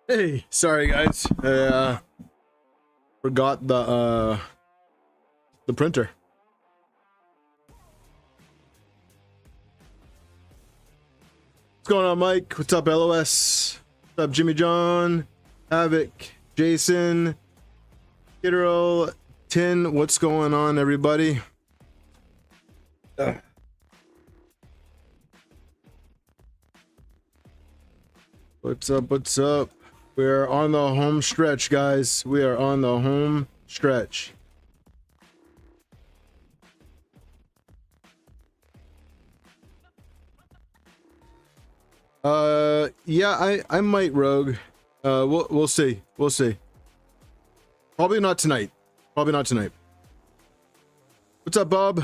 Hey, sorry guys. I forgot the printer. What's going on, Mike? What's up, LOS? What's up, Jimmy John? Havoc, Jason, Kidderl, Tin. What's going on, everybody? What's up? What's up? We're on the home stretch, guys. We are on the home stretch. Yeah, I might rogue. We'll see. We'll see. Probably not tonight. Probably not tonight. What's up, Bob?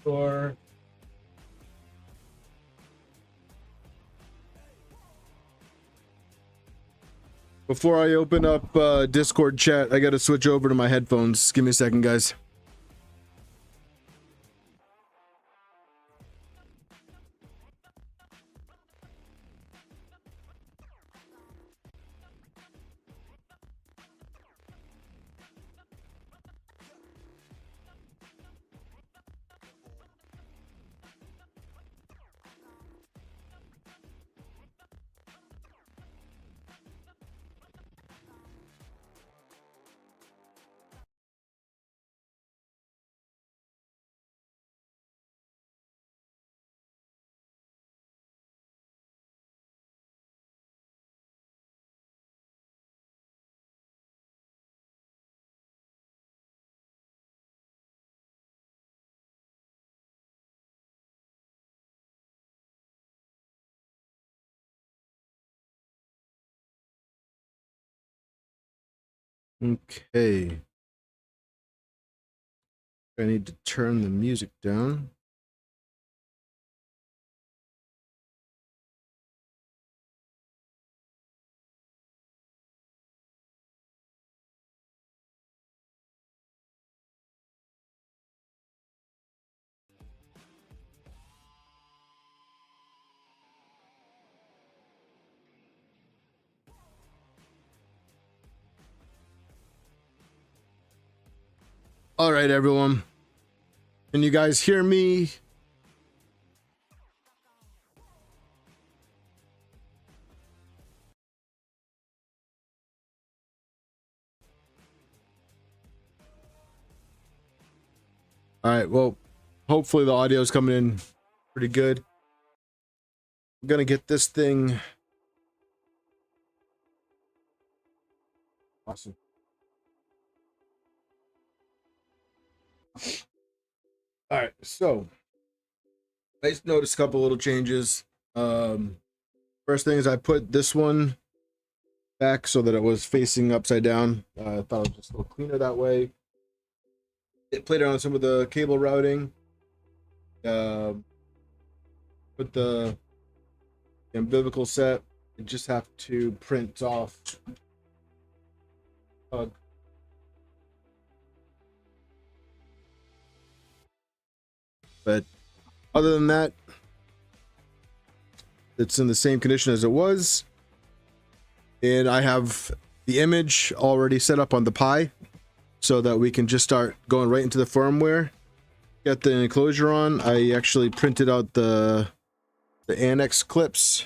Or before I open up Discord chat, I gotta switch over to my headphones. Give me a second, guys. Okay. I need to turn the music down. All right, everyone. Can you guys hear me? All right, well, hopefully the audio is coming in pretty good. I'm gonna get this thing. Awesome. All right, so I just noticed a couple little changes. First thing is I put this one back so that it was facing upside down. I thought it was just a little cleaner that way. It played around some of the cable routing. Put the umbilical set. You just have to print off. But other than that, it's in the same condition as it was. And I have the image already set up on the Pi so that we can just start going right into the firmware. Got the enclosure on. I actually printed out the annex clips.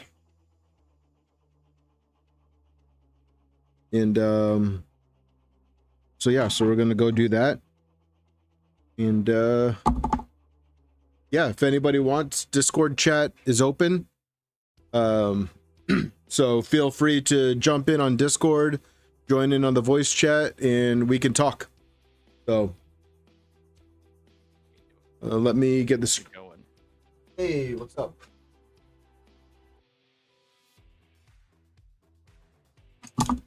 And so yeah, so we're gonna go do that. And yeah, if anybody wants, Discord chat is open. So feel free to jump in on Discord, join in on the voice chat, and we can talk. So let me get this going. Hey, what's up?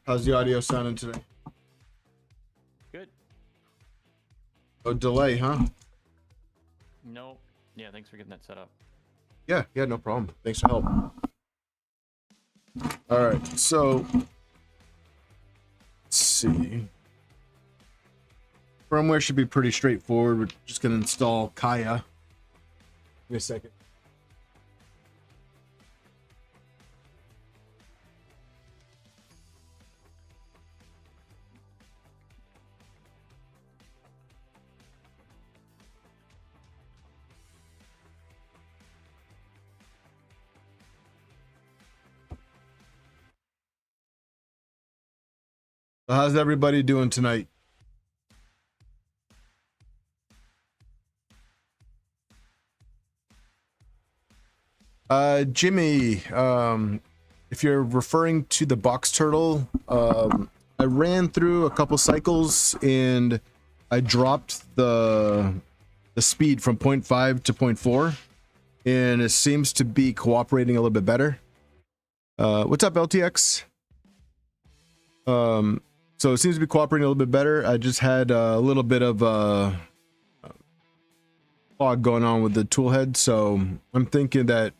How's the audio sounding today? Good. Oh, delay, huh? No. Yeah, thanks for getting that set up. Yeah, no problem. Thanks for help. All right, so let's see. Firmware should be pretty straightforward. We're just gonna install Kaya. Give me a second. So how's everybody doing tonight? Jimmy, if you're referring to the box turtle, I ran through a couple cycles and I dropped the speed from 0.5 to 0.4, and it seems to be cooperating a little bit better. What's up, LTX? So it seems to be cooperating a little bit better. I just had a little bit of fog going on with the tool head, so I'm thinking that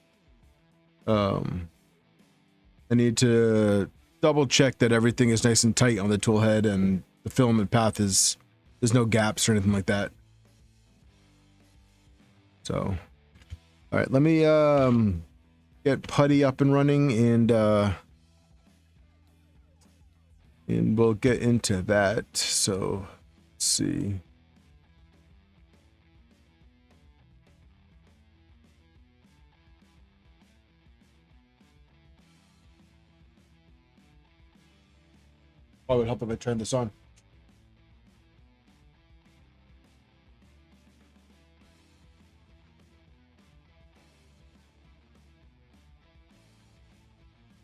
I need to double check that everything is nice and tight on the tool head and the filament path there's no gaps or anything like that. So, all right, let me get putty up and running, and we'll get into that. So, let's see. Oh, it would help if I turned this on.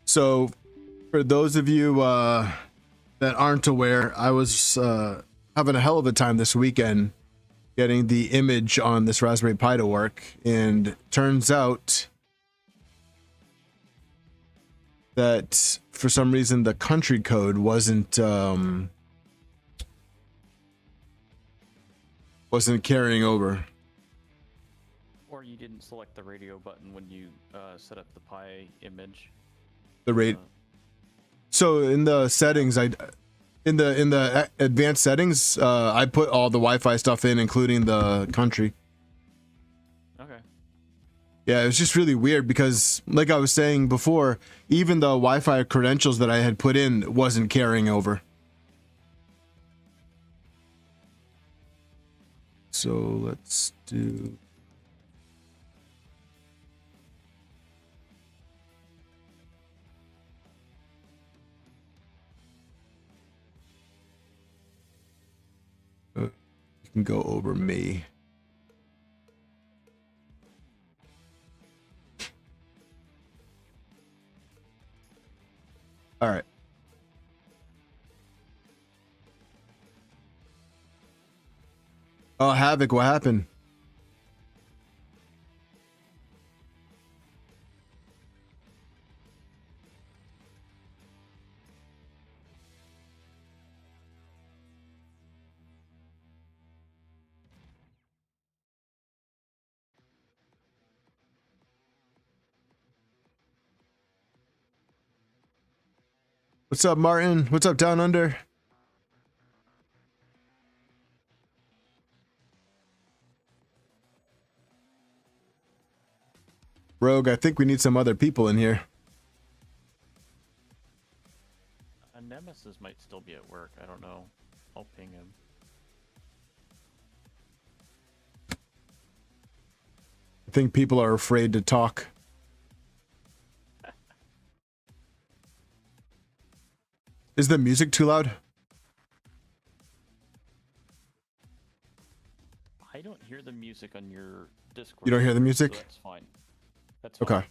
So, for those of you that aren't aware, I was having a hell of a time this weekend getting the image on this Raspberry Pi to work, and turns out that for some reason the country code wasn't carrying over. Or you didn't select the radio button when you set up the Pi image. So in the settings, in the advanced settings, I put all the Wi-Fi stuff in, including the country. Okay. Yeah, it was just really weird because, like I was saying before, even the Wi-Fi credentials that I had put in wasn't carrying over. So let's do... you can go over me. All right. Oh, Havoc, what happened? What's up, Martin? What's up, Down Under? Rogue, I think we need some other people in here. Nemesis might still be at work. I don't know. I'll ping him. I think people are afraid to talk. Is the music too loud? I don't hear the music on your Discord. You don't hear the music? So that's fine. That's okay. Fine.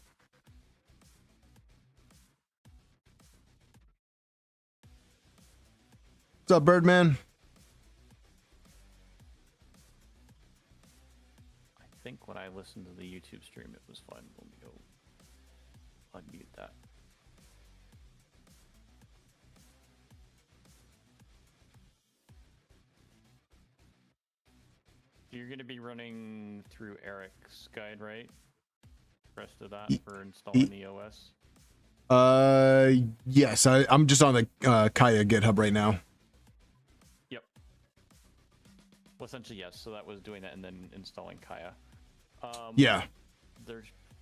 What's up, Birdman? I think when I listened to the YouTube stream, it was fine. Let me go unmute that. You're going to be running through Eric's guide, right? Rest of that for installing the OS? Yes, I'm just on the Kaya GitHub right now. Yep. Well, essentially, yes. So that was doing that and then installing Kaya. Yeah.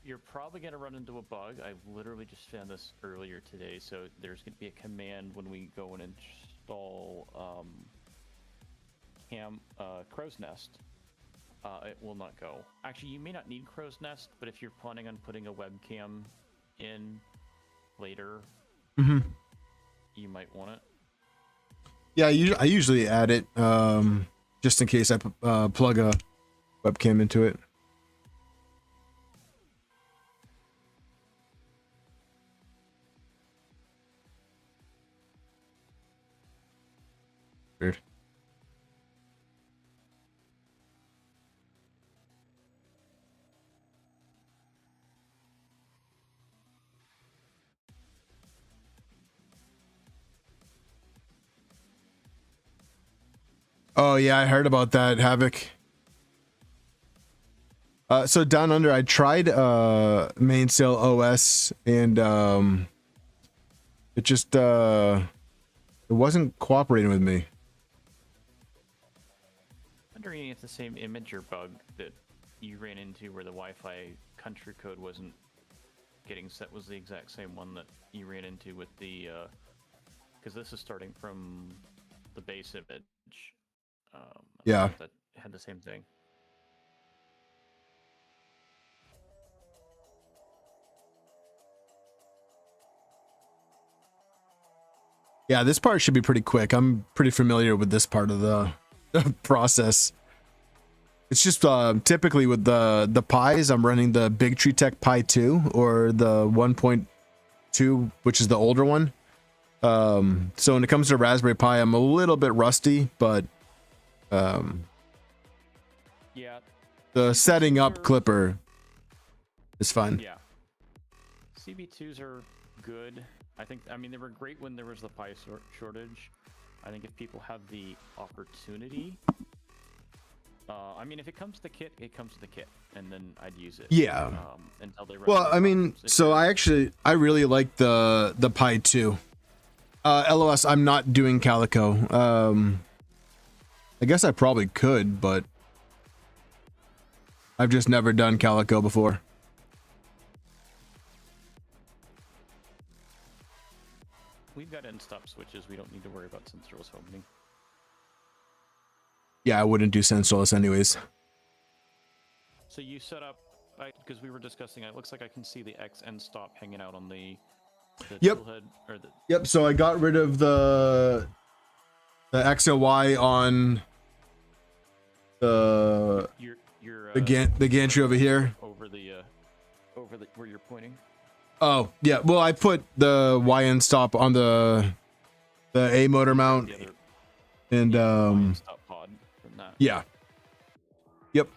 You're probably going to run into a bug. I literally just found this earlier today. So there's going to be a command when we go and install Crow's Nest. It will not go. Actually, you may not need Crow's Nest, but if you're planning on putting a webcam in later, you might want it. Yeah, I usually add it just in case I plug a webcam into it. Weird. Oh yeah, I heard about that, Havoc. So down under, I tried mainsail OS and it just it wasn't cooperating with me. Wondering if the same imager bug that you ran into where the Wi-Fi country code wasn't getting set was the exact same one that you ran into with the because this is starting from the base image. Yeah. That had the same thing. Yeah, this part should be pretty quick. I'm pretty familiar with this part of the process. It's just typically with the Pis, I'm running the Big Tree Tech Pi 2 or the 1.2, which is the older one. So when it comes to Raspberry Pi, I'm a little bit rusty, but yeah, the setting up clipper is fine. Yeah, CB2s are good. I mean, they were great when there was the Pi shortage. I think if people have the opportunity, I mean, if it comes to the kit, it comes to the kit, and then I'd use it. Yeah. Until they run Well, I mean, so I really like the Pi 2. LOS, I'm not doing Calico. I guess I probably could, but I've just never done Calico before. We've got end stop switches. We don't need to worry about sensorless opening. Yeah, I wouldn't do sensorless anyways. So you set up, because we were discussing, it looks like I can see the X end stop hanging out on the Yep. toolhead, or the... Yep, so I got rid of the X and Y on the the gantry over here. Over the where you're pointing. Oh, yeah. Well, I put the Y end stop on the A motor mount. And stop pod from that. Yeah. Yep.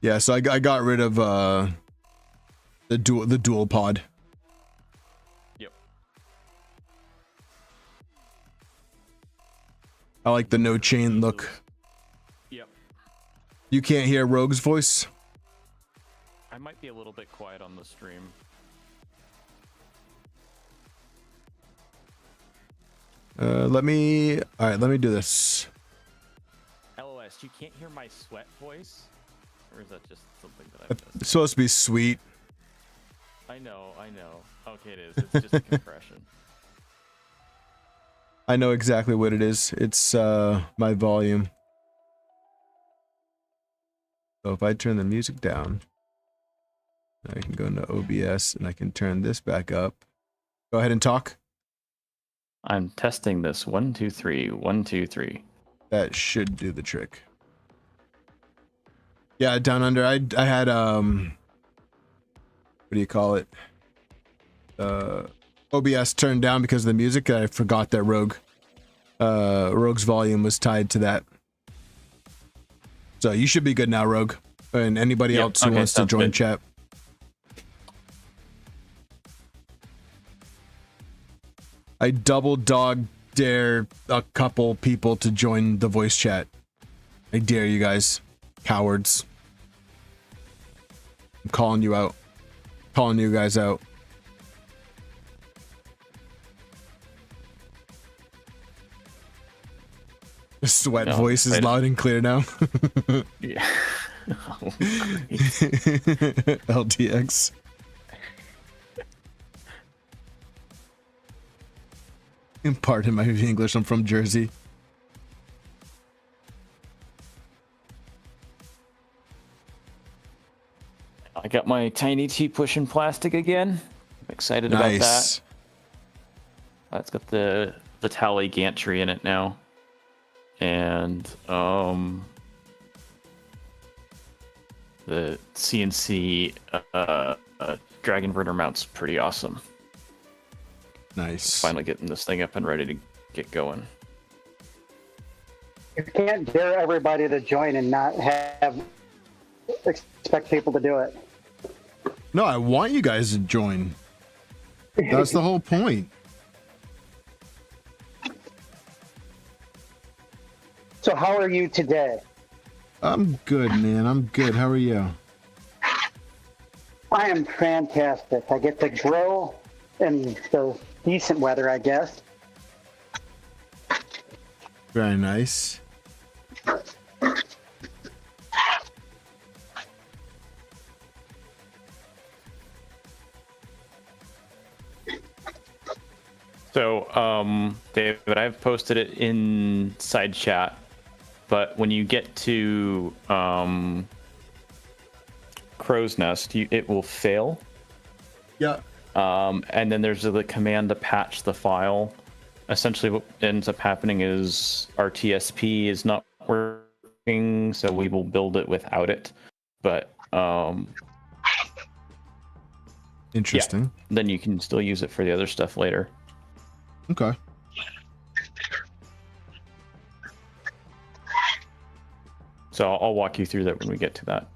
Yeah, so I got rid of the dual pod. Yep. I like the no chain look. Yep. You can't hear Rogue's voice? I might be a little bit quiet on the stream. Let me do this. LOS, you can't hear my sweat voice? Or is that just something that I've missed? It's supposed to be sweet. I know. Okay, it is. It's just a compression. I know exactly what it is. It's my volume. So if I turn the music down, I can go into OBS and I can turn this back up. Go ahead and talk. I'm testing this. 1, 2, 3. 1, 2, 3. That should do the trick. Yeah, down under, I had what do you call it? OBS turned down because of the music. I forgot that Rogue's volume was tied to that. So you should be good now, Rogue, and anybody else who wants to join chat. I double dog dare a couple people to join the voice chat. I dare you guys, cowards. I'm calling you out. Calling you guys out. The sweat voice is loud and clear now. Yeah. LDX. Pardon my English, I'm from Jersey. I got my tiny T pushing plastic again. I'm excited about that. It's got the Tally gantry in it now. And the CNC drag inverter mount's pretty awesome. Nice. Finally getting this thing up and ready to get going. You can't dare everybody to join and not expect people to do it. No, I want you guys to join. That's the whole point. So how are you today? I'm good, man. I'm good. How are you? I am fantastic. I get to grow in the decent weather, I guess. Very nice. So, David, I've posted it in side chat, but when you get to Crow's Nest, it will fail. Yeah. And then there's the command to patch the file. Essentially, what ends up happening is our TSP is not working, so we will build it without it. But Interesting. Yeah, then you can still use it for the other stuff later. Okay. So I'll walk you through that when we get to that.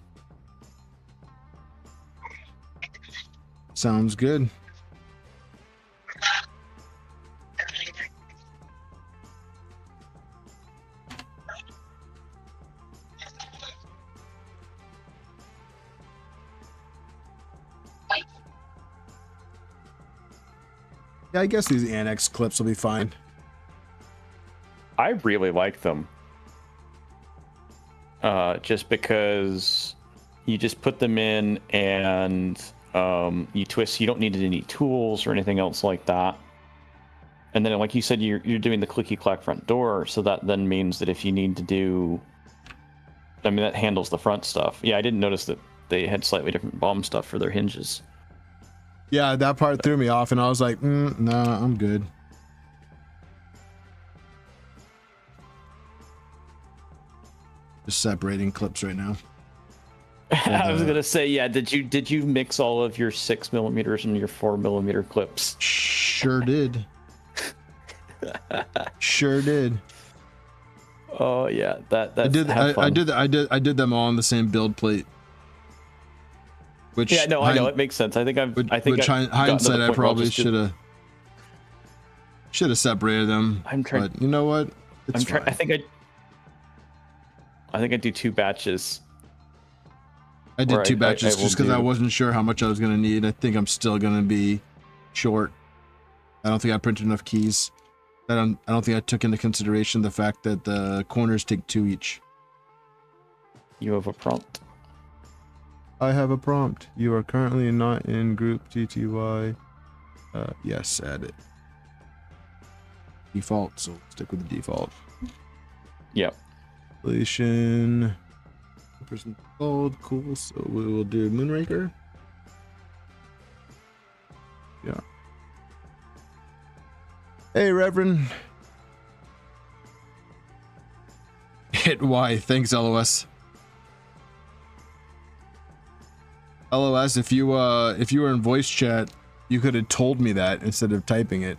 Sounds good. Yeah, I guess these annex clips will be fine. I really like them. Just because you just put them in and you twist. You don't need any tools or anything else like that. And then, like you said, you're doing the clicky-clack front door, so that then means that if you need to do... I mean, that handles the front stuff. Yeah, I didn't notice that they had slightly different bomb stuff for their hinges. Yeah, that part threw me off, and I was like, no, I'm good. Just separating clips right now. I was gonna say, yeah. Did you mix all of your 6mm and your 4mm clips? Sure did. Sure did. Oh yeah, that I did them all on the same build plate. Which I know it makes sense. I think hindsight, I probably should have separated them. But you know what? It's fine. I think I do 2 batches. I did 2 batches just because I wasn't sure how much I was gonna need. I think I'm still gonna be short. I don't think I printed enough keys. I don't think I took into consideration the fact that the corners take 2 each. You have a prompt. I have a prompt. You are currently not in group TTY. Yes, add it. Default, so stick with the default. Yep. Relation. Person called. Cool. So we will do Moonraker. Yeah. Hey, Reverend. Hit Y. Thanks, LOS. LOS, if you were in voice chat, you could have told me that instead of typing it.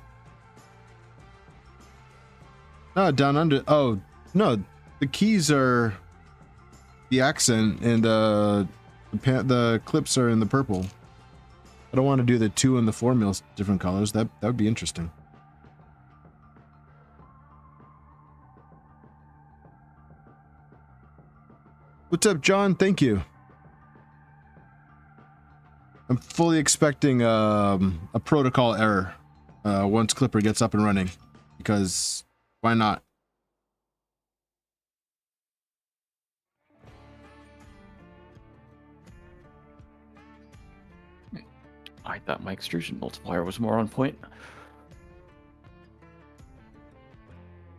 No, down under. Oh, no. The keys are the accent, and the clips are in the purple. I don't want to do the 2 and the 4 mils different colors. That would be interesting. What's up, John? Thank you. I'm fully expecting a protocol error once Clipper gets up and running, because why not? I thought my extrusion multiplier was more on point.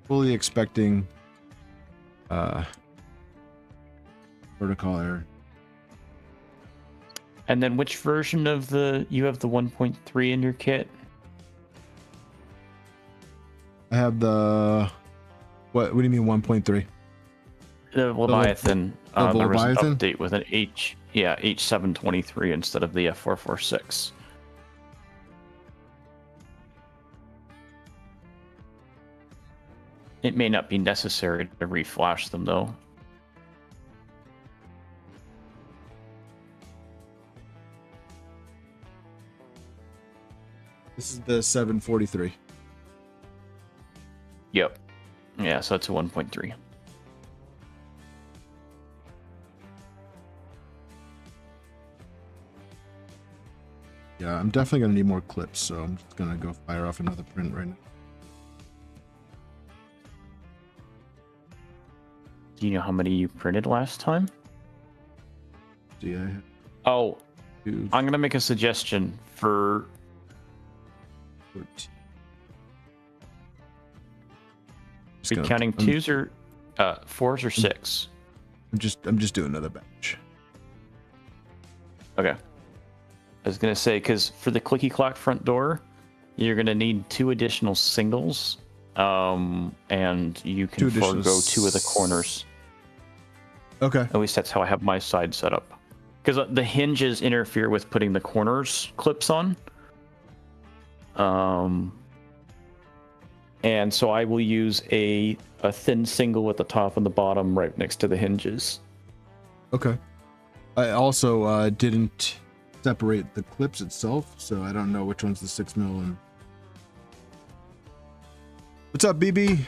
Fully expecting protocol error. And then which version of you have the 1.3 in your kit? I have the what do you mean 1.3? The Leviathan. the There was an Leviathan? update with an H723 instead of the F446. It may not be necessary to reflash them though. This is the 743. Yep. Yeah, so it's a 1.3. Yeah, I'm definitely gonna need more clips, so I'm just gonna go fire off another print right now. Do you know how many you printed last time? See, I have Oh, 2, I'm gonna make a suggestion for 14. are you counting twos or fours or six. I'm just doing another batch. Okay. I was gonna say because for the clicky clock front door, you're gonna need 2 additional singles, and you can 2 additional forego 2 of the corners. Okay. At least that's how I have my side set up. Because the hinges interfere with putting the corners clips on. And so I will use a thin single at the top and the bottom right next to the hinges. Okay. I also didn't separate the clips itself, so I don't know which one's the 6mm and. What's up, BB?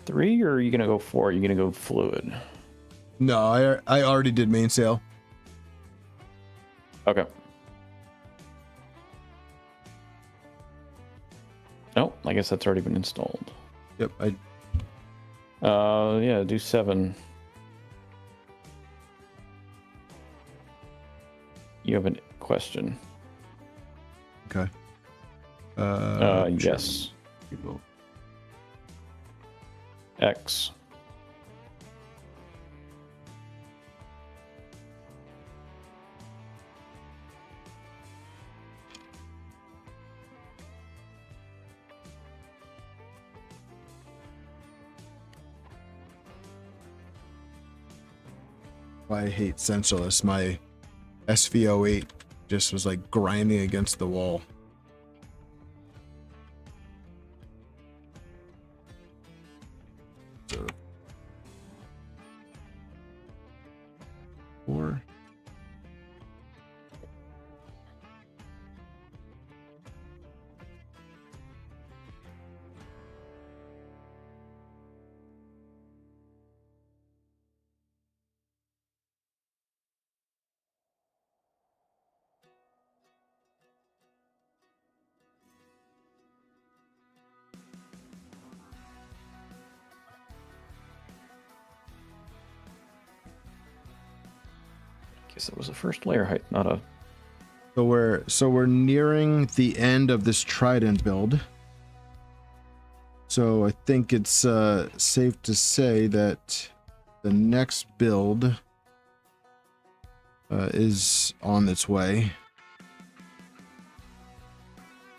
Three, or are you gonna go 4? Are you gonna go fluid? No, I already did mainsail. Okay. Oh, I guess that's already been installed. Yep, I Yeah, do 7. You have a question. okay. Yes. X. I hate sensorless. My SV08 just was like grinding against the wall. So 4. Guess it was the first layer height, not a. So we're nearing the end of this Trident build. So I think it's safe to say that the next build is on its way.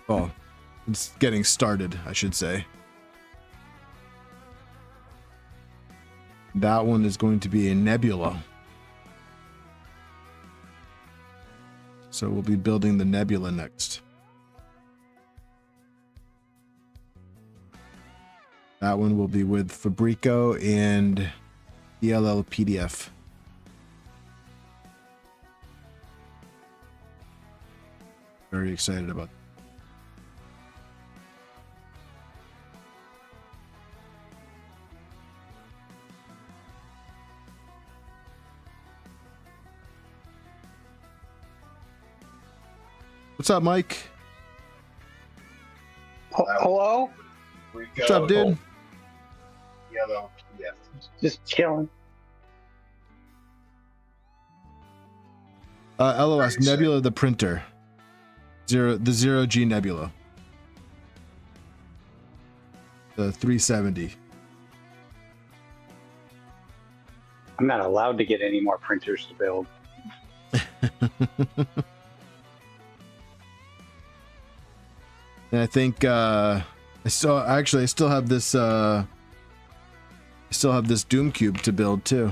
Oh, it's getting started, I should say. That one is going to be a nebula. So we'll be building the nebula next. That one will be with Fabreeko and ELL PDF. Very excited about that. What's up, Mike? Hello? What's up, dude? Just chilling. LOS Nebula, the printer. The 0G Nebula. The 370. I'm not allowed to get any more printers to build. And I think I still have this Doom Cube to build too.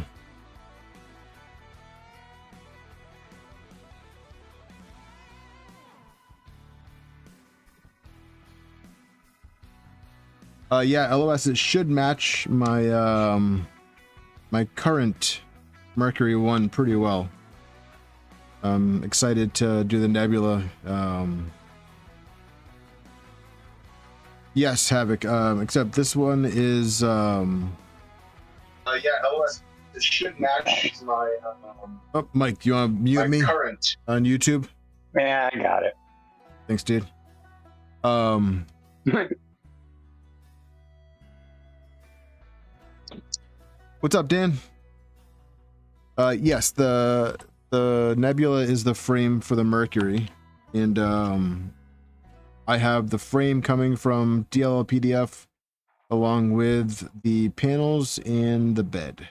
Yeah, LOS, it should match my my current Mercury 1 pretty well. I'm excited to do the Nebula. Yes, Havoc. Except this one is yeah, LOS, it should match my oh, Mike, do you want to mute me current on YouTube? Yeah, I got it. Thanks, dude. What's up, Dan? Yes, the Nebula is the frame for the Mercury, and I have the frame coming from DLL PDF along with the panels and the bed,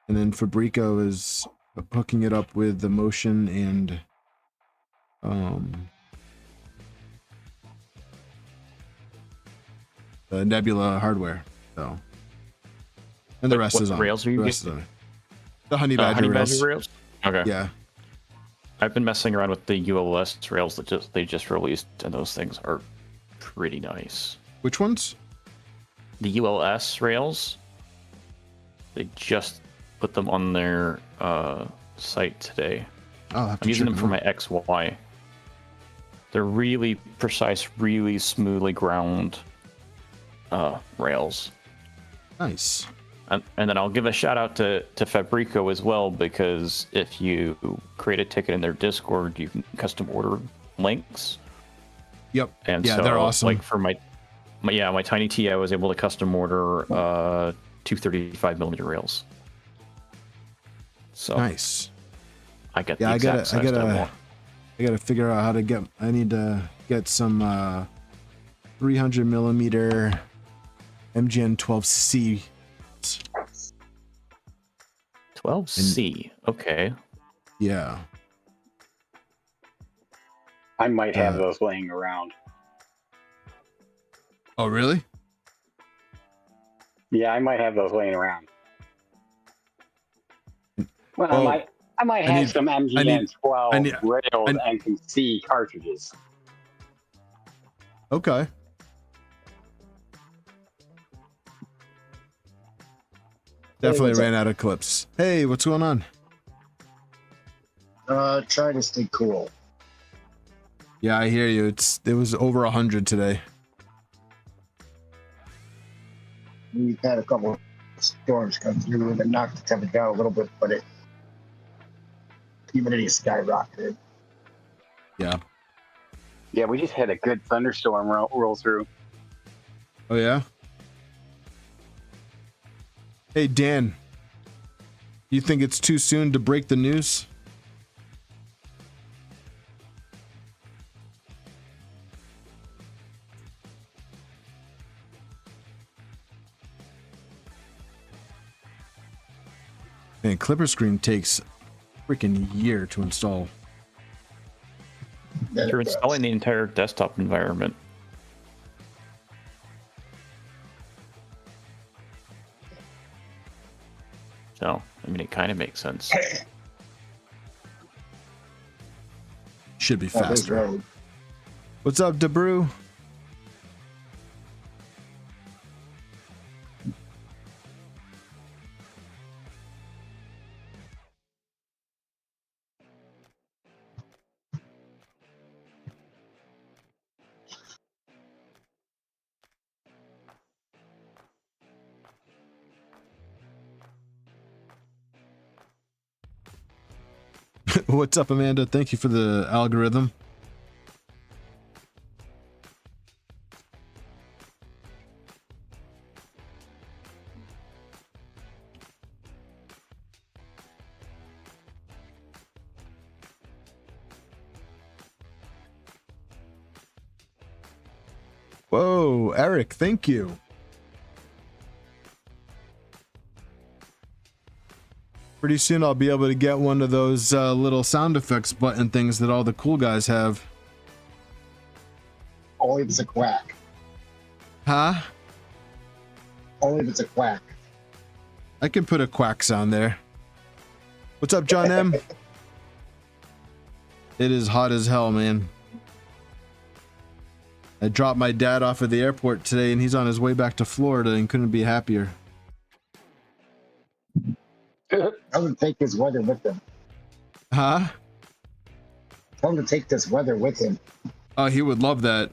and then Fabreeko is hooking it up with the motion and the Nebula hardware. So. And the rest is on. Rails are you using? The Honey Badger rails. Okay. Yeah. I've been messing around with the ULS rails that they just released, and those things are pretty nice. Which ones? The ULS rails. They just put them on their site today. I'm using them for my XY. They're really precise, really smoothly ground rails. Nice. And then I'll give a shout out to Fabreeko as well, because if you create a ticket in their Discord, you can custom order links. Yep. And yeah, so, they're awesome. Like for my Tiny T, I was able to custom order 235mm rails. So nice. I got the exact size that I want. I gotta figure out how to get. I need to get some 300mm MGN 12C. 12C. Okay. Yeah. I might have those laying around. Oh, really? Yeah, I might have those laying around. Well, I might have some MGN 12 rails and some C cartridges. Okay. Definitely ran out of clips. Hey, what's going on? Trying to stay cool. Yeah, I hear you. It was over 100 today. We've had a couple of storms come through and it knocked the temperature down a little bit, but humidity skyrocketed. Yeah. Yeah, we just had a good thunderstorm roll through. Oh, yeah? Hey, Dan. You think it's too soon to break the news? Man, Clipper Screen takes a freaking year to install. You're installing the entire desktop environment. So, I mean, it kind of makes sense. Should be faster. What's up, DeBrew? What's up, Amanda? Thank you for the algorithm. Whoa, Eric, thank you. Pretty soon I'll be able to get one of those little sound effects button things that all the cool guys have. Only if it's a quack. Huh? Only if it's a quack. I can put a quack sound there. What's up, John M? It is hot as hell, man. I dropped my dad off at the airport today and he's on his way back to Florida and couldn't be happier. I would take this weather with him. Huh? Tell him to take this weather with him. Oh, he would love that.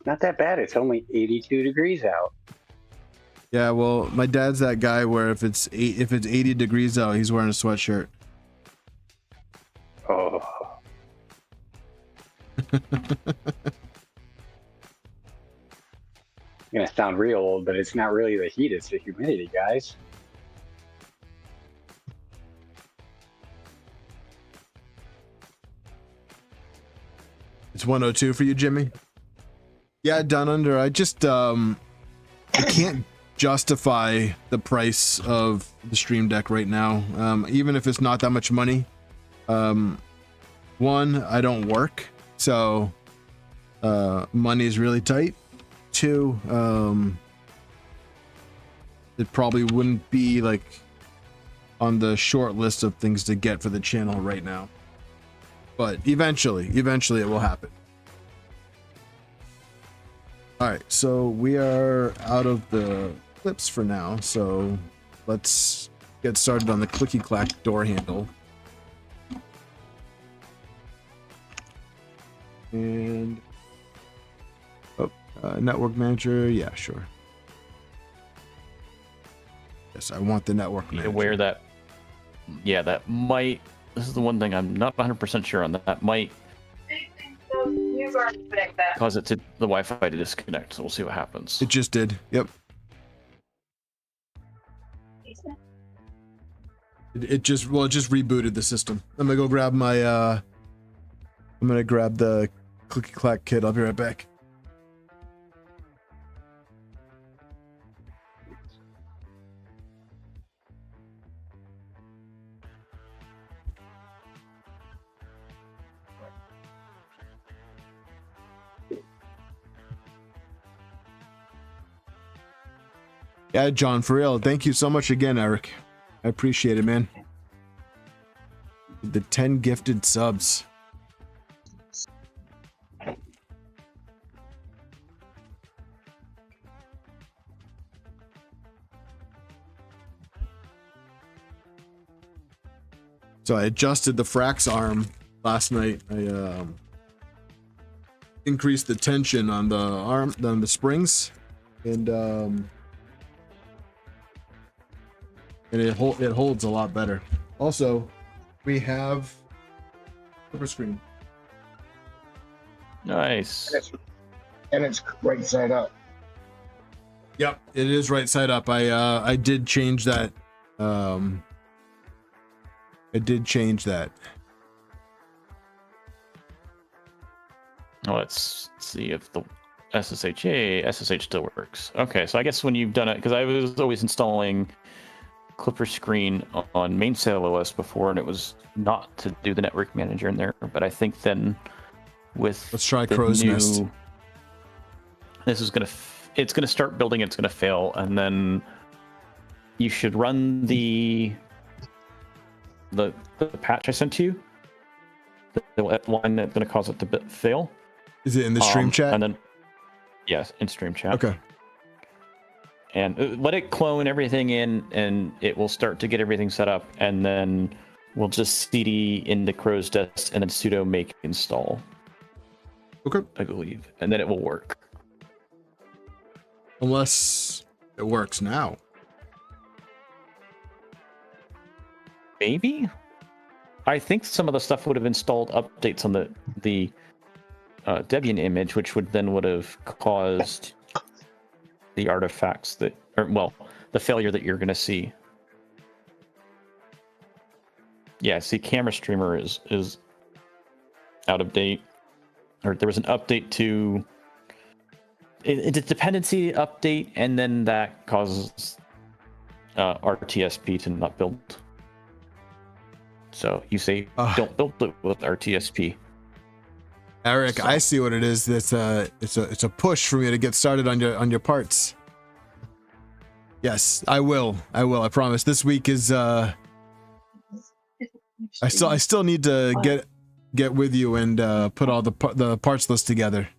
Not that bad. It's only 82 degrees out. Yeah, well, my dad's that guy where if it's 80 degrees out, he's wearing a sweatshirt. Oh. Gonna sound real old, but it's not really the heat, it's the humidity, guys. It's 102 for you, Jimmy? Yeah, down under. I just I can't justify the price of the Stream Deck right now. Even if it's not that much money. One, I don't work, so money is really tight. Two, it probably wouldn't be like on the short list of things to get for the channel right now. But eventually it will happen. All right, so we are out of the clips for now, so let's get started on the clicky clack door handle. And network manager, yeah, sure. Yes, I want the network manager. Aware that, yeah, that might. This is the one thing I'm not 100% sure on. That might cause it to the Wi-Fi to disconnect. So we'll see what happens. It just did. Yep. It just rebooted the system. I'm gonna go grab my I'm gonna grab the clicky clack kit. I'll be right back. Yeah, John, for real. Thank you so much again, Eric. I appreciate it, man. The 10 gifted subs. So I adjusted the Frax arm last night. I increased the tension on the arm, on the springs, and it holds a lot better. Also, we have silver screen. Nice. And it's right side up. Yep, it is right side up. I did change that. I did change that. Let's see if the SSH still works. Okay, so I guess when you've done it, because I was always installing Clipper screen on mainsail OS before, and it was not to do the network manager in there. But I think then with let's try Crow's Nest. This is it's gonna start building. It's gonna fail, and then you should run the patch I sent to you. The line that's gonna cause it to fail. Is it in the stream chat? And then yes, in stream chat. Okay. And let it clone everything in, and it will start to get everything set up, and then we'll just cd into Crow's Nest and then sudo make install. Okay. I believe, and then it will work. Unless it works now. Maybe. I think some of the stuff would have installed updates on the Debian image, which would have caused the artifacts the failure that you're going to see. Yeah, see, camera streamer is out of date. or there was an update to it's a dependency update, and then that causes RTSP to not build. So you say don't build it with RTSP. Eric, I see what it is. It's a push for me to get started on your parts. Yes, I will. I promise. This week is I still need to get with you and put all the parts list together.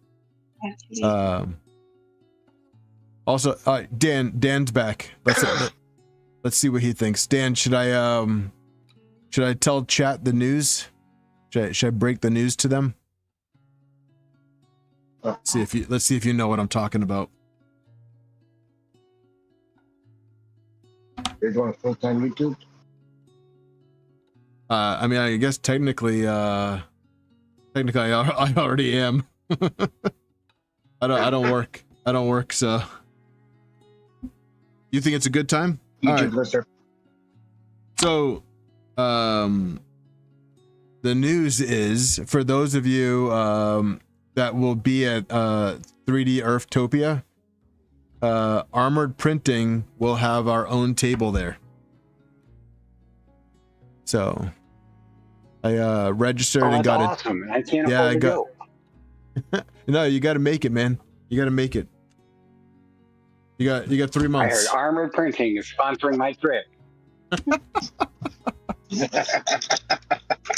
Also, Dan's back. Let's see what he thinks. Dan, should I tell chat the news? Should I break the news to them? Let's see if you know what I'm talking about. You're doing full-time YouTube? I mean, I guess technically I already am. I don't work, so. You think it's a good time? YouTube listener. So, the news is, for those of you that will be at 3D Earthtopia, Armored Printing will have our own table there. So, I registered and got awesome. I can't afford to go. No, you got to make it, man. You got to make it. You got 3 months. I heard Armored Printing is sponsoring my trip.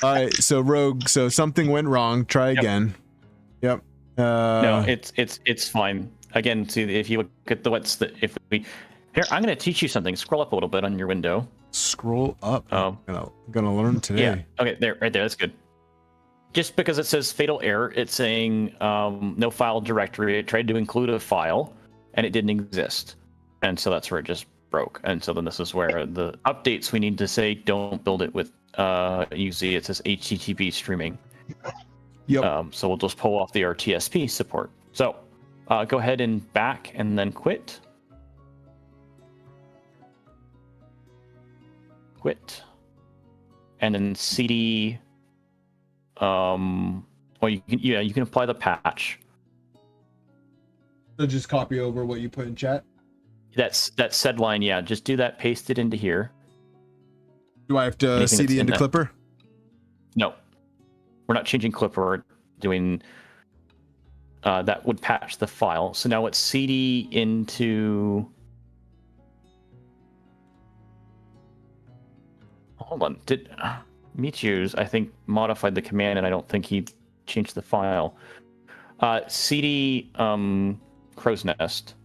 All right, so Rogue, so something went wrong. Try again. Yep. No, it's fine. Again, see if you look at here, I'm going to teach you something. Scroll up a little bit on your window. Scroll up. I'm gonna learn today. Yeah. Okay. There, right there. That's good. Just because it says fatal error, it's saying no file directory. It tried to include a file, and it didn't exist, and so that's where it just broke. And so then this is where the updates we need to say don't build it with usually it says HTTP streaming. Yep. So we'll just pull off the RTSP support. So go ahead and back and then quit. And then CD. Or you can apply the patch. So just copy over what you put in chat. That said line, yeah. Just do that. Paste it into here. Do I have to CD into Clipper? No, we're not changing Clipper. We're doing that would patch the file. So now let's CD into. Hold on. Did Michu's, I think, modified the command, and I don't think he changed the file. CD crow's nest.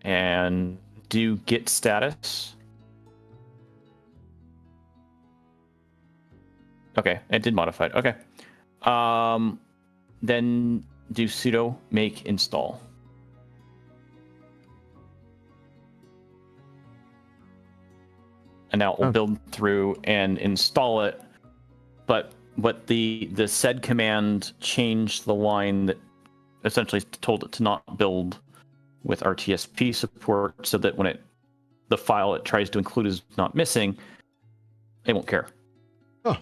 And do git status. Okay, it did modify it. Okay. Then do sudo make install. And now we'll build through and install it. But what the sed command changed the line that essentially told it to not build with RTSP support, so that when the file it tries to include is not missing, it won't care. Oh.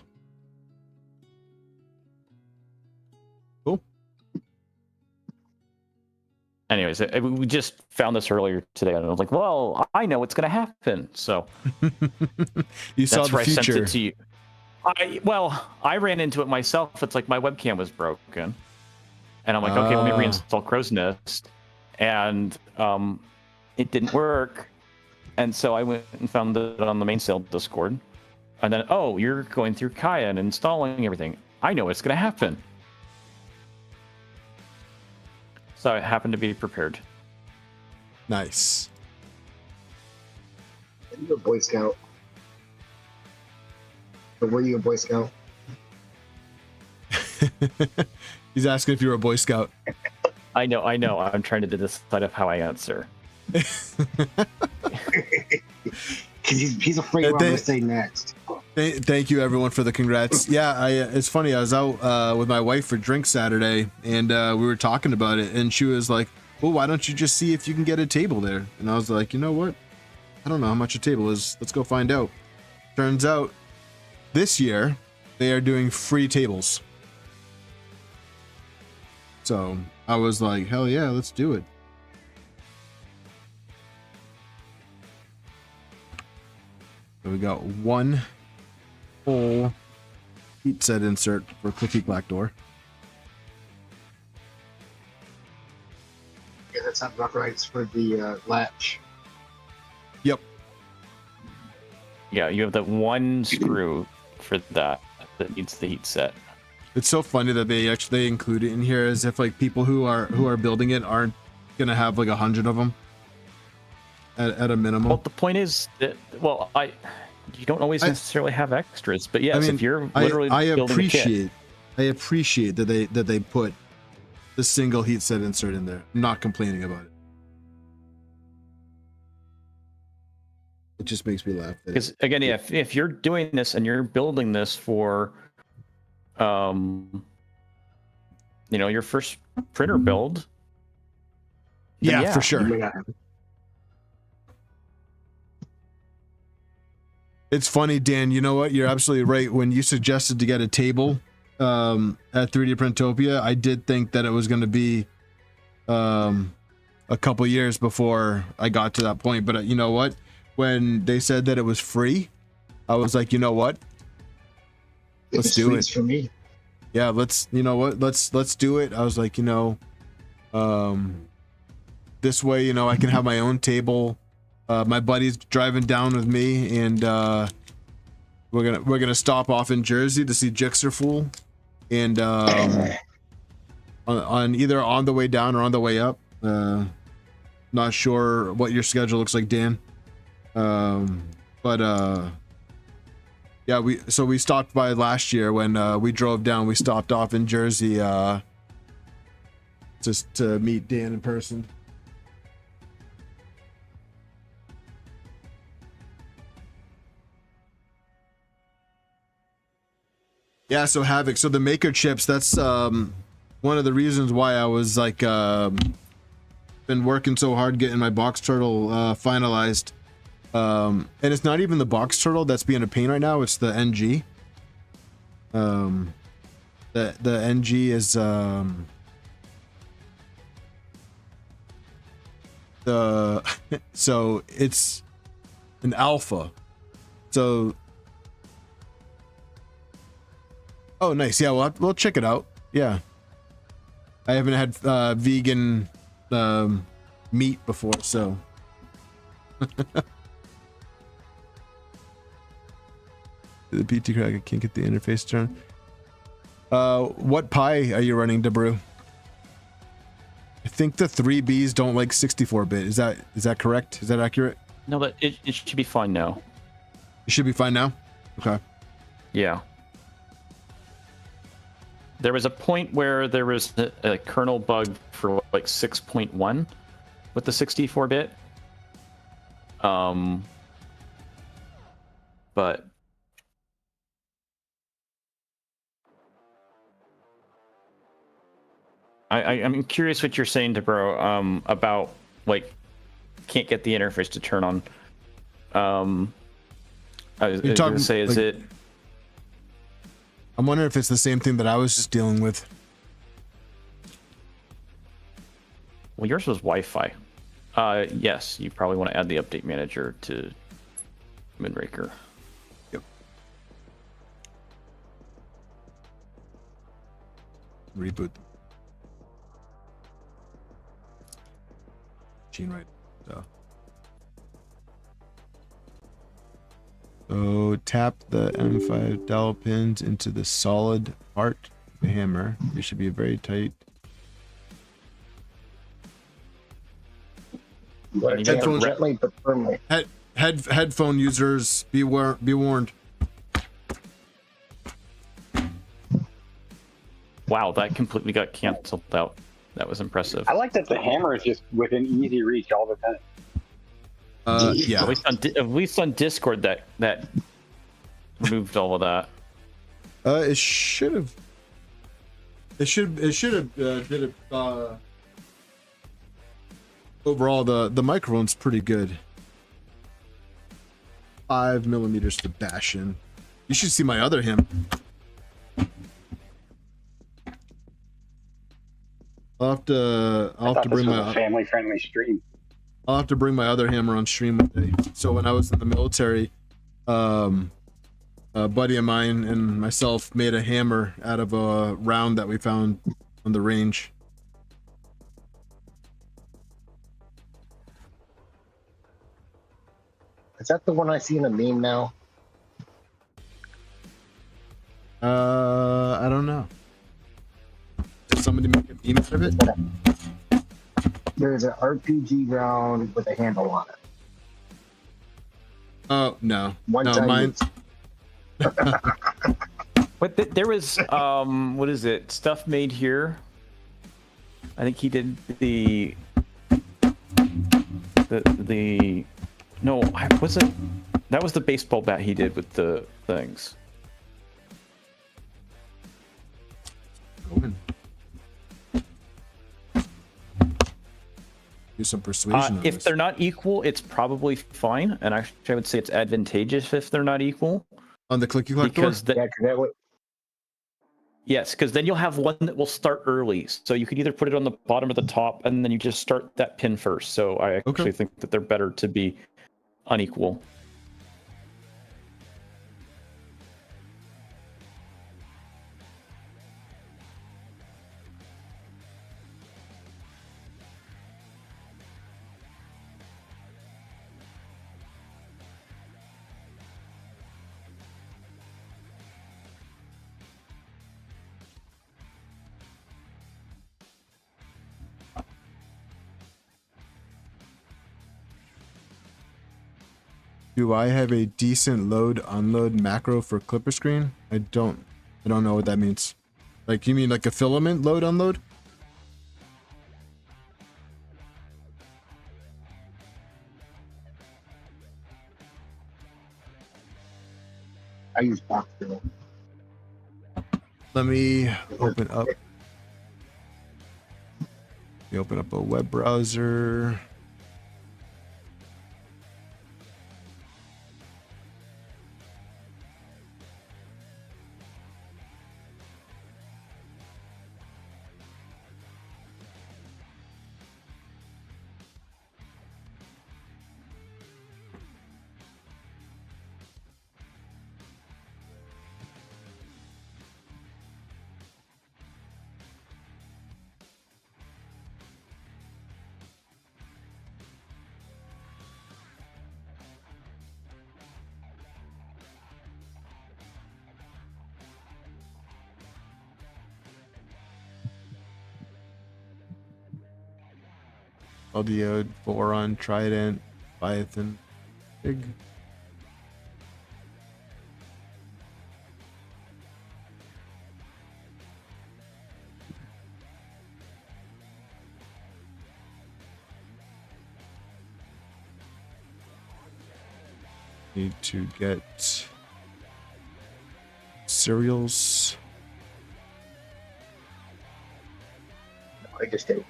Cool. Anyways, we just found this earlier today, and I was like, well, I know what's going to happen. So you saw the future. I sent it to you. I ran into it myself. It's like my webcam was broken. And I'm like, okay, let me reinstall Crow's Nest. And it didn't work. And so I went and found it on the mainsail Discord. And then, oh, you're going through Kaya and installing everything. I know what's going to happen. So I happened to be prepared. Nice. You're a Boy Scout. Or were you a Boy Scout? He's asking if you're a Boy Scout. I know. I'm trying to decide of how I answer. He's afraid what I'm going to say next. Thank you, everyone, for the congrats. Yeah, it's funny. I was out with my wife for drinks Saturday, and we were talking about it, and she was like, well, why don't you just see if you can get a table there? And I was like, you know what? I don't know how much a table is. Let's go find out. Turns out this year they are doing free tables. So I was like, hell yeah, let's do it. So we got one whole heat set insert for cookie black door. Yeah, that sounds about right. It's for the latch. Yep. Yeah, you have that one screw for that needs the heat set. It's so funny that they actually include it in here, as if like people who are building it aren't gonna have like 100 of them at a minimum. Well, the point is that you don't always necessarily have extras, but yes, I mean, if you're literally I building appreciate a kit, I appreciate that they put the single heat set insert in there. I'm not complaining about it. It just makes me laugh. because again, if you're doing this and you're building this for, your first printer build, then yeah, for sure. Yeah. It's funny, Dan. You know what? You're absolutely right. When you suggested to get a table at 3D Printopia, I did think that it was going to be a couple years before I got to that point. But you know what? When they said that it was free, I was like, you know what? Let's It's do free, it. it's for me. Yeah, let's do it. I was like, this way, I can have my own table. My buddy's driving down with me, and we're gonna stop off in Jersey to see Jixer Fool, and on either on the way down or on the way up. Not sure what your schedule looks like, Dan. Yeah, we stopped by last year when we drove down. We stopped off in Jersey just to meet Dan in person. Yeah, so Havoc. So the maker chips, that's one of the reasons why I was like been working so hard getting my box turtle finalized. And it's not even the box turtle that's being a pain right now, it's the NG. The NG is so it's an alpha. So oh, nice. Yeah, we'll check it out. Yeah. I haven't had vegan meat before, so. The PT crack, I can't get the interface turned. What Pi are you running, Debrew? I think the 3Bs don't like 64-bit. Is that correct? Is that accurate? no, but it should be fine now. It should be fine now? Okay. Yeah. There was a point where there was a kernel bug for like 6.1 with the 64-bit. But I'm curious what you're saying, Debro, about like can't get the interface to turn on. I was gonna say, is like, it? I'm wondering if it's the same thing that I was just dealing with. Well, yours was Wi-Fi. Yes, you probably want to add the update manager to Moonraker. Yep. Reboot. Machine right. So tap the M5 dowel pins into the solid part of the hammer. It should be very tight. But You got the gently but firmly. Headphone users, be warned. Wow, that completely got canceled out. That was impressive. I like that the hammer is just within easy reach all the time. Yeah. At least on Discord, that removed all of that. It should have. It should have did it. Overall, the microphone's pretty good. 5 millimeters to bash in. You should see my other hammer. I'll have to bring my family-friendly stream. I'll have to bring my other hammer on stream one day. So when I was in the military, a buddy of mine and myself made a hammer out of a round that we found on the range. Is that the one I see in a meme now? I don't know. Did somebody make a meme out of it? There's an RPG round with a handle on it. Oh no, One no, time mine. But there was what is it? Stuff made here. I think he did the no, was it? That was the baseball bat he did with the things. Do some persuasion. On If this. they're not equal, it's probably fine, and actually, I would say it's advantageous if they're not equal. On the clicky clack door? Because Yeah, 'cause that would, yes, because then you'll have one that will start early. So you could either put it on the bottom or the top, and then you just start that pin first. So I actually think that they're better to be unequal. Do I have a decent load unload macro for clipper screen? I don't know what that means. Like, you mean like a filament load unload? I use box fill. Let me open up. Let me open up a web browser. LDO, Voron Trident, Leviathan, Big. Need to get cereals. I just did.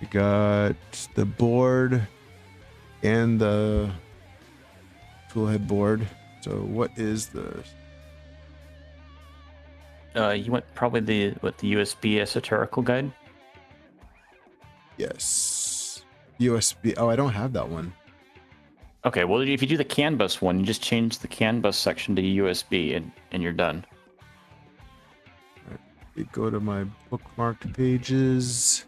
We got the board and the toolhead board. So what is the? You want probably the USB esoterical guide. Yes. USB. Oh, I don't have that one. Okay, well if you do the CAN bus one, you just change the CAN bus section to USB and you're done. We go to my bookmarked pages.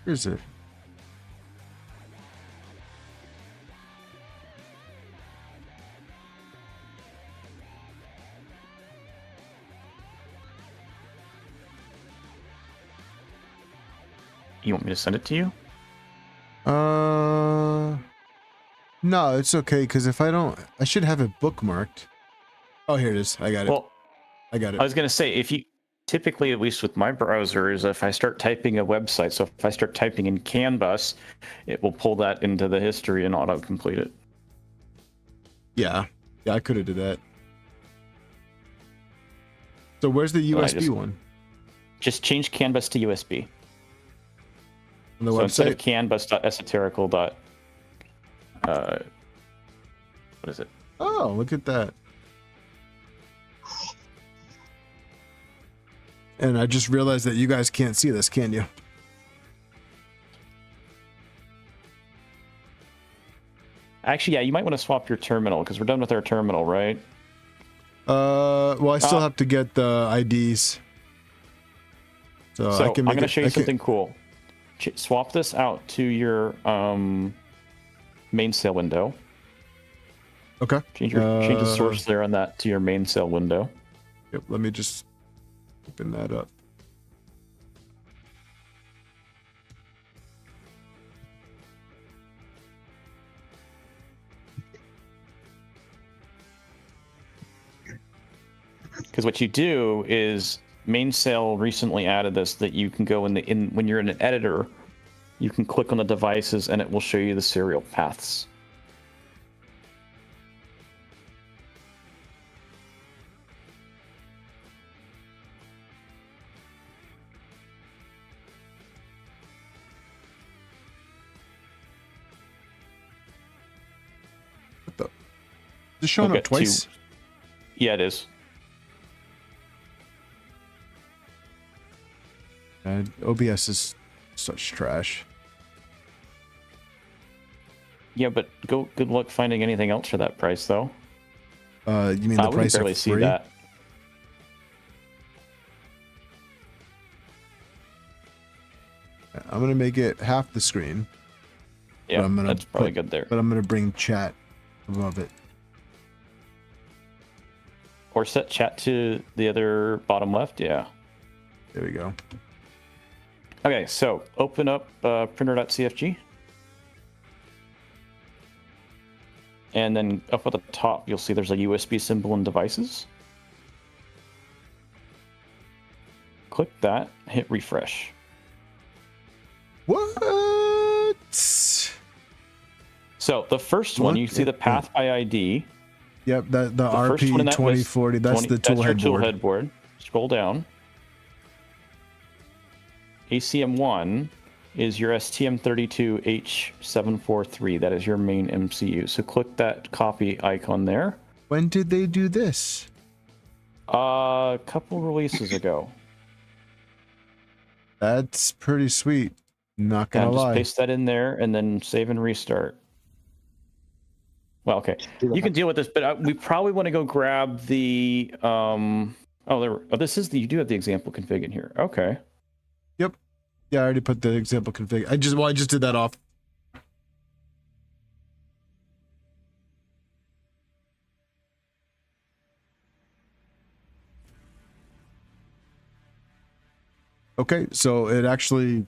Where is it? You want me to send it to you? No, it's okay, because if I don't, I should have it bookmarked. Oh, here it is. I got it. Well, I got it. I was gonna say if you typically, at least with my browser, is if I start typing a website, so if I start typing in CAN bus, it will pull that into the history and auto-complete it. Yeah, I could have did that. So where's the USB one? Just change CAN bus to USB. On the So website? instead of canbus.esoterical. What is it? Oh, look at that. And I just realized that you guys can't see this, can you? Actually, yeah, you might want to swap your terminal because we're done with our terminal, right? Well, I still have to get the IDs. So I can make I'm going to show you something cool. Swap this out to your main sail window. Okay. Change the source there on that to your main sail window. Yep, let me just open that up. Because what you do is Mainsail recently added this that you can go when you're in an editor, you can click on the devices and it will show you the serial paths. What the? Is this showing up twice? Yeah, it is. OBS is such trash. Yeah, but good luck finding anything else for that price, though. You mean the we price can barely of see free? that. I'm gonna make it half the screen. Yeah, that's probably good there. But I'm gonna bring chat above it. Or set chat to the other bottom left. Yeah. There we go. Okay, so open up printer.cfg. And then up at the top, you'll see there's a USB symbol in devices. Click that, hit refresh. What? So the first one, you see the path by ID. Yep, the RP2040, that's the tool headboard. Tool headboard. Scroll down. ACM1 is your STM32H743. That is your main MCU. So click that copy icon there. When did they do this? A couple releases ago. That's pretty sweet. Not gonna lie. Just paste that in there and then save and restart. Well, okay. You can deal with this, but we probably want to go grab the this is you do have the example config in here. Okay. Yep. Yeah, I already put the example config. I just did that off. Okay, so it actually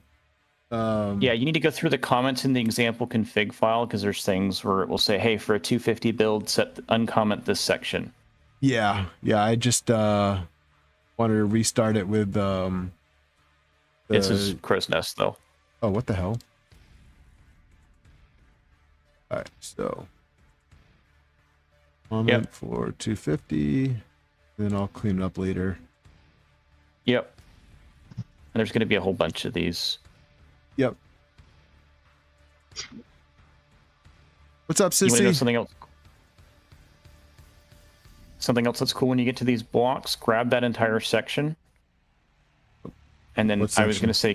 yeah, you need to go through the comments in the example config file because there's things where it will say, hey, for a 250 build, uncomment this section. Yeah, I just wanted to restart it with This is crow's nest though. Oh, what the hell? Alright, so comment for 250, then I'll clean it up later. Yep. And there's going to be a whole bunch of these. Yep. What's up, You want to know sissy? something else? Something else that's cool when you get to these blocks, grab that entire section. And then I was going to say,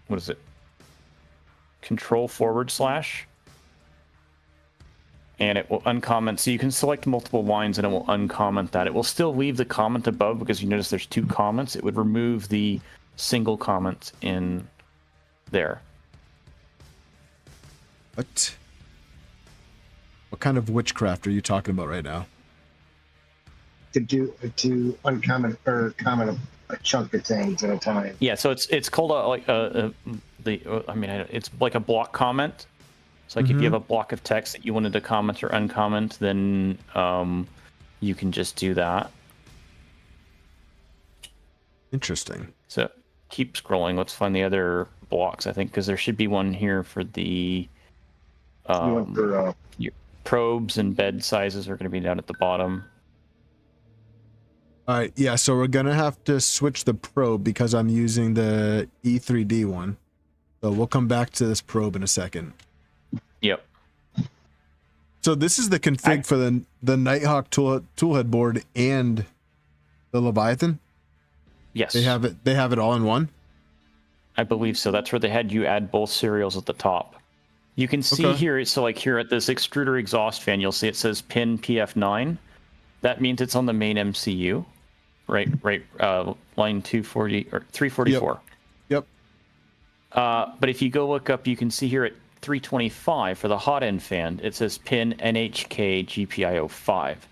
what is it? Control // and it will uncomment. So you can select multiple lines and it will uncomment that. It will still leave the comment above because you notice there's 2 comments. It would remove the single comment in there. What kind of witchcraft are you talking about right now? To uncomment or comment a chunk of things at a time. Yeah, so it's called it's like a block comment. So like if you have a block of text that you wanted to comment or uncomment, then you can just do that. Interesting. So keep scrolling. Let's find the other blocks, I think, because there should be one here for the You went for your probes and bed sizes are going to be down at the bottom. All right, yeah, so we're gonna have to switch the probe because I'm using the E3D one. So we'll come back to this probe in a second. Yep. So this is the config for the Nighthawk toolhead board and the Leviathan. Yes. They have it all in one. I believe so. That's where they had you add both serials at the top. You can see here, so like here at this extruder exhaust fan, you'll see it says pin PF9. That means it's on the main MCU. Right, line 240 or 344. Yep. But if you go look up, you can see here at 325 for the hot end fan, it says pin NHK GPIO 5.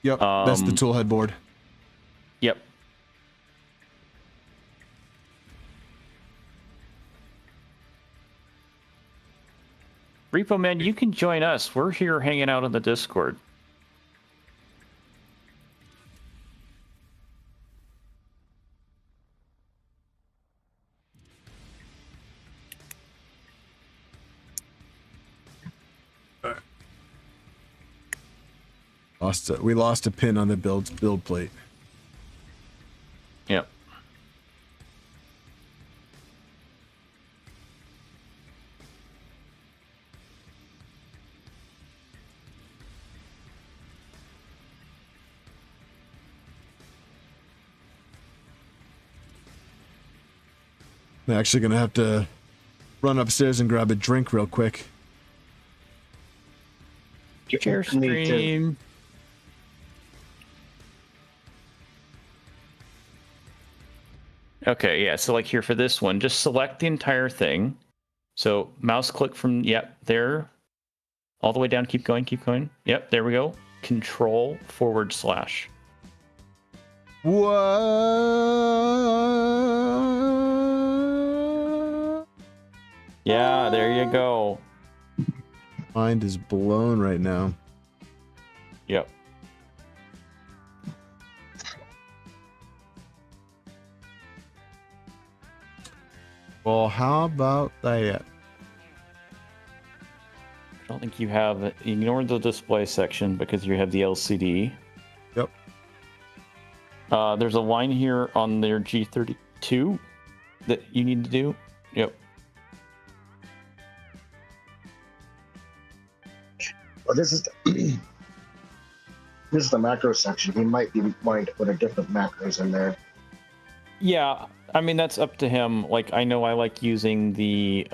Yep, that's the toolhead board. Yep. Repo Man, you can join us. We're here hanging out on the Discord. We lost a pin on the build plate. Yep. I'm actually gonna have to run upstairs and grab a drink real quick. Share stream. Okay, yeah, so like here for this one, just select the entire thing. So mouse click from, there, all the way down, keep going. Yep, there we go. Control /. What? Yeah, there you go. Mind is blown right now. Yep. Well, how about that? I don't think you have, ignore the display section because you have the LCD. Yep. There's a line here on their G32 that you need to do. Yep. well, this is the, this is the macro section. He might be wanting to put a different macros in there. Yeah, I mean that's up to him. Like I know I like using the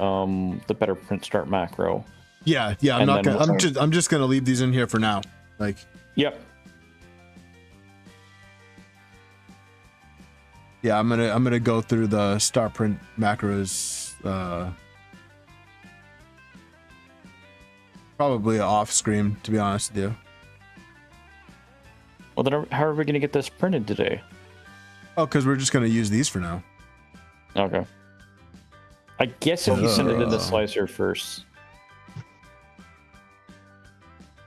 better print start macro. Yeah, I'm not gonna. I'm just gonna leave these in here for now. Like. Yep. Yeah, I'm gonna go through the star print macros. Probably off screen, to be honest with you. Well, then how are we gonna get this printed today? Oh, because we're just gonna use these for now. Okay. I guess if you send it in the slicer first,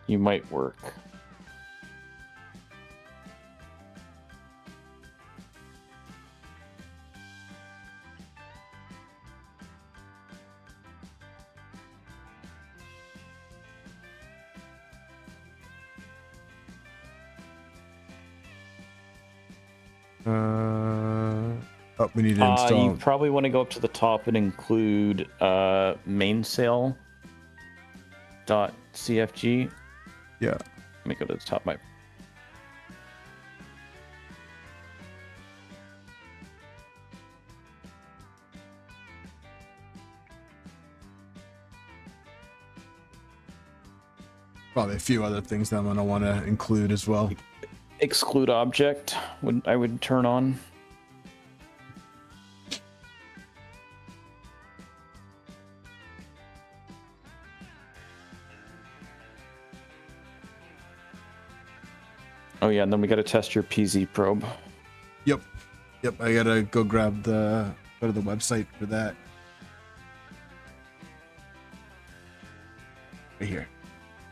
you might work. Oh, we need to install. You probably want to go up to the top and include mainsail.cfg. Yeah. Let me go to the top. Probably a few other things that I'm gonna want to include as well. Exclude object I would turn on. Oh yeah, and then we got to test your PZ probe. Yep. I gotta go go to the website for that. Right here.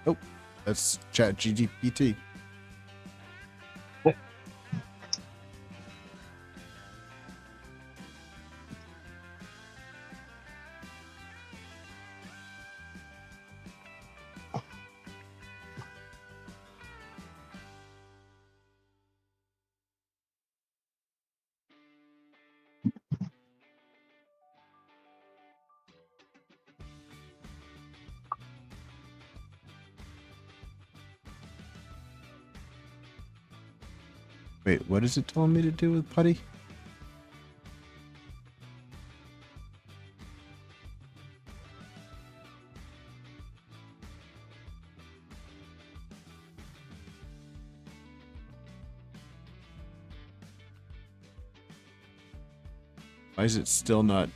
Oh, that's ChatGPT. Wait, what is it telling me to do with putty? Why is it still not?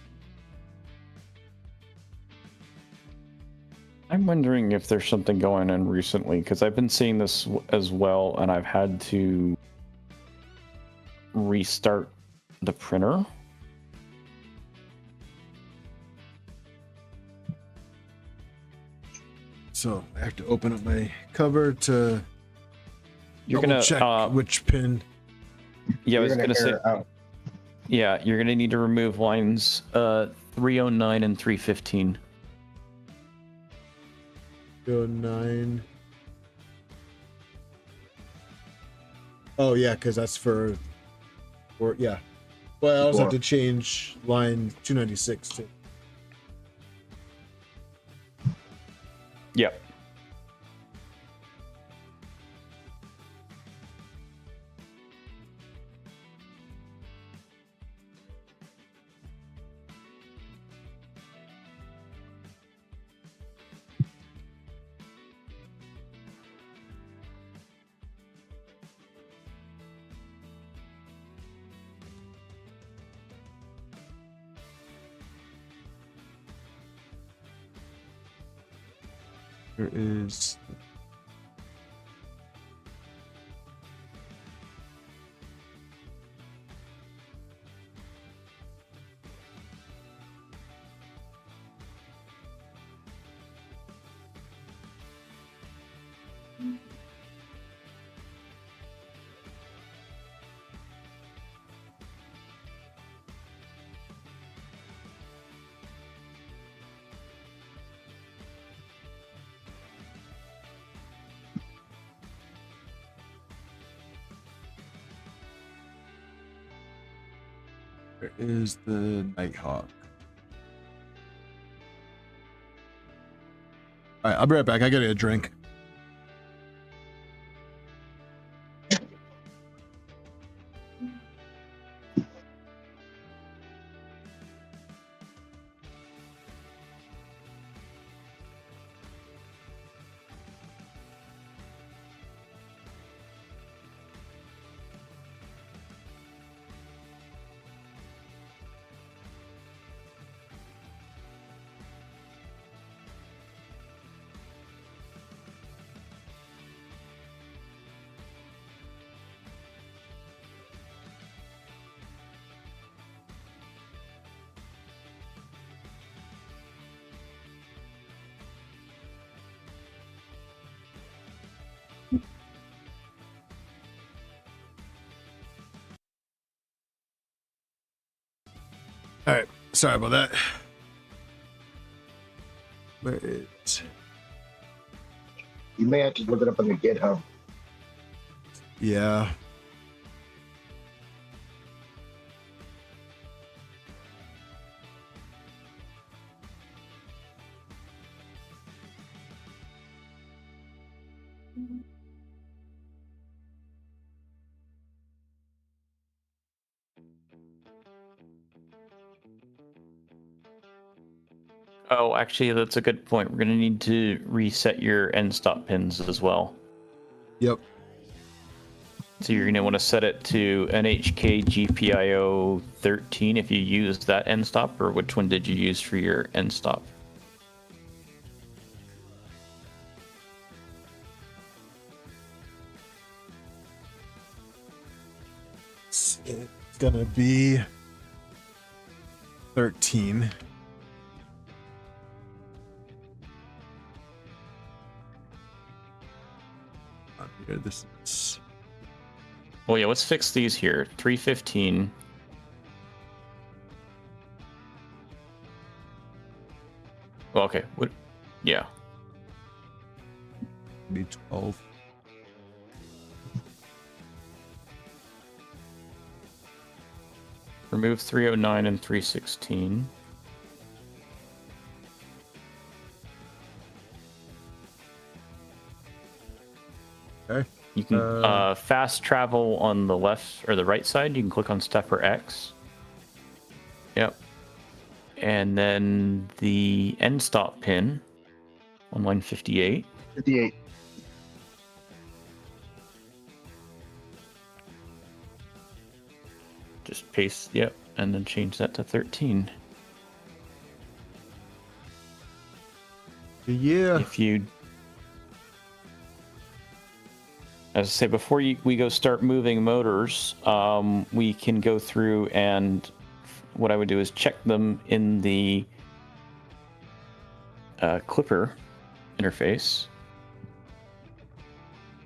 I'm wondering if there's something going on recently, because I've been seeing this as well, and I've had to restart the printer. So I have to open up my cover to You're double gonna check which pin. Yeah, I was You're gonna say. air it out. Yeah, you're gonna need to remove lines 309 and 315. 09. Oh yeah, because that's for yeah. Well, I also have to change line 296 too. Yep. There is. There is the Nighthawk. All right, I'll be right back. I gotta get a drink. All right, sorry about that. Wait. You may have to look it up on your GitHub. Yeah. Oh, actually, that's a good point. We're gonna need to reset your end stop pins as well. Yep. So you're gonna want to set it to NHK GPIO 13 if you use that end stop, or which one did you use for your end stop? It's gonna be 13. Here, this is. Oh yeah, let's fix these here. 315. Well, okay. What? Yeah. Be 12. Remove 309 and 316. Okay. You can fast travel on the left or the right side. You can click on stepper X. Yep. And then the end stop pin on line 58. 58. Just paste, yep, and then change that to 13. Yeah. If you, as I say, before we go start moving motors, we can go through and what I would do is check them in the clipper interface.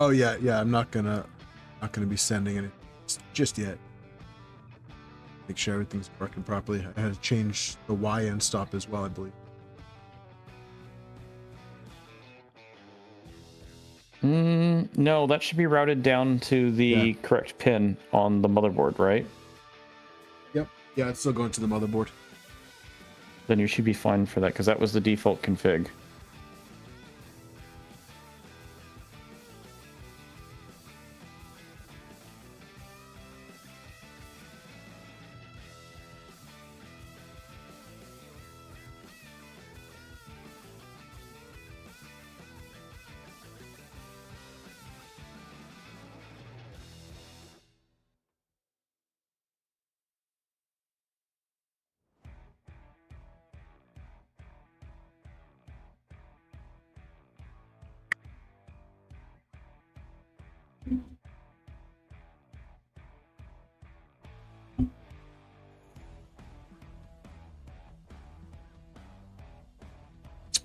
Oh yeah, yeah. I'm not gonna be sending it just yet. Make sure everything's working properly. I had to change the Y end stop as well, I believe. No, that should be routed down to the correct pin on the motherboard, right? Yep. Yeah, it's still going to the motherboard. Then you should be fine for that, because that was the default config.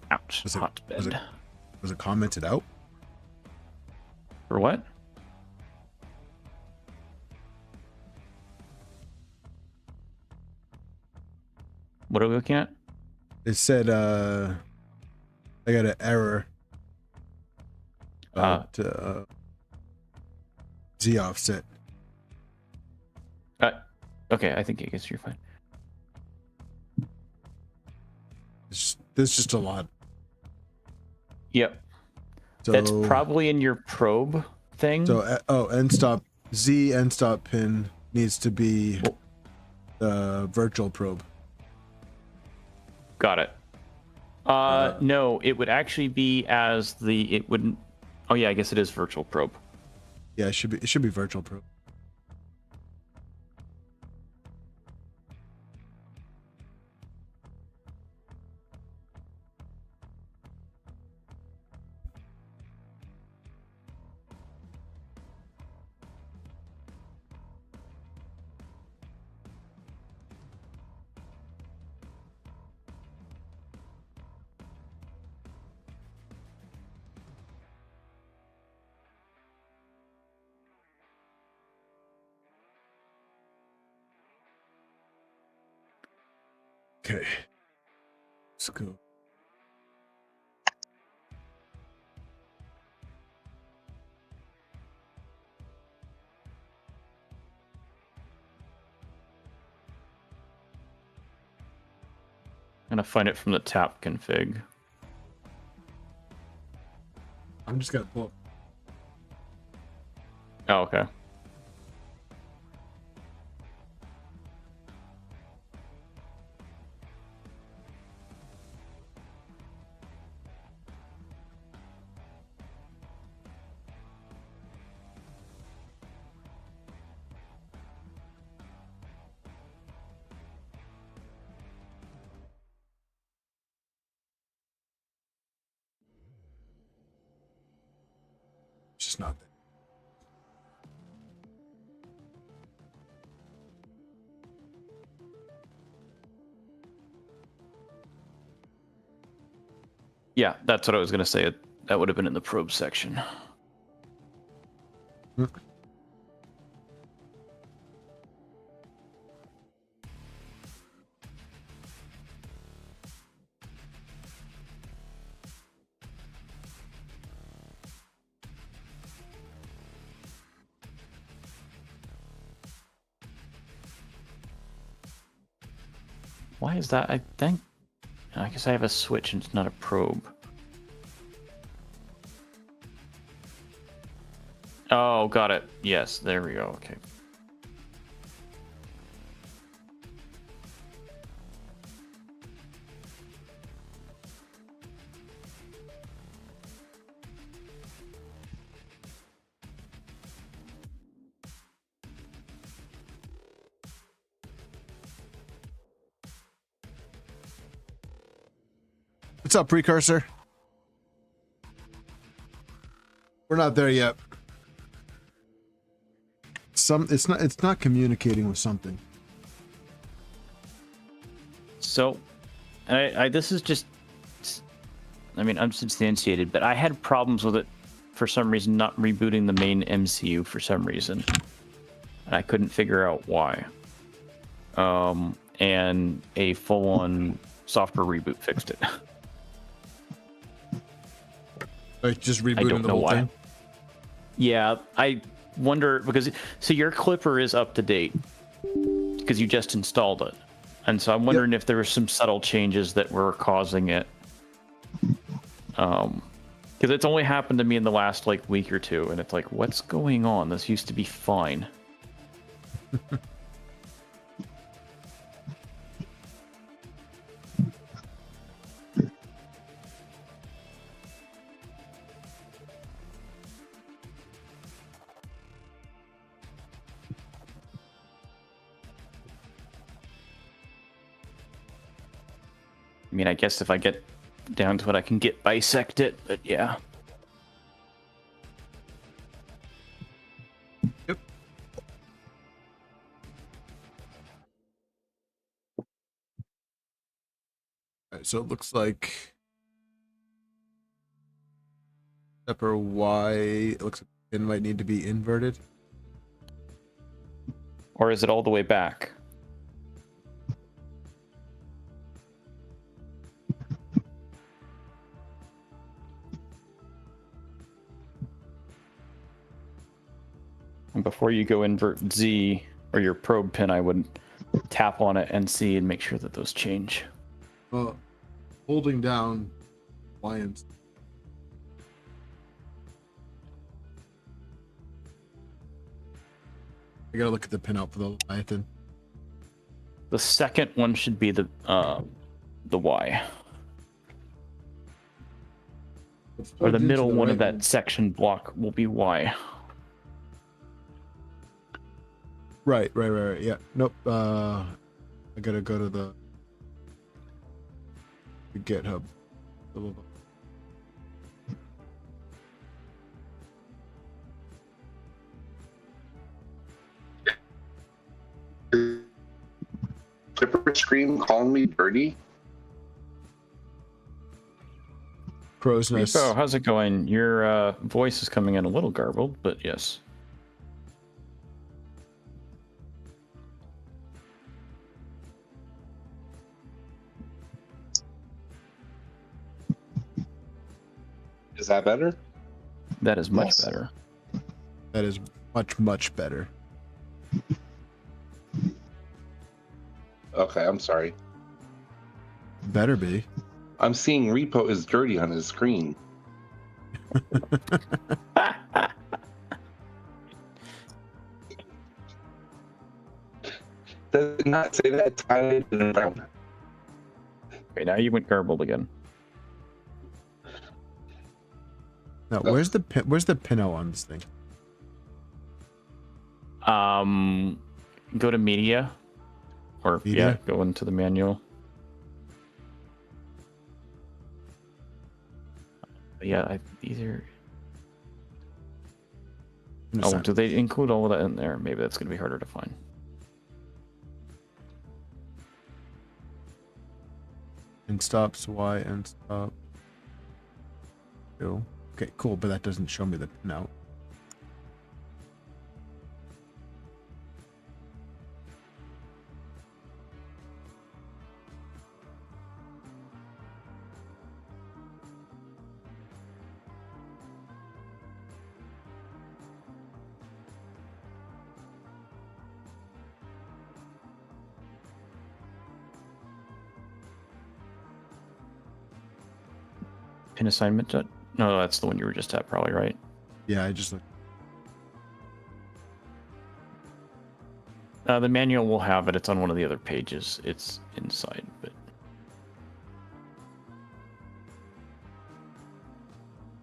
Ouch, Was it- hot bed. Was it commented out? For what? What are we looking at? It said I got an error. Z offset. Okay, I guess you're fine. There's just a lot. Yep. So, That's probably in your probe thing. So end stop Z end stop pin needs to be the virtual probe. Got it. No, it would actually be as it wouldn't. Oh yeah, I guess it is virtual probe. Yeah, it should be virtual probe. Okay. Let's go. I'm gonna find it from the tap config. I'm just gonna pull. Oh, okay. It's just not there. Yeah, that's what I was gonna say. That would have been in the probe section. Why is that? I guess I have a switch and it's not a probe. Oh, Oh, got it. Yes, there we go. Okay. What's up, precursor? We're not there yet. It's not communicating with something. So, this is just, I mean, unsubstantiated, but I had problems with it for some reason, not rebooting the main MCU for some reason. And I couldn't figure out why. And a full-on software reboot fixed it. Like just I rebooting don't the know whole why. thing. Yeah, I wonder, because, so your clipper is up to date, because you just installed it. And so I'm wondering if there were some subtle changes that were causing it. Because it's only happened to me in the last, like, week or two, and it's like, what's going on? This used to be fine. I mean, I guess if I get down to it, I can bisect it, but yeah. Yep. All right, so it looks like upper Y. It looks like it might need to be inverted. Or is it all the way back? And before you go invert Z or your probe pin, I would tap on it and see and make sure that those change. Well, holding down Y and I gotta look at the pinout for the Leviathan. The second one should be the Y. It's Or the plugged into middle one of right that section block will be Y. Right. Yeah. Nope. I gotta go to the GitHub. Clipper scream calling me dirty. Crow's Nest. Repo, how's it going? Your voice is coming in a little garbled, but yes. Is that better? That is much Yes. better. That is much better. Okay, I'm sorry. Better be. I'm seeing Repo is dirty on his screen. Does it not say that? It's highlighted in brown. Okay, now you went garbled again. Now, where's the pinout on this thing? Go to media, or Media? yeah, go into the manual. Yeah, these are. Oh, do they include all of that in there? Maybe that's gonna be harder to find. And stops Y and stop. Go. Okay, cool, but that doesn't show me the pinout. Pin assignment. No, that's the one you were just at, probably, right? Yeah, I just looked. The manual will have it. It's on one of the other pages. It's inside, but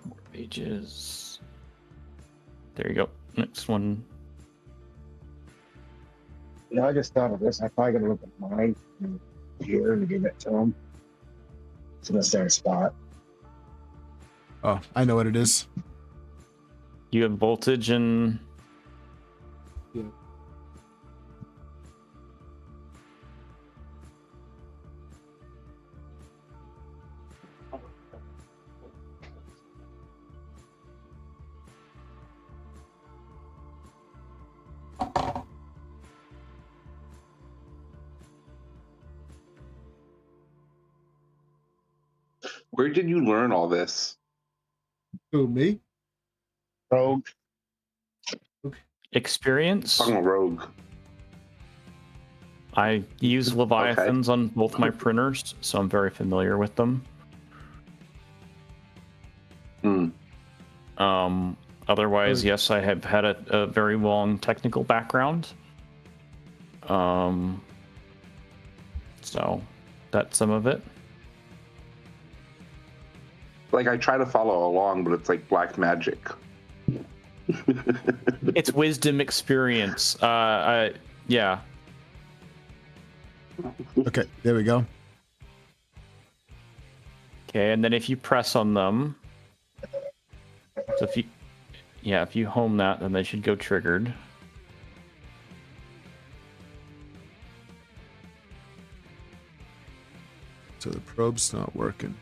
more pages. There you go. Next one. Yeah, I just thought of this. I probably gotta look at mine here and give it to him. It's in the same spot. Oh, I know what it is. You have voltage and Yeah. Where did you learn all this? Who, me? Rogue. experience. Talking about Rogue. I use Leviathans on both my printers, so I'm very familiar with them. Hmm. Otherwise, yes, I have had a very long technical background. So that's some of it. Like, I try to follow along, but it's like black magic. It's wisdom experience. Yeah. Okay, there we go. Okay, and then if you press on them, so if you home that, then they should go triggered. So the probe's not working.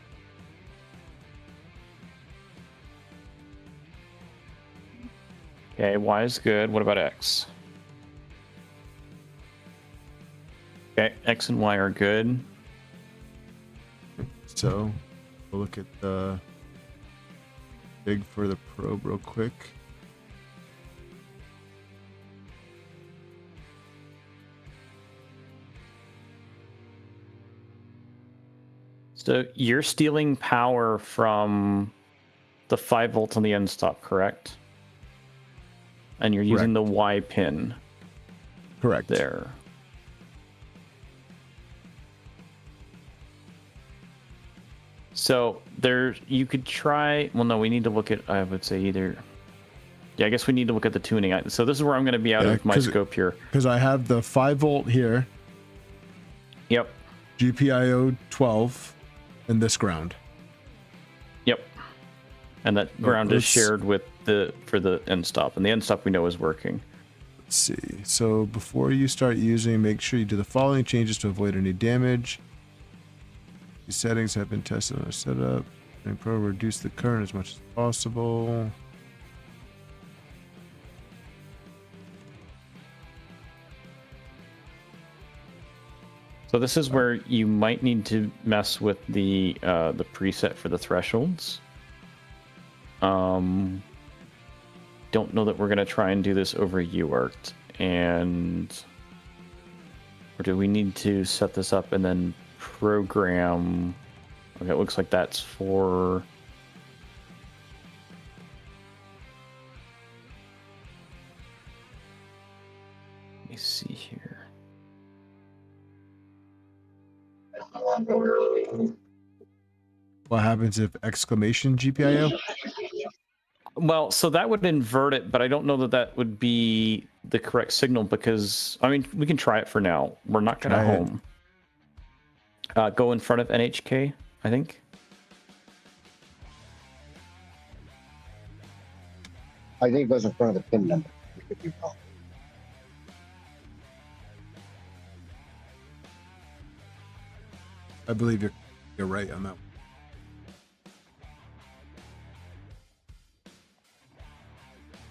Okay, Y is good. What about X? Okay, X and Y are good. So we'll look at the big for the probe real quick. So you're stealing power from the 5 volts on the end stop, correct? And you're using the Y pin. Correct. There. So there, you could try. Well, no, we need to look at. I would say either. Yeah, I guess we need to look at the tuning. So this is where I'm going to be out of my scope here. Because I have the 5 volt here. Yep. GPIO 12, and this ground. Yep. And that ground is shared with for the end stop, and the end stop we know is working. Let's see. So before you start using, make sure you do the following changes to avoid any damage. These settings have been tested on our setup. And probe reduce the current as much as possible. So this is where you might need to mess with the preset for the thresholds. Don't know that we're gonna try and do this over UART, or do we need to set this up and then program? Okay, it looks like that's for. Let me see here. What happens if exclamation GPIO? Well, so that would invert it, but I don't know that that would be the correct signal because, I mean, we can try it for now. We're not going to home. Go in front of NHK, I think. I think it goes in front of the pin number. You could be wrong. I believe you're right on that one.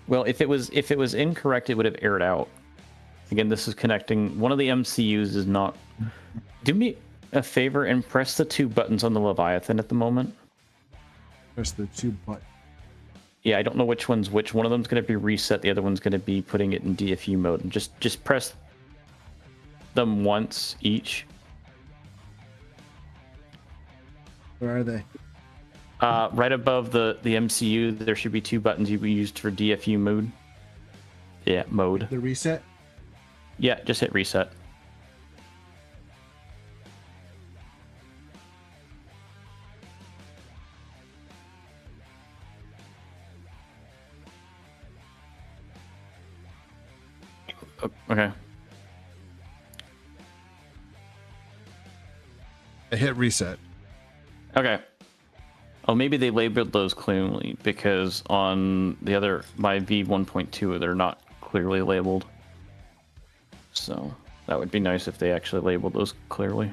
Well, if it was incorrect, it would have aired out. Again, this is connecting. One of the MCUs is not. Do me a favor and press the 2 buttons on the Leviathan at the moment. Press the 2 buttons. Yeah, I don't know which one's which. One of them's going to be reset. The other one's going to be putting it in DFU mode. And just press them once each. Where are they? Right above the MCU, there should be 2 buttons you used for DFU mode. Yeah, mode. The reset? Yeah, just hit reset. Okay. I hit reset. Okay. Oh, maybe they labeled those clearly because on the other, my V1.2, they're not clearly labeled. So that would be nice if they actually labeled those clearly.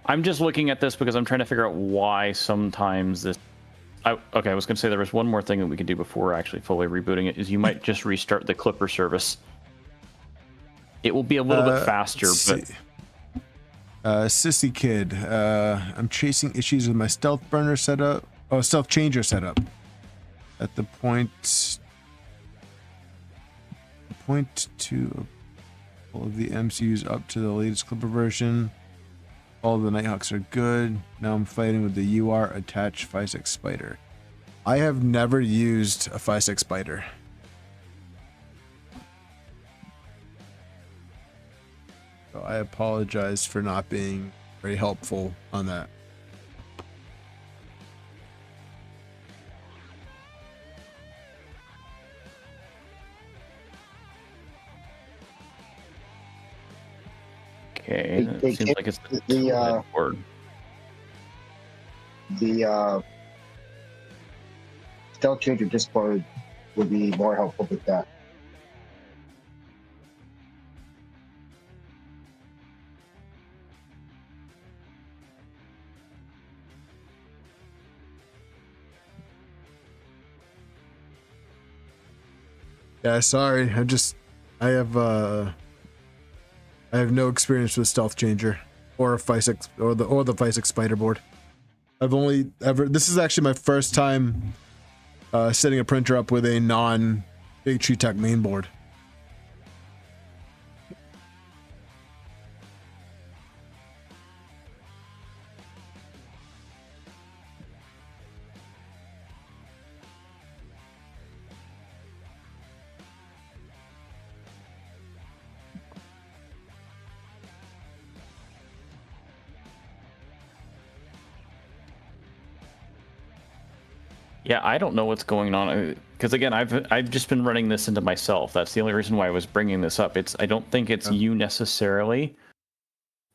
I'm just looking at this because I'm trying to figure out why sometimes this... okay, I was going to say there was one more thing that we could do before actually fully rebooting it, is you might just restart the Clipper service. It will be a little bit faster, but... Sissy Kid, I'm chasing issues with my stealth burner setup. Oh, stealth changer setup. At the point to all of the MCUs up to the latest Clipper version. All of the Nighthawks are good. Now I'm fighting with the UR attached 5.6 spider. I have never used a 5.6 spider. So I apologize for not being very helpful on that. Okay, it seems like it's the board. The stealth changer Discord would be more helpful with that. Yeah, sorry. I have no experience with stealth changer or a 5.6 or the 5.6 spider board. I've only ever, this is actually my first time setting a printer up with a non Big Tree Tech main board. Yeah, I don't know what's going on because again, I've just been running this into myself. That's the only reason why I was bringing this up. I don't think it's you necessarily.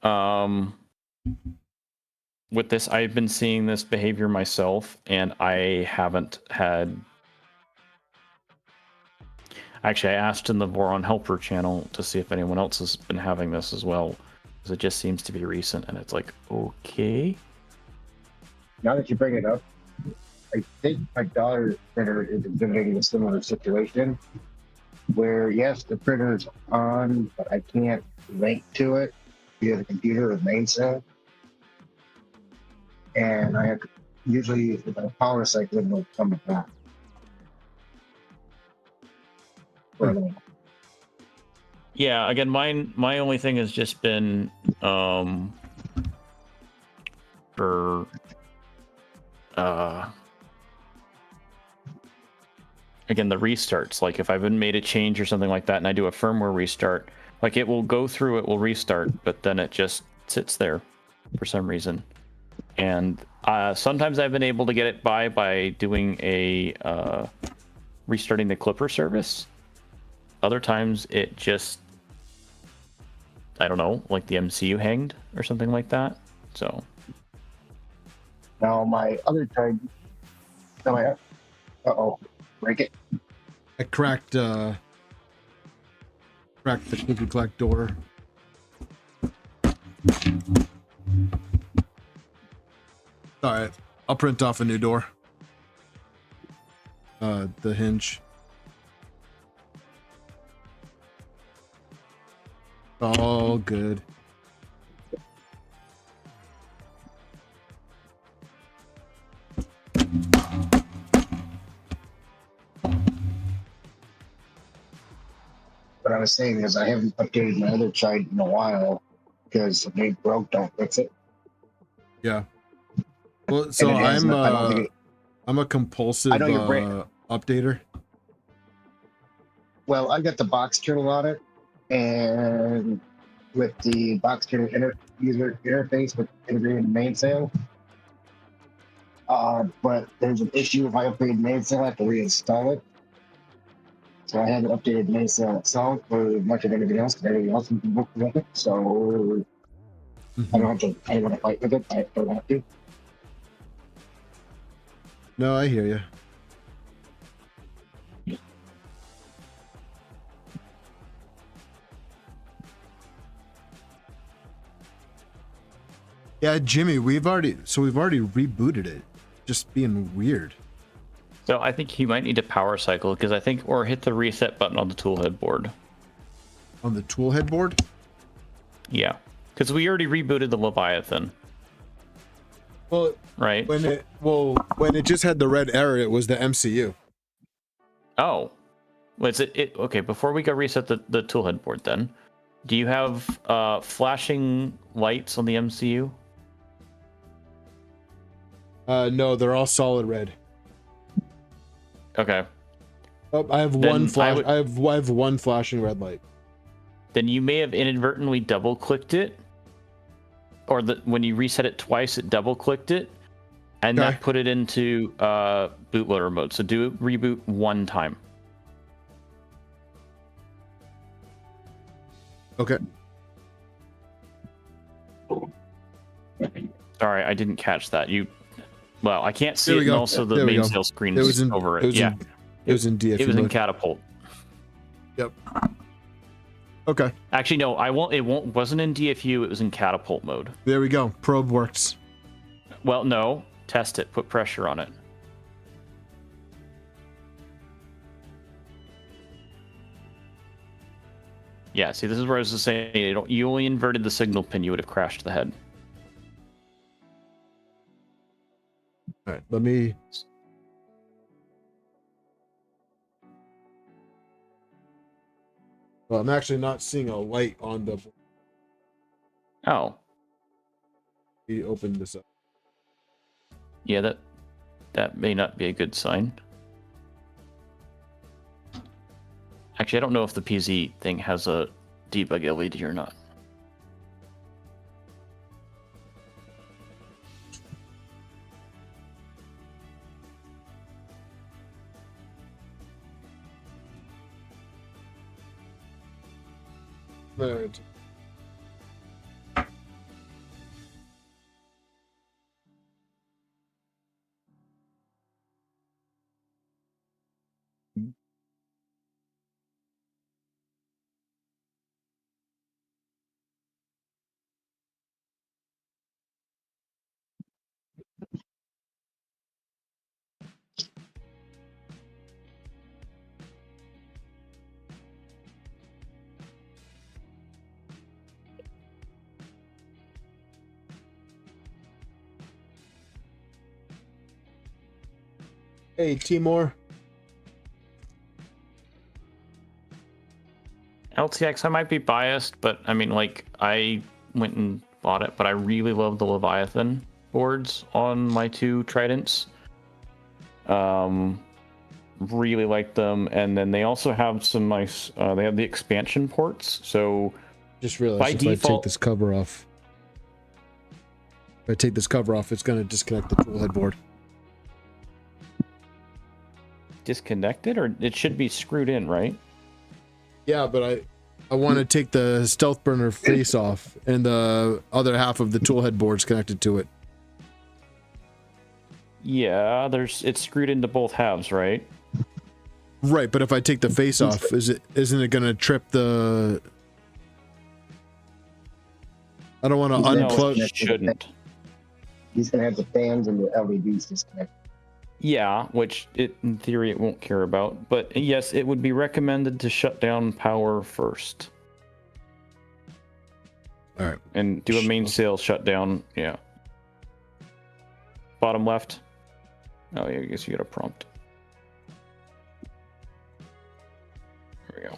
With this, I've been seeing this behavior myself, and I haven't had. Actually, I asked in the Voron Helper channel to see if anyone else has been having this as well, because it just seems to be recent, and it's like, okay. Now that you bring it up, I think my daughter's printer is exhibiting a similar situation where, yes, the printer's on, but I can't link to it via the computer or main cell. And I have usually the power cycle will come back. Yeah, again, my only thing has just been for again, the restarts. Like if I've been made a change or something like that and I do a firmware restart, like it will go through, it will restart, but then it just sits there for some reason. And sometimes I've been able to get it by doing a restarting the Clipper service. Other times it just, I don't know, like the MCU hanged or something like that. So now my other time, break it. I cracked the click and collect door. All right, I'll print off a new door. The hinge. All good. What I was saying is I haven't updated my other chime in a while because if they broke, don't fix it. Yeah. Well, so I'm a compulsive updater. Well, I got the box turtle on it, and with the box tuner user interface with integrated mainsail. But there's an issue if I upgrade mainsail, I have to reinstall it. So I haven't updated mainsail itself for much of anything else, because everything else is booked with it. So I don't have to. I don't want to fight with it. I don't have to. No, I hear you. Yeah, Jimmy, we've already rebooted it. Just being weird. So I think you might need a power cycle because I think, or hit the reset button on the toolhead board. On the toolhead board? Yeah, because we already rebooted the Leviathan. Well, right. When it just had the red error, it was the MCU. Oh, was it? Okay, before we go reset the toolhead board, then, do you have flashing lights on the MCU? No, they're all solid red. Okay. Oh, I have Then one flash. I have one flashing red light. Then you may have inadvertently double clicked it, or when you reset it twice, it double clicked it, and Okay. that put it into bootloader mode. So do reboot one time. Okay. Sorry, I didn't catch that. Well, I can't see There it, we and go. also the There we main go. sales screen It is was in over it. It was Yeah, it was in DFU it was in mode. catapult. Yep. Okay. Actually, no, wasn't in DFU. It was in catapult mode. There we go. Probe works. Well, no, test it. Put pressure on it. Yeah, see, this is where I was just saying, you only inverted the signal pin, you would have crashed the head. All right. Let me. Well, I'm actually not seeing a light on the. Oh, Let me open this up. yeah, that may not be a good sign. Actually, I don't know if the PZ thing has a debug LED or not. There. Hey, Timor. LTX, I might be biased, but I mean, like, I went and bought it, but I really love the Leviathan boards on my two Tridents. Really like them, and then they also have some nice. They have the expansion ports, so Just realized by if I take default, this cover off. If I take this cover off, it's gonna disconnect the toolhead board. disconnected, or it should be screwed in, right? Yeah, but I want to take the stealth burner face off, and the other half of the toolhead board's connected to it. Yeah, it's screwed into both halves, right? Right, but if I take the face off, isn't it gonna trip the? I don't want to unplug. No, it shouldn't. He's gonna have the fans and the LEDs disconnected. Yeah, which in theory it won't care about, but yes, it would be recommended to shut down power first. All right, and do a mainsail shutdown. Yeah. Bottom left. Oh yeah, I guess you got a prompt. There we go.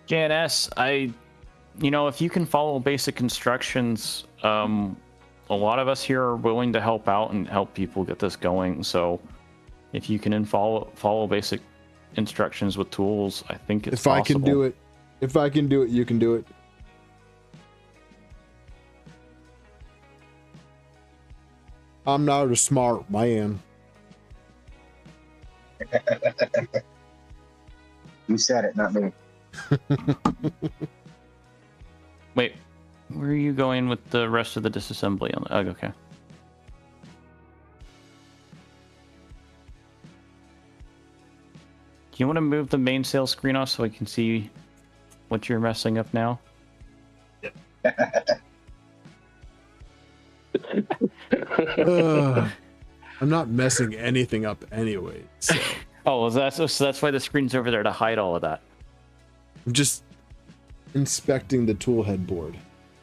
JNS, if you can follow basic instructions, a lot of us here are willing to help out and help people get this going. So if you can follow basic instructions with tools, I think it's possible. If I can do it, you can do it. I'm not a smart man. You said it, not me. Wait, where are you going with the rest of the disassembly? Oh, okay. Do you want to move the main sales screen off so I can see what you're messing up now? I'm not messing anything up anyway. So. Oh, so that's why the screen's over there, to hide all of that. I'm just inspecting the tool headboard.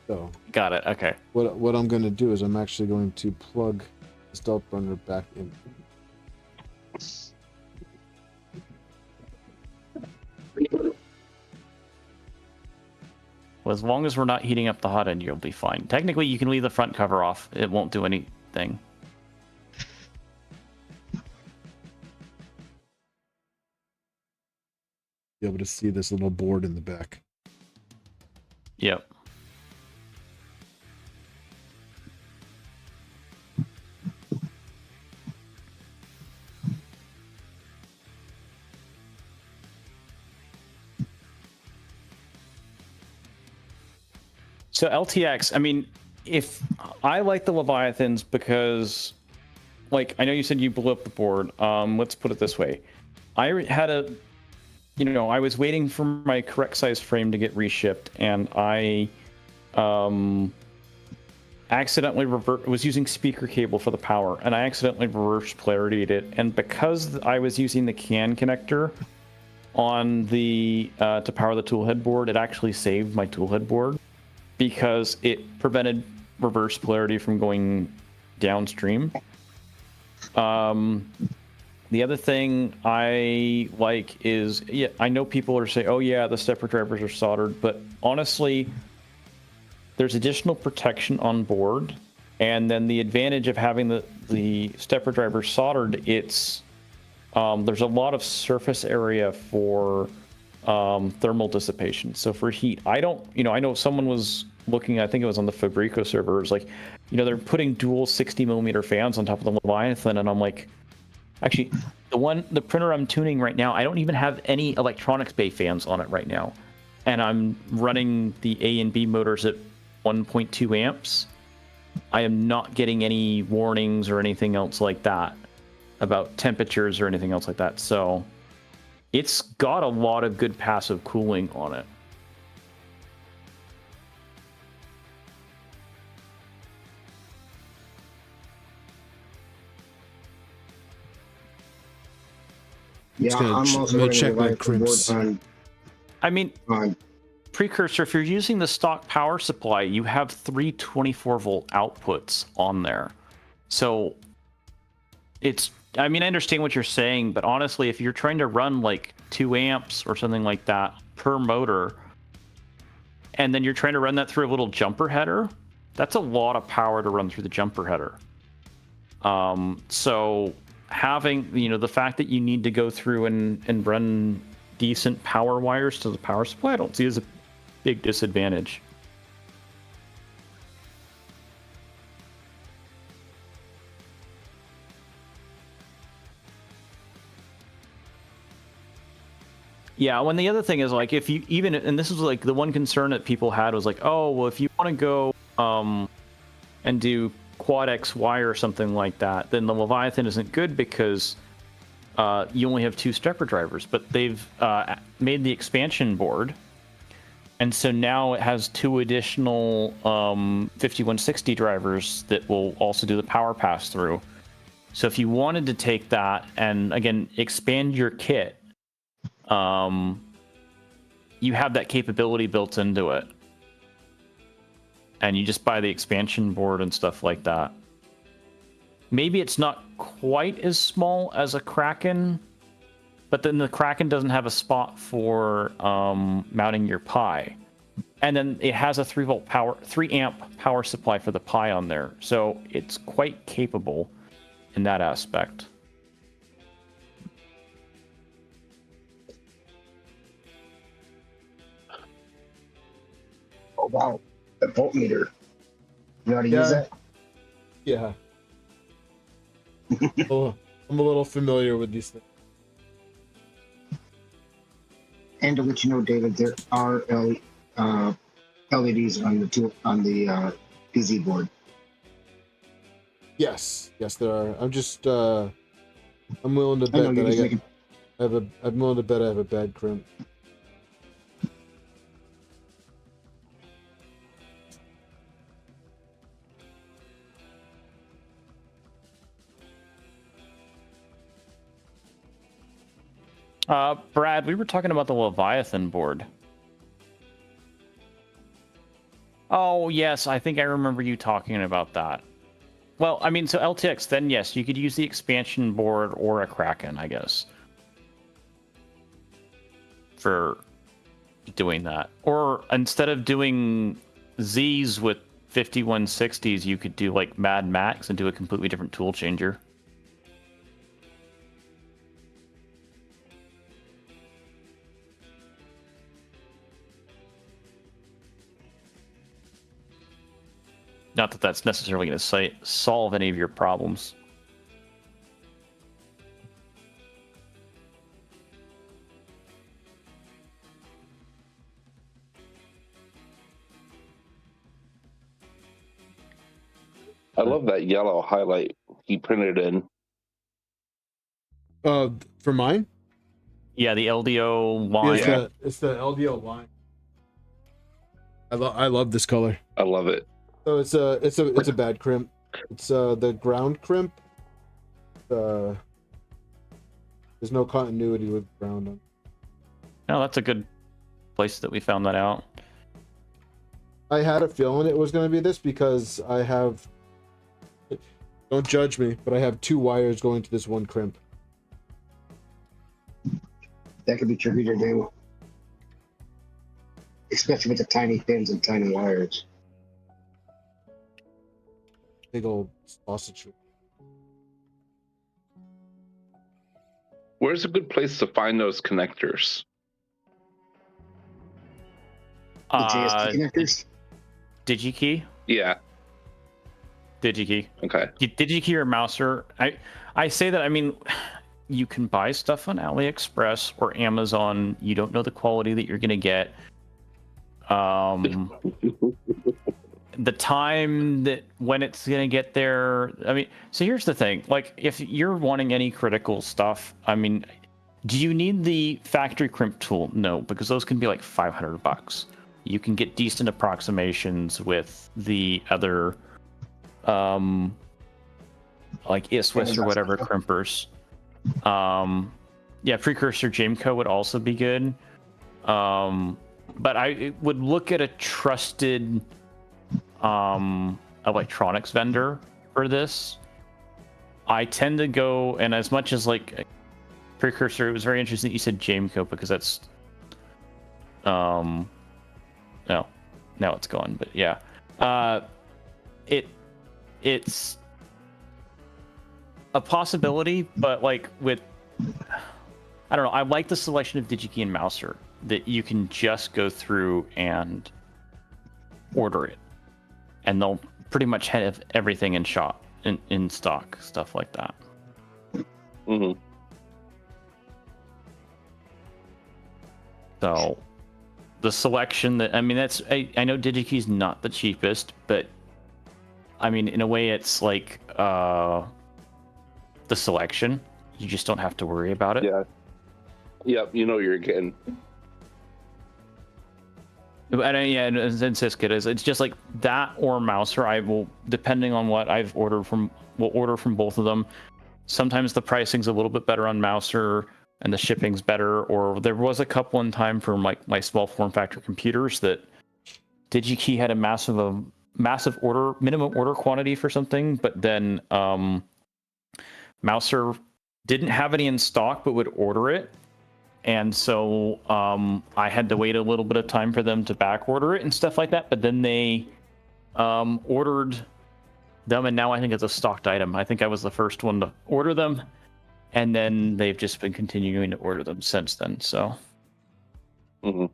So got it. Okay. What I'm going to do is I'm actually going to plug the stealth burner back in. Well, as long as we're not heating up the hot end, you'll be fine. Technically, you can leave the front cover off. It won't do anything. Be able to see this little board in the back. Yep. So LTX, I mean, if I like the Leviathans because, like, I know you said you blew up the board. Let's put it this way. I had I was waiting for my correct size frame to get reshipped, and I accidentally was using speaker cable for the power, and I accidentally reverse polarityed it. And because I was using the CAN connector on the to power the toolhead board, it actually saved my toolhead board because it prevented reverse polarity from going downstream. The other thing I like is, yeah, I know people are saying, oh yeah, the stepper drivers are soldered, but honestly, there's additional protection on board, and then the advantage of having the stepper driver soldered, it's there's a lot of surface area for thermal dissipation. So for heat, I know someone was looking, I think it was on the Fabreeko server, it was like, they're putting dual 60mm fans on top of the Leviathan, and I'm like, actually, the printer I'm tuning right now, I don't even have any electronics bay fans on it right now. And I'm running the A and B motors at 1.2 amps. I am not getting any warnings or anything else like that about temperatures or anything else like that. So it's got a lot of good passive cooling on it. Yeah, I'm also gonna check my running crimps. I mean, precursor, if you're using the stock power supply, you have 3 24-volt outputs on there. So I mean, I understand what you're saying, but honestly, if you're trying to run like 2 amps or something like that per motor, and then you're trying to run that through a little jumper header, that's a lot of power to run through the jumper header. So having, the fact that you need to go through and run decent power wires to the power supply, I don't see as a big disadvantage. Yeah, when the other thing is, like, if you even, and this is like the one concern that people had was like, oh, well, if you want to go and do quad XY or something like that, then the Leviathan isn't good because you only have 2 stepper drivers. But they've made the expansion board, and so now it has 2 additional 5160 drivers that will also do the power pass through. So if you wanted to take that and again expand your kit, you have that capability built into it. And you just buy the expansion board and stuff like that. Maybe it's not quite as small as a Kraken, but then the Kraken doesn't have a spot for mounting your Pi. And then it has a 3 amp power supply for the Pi on there. So it's quite capable in that aspect. Oh wow, the voltmeter. You know how to use that? Yeah. Oh, I'm a little familiar with these things. And to let you know, David, there are LEDs on the PZ board. Yes, there are. I'm just I'm willing to I know bet you're that just making. I'm willing to bet I have a bad crimp. Brad, we were talking about the Leviathan board. Oh, yes, I think I remember you talking about that. Well, I mean, so LTX, then yes, you could use the expansion board or a Kraken, I guess, for doing that. Or instead of doing Zs with 5160s, you could do like Mad Max and do a completely different tool changer. Not that that's necessarily going to solve any of your problems. I love that yellow highlight he printed in. For mine? Yeah, the LDO line. Yeah, it's the LDO line. I love this color. I love it. So it's a bad crimp. It's the ground crimp. There's no continuity with ground on. Oh, that's a good place that we found that out. I had a feeling it was going to be this because I have. Don't judge me, but I have 2 wires going to this one crimp. That could be tricky to do, especially with the tiny pins and tiny wires. Big old sausage. Where's a good place to find those connectors? The JST connectors. DigiKey? Yeah. DigiKey. Okay. DigiKey or Mouser. I say that, I mean, you can buy stuff on AliExpress or Amazon. You don't know the quality that you're going to get. The time that when it's going to get there. I mean, so here's the thing. Like, if you're wanting any critical stuff, I mean, do you need the factory crimp tool? No, because those can be like $500. You can get decent approximations with the other, like ISWIS or whatever crimpers. Yeah, precursor Jameco would also be good. But I would look at a trusted electronics vendor for this. I tend to go, and as much as like precursor, it was very interesting that you said Jameco because that's no, now it's gone, but yeah, it's a possibility, but like with, I don't know, I like the selection of DigiKey and Mouser that you can just go through and order it, and they'll pretty much have everything in stock, stuff like that. Mm-hmm. So the selection that, I mean, that's, I know DigiKey's not the cheapest, but I mean, in a way it's like the selection. You just don't have to worry about it. Yeah. Yep, you know you're getting. And yeah, and Siska it's just like that or Mouser. I will, depending on what I've ordered from, will order from both of them. Sometimes the pricing's a little bit better on Mouser and the shipping's better, or there was a couple in time for my small form factor computers that DigiKey had a massive minimum order quantity for something, but then Mouser didn't have any in stock but would order it, and so I had to wait a little bit of time for them to back order it and stuff like that. But then they ordered them, and now I think it's a stocked item. I think I was the first one to order them, and then they've just been continuing to order them since then. So. Mm-hmm.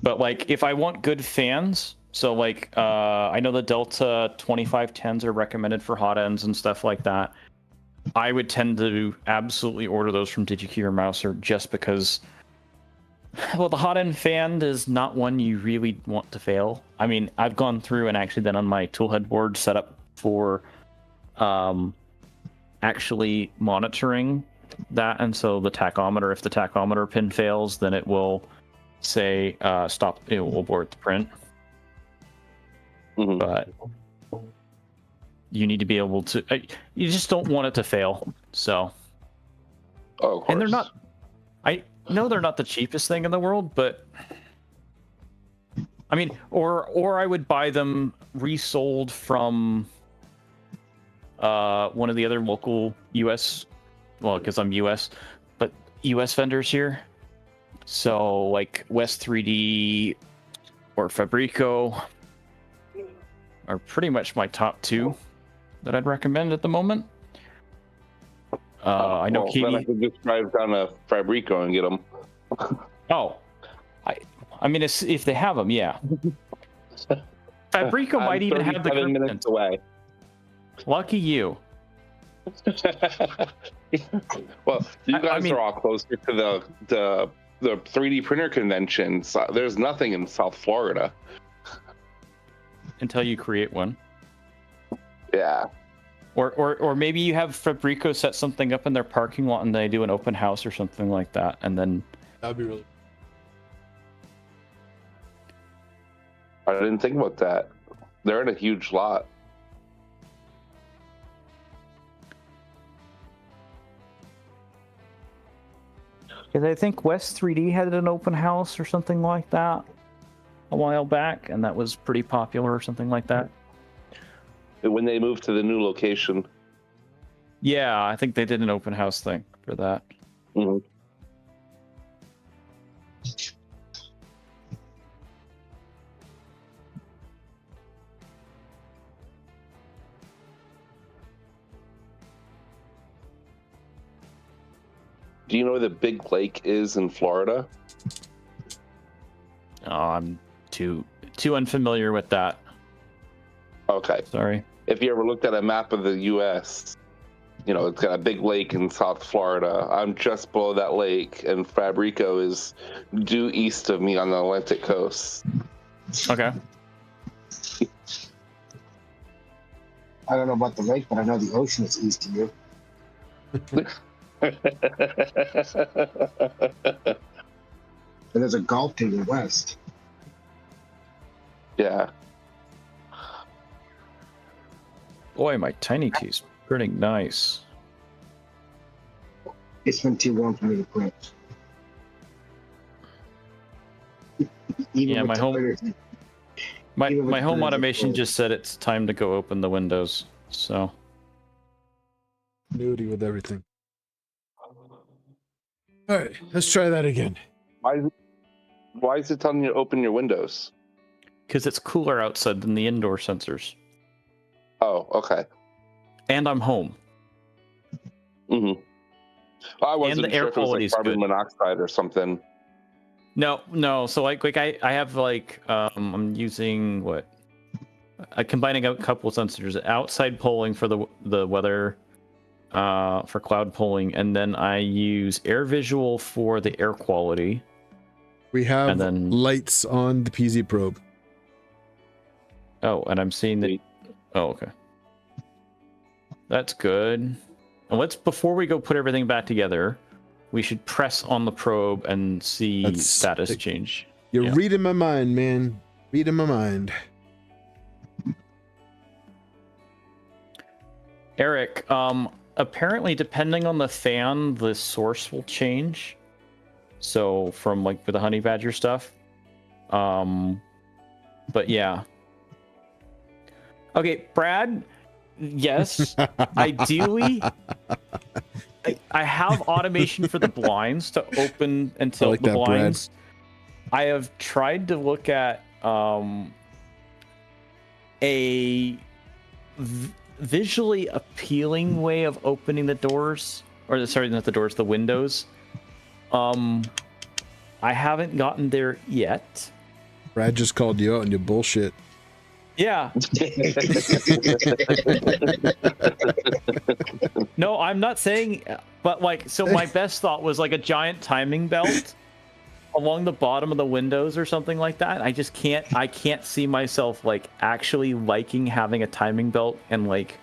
But like, if I want good fans, so like, I know the Delta 2510s are recommended for hot ends and stuff like that. I would tend to absolutely order those from DigiKey or Mouser just because, well, the hot end fan is not one you really want to fail. I mean, I've gone through and actually done on my toolhead board set up for actually monitoring that, and so the tachometer, if the tachometer pin fails, then it will say stop, it will abort the print. Mm-hmm. But you need to be able to, you just don't want it to fail. So, Oh, of course. and they're not, I know they're not the cheapest thing in the world, but I mean, or I would buy them resold from one of the other local US, well, because I'm US, but US vendors here. So like E3D or Fabreeko are pretty much my top two that I'd recommend at the moment. I know well, then I Katie. could just drive down to Fabreeko and get them. Oh, I mean, if they have them, yeah. Fabreeko might even have the 37 minutes away. Lucky you. Well, you guys I mean, are all closer to the 3D printer conventions. There's nothing in South Florida. until you create one. Yeah. Or maybe you have Fabreeko set something up in their parking lot and they do an open house or something like that, and then That'd be really. I didn't think about that. They're in a huge lot. because I think E3D had an open house or something like that a while back, and that was pretty popular or something like that. When they moved to the new location. Yeah, I think they did an open house thing for that. Mm-hmm. Do you know where the big lake is in Florida? Oh, I'm too unfamiliar with that. Okay. Sorry. If you ever looked at a map of the U.S., you know, it's got a big lake in South Florida. I'm just below that lake, and Fabreeko is due east of me on the Atlantic coast. Okay. I don't know about the lake, but I know the ocean is east of you. And there's a Gulf to the west. Yeah. Boy, my tiny tea's pretty nice. It's been too warm for me to print. Even Yeah, with my the home- printer- My Even with my home printers, automation it's just said it's time to go open the windows. So Nudity with everything. All right, let's try that again. Why is it telling you to open your windows? because it's cooler outside than the indoor sensors, Oh, okay. and I'm home. Mm-hmm. I wasn't the air sure if it was quality like is carbon good. monoxide or something. No. So like I have like I'm using combining a couple of sensors: outside polling for the weather, for cloud polling, and then I use air visual for the air quality. We have And then- lights on the PZ probe. Oh, and I'm seeing that. Oh, okay. That's good. And before we go put everything back together, we should press on the probe and see That's- status change. You're Yeah. reading my mind, man. Reading my mind. Eric, apparently depending on the fan, the source will change. So from like with the honey badger stuff. But yeah. Okay, Brad, yes. Ideally, I have automation for the blinds to open and tilt like the that, Brad. blinds. I have tried to look at a visually appealing way of opening the doors, or sorry, not the doors, the windows. I haven't gotten there yet. Brad just called you out on your bullshit. Yeah. No, I'm not saying, but like, so my best thought was like a giant timing belt along the bottom of the windows or something like that. I can't see myself like actually liking having a timing belt and like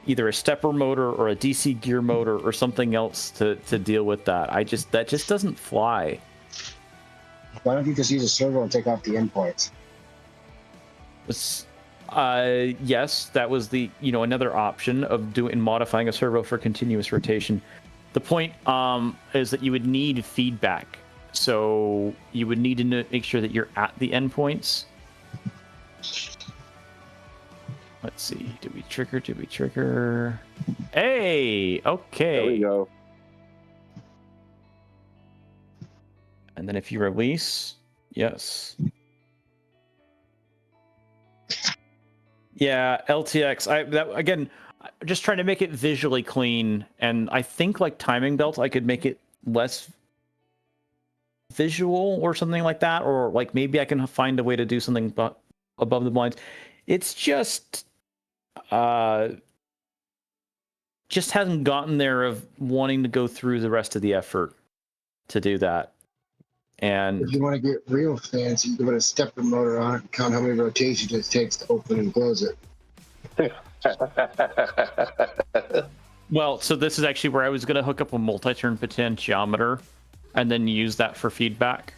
either a stepper motor or a DC gear motor or something else to deal with that. That just doesn't fly. Why don't you just use a servo and take off the endpoints? Yes, that was the another option of modifying a servo for continuous rotation. The point is that you would need feedback, so you would need to make sure that you're at the endpoints. Let's see. Did we trigger? Hey, okay. There we go. And then if you release, yes. Yeah, LTX. Again, just trying to make it visually clean, and I think like timing belts, I could make it less visual or something like that, or like maybe I can find a way to do something above the blinds. It's just hasn't gotten there of wanting to go through the rest of the effort to do that. And If you want to get real fancy, you can put a stepper motor on it and count how many rotations it takes to open and close it. well, so this is actually where I was going to hook up a multi-turn potentiometer and then use that for feedback.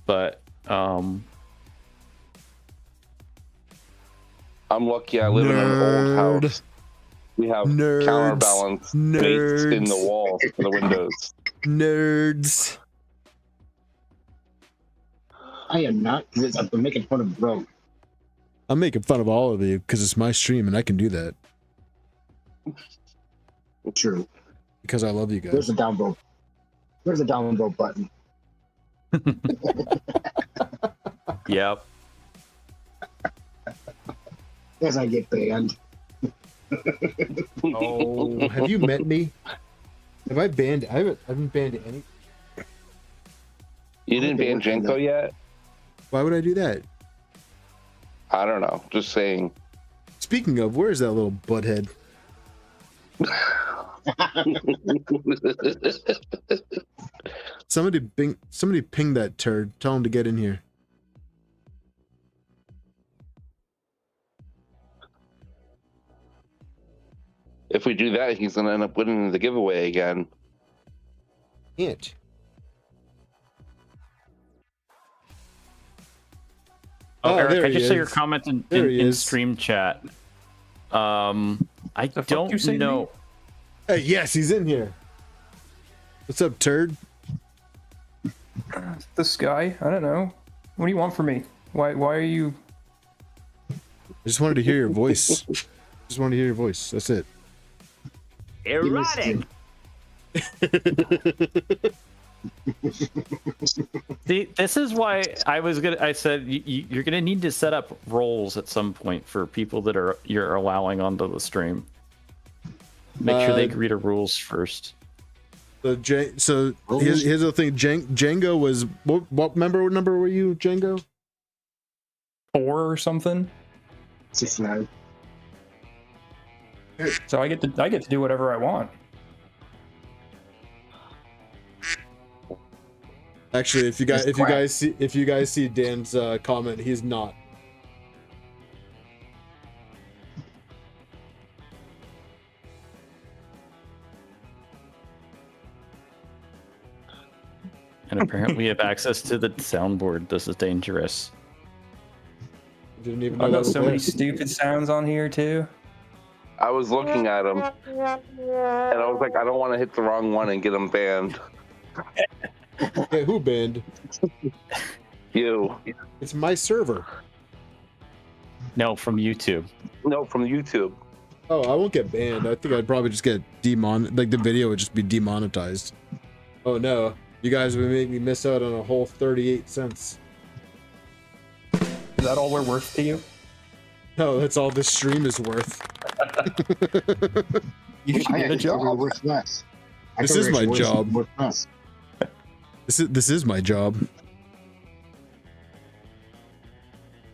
But I'm lucky I live in an old house. We have counterbalance based in the walls for the windows. Nerds. I am not. I'm making fun of Bro. I'm making fun of all of you because it's my stream and I can do that True. because I love you guys. There's the downvote. There's the downvote button. yep. As I get banned. Oh, have you met me? Have I banned? I haven't banned any. You didn't ban Jenko yet? Why would I do that? I don't know. Just saying. Speaking of, where's that little butthead? Somebody ping that turd. Tell him to get in here. If we do that, he's going to end up winning the giveaway again. Can't. Oh, Oh, Eric, there I he just saw is. your comment in There he is. stream chat. I The fuck don't you say to know. me? Hey, yes, he's in here. What's up, turd? This guy? I don't know. What do you want from me? Why are you... I just wanted to hear your voice. Just wanted to hear your voice. That's it. Erotic. See, this is why I said you're gonna need to set up roles at some point for people that you're allowing onto the stream. Make sure they agree to rules first. So here's the thing. Django was what number were you, Django? 4 or something? 69. So I get to do whatever I want. Actually, if you guys see Dan's comment, he's not. And apparently we have access to the soundboard. This is dangerous. Didn't even know I've that got was so there. many stupid sounds on here too. I was looking at him, and I was like, I don't want to hit the wrong one and get him banned. Hey, who banned? You. It's my server. No, from YouTube. No, from YouTube. Oh, I won't get banned. I think I'd probably just get like the video would just be demonetized. Oh no, you guys would make me miss out on a whole 38 cents. Is that all we're worth to you? No, that's all this stream is worth. You should get a job. Worth less. This is my job. Worth less. This is my job.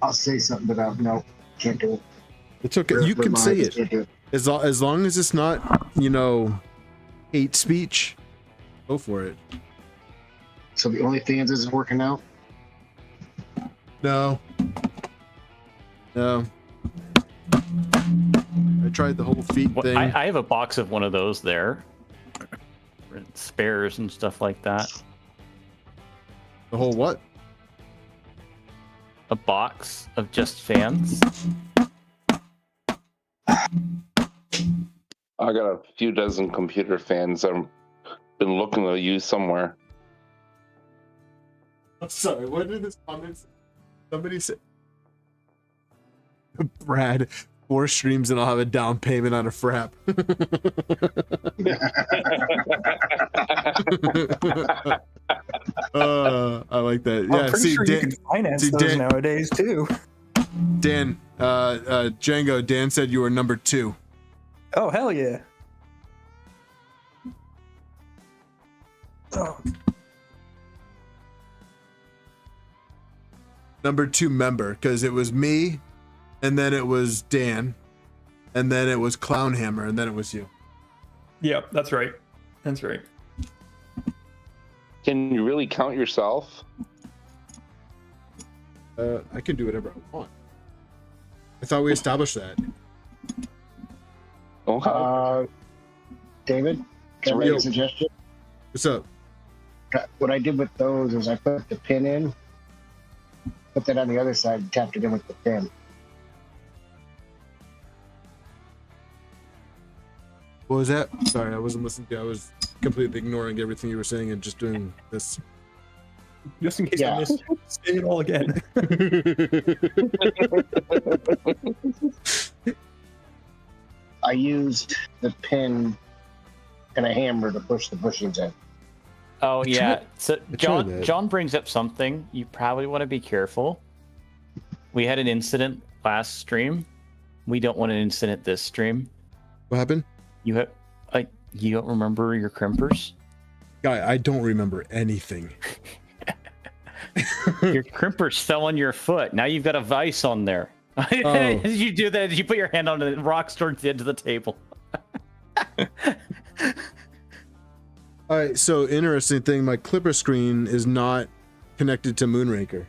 I'll say something about no, can't do it. It's okay. You can say it. As long as it's not, you know, hate speech, go for it. So the OnlyFans isn't working out? No. No. I tried the whole feet thing. I have a box of one of those there. Spares and stuff like that. The whole what? A box of just fans. I got a few dozen computer fans I've been looking to use somewhere. I'm sorry, what did this comment say? Somebody said, Brad, 4 streams and I'll have a down payment on a frap. I like that. I'm Yeah, pretty see, sure you can finance those nowadays too. Dan, Django, Dan said you were number 2. Oh, hell yeah. Oh. Number 2 member, because it was me, and then it was Dan, and then it was Clownhammer, and then it was you. Yep, that's right. That's right. Can you really count yourself? I can do whatever I want. I thought we established that. Okay. David, can I make a suggestion? What's up? What I did with those is I put the pin in, put that on the other side, and tapped it in with the pin. What was that? Sorry, I wasn't listening to you. I was completely ignoring everything you were saying and just doing this. Just in case I missed it, say it all again. I used the pin and a hammer to push the bushings in. Oh yeah. So John brings up something. You probably want to be careful. We had an incident last stream. We don't want an incident this stream. What happened? You have you don't remember your crimpers? Guy, I don't remember anything. Your crimpers fell on your foot. Now you've got a vise on there. Oh. You do that. You put your hand on the rocks towards the edge of the table. All right, so interesting thing. My clipper screen is not connected to Moonraker.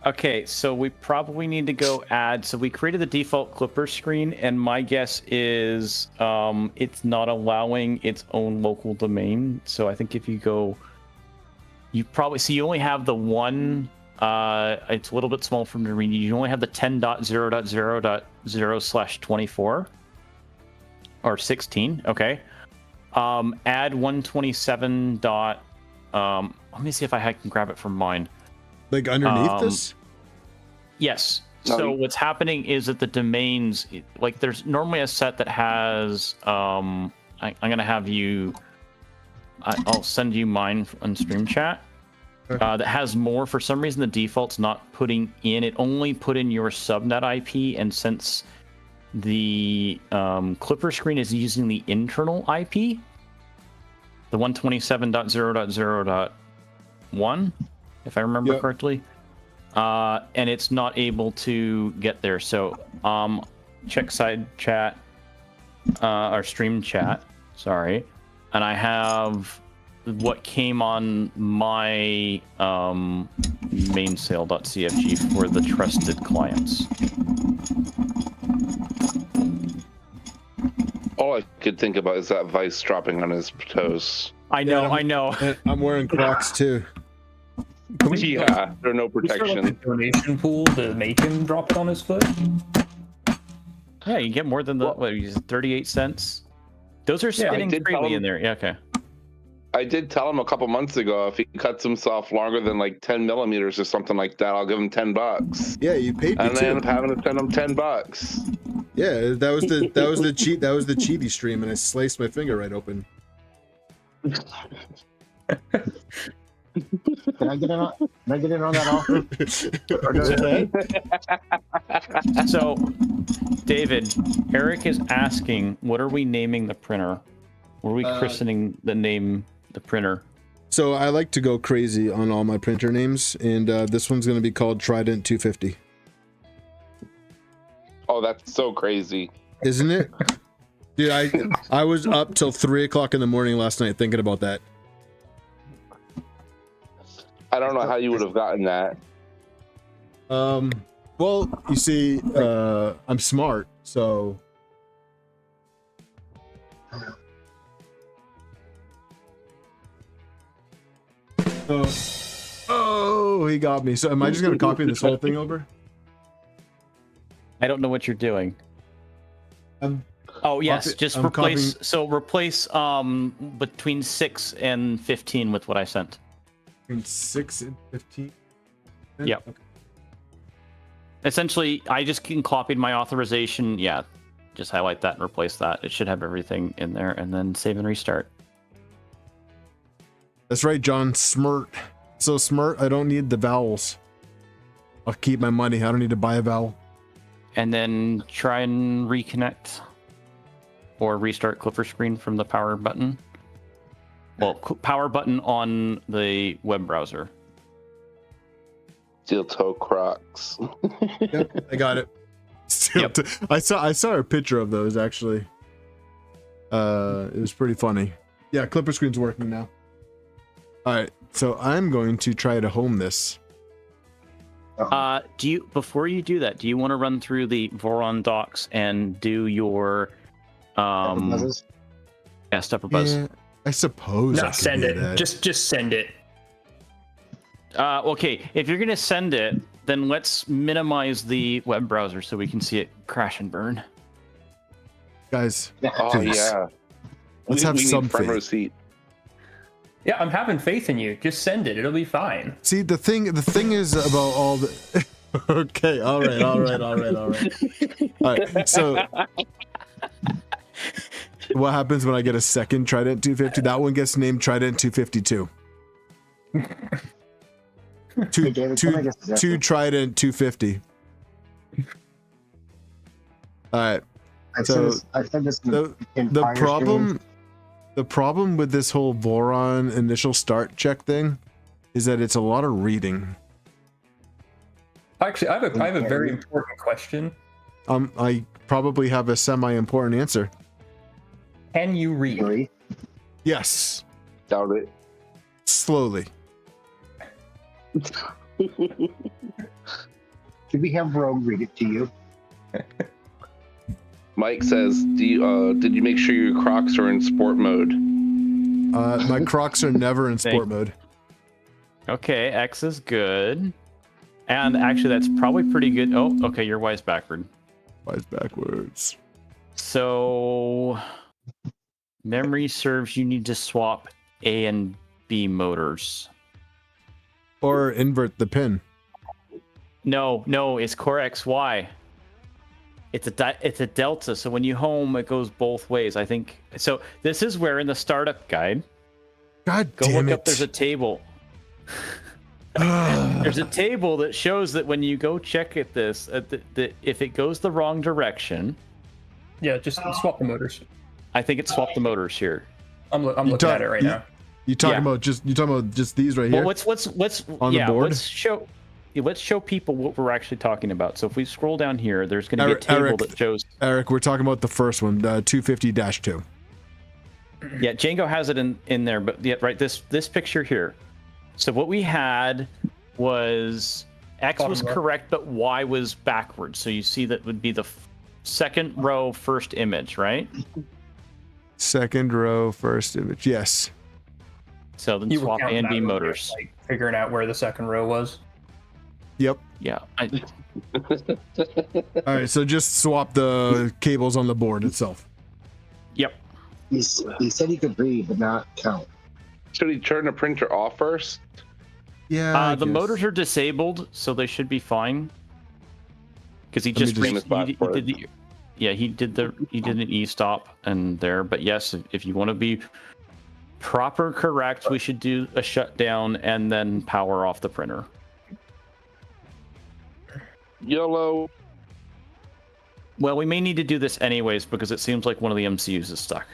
Okay, so we probably need to go add. So we created the default clipper screen, and my guess is it's not allowing its own local domain. So I think if you go, you probably see you only have the one. It's a little bit small from the read. You only have the 10.0.0.0/24 or 16. Okay. Add 127. Let me see if I can grab it from mine. Like underneath this? Yes. So what's happening is that the domains, like there's normally a set that has, I'm going to have you, I'll send you mine on stream chat. That has more. For some reason, the default's not putting in. It only put in your subnet IP, and since the clipper screen is using the internal IP, the 127.0.0.1, if I remember correctly, and it's not able to get there. So check side chat, or stream chat, sorry, and I have what came on my mainsail.cfg for the trusted clients. All I could think about is that vice dropping on his toes. I know, I know. I'm wearing Crocs too. Yeah, there's no protection. Like a donation pool to make him drop it on his foot. Yeah, you get more than the 38 cents. Those are spinning freely in there. Yeah, okay. I did tell him a couple months ago if he cuts himself longer than like 10 millimeters or something like that, I'll give him $10. Yeah, you paid me and too. I ended up having to send him $10. Yeah, that was the cheaty stream, and I sliced my finger right open. Can I get in on that offer? Or does it? So, David, Eric is asking, what are we naming the printer? What are we christening the printer? So I like to go crazy on all my printer names, and this one's going to be called Trident 250. Oh, that's so crazy. Isn't it? Dude, I was up till 3 o'clock in the morning last night thinking about that. I don't know how you would have gotten that. Well, you see, I'm smart, so... Oh, he got me. So am I just going to copy this whole thing over? I don't know what you're doing. Oh yes, just I'm replace. copying- So replace between 6 and 15 with what I sent. Between 6 and 15? Yep. Okay. Essentially, I just can copy my authorization. Yeah, just highlight that and replace that. It should have everything in there, and then save and restart. That's right, John. Smart. So smart, I don't need the vowels. I'll keep my money. I don't need to buy a vowel. And then try and reconnect or restart Clipper screen from the power button. Well, power button on the web browser. Steel toe Crocs. Yep, I got it. Yep. I saw a picture of those actually. It was pretty funny. Yeah, Clipper screen's working now. All right, so I'm going to try to home this. Before you do that, do you want to run through the Voron docs and do your stepper buzz? Yeah, I suppose. I No, could send do it. that. Just send it. Okay, if you're gonna send it, then let's minimize the web browser so we can see it crash and burn. Guys. Oh Please. yeah. Let's have we need some front faith. row seat. Yeah, I'm having faith in you. Just send it. It'll be fine. See, the thing is about all the. Okay, all right. So, what happens when I get a second Trident 250? That one gets named Trident 252. Two Trident 250. All right. So the problem with this whole Voron initial start check thing is that it's a lot of reading. Actually, I have a very important question. I probably have a semi-important answer. Can you read? Yes. Doubt it. Slowly. Should we have Rogue read it to you? Mike says, did you make sure your Crocs are in sport mode? My Crocs are never in sport mode. Okay, X is good. And actually, that's probably pretty good. Oh, okay, you're wise backward. Wise backwards. So, memory serves you need to swap A and B motors. Or invert the pin. No, it's Core XY. It's a delta, so when you home, it goes both ways. I think so. This is where in the startup guide, God go damn look it. up. There's a table. There's a table that shows that when you go check at this, if it goes the wrong direction, Yeah, just swap the motors. I think it swapped the motors here. I'm looking at it right now. You talking Yeah. about just these right here? Well, let's On the board? let's show people what we're actually talking about. So if we scroll down here, there's going to be a table Eric, that shows. Eric, we're talking about the first one, 250-2. Yeah, Django has it in there, but yeah, right. This picture here. So what we had was X was correct, but Y was backwards. So you see that would be the second row, first image, right? Second row, first image. Yes. So then You were swap A counting and that B really, motors. like figuring out where the second row was. Yep. Yeah. All right, so just swap the cables on the board itself. Yep. He said he could read, but not count. Should he turn the printer off first? Yeah. The motors are disabled, so they should be fine. Because he Let me just just- he did Yeah, he did an e-stop and there. But yes, if you want to be proper correct, we should do a shutdown and then power off the printer. YOLO. Well, we may need to do this anyways because it seems like one of the MCUs is stuck.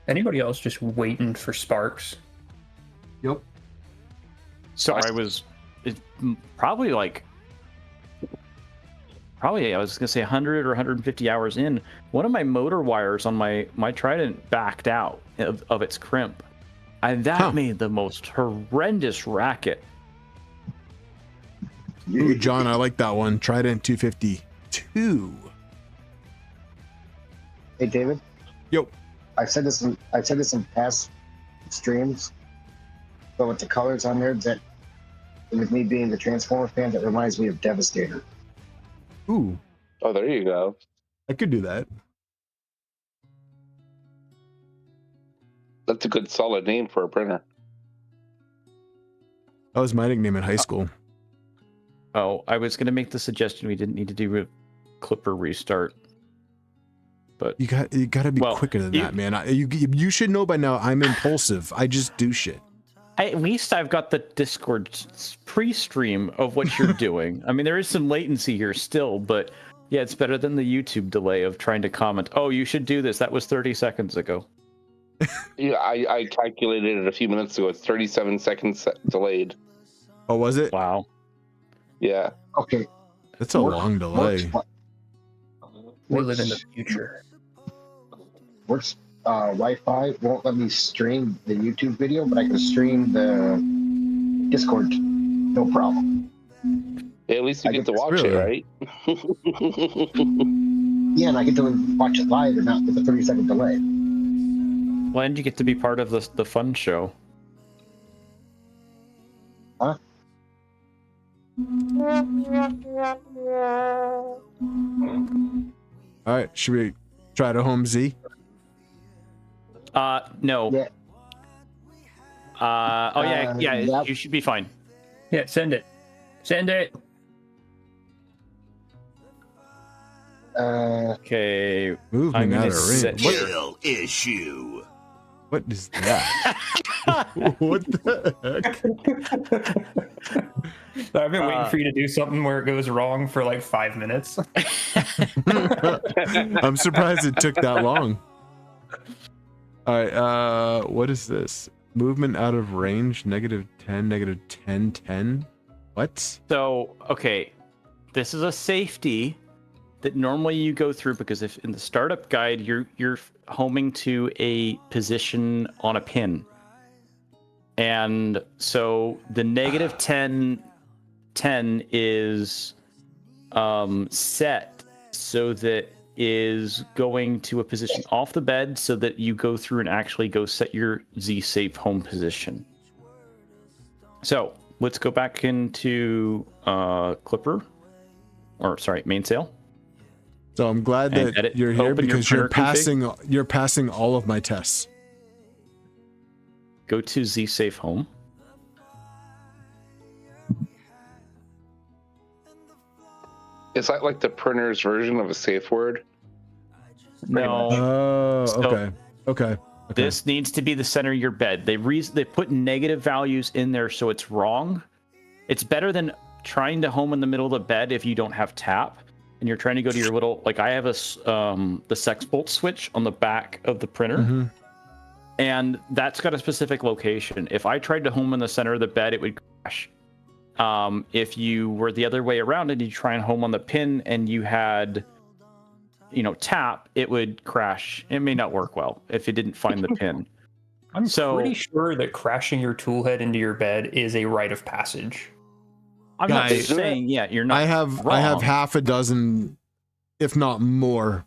Anybody else just waiting for sparks? Yep. So I was probably I was gonna say 100 or 150 hours in. One of my motor wires on my Trident backed out of its crimp, and that made the most horrendous racket. Ooh, John, I like that one. Trident 252. Hey, David. Yo. I've said this in past streams, but with the colors on there, that with me being the Transformer fan, that reminds me of Devastator. Ooh. Oh, there you go. I could do that. That's a good solid name for a printer. That was my nickname in high school. Oh, I was gonna make the suggestion we didn't need to do a Clipper restart. But You got to be quicker than that, man. You should know by now. I'm impulsive. I just do shit. At least I've got the Discord pre-stream of what you're doing. I mean, there is some latency here still, but yeah, it's better than the YouTube delay of trying to comment. Oh, you should do this. That was 30 seconds ago. Yeah, I calculated it a few minutes ago. It's 37 seconds delayed. Oh, was it? Wow. Yeah. Okay. That's a long delay. We live in the future. Works. Wi-Fi won't let me stream the YouTube video, but I can stream the Discord. No problem. Yeah, at least you get to watch it, right? Yeah, and I get to watch it live and not with a 30-second delay. Well, and you get to be part of the fun show. Huh? All right, should we try to home Z? No. Yeah. Oh yeah, Yep. you should be fine. Yeah, send it. Send it. Okay. Movement out of range. Real issue. What is that? What the heck? I've been waiting for you to do something where it goes wrong for like 5 minutes. I'm surprised it took that long. All right, what is this? Movement out of range, -10, -10, 10. What? So, okay, this is a safety that normally you go through because if in the startup guide you're homing to a position on a pin, and so the -10 is set so that is going to a position off the bed so that you go through and actually go set your Z safe home position. So let's go back into Clipper, or sorry, mainsail. So I'm glad that you're here because you're passing all of my tests. Go to Z safe home. Is that like the printer's version of a safe word? No. Oh, So- okay. This needs to be the center of your bed. They put negative values in there, so it's wrong. It's better than trying to home in the middle of the bed if you don't have tap and you're trying to go to your little, like I have the sex bolt switch on the back of the printer, and that's got a specific location. If I tried to home in the center of the bed, it would crash. If you were the other way around and you try and home on the pin and you had, tap, it would crash. It may not work well if it didn't find the pin. I'm pretty sure that crashing your tool head into your bed is a rite of passage. I'm not saying, you're not. I have half a dozen, if not more,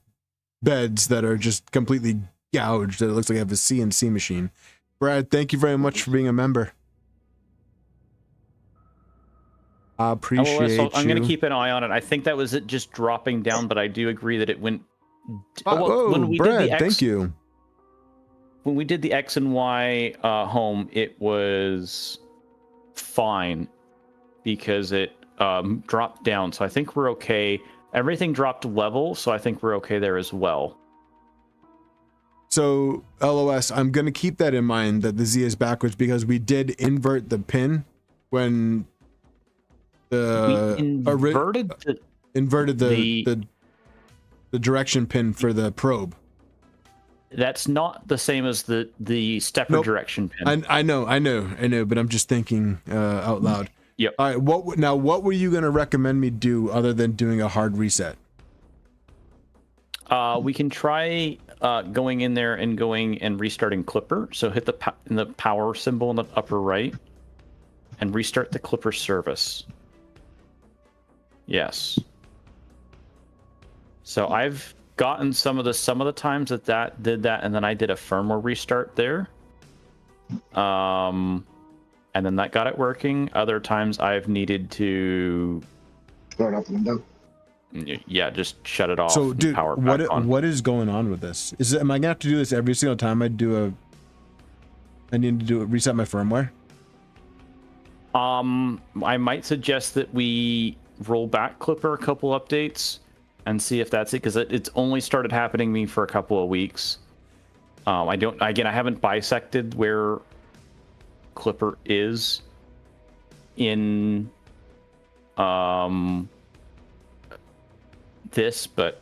beds that are just completely gouged. That it looks like I have a CNC machine. Brad, thank you very much for being a member. I appreciate you. I'm going to keep an eye on it. I think that was it just dropping down, but I do agree that it went. Brad, thank you. When we did the X and Y home, it was fine. because it dropped down. So I think we're okay. Everything dropped level, so I think we're okay there as well. So LOS, I'm gonna keep that in mind that the Z is backwards because we did invert the pin when the inverted the direction pin for the probe. That's not the same as the stepper Nope. direction pin. I know, but I'm just thinking out loud. Yep. All right. What were you gonna recommend me do other than doing a hard reset? We can try going in there and restarting Clipper. So hit the power symbol in the upper right and restart the Clipper service. Yes. So I've gotten some of the times that did that, and then I did a firmware restart there. And then that got it working. Other times I've needed to Start up the window. Yeah, just shut it off. So, dude, power back on. what is going on with this? Am I gonna have to do this every single time I need to do reset my firmware? I might suggest that we roll back Clipper a couple updates and see if that's it, because it's only started happening to me for a couple of weeks. I haven't bisected where Clipper is in this, but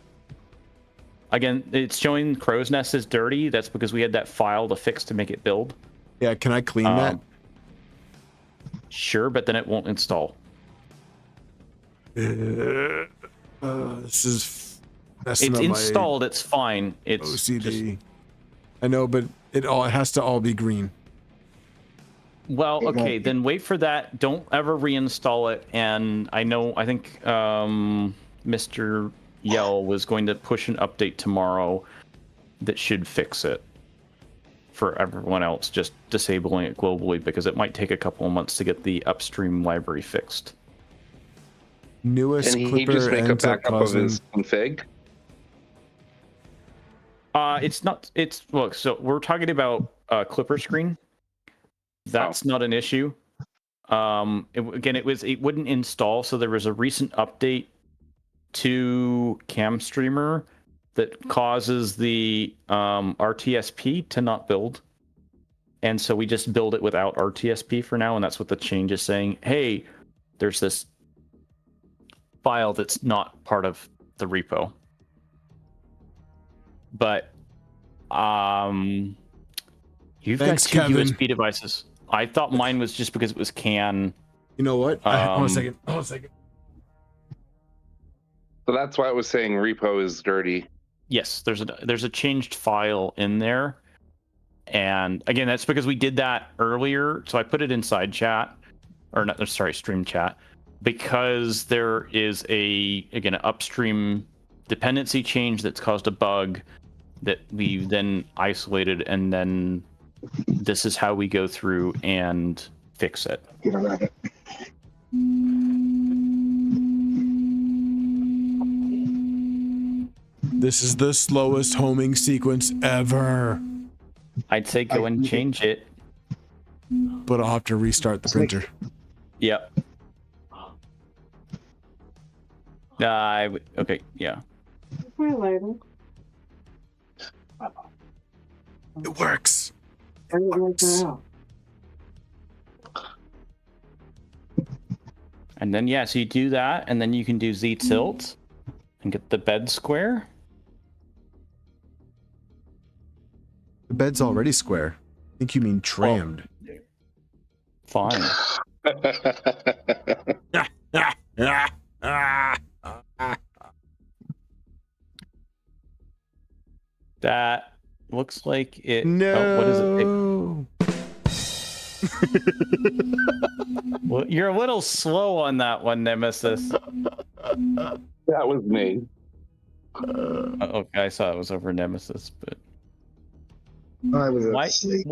again, it's showing Crow's Nest is dirty. That's because we had that file to fix to make it build. Yeah, can I clean that? Sure, but then it won't install. This is messing It's up installed. It's fine. It's OCD. just... I know, but it has to all be green. Well, okay, then wait for that. Don't ever reinstall it. And I think Mr. Yell was going to push an update tomorrow that should fix it for everyone else, just disabling it globally, because it might take a couple of months to get the upstream library fixed. Newest Can he Clipper just make a ends up backup of causing... his config? Look, so we're talking about Clipper screen. That's not an issue. It wouldn't install, so there was a recent update to CamStreamer that causes the RTSP to not build. And so we just build it without RTSP for now, and that's what the change is saying. Hey, there's this file that's not part of the repo. But you've got two Kevin. USB devices. I thought mine was just because it was CAN. You know what? Hold on a second. So that's why it was saying repo is dirty. Yes, there's a changed file in there. And again, that's because we did that earlier. So I put it inside chat, stream chat, because there is an upstream dependency change that's caused a bug that we then isolated, and then this is how we go through and fix it. Get around it. This is the slowest homing sequence ever. I'd say go and change it. But I'll have to restart the printer. Yep. Okay, yeah. It works. And then, so you do that, and then you can do Z tilt and get the bed square. The bed's already square. I think you mean trammed. Fine. That looks like it. No. What is it? Well, you're a little slow on that one, Nemesis. That was me. Okay, I saw it was over Nemesis, but I was asleep.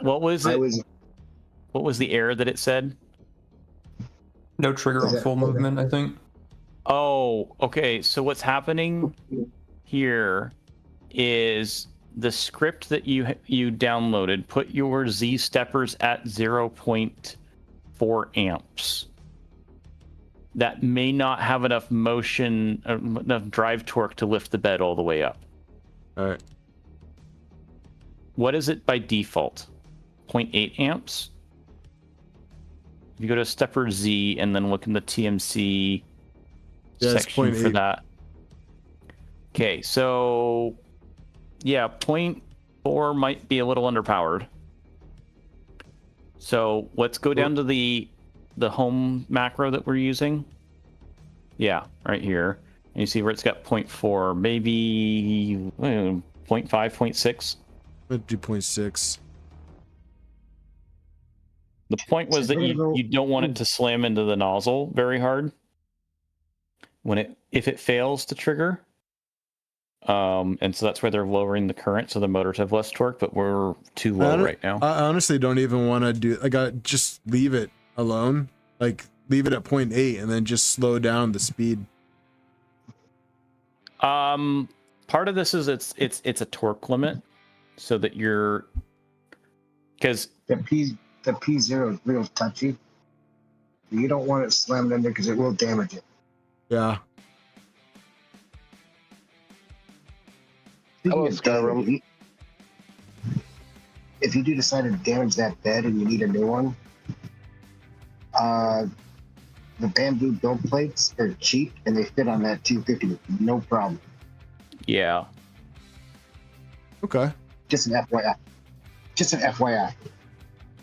What was it? What was the error that it said? No trigger on full movement, I think. Oh, okay. So what's happening here is the script that you downloaded put your Z steppers at 0.2 0.4 amps. That may not have enough motion, enough drive torque to lift the bed all the way up. All right. What is it by default? 0.8 amps? If you go to stepper Z and then look in the TMC section for that. Okay, so yeah, 0.4 might be a little underpowered. So let's go down to the home macro that we're using. Yeah, right here. And you see where it's got 0.4, maybe 0.5, 0.6. Let's do 0.6. The point was that you don't want it to slam into the nozzle very hard if it fails to trigger. And so that's why they're lowering the current so the motors have less torque, but we're too low right now. I honestly don't even want to do, just leave it alone. Like leave it at 0.8 and then just slow down the speed. Part of this is it's a torque limit so that you're, because the P0 is real touchy. You don't want it slammed in there because it will damage it. Yeah. Hello, Skyrim. If you do decide to damage that bed and you need a new one, the bamboo build plates are cheap and they fit on that 250, no problem. Yeah. Okay. Just an FYI.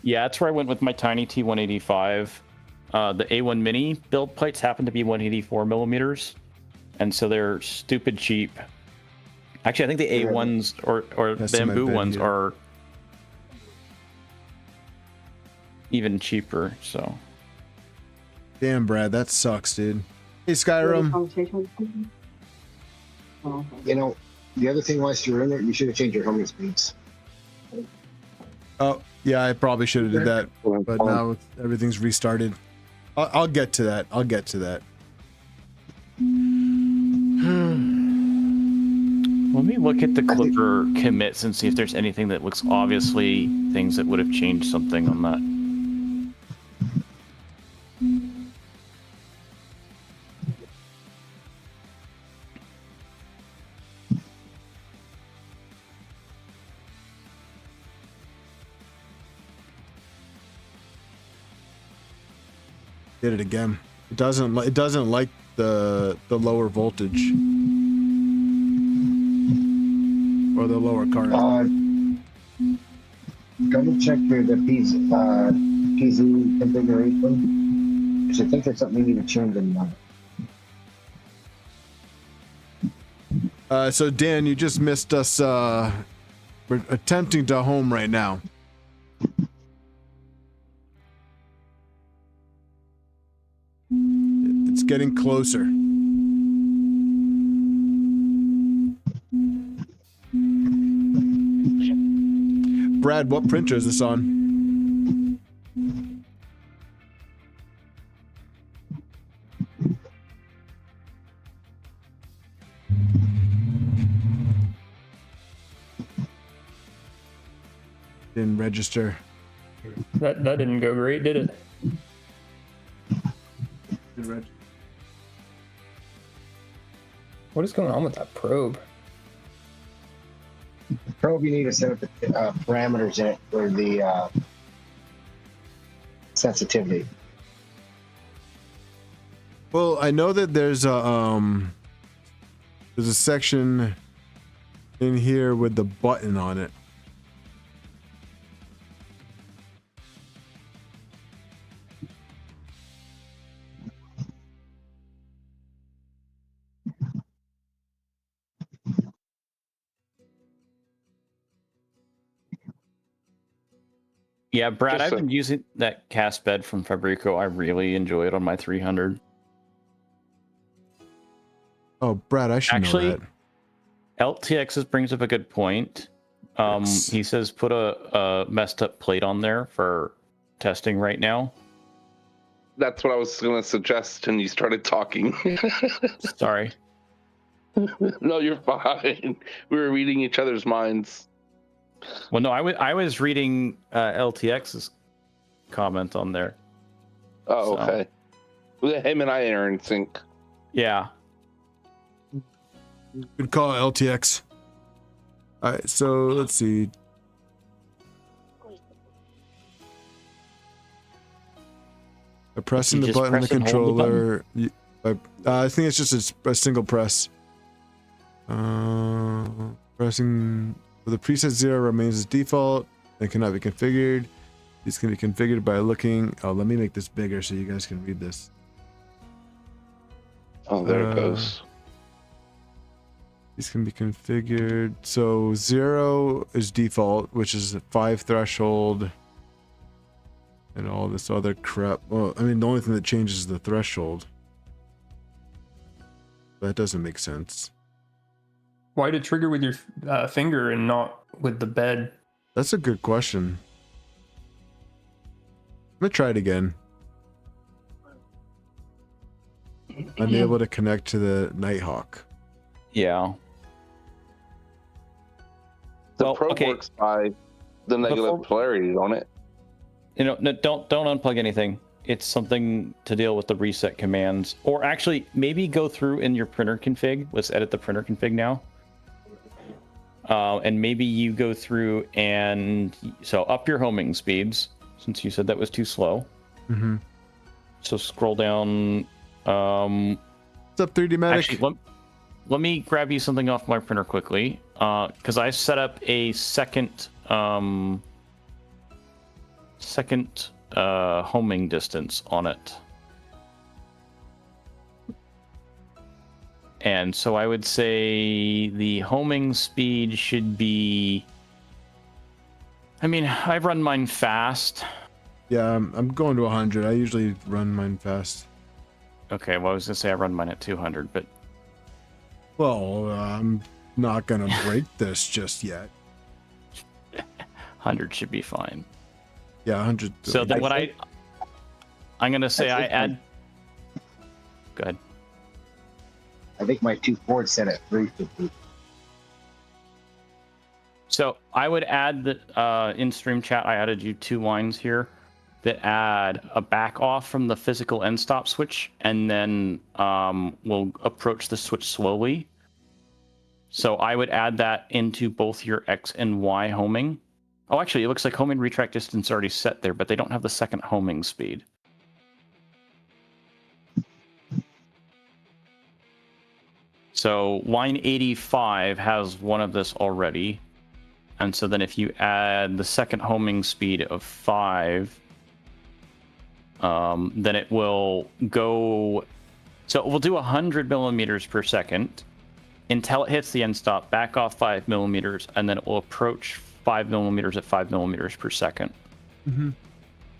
Yeah, that's where I went with my tiny T185. The A1 Mini build plates happen to be 184 millimeters, and so they're stupid cheap. Actually, I think the A1s or bamboo ones are even cheaper. So, damn, Brad, that sucks, dude. Hey, Skyrim. You know, the other thing whilst you're in there, you should have changed your homing speeds. Oh, yeah, I probably should have did that, but now everything's restarted. I'll get to that. Let me look at the Clipper commits and see if there's anything that looks obviously things that would have changed something on that. Did it again. It doesn't like the lower voltage or the lower current. Double check for the PZ configuration, because I think there's something you need to change in that. So Dan, you just missed us. We're attempting to home right now. It's getting closer. Brad, what printer is this on? Didn't register. That didn't go great, did it? What is going on with that probe? Probe, you need to set up the parameters in it for the sensitivity. Well, I know that there's a section in here with the button on it. Yeah, Brad, I've been using that cast bed from Fabreeko. I really enjoy it on my 300. Oh, Brad, I should know that. LTX brings up a good point. He says put a messed up plate on there for testing right now. That's what I was going to suggest, and you started talking. Sorry. No, you're fine. We were reading each other's minds. Well, no, I was reading LTX's comment on there. Oh, So- okay. Him and I are in sync. Yeah. Good call, LTX. All right, so let's see. Pressing You the just button on the press and hold the button? controller. I think it's just a single press. Pressing the preset 0 remains as default and cannot be configured. These can be configured by looking. Oh, let me make this bigger so you guys can read this. Oh, there it goes. These can be configured. So 0 is default, which is a 5 threshold. And all this other crap. Well, I mean, the only thing that changes is the threshold. That doesn't make sense. Why to trigger with your finger and not with the bed? That's a good question. I'm gonna try it again. Unable to connect to the Nighthawk. Yeah. The Well, probe okay. works by the negative Before- polarity, don't it? You know, no, don't unplug anything. It's something to deal with the reset commands, or actually maybe go through in your printer config. Let's edit the printer config now. And maybe you go through and so up your homing speeds, since you said that was too slow. Mm-hmm. So scroll down. What's up, 3D Medic? Actually, let me grab you something off my printer quickly, because I set up a second homing distance on it. And so I would say the homing speed should be, I mean, I run mine fast. Yeah, I'm going to 100. I usually run mine fast. Okay, well, I was gonna say I run mine at 200, but Well, I'm not gonna break this just yet. 100 should be fine. Yeah, 100. So then what think- I'm gonna say I think add. Go ahead. I think my 2 Ford set at 350. So I would add the in stream chat. I added you 2 lines here that add a back off from the physical end stop switch, and then we'll approach the switch slowly. So I would add that into both your X and Y homing. Oh, actually, it looks like homing retract distance already set there, but they don't have the second homing speed. So line 85 has one of this already. And so then if you add the second homing speed of 5, then it will go... So we'll do 100 millimeters per second until it hits the end stop, back off 5 millimeters, and then it will approach 5 millimeters at 5 millimeters per second. Mm-hmm.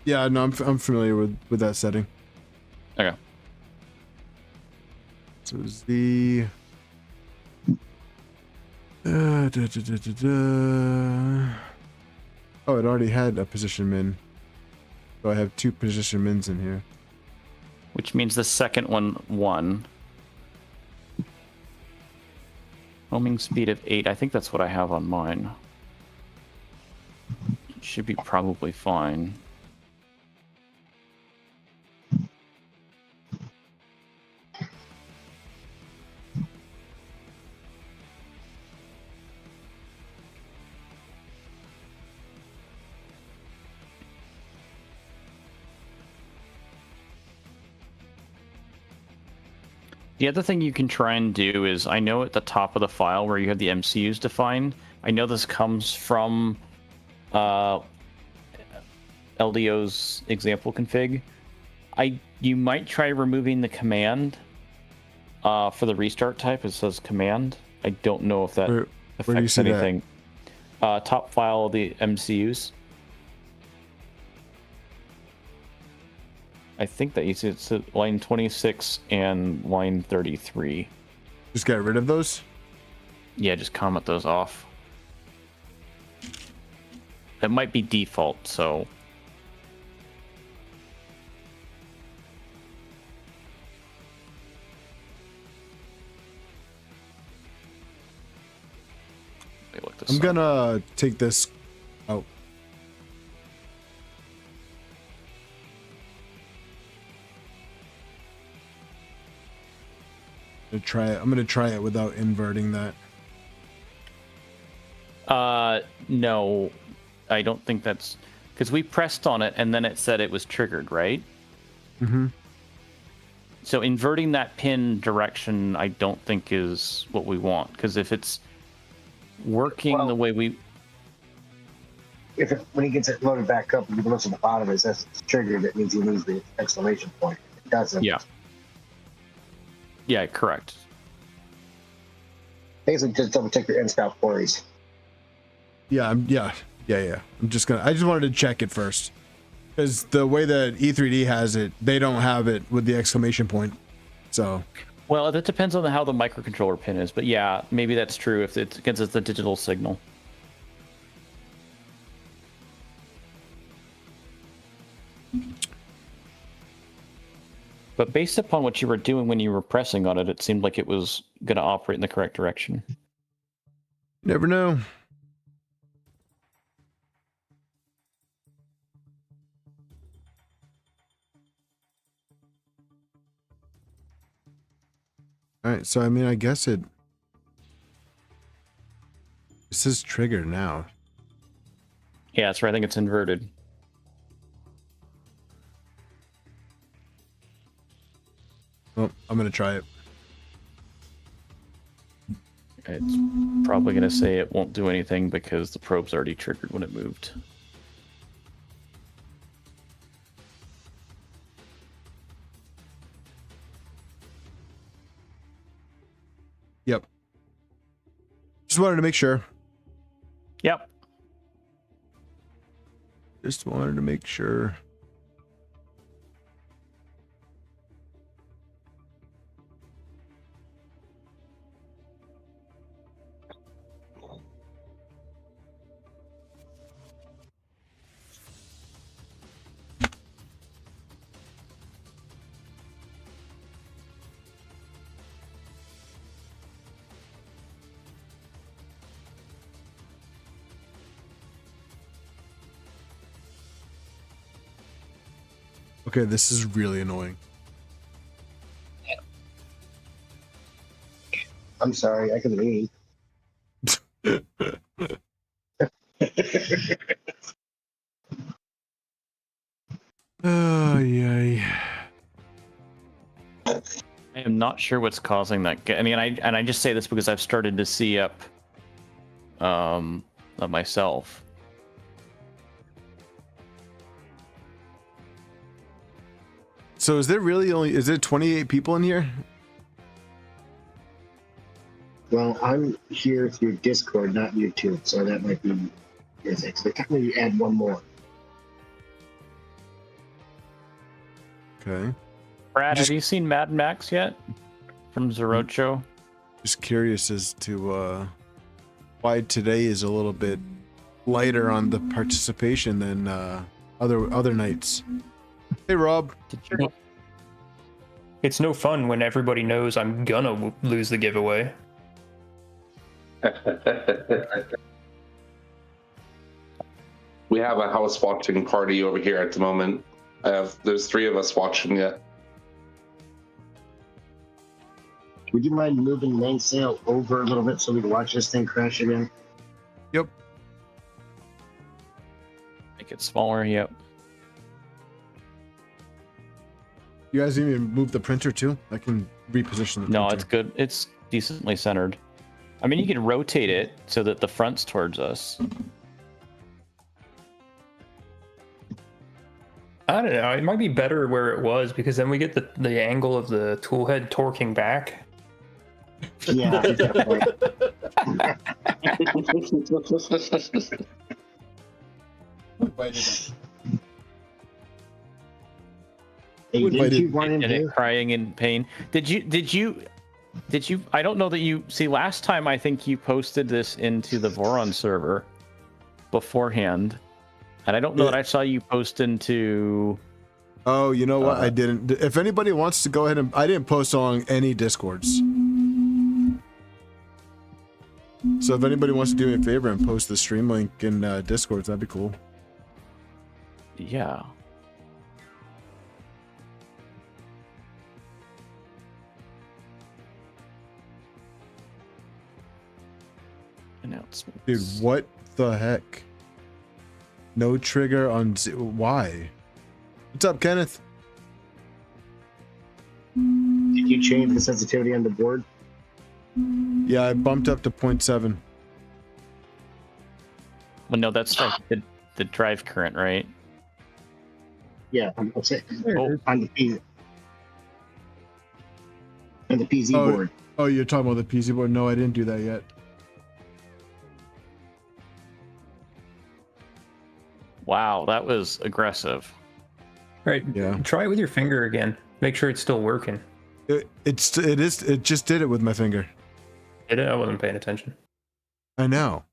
Yeah, no, I'm familiar with that setting. Okay. So it's the... Oh, it already had a position min. So I have 2 position mins in here. Which means the second one won. Homing speed of 8. I think that's what I have on mine. It should be probably fine. The other thing you can try and do is, I know at the top of the file where you have the MCUs defined, I know this comes from LDO's example config. You might try removing the command for the restart type. It says command. I don't know if that Where do you affects see that? anything. Top file of the MCUs. I think that it's at line 26 and line 33. Just get rid of those? Yeah, just comment those off. It might be default, so... Let me look this I'm up. gonna take this out. I'm gonna try it without inverting that. No, I don't think that's because we pressed on it and then it said it was triggered, right? Mm-hmm. So inverting that pin direction, I don't think is what we want, because if it's working the way we... When he gets it loaded back up, and you can look at the bottom, it says it's triggered, it means he needs the exclamation point. It doesn't. Yeah. Yeah, correct. Basically, just double check your in-scout queries. Yeah, I'm just I just wanted to check it first. Because the way that E3D has it, they don't have it with the exclamation point. So... Well, that depends on how the microcontroller pin is, but yeah, maybe that's true if it's against the digital signal. But based upon what you were doing when you were pressing on it, it seemed like it was going to operate in the correct direction. Never know. Alright, so I mean, I guess this is triggered now. Yeah, that's right. I think it's inverted. Oh, I'm gonna try it. It's probably going to say it won't do anything because the probe's already triggered when it moved. Yep. Just wanted to make sure. Yep. Just wanted to make sure. Okay, this is really annoying. I'm sorry, I can read. Oh, yay. I am not sure what's causing that. I mean, I just say this because I've started to see up myself. So is there 28 people in here? Well, I'm here through Discord, not YouTube, so that might be your thing. So technically you add one more. Okay. Brad, have you seen Mad Max yet? From Zerocho? Just curious as to why today is a little bit lighter on the participation than other nights. Hey, Rob. It's no fun when everybody knows I'm gonna lose the giveaway. We have a house watching party over here at the moment. There's 3 of us watching it. Would you mind moving mainsail over a little bit so we can watch this thing crash again? Yep. Make it smaller, yep. You guys even move the printer too? I can reposition the No, printer. it's good. It's decently centered. I mean, you can rotate it so that the front's towards us. I don't know. It might be better where it was because then we get the angle of the tool head torquing back. Yeah, I think that's right. Hey, didn't you want him And it to? crying in pain. Did you I don't know that you see last time I think you posted this into the Voron server beforehand. And I don't know that I saw you post into Oh, you know what? I didn't. If anybody wants to go ahead and I didn't post on any Discords. So if anybody wants to do me a favor and post the stream link in Discords, that'd be cool. yeah. announcements. Dude, what the heck? No trigger on why? What's up, Kenneth? Did you change the sensitivity on the board? Yeah, I bumped up to 0.7. Well, no, that's like the drive current, right? Yeah, I'm saying Oh. on the PZ. On the PZ Oh. board. Oh, you're talking about the PC board? No, I didn't do that yet. Wow, that was aggressive. Right. Yeah. Try it with your finger again. Make sure it's still working. It just did it with my finger. Did it? I wasn't paying attention. I know.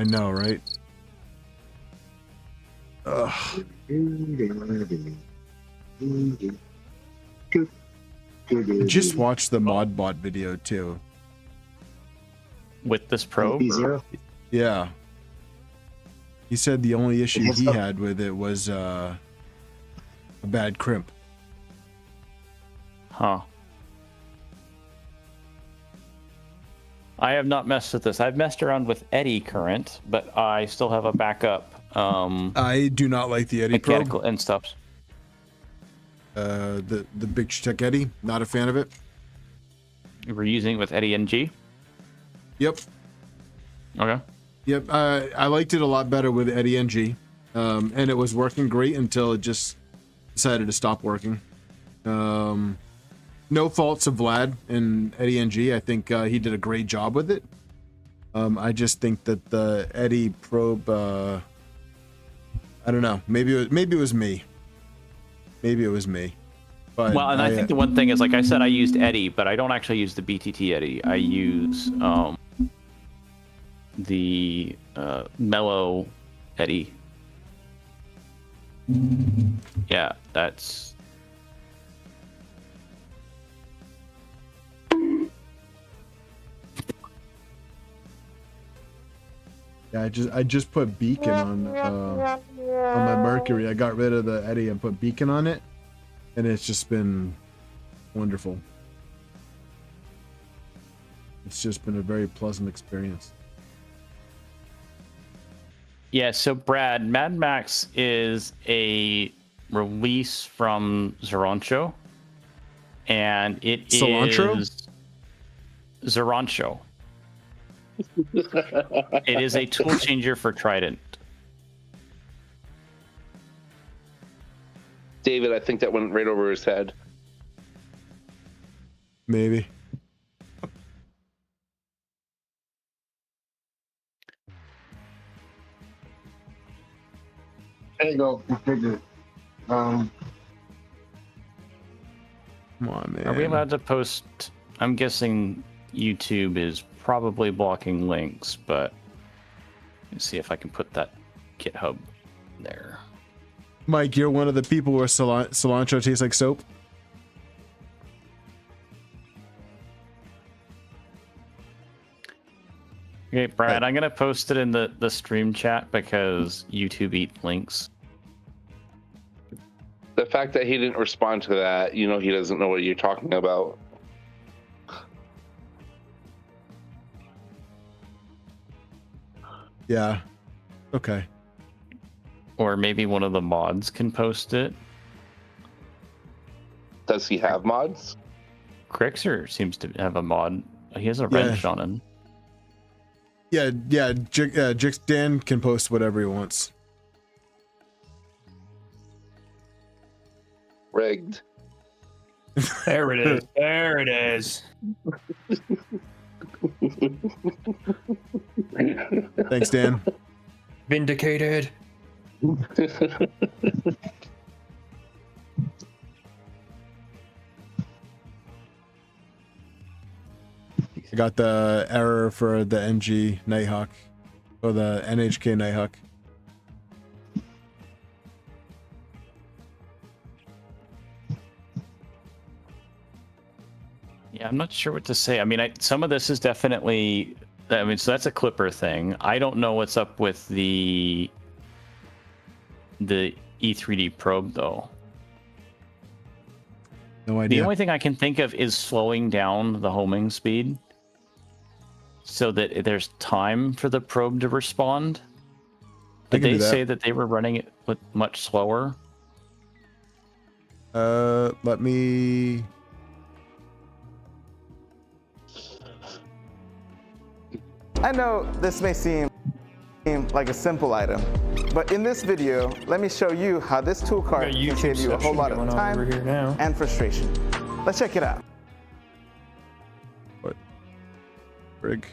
I know, right? Ugh. I just watched the ModBot video too. With this probe? P0? Yeah. He said the only issue has he some- had with it was a bad crimp. Huh. I have not messed with this. I've messed around with eddy current, but I still have a backup I do not like the eddy probe. mechanical and stuff. The Big Tech Eddy, not a fan of it. We're using it with eddy NG. Yep. Okay. Yep. I liked it a lot better with Eddy NG, and it was working great until it just decided to stop working. No faults of Vlad and Eddy NG. I think he did a great job with it. I just think that the Eddy probe, I don't know. Maybe it was me. Maybe it was me. But Well, and I think the one thing is, like I said, I used eddy, but I don't actually use the BTT eddy. I use the mellow eddy. Yeah, that's. Yeah, I just put beacon on my Mercury. I got rid of the Eddy and put beacon on it, and it's just been wonderful. It's just been a very pleasant experience. Yeah, so Brad, Mad Max is a release from Zorancho, and it Cilantro? is Zorancho. It is a tool changer for Trident. David, I think that went right over his head. Maybe. There you go. Configure. Come on, man. Are we allowed to post? I'm guessing YouTube is probably blocking links, but let's see if I can put that GitHub there. Mike, you're one of the people where cilantro tastes like soap? Okay, Brad, I'm gonna post it in the stream chat because YouTube eat links. The fact that he didn't respond to that, you know, he doesn't know what you're talking about. Yeah. Okay. Or maybe one of the mods can post it. Does he have mods? Crixer seems to have a mod. He has a wrench on him. Yeah, Jix Dan can post whatever he wants. Rigged. There it is. There it is. Thanks, Dan. Vindicated. I got the error for the NG Nighthawk, or the NHK Nighthawk. Yeah, I'm not sure what to say. I mean, some of this is definitely. I mean, so that's a clipper thing. I don't know what's up with the E3D probe though. No idea. The only thing I can think of is slowing down the homing speed so that there's time for the probe to respond. Did they say that they were running it with much slower? Let me. I know this may seem like a simple item, but in this video, let me show you how this tool cart can save you a whole lot of time and frustration. Let's check it out. What? Frig.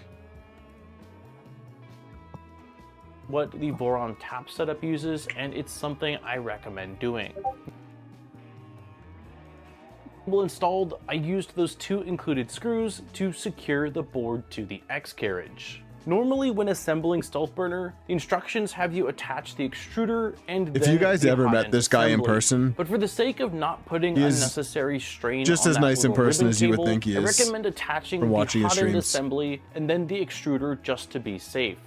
What the Voron tap setup uses, and it's something I recommend doing. Installed, I used those 2 included screws to secure the board to the X carriage. Normally when assembling Stealth Burner, the instructions have you attach the extruder and if you guys ever met this guy in person, but for the sake of not putting unnecessary strain just on as that nice in little person ribbon as you would cable, think he I is recommend attaching from the watching his hot-end streams. assembly and then the extruder just to be safe.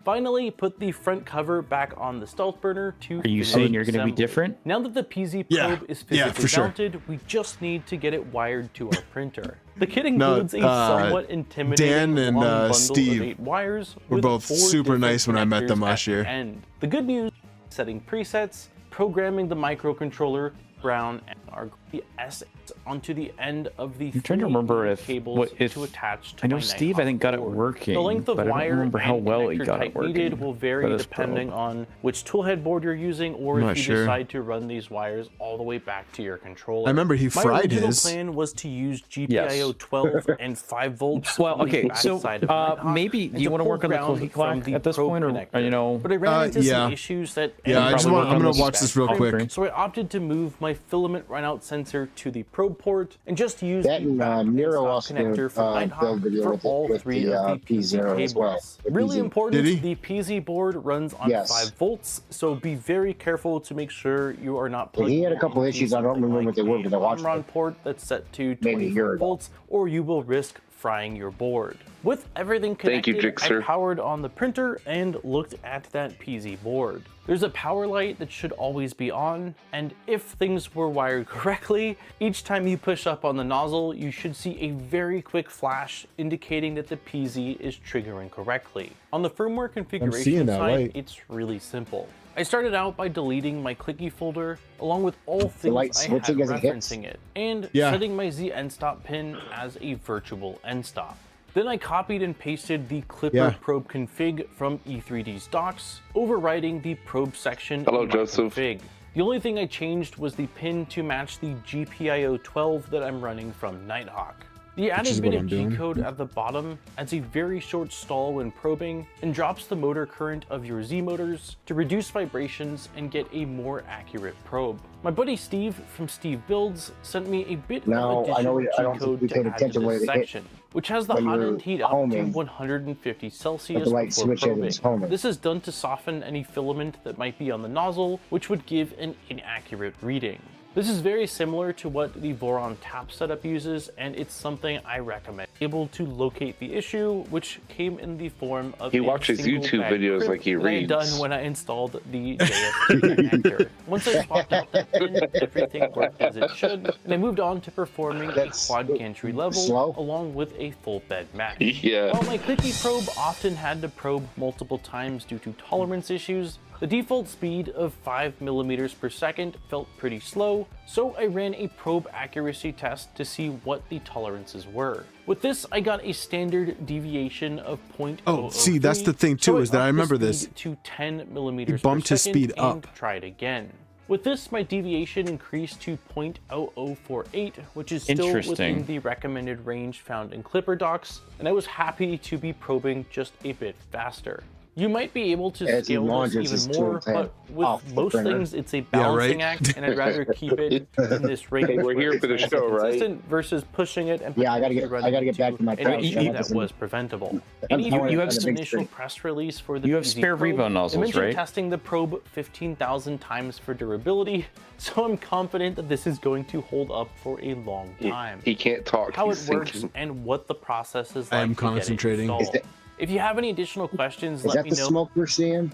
Finally, put the front cover back on the Stealth Burner to Are you saying you're going to be different? Now that the PZ probe is physically mounted, we just need to get it wired to our printer. The kit includes a somewhat intimidating Dan and long bundle Steve of 8 wires were with both 4 super different nice when I met them connectors last at year. the end. The good news: setting presets, programming the microcontroller, brown, and our S onto the end of the I'm trying to remember if cables to attach to I know my Steve Nighthawk I think got it board. working, The length of but I don't wire remember how and well he connector got it type needed working will for vary this depending probe. on which toolhead board you're using, or I'm if not you sure. decide to run these wires all the way back to your controller. I remember he My fried original his. plan was to use GPIO 12 and 5 volts. Well, on the okay, back so side of Nighthawk maybe and do you to want to pull work on the ground clicky from clack the at this probe point, or connector. you know? But I ran into yeah. some issues that Yeah, I just want, I'm gonna probably watch this real quick. so I opted to move my filament runout sensor to the probe port and just use That the and back Nero and also stop connector did, from Nighthawk build video for with it- all with 3 the, of the PZ P0 cables. as well, the Really PZ. important, Did he? the PZ board runs on Yes. 5 volts, so be very careful to make sure you are not Well, he plugging had a couple into issues. I don't something remember what they were, like but I a watched Omron it. port that's set to Maybe a year 24 ago. volts, or you will risk frying your board. With everything Thank you, connected, I Jixer. powered on the printer and looked at that PZ board. There's a power light that should always be on, and if things were wired correctly, each time you push up on the nozzle, you should see a very quick flash indicating that the PZ is triggering correctly. On the firmware configuration seeing that side, light. it's really simple. I started out by deleting my clicky folder along with all light things I had switching as it hits. referencing it, and Yeah. setting my Z end stop pin as a virtual end stop. Then I copied and pasted the Clipper probe config from E3D's docs, overwriting the probe section Hello, in my Joseph. config. The only thing I changed was the pin to match the GPIO 12 that I'm running from Nighthawk. The is added what bit I'm of doing. G-code at the bottom adds a very short stall when probing and drops the motor current of your Z motors to reduce vibrations and get a more accurate probe. My buddy Steve from Steve Builds sent me a bit No, of I know. additional I don't think G-code we to paid add to attention where this it hit. section, which has the when hot you're end heat up to homing. 150 Celsius But the light before switch probing. is homing. This is done to soften any filament that might be on the nozzle, which would give an inaccurate reading. This is very similar to what the Voron tap setup uses, and it's something I recommend. Able to locate the issue, which came in the form of He a watches single YouTube bag videos crimp like he that I had done reads. when I installed the JSP connector. Once I swapped out the pin, everything worked as it should, and I moved on to performing a quad gantry level slow. along with a full bed match. Yeah. While my clicky probe often had to probe multiple times due to tolerance issues, the default speed of 5 millimeters per second felt pretty slow, so I ran a probe accuracy test to see what the tolerances were. With this, I got a standard deviation of 0.003. Oh, see, that's the thing too, so is that I upped the remember this. speed to 10 millimeters He bumped per his second speed and up. tried again. With this, my deviation increased to 0.0048, which is still within the recommended range found in Clipper docs, and I was happy to be probing just a bit faster. You might be able to As scale long this as it's even more, tool but off with the most printer. things, it's a balancing act, and I'd rather keep it in this range. Hey, we're where here it's for the nice and show, right? consistent versus pushing it and Yeah, I gotta potentially get back to my running couch. into an I issue have that to- was preventable. I'm In going you have E3D's on a big initial screen. press release for the You have PZ spare probe, Revo nozzles, they mentioned right? testing the probe 15,000 times for durability, so I'm confident that this is going to hold up for a long time. He can't talk. How He's it works thinking. and what the process is like I am to get it concentrating. installed. Is that- If you have any additional questions, Is let that me the know. smoke we're seeing?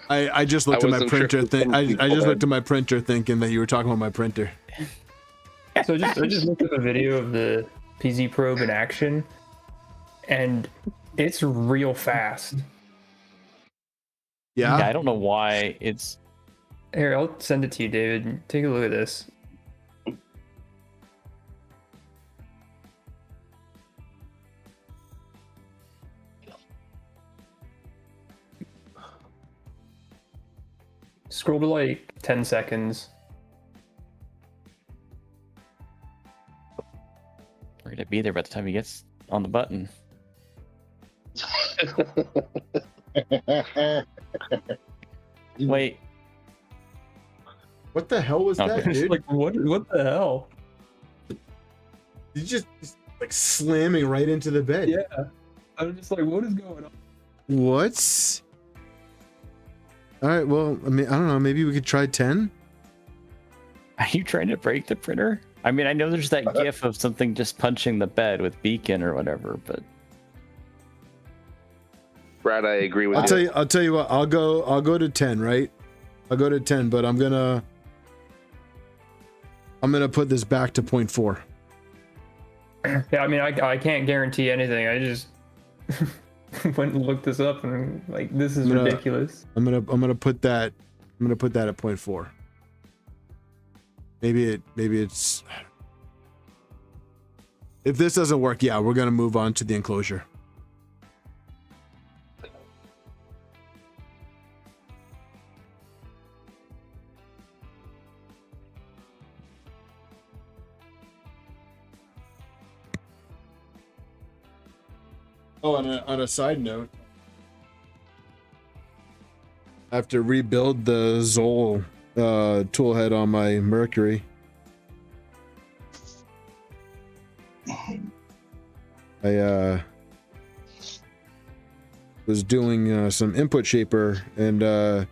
I just looked at my wasn't sure printer. if it was I something just bad. looked at my printer thinking that you were talking about my printer. So I just looked at a video of the PZ probe in action, and it's real fast. Yeah. I don't know why it's. Here, I'll send it to you, David. Take a look at this. Scroll to like 10 seconds. We're gonna be there by the time he gets on the button. Wait, What the hell was Okay. that, dude? Like, what the hell? You just like slamming right into the bed. Yeah. I'm just like, what is going on? What? All right. Well, I mean, I don't know. Maybe we could try 10. are you trying to break the printer? I mean, I know there's that gif of something just punching the bed with beacon or whatever, but Brad, I agree with I'll you. tell you what. I'll go to 10. Right. I'll go to 10, but I'm gonna put this back to 0.4. Yeah, I mean, I can't guarantee anything. I just went and looked this up, and like, this is ridiculous. I'm gonna put that. I'm gonna put that at 0.4. Maybe it's. If this doesn't work, yeah, we're gonna move on to the enclosure. Oh, on a side note, I have to rebuild the Zoll tool head on my Mercury. I was doing some input shaper, and I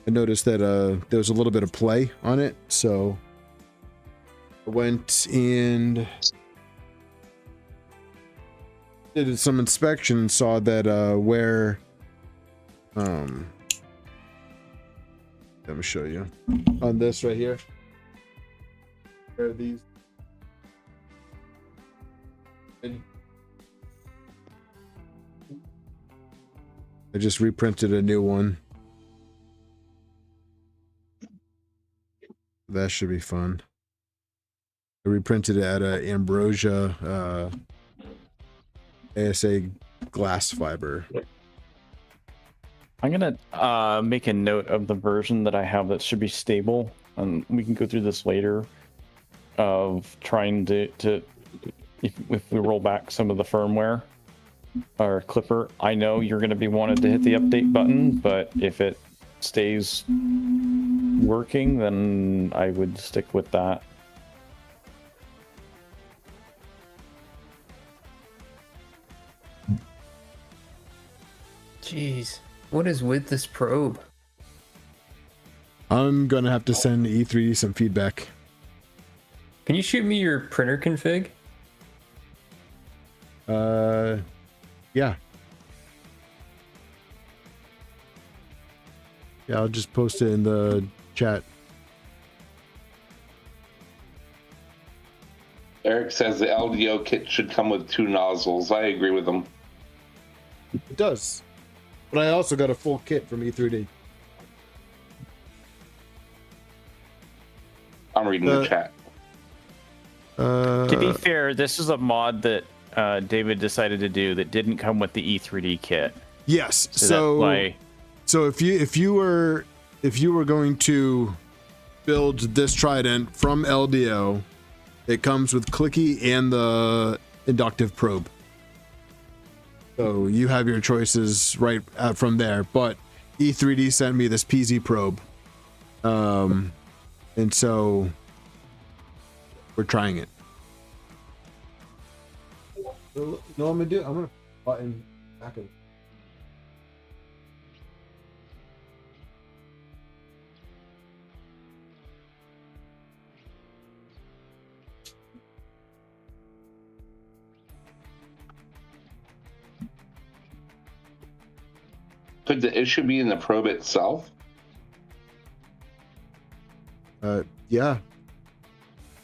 noticed that there was a little bit of play on it, so I went and did some inspection and saw that where let me show you on this right here. Where are these? I just reprinted a new one. That should be fun. I reprinted it at a Ambrosia ASA glass fiber. I'm gonna make a note of the version that I have that should be stable, and we can go through this later. Of trying to if we roll back some of the firmware or Clipper, I know you're gonna be wanted to hit the update button, but if it stays working, then I would stick with that. Jeez, what is with this probe? I'm gonna have to send E3D some feedback. Can you shoot me your printer config? Yeah. Yeah, I'll just post it in the chat. Eric says the LDO kit should come with 2 nozzles. I agree with him. It does. But I also got a full kit from E3D. I'm reading the chat. To be fair, this is a mod that David decided to do that didn't come with the E3D kit. Yes. So that's why. So if you were going to build this Trident from LDO, it comes with Clicky and the inductive probe. So you have your choices right from there. But E3D sent me this PZ probe. And so we're trying it. So, you know what I'm gonna do? I'm gonna button back in. Could the issue be in the probe itself? Yeah.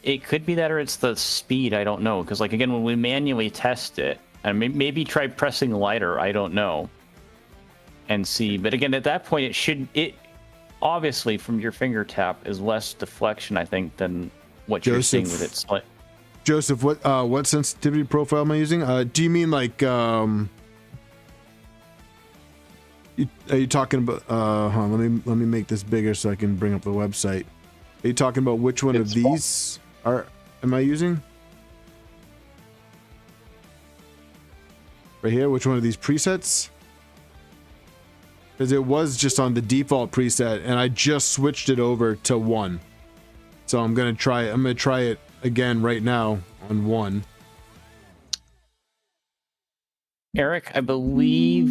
It could be that, or it's the speed. I don't know, because like again, when we manually test it, and maybe try pressing lighter. I don't know, and see. But again, at that point, it obviously from your finger tap is less deflection, I think, than what you're seeing with it. Joseph, what sensitivity profile am I using? Do you mean like are you talking about? Hold on, let me make this bigger so I can bring up the website. Are you talking about which one of these am I using? Right here, which one of these presets? Because it was just on the default preset, and I just switched it over to 1. So I'm gonna try it again right now on 1. Eric, I believe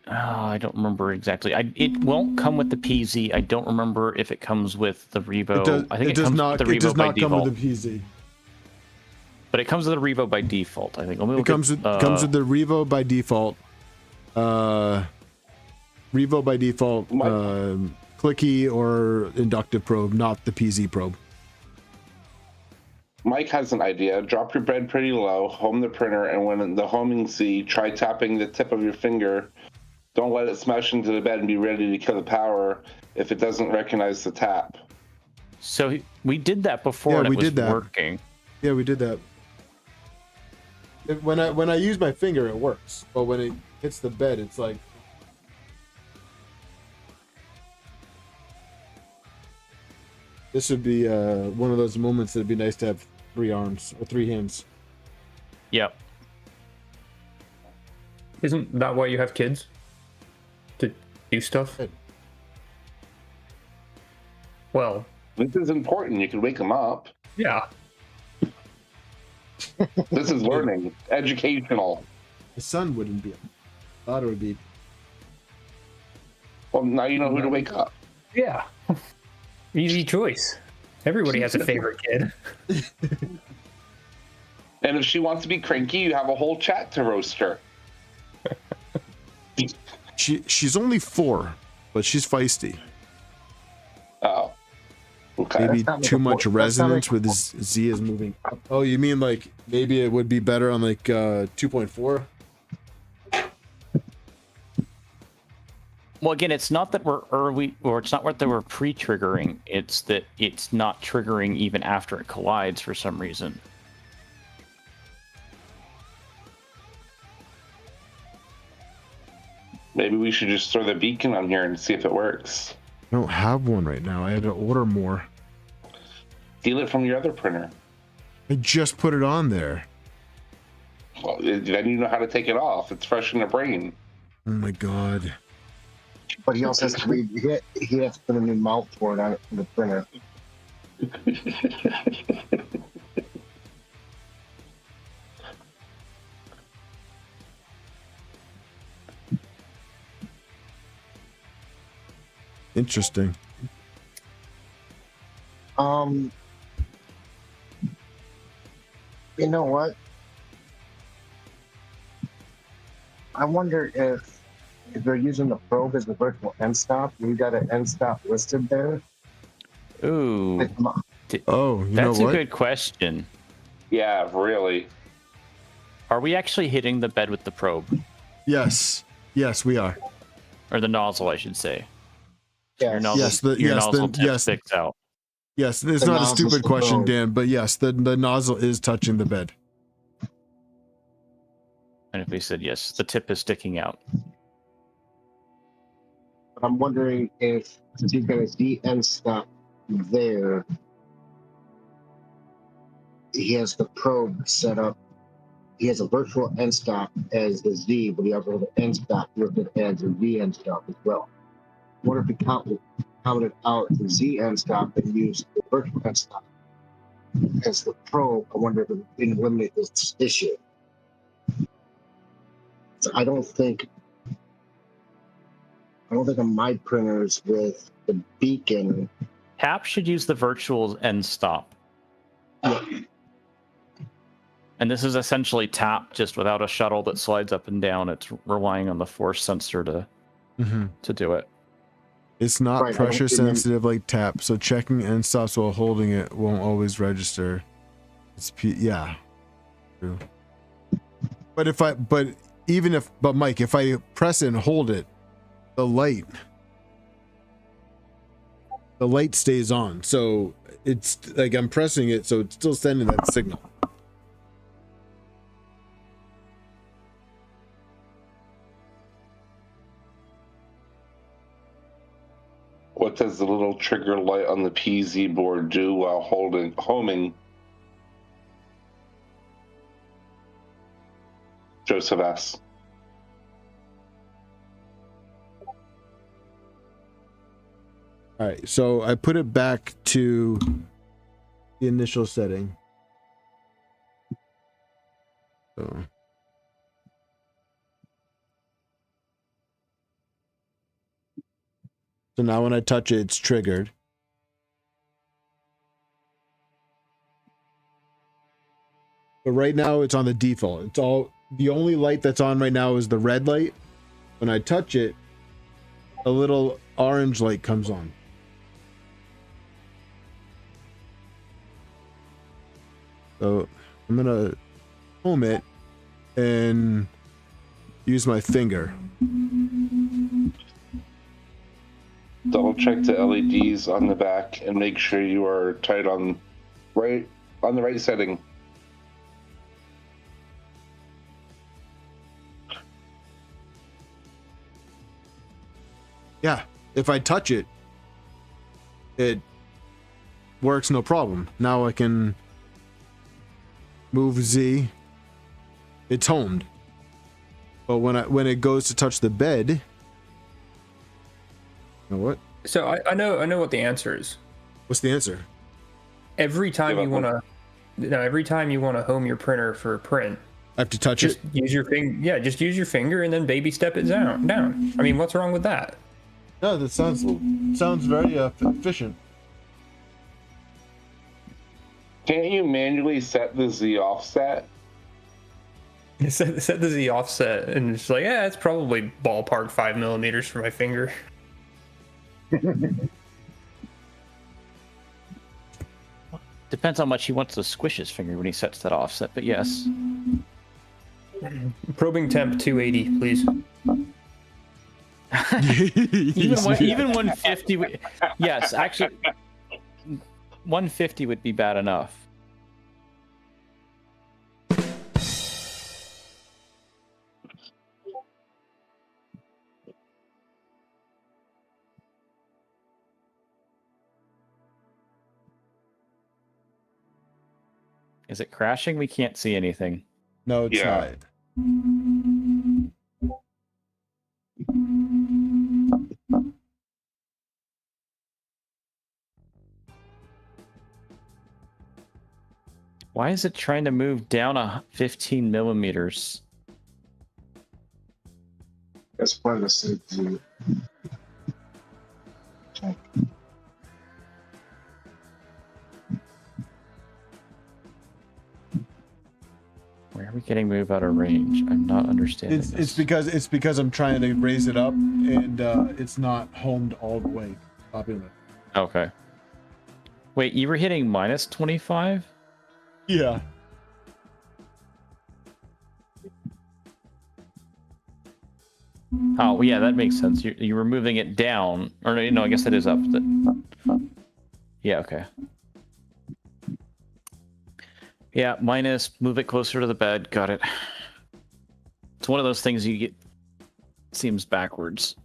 I don't remember exactly. It won't come with the PZ. I don't remember if it comes with the Revo. I think it does comes not. with the Revo it does by not default. come with the PZ. But it comes with the Revo by default. I think. It comes with the Revo by default. Revo by default. Clicky or inductive probe, not the PZ probe. Mike has an idea. Drop your bed pretty low, home the printer, and when in the homing sea, try tapping the tip of your finger. Don't let it smash into the bed and be ready to kill the power if it doesn't recognize the tap. So we did that before, and it was working. Yeah, we did that. When I use my finger, it works, but when it hits the bed, it's like. This would be one of those moments that'd be nice to have 3 arms or 3 hands. Yep. Isn't that why you have kids? To do stuff? Well, this is important. You can wake them up. Yeah. This is learning, educational. The son wouldn't be. Daughter would be. Well, now you know who to wake up. Yeah. Easy choice. Everybody has a favorite kid. And if she wants to be cranky, you have a whole chat to roast her. She's only 4, but she's feisty. Oh. Okay. Maybe too much resonance with Z is moving up. Oh, you mean like maybe it would be better on like 2.4? Well, again, it's not that we're early, or it's not that we're pre-triggering. It's that it's not triggering even after it collides for some reason. Maybe we should just throw the beacon on here and see if it works. I don't have one right now. I had to order more. Steal it from your other printer. I just put it on there. Well, then you know how to take it off. It's fresh in the brain. Oh my god. But he also has to he has to put a new mount for it on the printer. Interesting. You know what? I wonder if they're using the probe as the virtual end stop. We got an end stop listed there. Ooh. Oh, that's a good question. Yeah, really. Are we actually hitting the bed with the probe? Yes. Yes, we are. Or the nozzle, I should say. Yes. Your nozzle, nozzle tip sticks out. Yes, it's not a stupid question, Dan, but yes, the nozzle is touching the bed. And if we said yes, the tip is sticking out. But I'm wondering if he's going to de-end stop there. He has the probe set up he has a virtual end stop as the Z, but he also has an end stop listed as a Z end stop as well. What if we counted out the Z end stop and used the virtual end stop as the Pro? I wonder if it would eliminate this issue. So I don't think on my printers with the beacon. Tap should use the virtual end stop. Yeah. And this is essentially tap, just without a shuttle that slides up and down. It's relying on the force sensor to do it. It's not pressure sensitive like tap, so checking end stops while holding it won't always register. It's yeah. True. But Mike, if I press it and hold it, the light stays on. So it's like I'm pressing it, so it's still sending that signal. What does the little trigger light on the PZ board do while homing? Joseph asks. All right, so I put it back to the initial setting. So now when I touch it, it's triggered. But right now it's on the default. The only light that's on right now is the red light. When I touch it, a little orange light comes on. So I'm gonna home it and use my finger. Double check the LEDs on the back and make sure you are tight on the right setting. Yeah, if I touch it, it works no problem. Now I can move Z. It's homed. But when it goes to touch the bed, you know what? So I know what the answer is. What's the answer? Every time you want to home your printer for a print, I have to touch it. Use your finger. Yeah, just use your finger and then baby step it down. I mean, what's wrong with that? No, that sounds very efficient. Can't you manually set the Z offset? Set the Z offset, and it's like, yeah, it's probably ballpark 5 millimeters for my finger. Depends how much he wants to squish his finger when he sets that offset, but yes. Probing temp 280, please. even 150. Yes, actually, 150 would be bad enough. Is it crashing? We can't see anything. No, it's not. Why is it trying to move down 15 millimeters? That's part of the safety. Where are we getting move out of range? I'm not understanding this. It's because I'm trying to raise it up and it's not homed all the way. Okay. Wait, you were hitting minus 25? Yeah. Oh, yeah, that makes sense. You were moving it down. Or no, I guess that is up. Yeah, okay. Yeah, minus, move it closer to the bed. Got it. It's one of those things you get, seems backwards,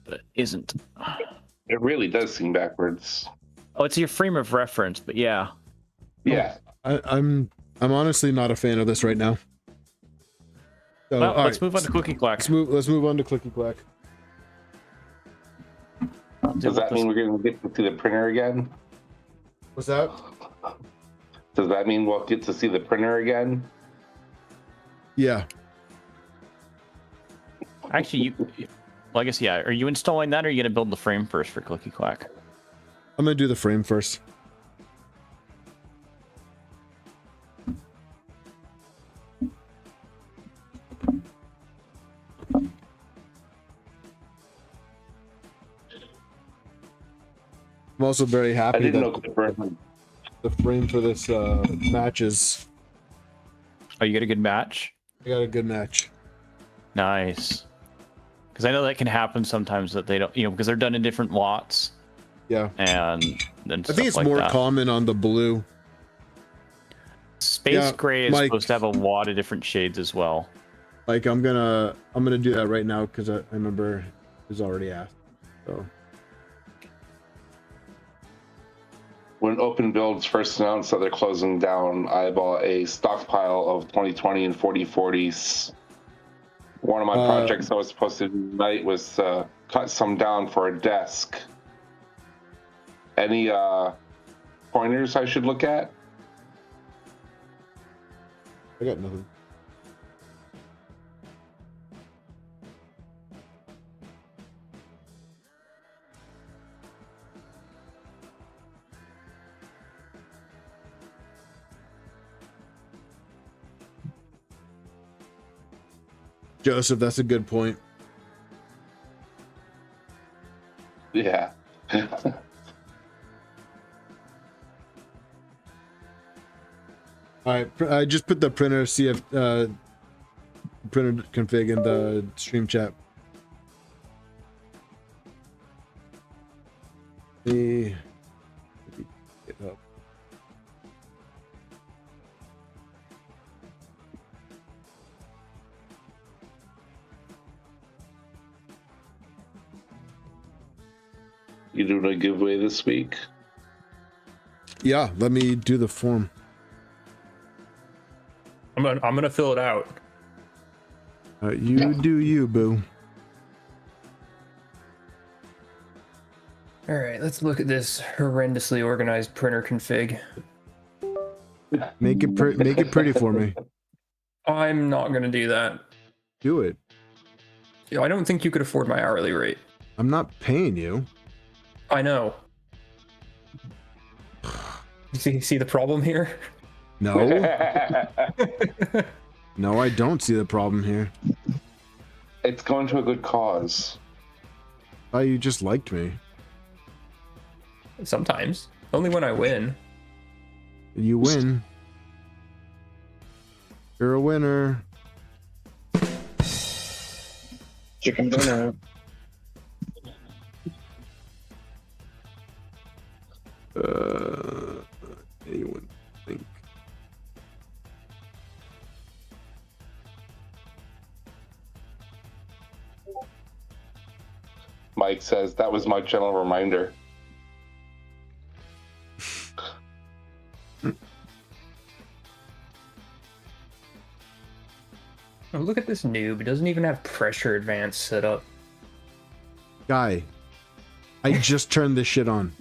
but it isn't. It really does seem backwards. Oh, it's your frame of reference, but yeah. Yeah. I'm honestly not a fan of this right now. So, Well, all let's right, move on to Clicky Clack. Let's move on to Clicky Clack. Does that mean we're going to get to see the printer again? What's that? Does that mean we'll get to see the printer again? Yeah. Actually, well, I guess, yeah. Are you installing that, or are you going to build the frame first for Clicky Clack? I'm going to do the frame first. I'm also very happy that the frame for this matches. Oh, you got a good match? I got a good match. Nice. Because I know that can happen sometimes that they don't, because they're done in different lots. Yeah. And then I think it's more common on the blue. Space gray is supposed to have a lot of different shades as well. Like I'm gonna do that right now because I remember it was already asked. So. When Open Builds first announced that they're closing down, I bought a stockpile of 2020 and 4040s. One of my projects I was supposed to do tonight was cut some down for a desk. Any pointers I should look at? I got nothing. Joseph, that's a good point. Yeah. All right, I just put the printer printer config in the stream chat. Let me get up. You doing a giveaway this week? Yeah, let me do the form. I'm gonna fill it out. You do you, boo. All right, let's look at this horrendously organized printer config. Make it pretty for me. I'm not gonna do that. Do it. I don't think you could afford my hourly rate. I'm not paying you. I know. See the problem here? No. No, I don't see the problem here. It's going to a good cause. You just liked me. Sometimes. Only when I win. You win. You're a winner. Chicken dinner. Anyone think? Mike says, that was my gentle reminder. Oh, look at this noob. It doesn't even have pressure advance set up. Guy, I just turned this shit on.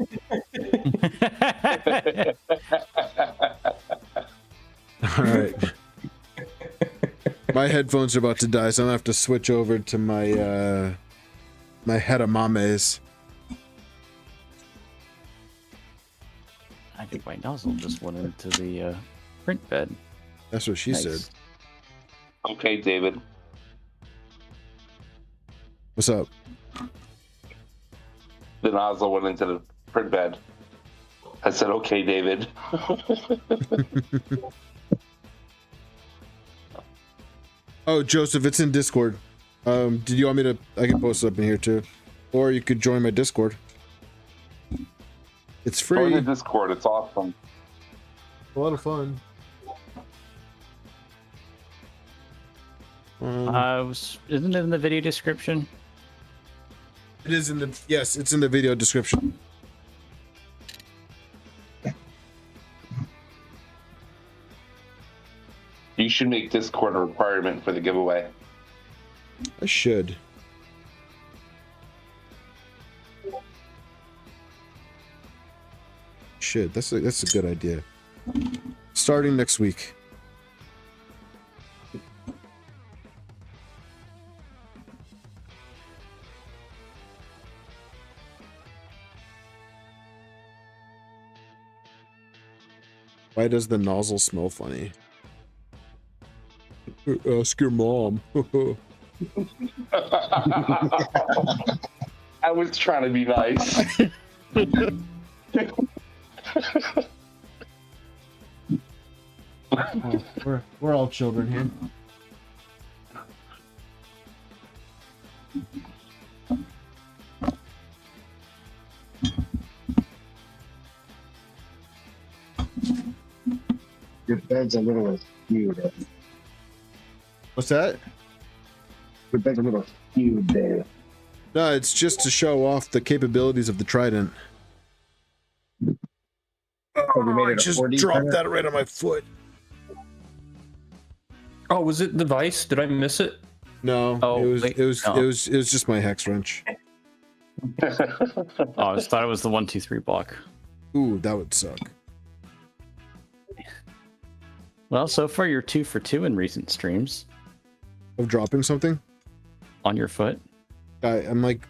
All right. My headphones are about to die, so I'm gonna have to switch over to my my Hedamames. I think my nozzle just went into the print bed. That's what she said. Okay, David. What's up? The nozzle went into the print bed. I said, okay, David. Oh, Joseph, it's in Discord. Did you want me to? I can post it up in here too, or you could join my Discord. It's free. Join the Discord. It's awesome. A lot of fun. Isn't it in the video description? It is in the yes. It's in the video description. You should make Discord a requirement for the giveaway. I should. Shit, that's a good idea. Starting next week. Why does the nozzle smell funny? Ask your mom. I was trying to be nice. Oh, we're all children here. Your bed's a little skewed. What's that? Your bed's a little skewed there. No, it's just to show off the capabilities of the Trident. Oh, we made I it a just 4D dropped printer? that right on my foot. Oh, was it the vice? Did I miss it? No, Oh, it wait, was no. it was just my hex wrench. Oh, I just thought it was the 1, 2, 3 block. Ooh, that would suck. Well, so far you're 2 for 2 in recent streams Of dropping something? on your foot. I'm like,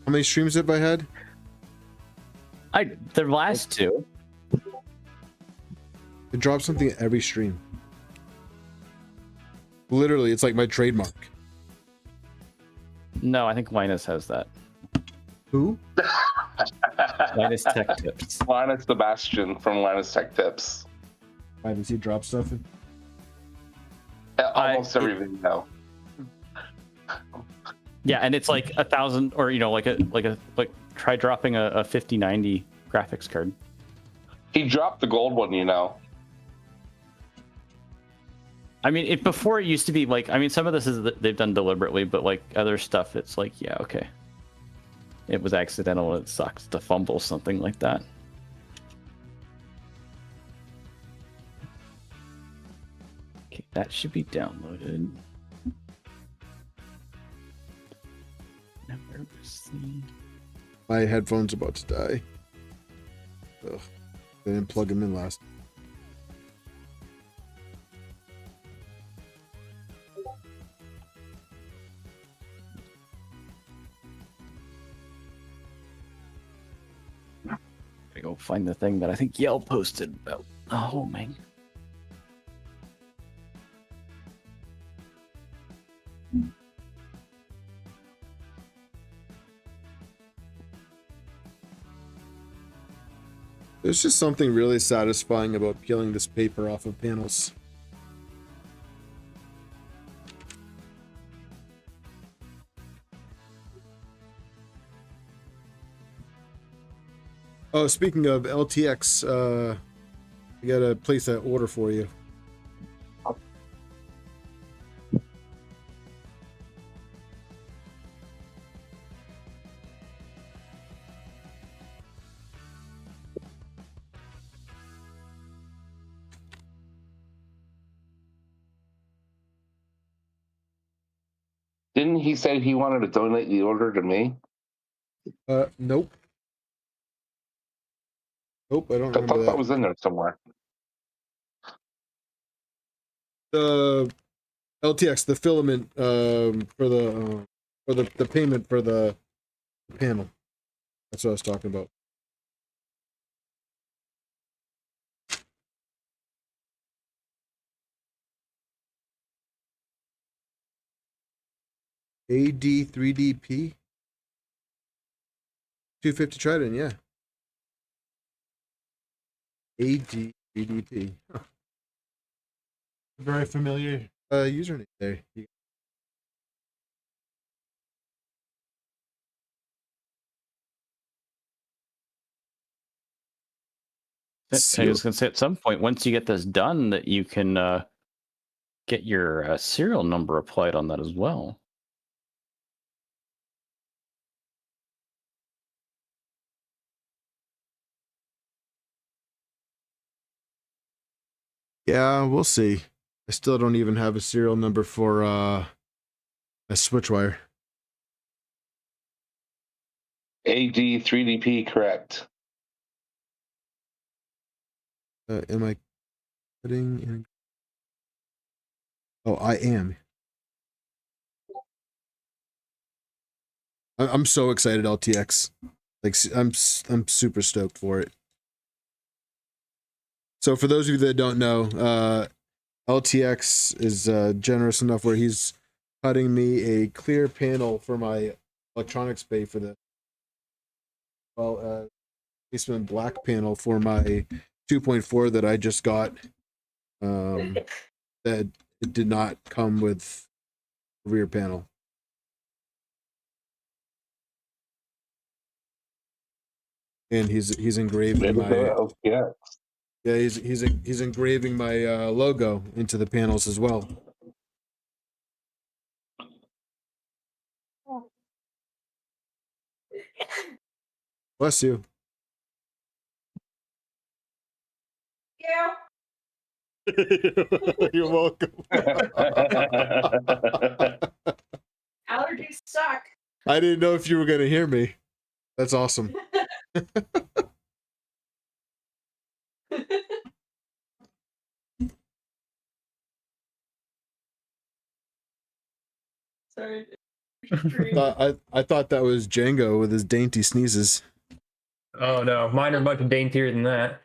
how many streams have I had? The last 2. I drop something at every stream. Literally, it's like my trademark. No, I think Linus has that. Who? Linus Tech Tips. Linus Sebastian from Linus Tech Tips. Why does he drop stuff? Almost every video. Yeah, and it's like 1,000, or like try dropping a 5090 graphics card. He dropped the gold one, you know. I mean, before it used to be like, I mean, some of this is they've done deliberately, but like other stuff, it's like, yeah, okay, it was accidental. It sucks to fumble something like that. Okay, that should be downloaded. Now, where was the... My headphone's about to die. Ugh. I didn't plug them in last. Gotta go find the thing that I think Yale posted about homing. There's just something really satisfying about peeling this paper off of panels. Oh, speaking of LTX, I gotta place that order for you. Didn't he say he wanted to donate the order to me? Nope. Nope, I don't I remember thought that. that was in there somewhere. The LTX, the filament, for the payment for the panel. That's what I was talking about. AD3DP 250 Trident, yeah. AD3DP. Huh. Very familiar username there. I was gonna say at some point, once you get this done, that you can get your serial number applied on that as well. Yeah, we'll see. I still don't even have a serial number for A switch wire. AD3DP, correct. Am I putting in? Oh, I am. I'm so excited, LTX. Like, I'm super stoked for it. So for those of you that don't know, LTX is generous enough where he's cutting me a clear panel for my electronics bay for this. Well, basement black panel for my 2.4 that I just got. That it did not come with a rear panel. And he's engraving my yeah, he's engraving my logo into the panels as well. Bless you. You're welcome. Allergies suck. I didn't know if you were gonna hear me. That's awesome. Sorry. I thought that was Django with his dainty sneezes. Oh no, mine are much daintier than that.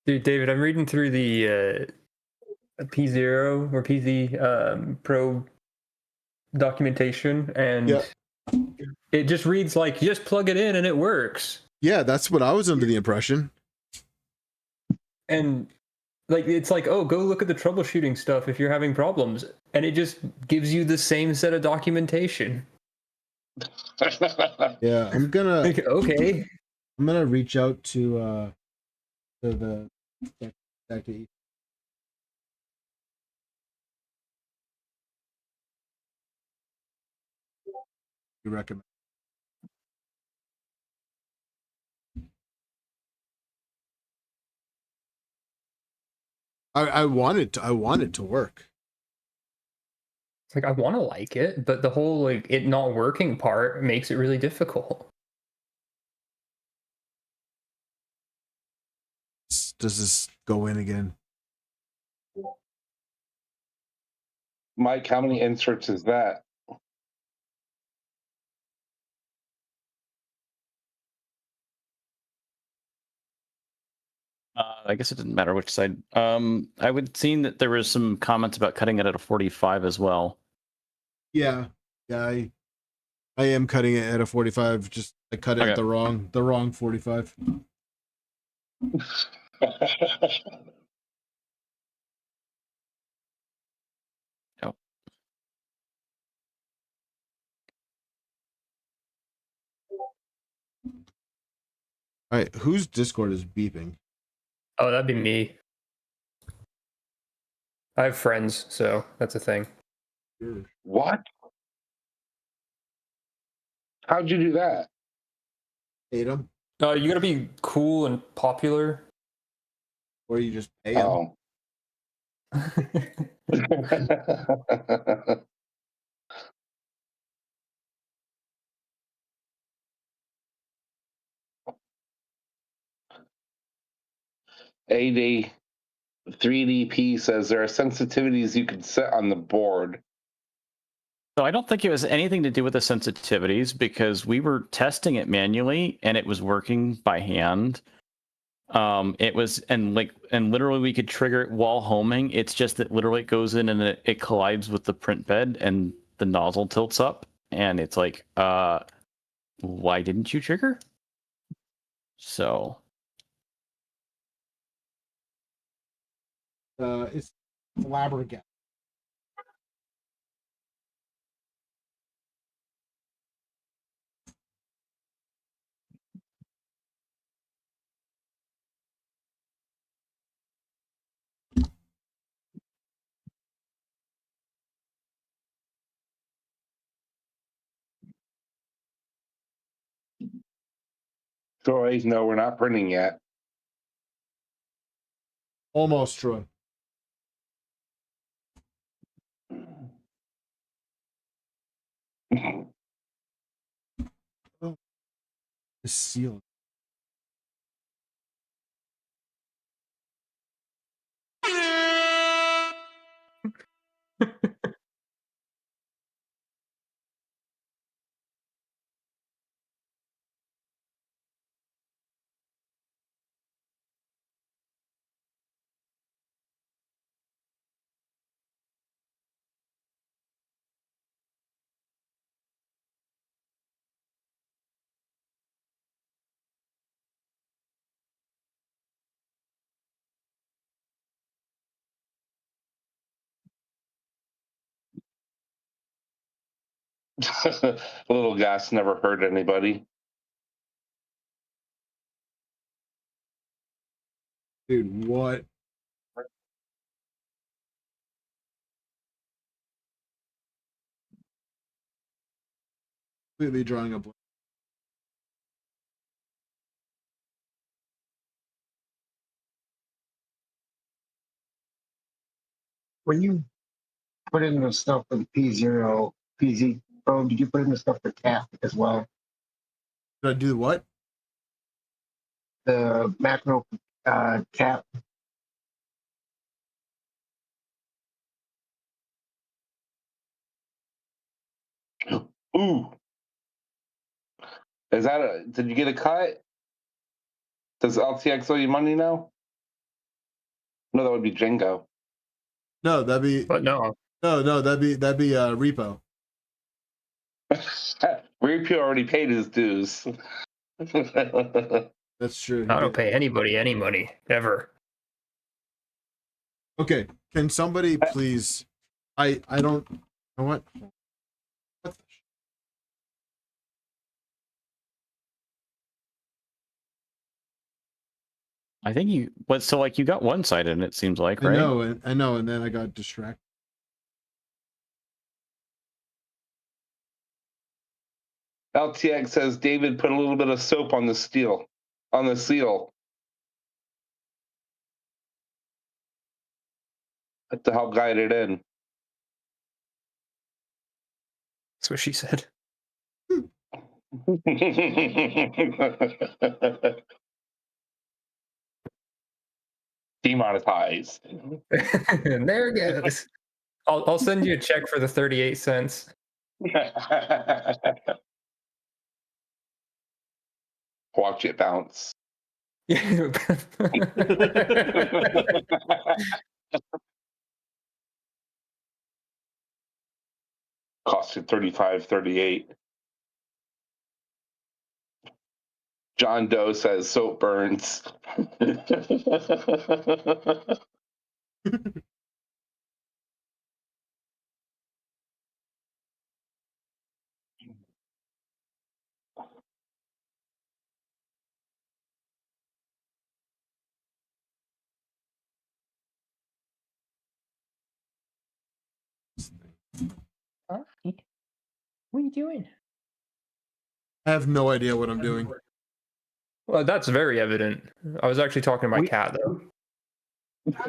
Dude, David, I'm reading through the P0 or PZ Pro documentation, and it just reads like, just plug it in and it works. Yeah, that's what I was under the impression. And like, it's like, oh, go look at the troubleshooting stuff if you're having problems. And it just gives you the same set of documentation. Yeah, I'm gonna like, okay. I'm gonna reach out to the back to you recommend. I want it to work. It's like, I want to like it, but the whole like it not working part makes it really difficult. Does this go in again? Mike, how many inserts is that? I guess it didn't matter which side. I would seen that there was some comments about cutting it at a 45 as well. Yeah, I am cutting it at a 45. Just I cut it at the wrong 45. Oh. All right, whose Discord is beeping? Oh, that'd be me. I have friends, so that's a thing. What? How'd you do that? Hate them? You gotta be cool and popular. Or you just pay them. Oh. AD 3DP says there are sensitivities you can set on the board. So I don't think it was anything to do with the sensitivities because we were testing it manually and it was working by hand. It was and literally we could trigger it while homing. It's just that literally it goes in and it collides with the print bed and the nozzle tilts up and it's like, why didn't you trigger? So It's Fabreeko. Troy, no, we're not printing yet. Almost, Troy. Oh, the seal. Little gas never hurt anybody. Dude, what? Completely drawing a blank. When you put in the stuff for the P0, PZ Pro, did you put in the stuff for TAP as well? Did I do what? The macro TAP. Ooh. Is that a, did you get a cut? Does LTX owe you money now? No, that would be Django. No, that'd be. But no. No, that'd be repo. Repo already paid his dues. That's true. I don't pay anybody any money ever. Okay, can somebody please? I don't. You know what? What the I think you, but so like you got one sided, and it seems like, right? I know, and then I got distracted. LTX says David put a little bit of soap on the steel, on the seal. To help guide it in. That's what she said. Demonetized. There it goes. I'll send you a check for the 38 cents. Watch it bounce. Cost you 35, 38. John Doe says soap burns. Huh? What are you doing? I have no idea what I'm doing. Well, that's very evident. I was actually talking to my cat, though.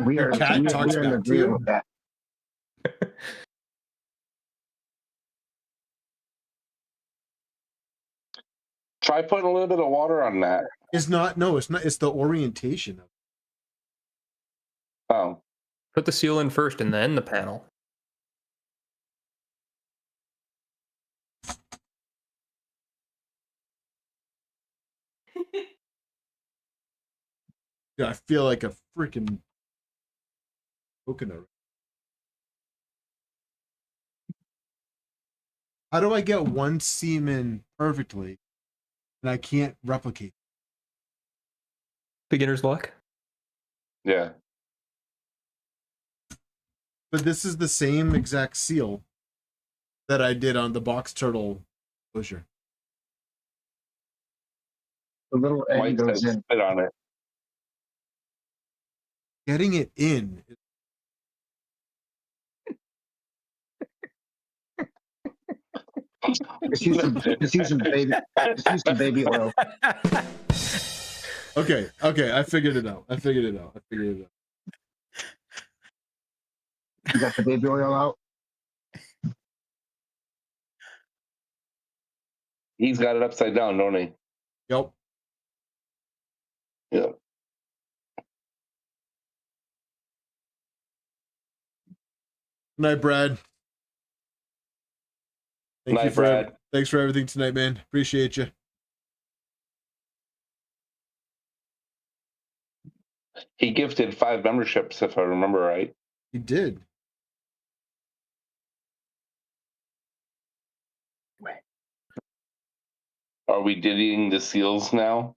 We are, cat we talks are in back to you? agreement with that. Try putting a little bit of water on that. It's not. No, it's not. It's the orientation. Oh. Put the seal in first and then the panel. Yeah, I feel like a freaking coconut. How do I get one seam in perfectly and I can't replicate? Beginner's luck. Yeah. But this is the same exact seal that I did on the box turtle enclosure. The little egg Mike goes says in. spit on it. Getting it in. Just use some baby oil. Okay, I figured it out. You got the baby oil out? He's got it upside down, don't he? Yep. Yeah. Good night, Brad. Thanks for everything tonight, man. Appreciate you. He gifted 5 memberships, if I remember right. He did. Are we diddying the seals now?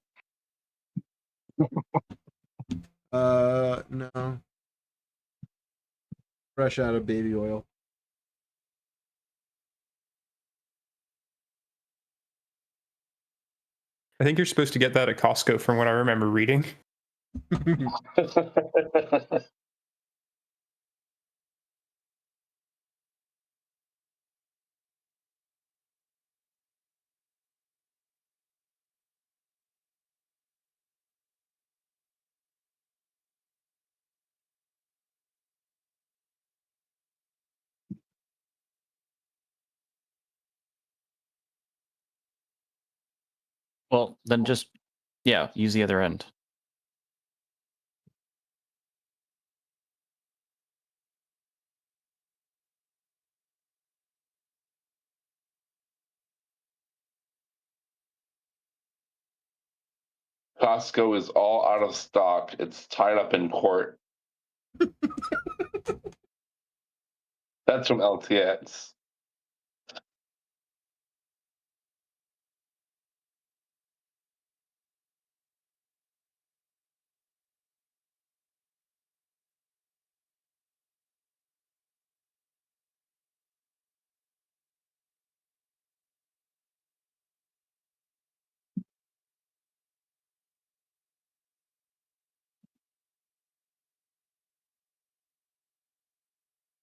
No. Fresh out of baby oil. I think you're supposed to get that at Costco from what I remember reading. Well, then just, yeah, use the other end. Costco is all out of stock. It's tied up in court. That's from LTX.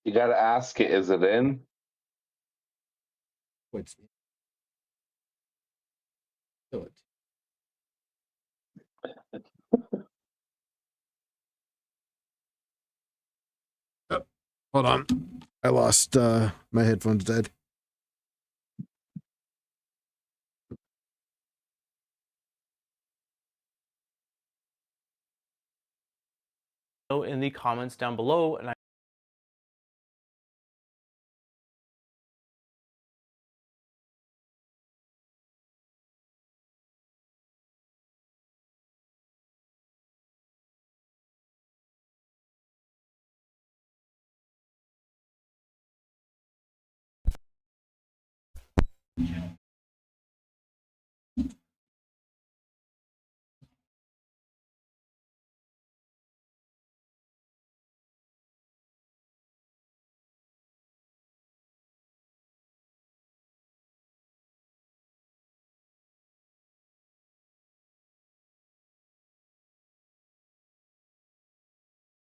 You got to ask it, is it in? What's it? Hold on. I lost my headphones dead. In the comments down below, and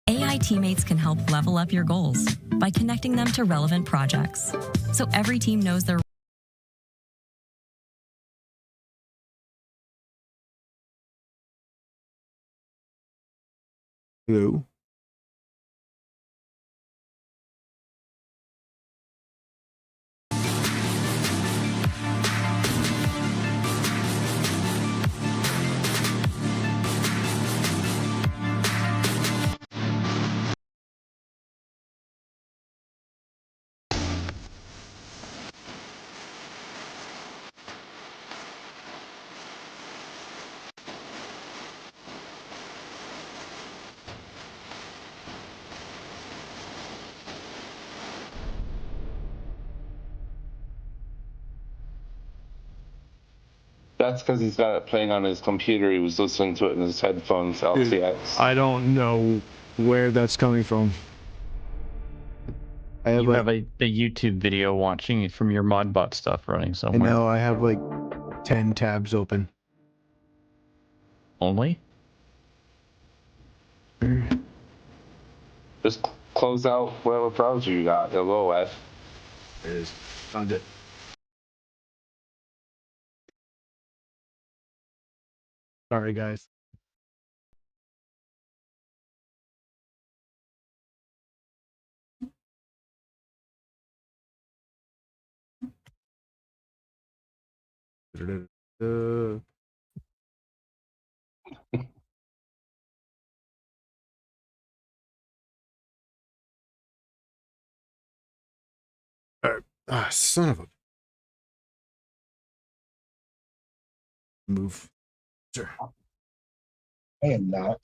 AI teammates can help level up your goals by connecting them to relevant projects, so every team knows their Hello. That's because he's got it playing on his computer. He was listening to it in his headphones, LTX. I don't know where that's coming from. I have You have a YouTube video watching from your Modbot stuff running somewhere. I know, I have like 10 tabs open. Only? Just close out whatever browser you got. It'll go away. There it is. Found it. Sorry, guys. Ah, son of a move. Sure. I am not.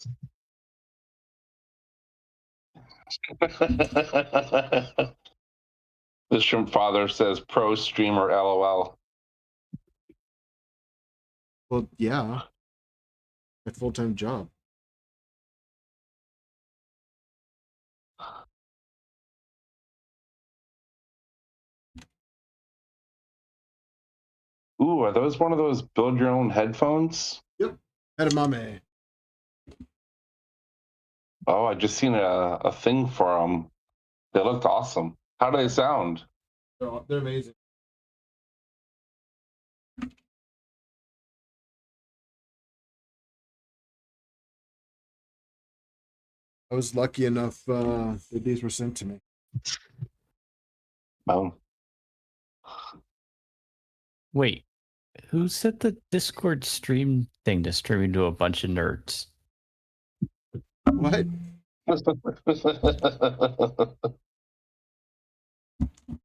The shrimp father says pro streamer LOL. Well, yeah. My full-time job. Ooh, are those one of those build your own headphones? Yep. Edamame. Oh, I just seen a thing for them. They looked awesome. How do they sound? They're amazing. I was lucky enough that these were sent to me. Oh. Wait, who set the Discord stream thing to stream to a bunch of nerds? What?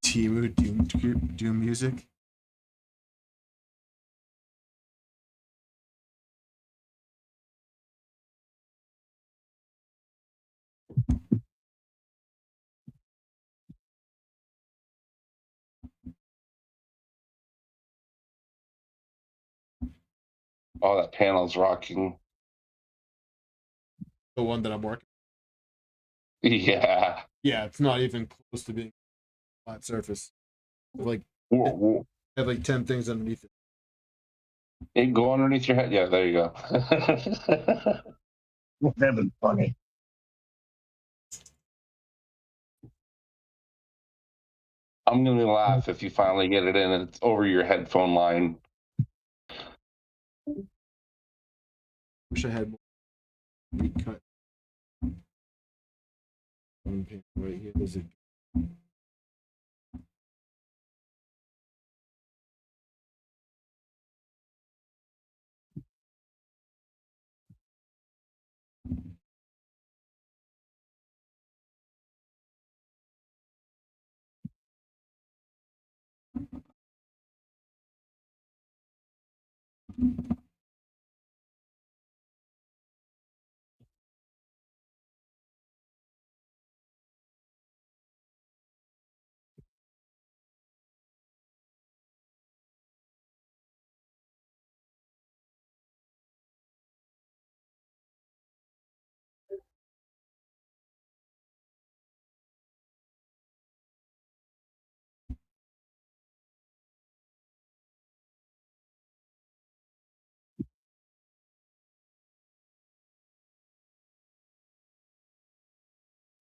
Timu Doom music. Oh, that panel's rocking. The one that I'm working. Yeah. Yeah, it's not even close to being a flat surface. Like, I have like 10 things underneath it. It go underneath your head. Yeah, there you go. That was funny. I'm gonna laugh if you finally get it in and it's over your headphone line. Wish I had more recut. Right here. There's a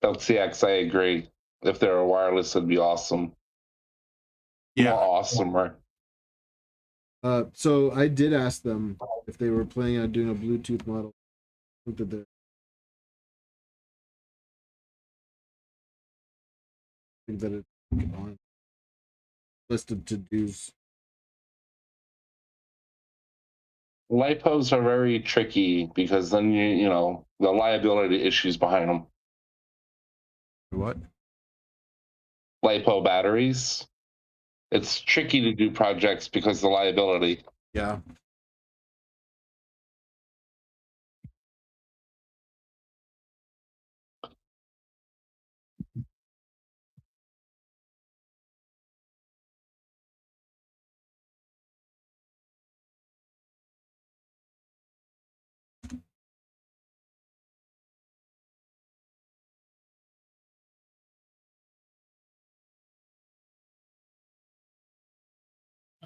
LCX, I agree. If they were wireless, it'd be awesome. Yeah. More awesomer. So I did ask them if they were planning on doing a Bluetooth model. I think that they're it's on list of to-dos. Lipos are very tricky because then you know the liability issues behind them. What? Lipo batteries. It's tricky to do projects because of the liability. Yeah.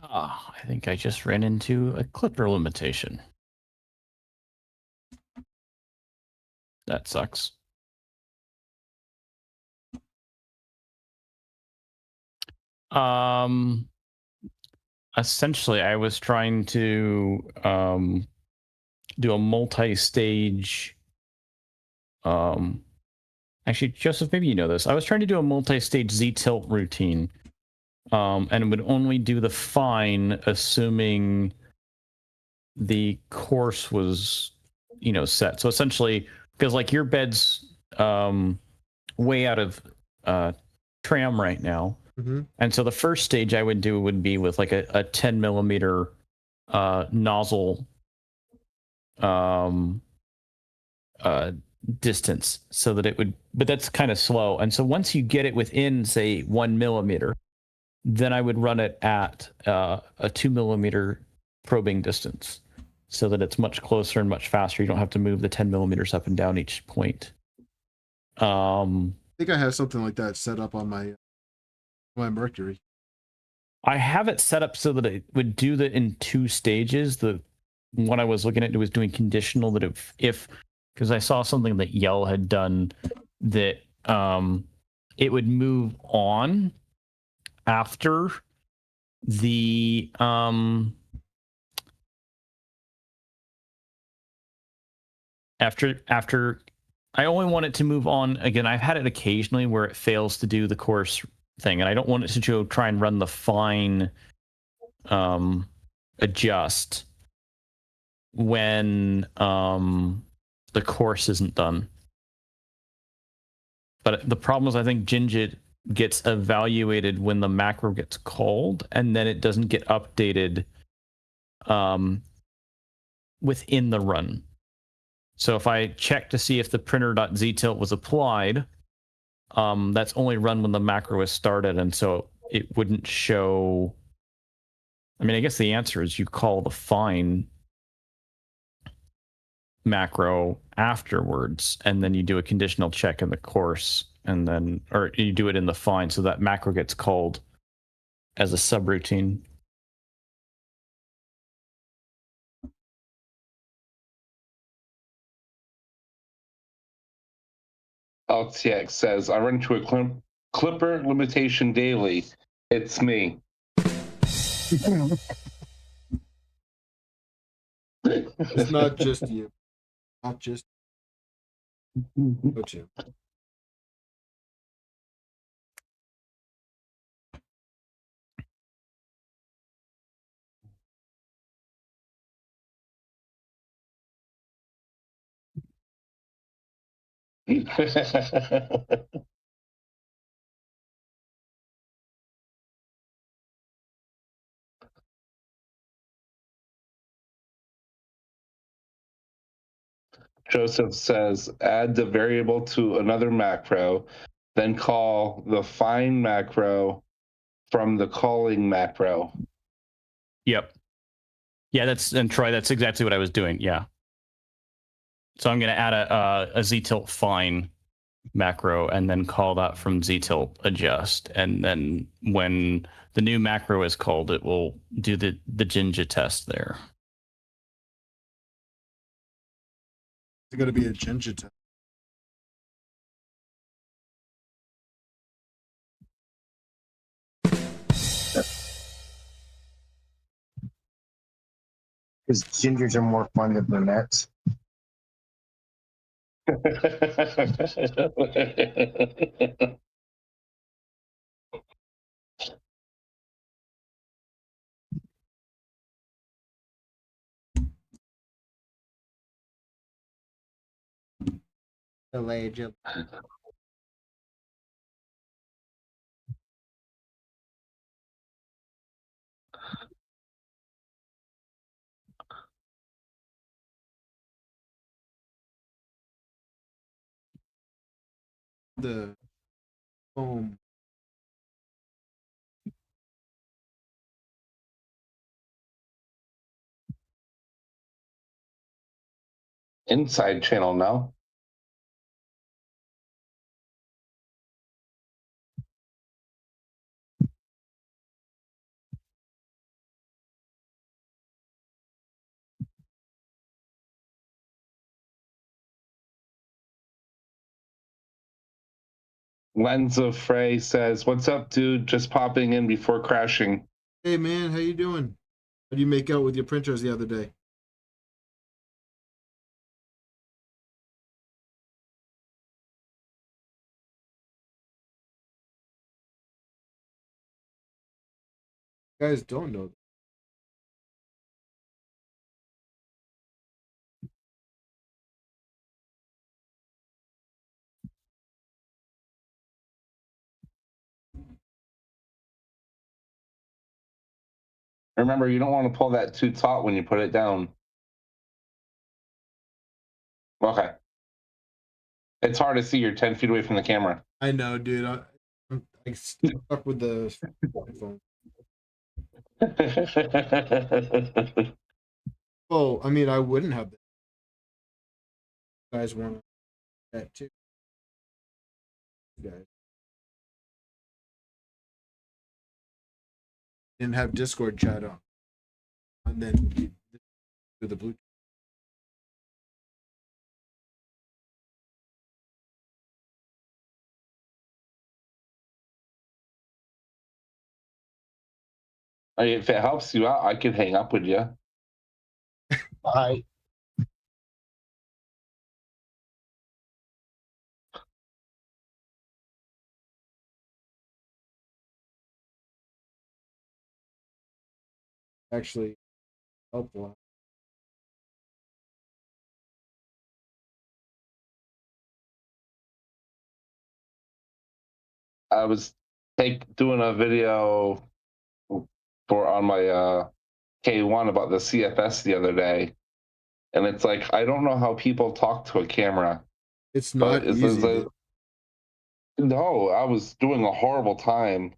Ah, I think I just ran into a clipper limitation. That sucks. Essentially, I was trying to do a multi-stage. Actually, Joseph, maybe you know this. I was trying to do a multi-stage Z-tilt routine, and would only do the fine assuming the course was, set. So essentially, because like your bed's way out of tram right now, and so the first stage I would do would be with like a 10 millimeter nozzle distance, so that it would, but that's kind of slow. And so once you get it within, say, 1 millimeter, then I would run it at a 2 millimeter probing distance, so that it's much closer and much faster. You don't have to move the 10 millimeters up and down each point. I think I have something like that set up on my Mercury. I have it set up so that it would do that in 2 stages. The one I was looking at was doing conditional, that if because I saw something that Yell had done, that it would move on after the after I only want it to move on. Again, I've had it occasionally where it fails to do the course thing, and I don't want it to try and run the fine adjust when the course isn't done. But the problem is, I think Jinjit gets evaluated when the macro gets called, and then it doesn't get updated within the run. So if I check to see if the printer.ztilt was applied, that's only run when the macro is started, and so it wouldn't show. I mean, I guess the answer is you call the fine macro afterwards, and then you do a conditional check in the course, and then, or you do it in the fine, so that macro gets called as a subroutine. LTX says, I run into a clipper limitation daily. It's me. It's not just you. Not just you. Joseph says, add the variable to another macro, then call the find macro from the calling macro. Yep. Yeah, and Troy, that's exactly what I was doing. Yeah. So I'm going to add a ztilt fine macro, and then call that from ztilt adjust. And then when the new macro is called, it will do the Jinja test there. It's going to be a Jinja test. Because gingers are more fun than brunettes. The foam. Inside channel now. Lens of Frey says, what's up, dude? Just popping in before crashing. Hey, man, how you doing? How do you make out with your printers the other day? You guys don't know. Remember, you don't want to pull that too taut when you put it down. Okay. It's hard to see. You're 10 feet away from the camera. I know, dude. I'm stuck with the phone. Well, I mean, I wouldn't have that. You guys want that too. You guys didn't have Discord chat on. And then you do the Bluetooth. I mean, if it helps you out, I could hang up with you. Bye. Actually helpful. I was doing a video on my K1 about the CFS the other day, and it's like I don't know how people talk to a camera. It's not easy. No, I was doing a horrible time.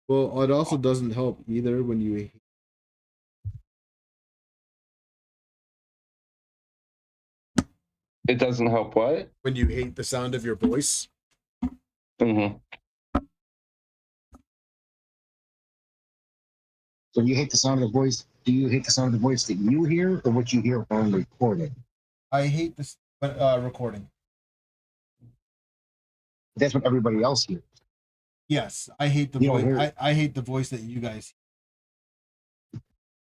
Well, it also doesn't help either when you. It doesn't help what? When you hate the sound of your voice. Mm-hmm. So you hate the sound of the voice. Do you hate the sound of the voice that you hear or what you hear on recording? I hate this recording. That's what everybody else hears. Yes, I hate the voice. I hate the voice that you guys hear.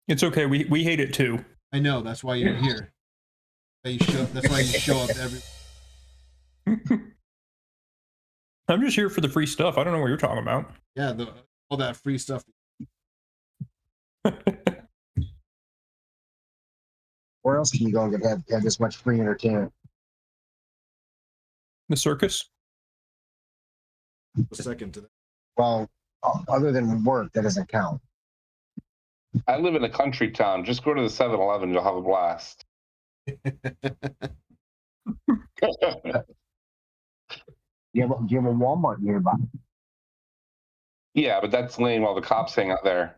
It's okay. We hate it too. I know. That's why you're here. That's why you show up every. I'm just here for the free stuff. I don't know what you're talking about. Yeah, all that free stuff. Where else can you go and have this much free entertainment? The circus. A second to that. Well, other than work, that doesn't count. I live in a country town. Just go to the 7-Eleven. You'll have a blast. Do you have a Walmart nearby? Yeah, but that's lame while the cops hang out there.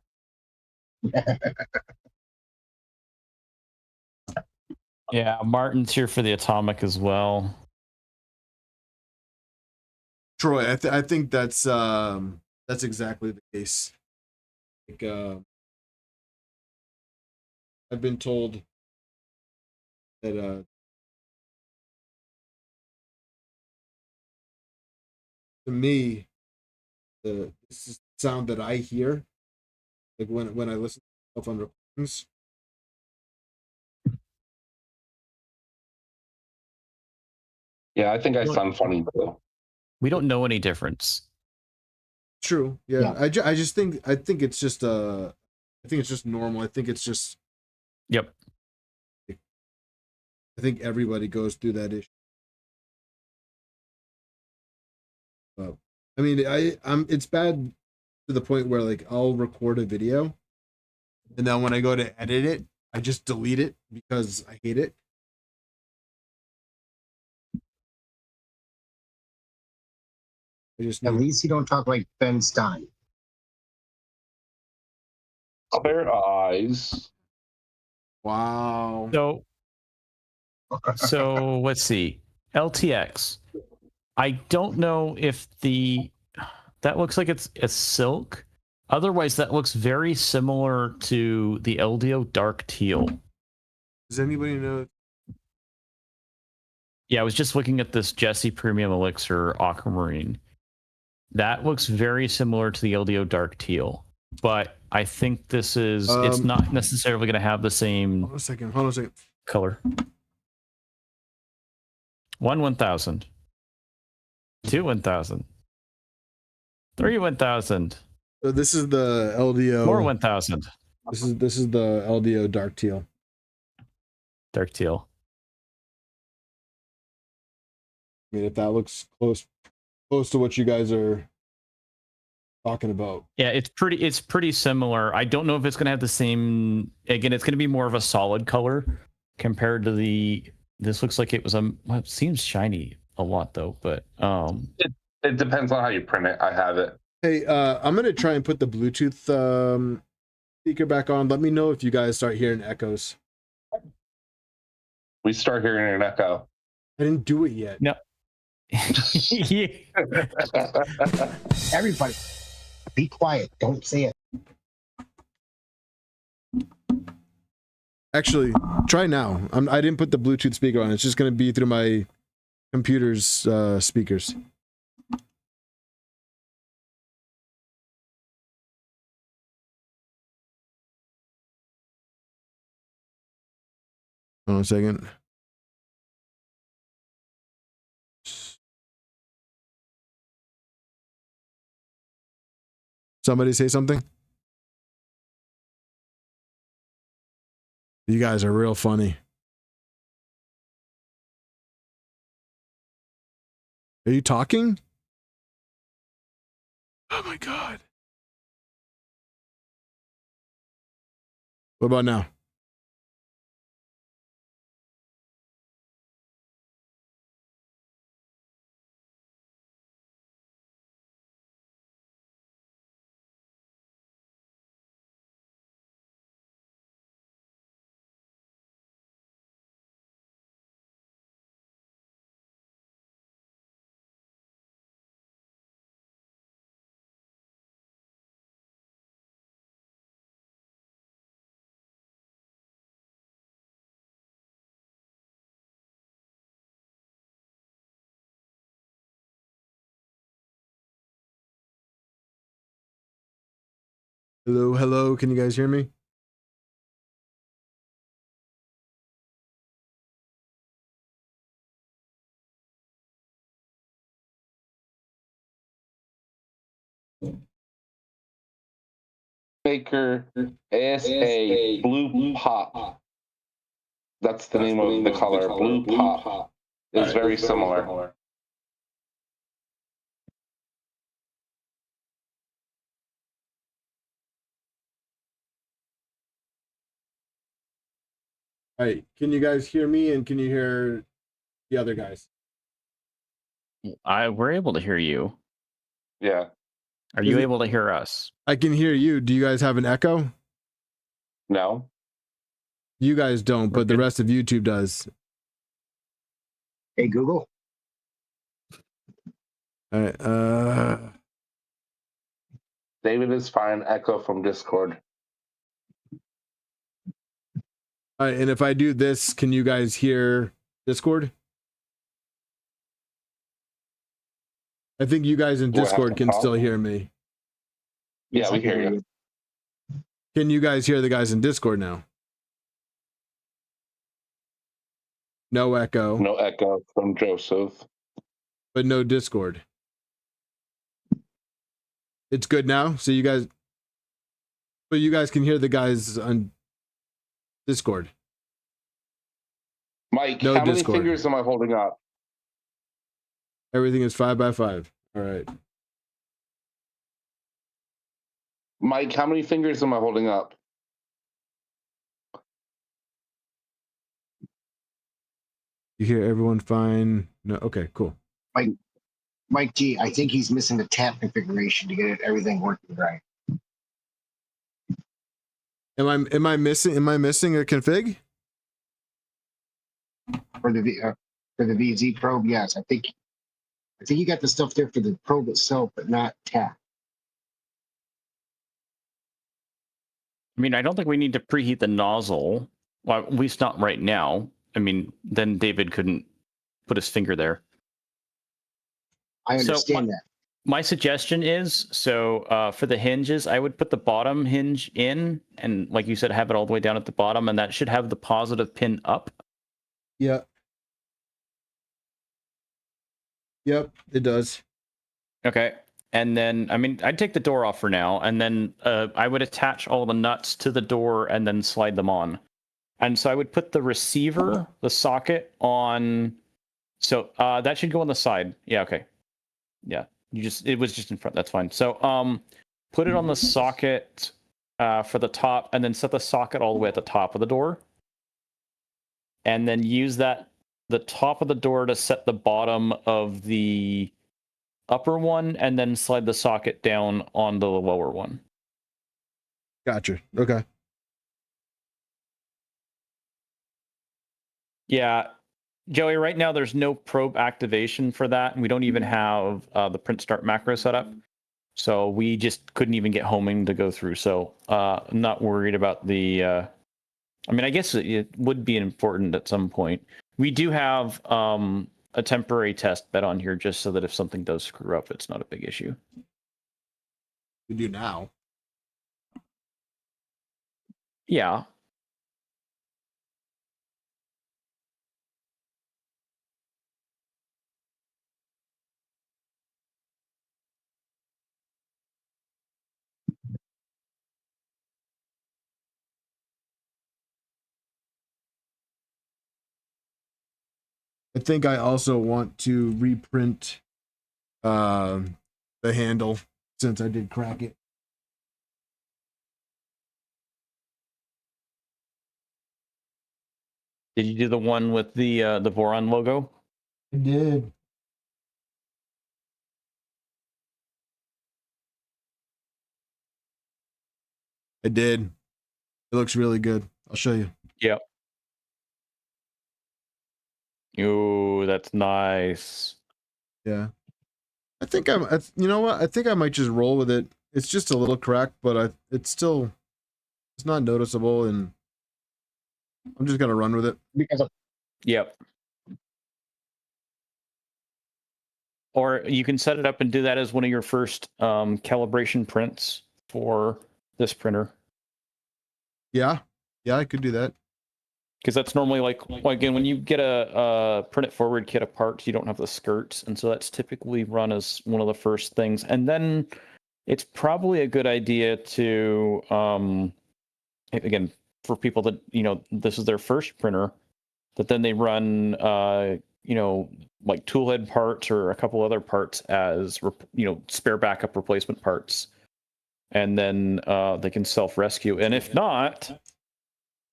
Yeah, Martin's here for the atomic as well. Troy, I think that's exactly the case. Like, I've been told that to me, this is the sound that I hear, like when I listen to stuff on recordings. Yeah, I think I sound funny too. We don't know any difference. True. Yeah. I just think it's just I think it's just normal. I think it's just. Yep. I think everybody goes through that issue. I mean, it's bad to the point where like I'll record a video, and then when I go to edit it, I just delete it because I hate it. At least you don't talk like Ben Stein. Clear eyes. Wow. So let's see. LTX. I don't know if that looks like it's a silk. Otherwise, that looks very similar to the LDO dark teal. Does anybody know? Yeah, I was just looking at this Jesse Premium Elixir Aquamarine. That looks very similar to the LDO dark teal, but I think this is it's not necessarily going to have the same Hold on a second. color. 1 1000. 2 1000. 3 1000. So this is the LDO. 4 1000. This is the LDO dark teal. Dark teal. I mean, if that looks close to what you guys are talking about. Yeah, it's pretty similar. I don't know if it's going to have the same. Again, it's going to be more of a solid color compared to the. This looks like it was well, it seems shiny a lot though, but it depends on how you print it. I have it. Hey, I'm gonna try and put the Bluetooth speaker back on. Let me know if you guys start hearing echoes. We start hearing an echo. I didn't do it yet. No. Yeah. Everybody, be quiet. Don't say it. Actually, try now. I didn't put the Bluetooth speaker on. It's just going to be through my computer's speakers. Hold on a second. Somebody say something? You guys are real funny. Are you talking? Oh my God. What about now? Hello, hello. Can you guys hear me? Maker ASA Blue Pop. That's the name of the color. Blue Pop is very similar. All right. Can you guys hear me, and can you hear the other guys? We're able to hear you. Yeah. Are you able to hear us? I can hear you. Do you guys have an echo? No. You guys don't, but the rest of YouTube does. Hey, Google. All right. David is fine. Echo from Discord. All right, and if I do this, can you guys hear Discord? I think you guys in Discord can still hear me. Yeah, we hear you. Can you guys hear the guys in Discord now? No echo. No echo from Joseph. But no Discord. It's good now. So you guys can hear the guys on Discord. Mike, no how Discord. many fingers am I holding up? Everything is 5x5. All right. Mike, how many fingers am I holding up? You hear everyone fine? No. Okay, cool. Mike G, I think he's missing the tap configuration to get everything working right. Am I missing a config? For the VZ probe, yes. I think you got the stuff there for the probe itself, but not tap. I mean, I don't think we need to preheat the nozzle. Well, at least not right now. I mean, then David couldn't put his finger there. I understand that. My suggestion is, for the hinges, I would put the bottom hinge in, and like you said, have it all the way down at the bottom, and that should have the positive pin up. Yeah. Yep, it does. Okay. And then, I mean, I'd take the door off for now, and then I would attach all the nuts to the door and then slide them on. And so I would put the receiver, the socket on. So that should go on the side. Yeah, okay. Yeah, it was just in front. That's fine. So put it on the socket for the top, and then set the socket all the way at the top of the door. And then use the top of the door to set the bottom of the upper one, and then slide the socket down on the lower one. Gotcha. Okay. Yeah, Joey, right now there's no probe activation for that, and we don't even have the print start macro set up. So we just couldn't even get homing to go through. So I'm not worried about the... I mean, I guess it would be important at some point. We do have a temporary test bed on here just so that if something does screw up, it's not a big issue. We do now. Yeah. I think I also want to reprint the handle since I did crack it. Did you do the one with the Voron logo? I did. I did. It looks really good. I'll show you. Yep. Ooh, that's nice. Yeah. I think you know what? I think I might just roll with it. It's just a little cracked, but it's not noticeable, and I'm just gonna run with it. Because of Yep. Or you can set it up and do that as one of your first calibration prints for this printer. Yeah. Yeah, I could do that. Because that's normally like again, when you get a print it forward kit of parts, you don't have the skirts, and so that's typically run as one of the first things. And then it's probably a good idea to again, for people that this is their first printer, that then they run like toolhead parts or a couple other parts as spare backup replacement parts, and then they can self-rescue. And if not,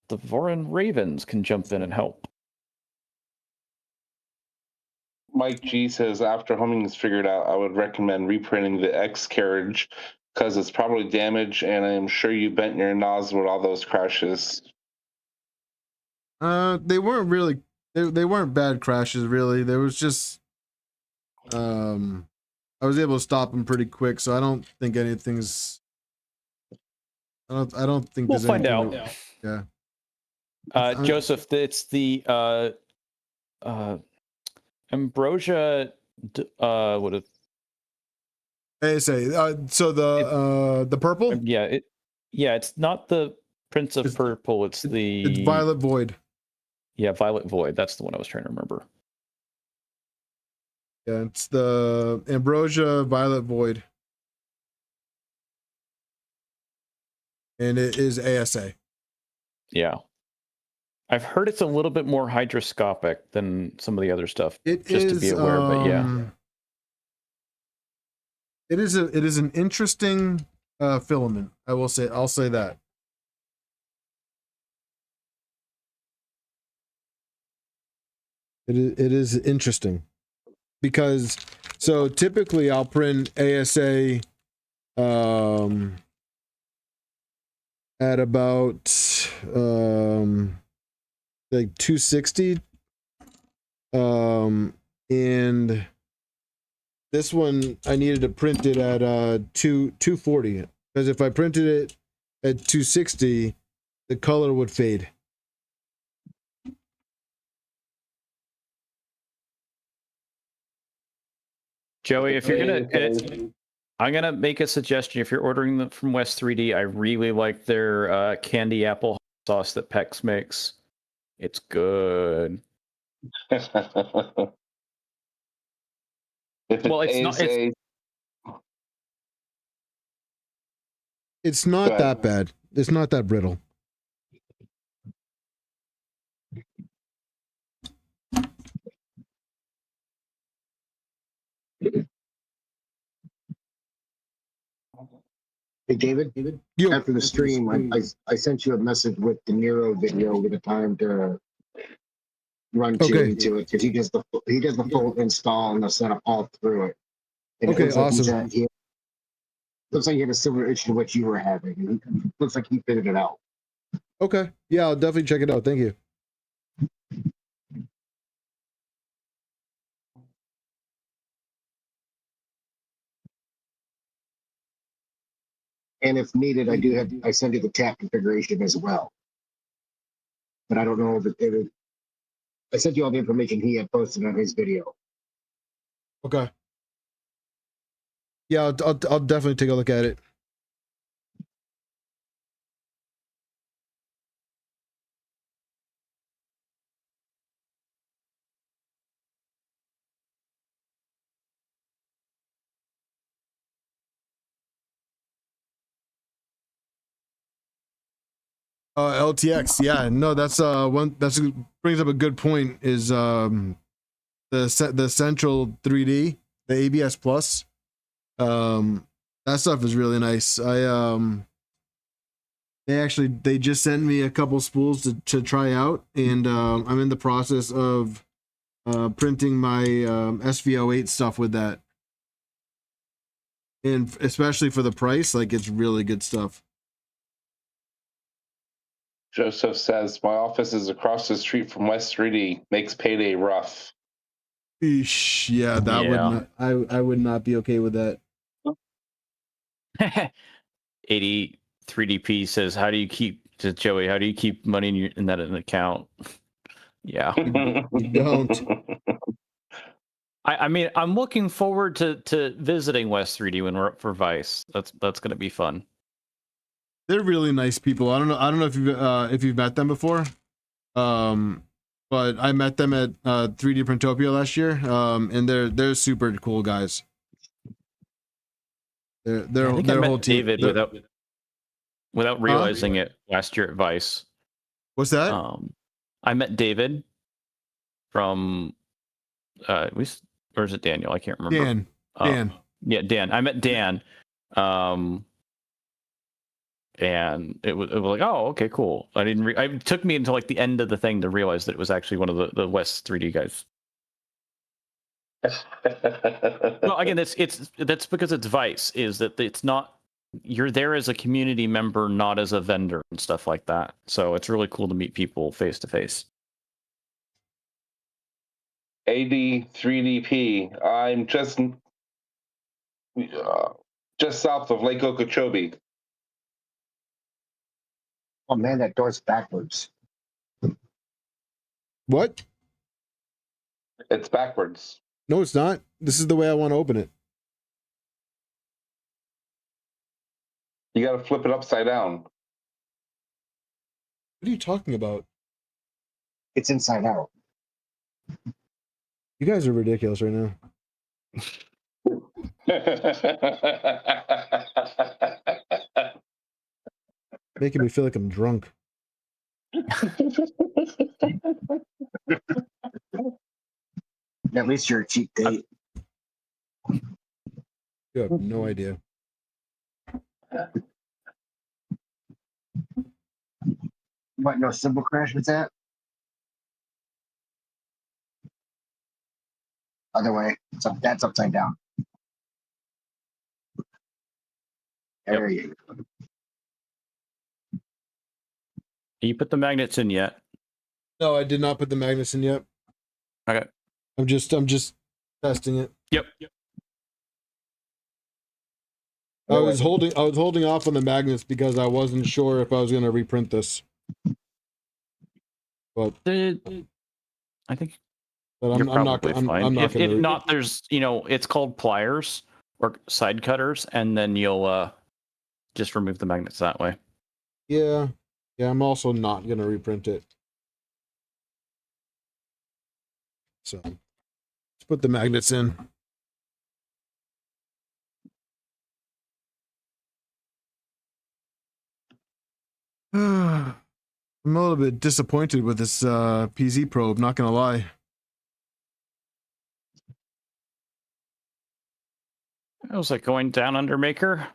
the Voron Ravens can jump in and help. Mike G says, after homing is figured out, I would recommend reprinting the X carriage because it's probably damaged, and I am sure you bent your nozzle with all those crashes. They weren't really, they weren't bad crashes, really. There was just, I was able to stop them pretty quick, so I don't think anything's, I don't think We'll there's find anything out. Yeah. Joseph, it's the Ambrosia. What is? ASA. So the purple. Yeah, it's not the Prince of Purple. It's Violet Void. Yeah, Violet Void. That's the one I was trying to remember. Yeah, it's the Ambrosia Violet Void, and it is ASA. Yeah. I've heard it's a little bit more hydroscopic than some of the other stuff. To be aware, but yeah. It is an interesting filament. I'll say that. It is interesting because so typically I'll print ASA at about like 260 and this one I needed to print it at 240 because if I printed it at 260 the color would fade. Joey, if you're gonna edit, I'm gonna make a suggestion. If you're ordering them from West 3D, I really like their candy apple sauce that Pex makes. It's good. If Well, it's not. It's not that bad. It's not that brittle. Hey, David. After the stream, I sent you a message with the Nero video with the time to run to it because he does the full install and the setup all through it. And Okay, it looks awesome. Like looks like he had a similar issue to what you were having. And it looks like he figured it out. Okay. Yeah, I'll definitely check it out. Thank you. And if needed, I send you the tap configuration as well. But I don't know if I sent you all the information he had posted on his video. Okay. Yeah, I'll definitely take a look at it. LTX, yeah, no, that's brings up a good point. Is the central 3D, the ABS Plus, that stuff is really nice. They just sent me a couple spools to try out, and I'm in the process of printing my SVO8 stuff with that, and especially for the price, like it's really good stuff. Joseph says, my office is across the street from West 3D. Makes payday rough. Eesh, yeah, that would not, I would not be okay with that. 80 3DP says, how do you keep money in that account? Yeah. You don't. I mean, I'm looking forward to visiting West 3D when we're up for Vice. That's going to be fun. They're really nice people. I don't know if you've met them before. But I met them at 3D Printopia last year. And they're super cool guys. Their whole team. David without realizing it last year at Vice. What's that? I met David from or is it Daniel? I can't remember. Dan. Yeah, Dan. I met Dan. And it was like, oh, okay, cool. I didn't. It took me until like the end of the thing to realize that it was actually one of the West 3D guys. Well, again, that's because it's Vice. Is that it's not, you're there as a community member, not as a vendor and stuff like that. So it's really cool to meet people face to face. AD3DP. I'm just south of Lake Okeechobee. Oh man, that door's backwards. What? It's backwards. No, it's not. This is the way I want to open it. You got to flip it upside down. What are you talking about? It's inside out. You guys are ridiculous right now. Making me feel like I'm drunk. At least you're a cheap date. You have no idea. What, no symbol crash was that? Other way. So that's upside down. There you go. You put the magnets in yet? No, I did not put the magnets in yet. Okay. I'm just testing it. Yep. I was holding off on the magnets because I wasn't sure if I was going to reprint this. But I think I'm not fine. If not, there's it's called pliers or side cutters, and then you'll just remove the magnets that way. Yeah, I'm also not going to reprint it. So let's put the magnets in. I'm a little bit disappointed with this PZ probe, not gonna lie. How's it going down under maker?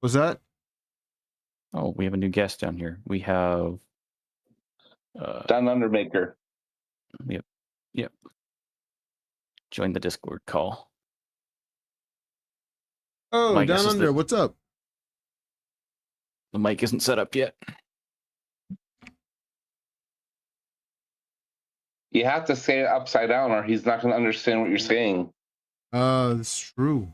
Was that? Oh, we have a new guest down here. We have Down under maker. Yep. Join the Discord call. Oh, My down guess is under. that What's up? the mic isn't set up yet. You have to say it upside down, or he's not going to understand what you're saying. That's true.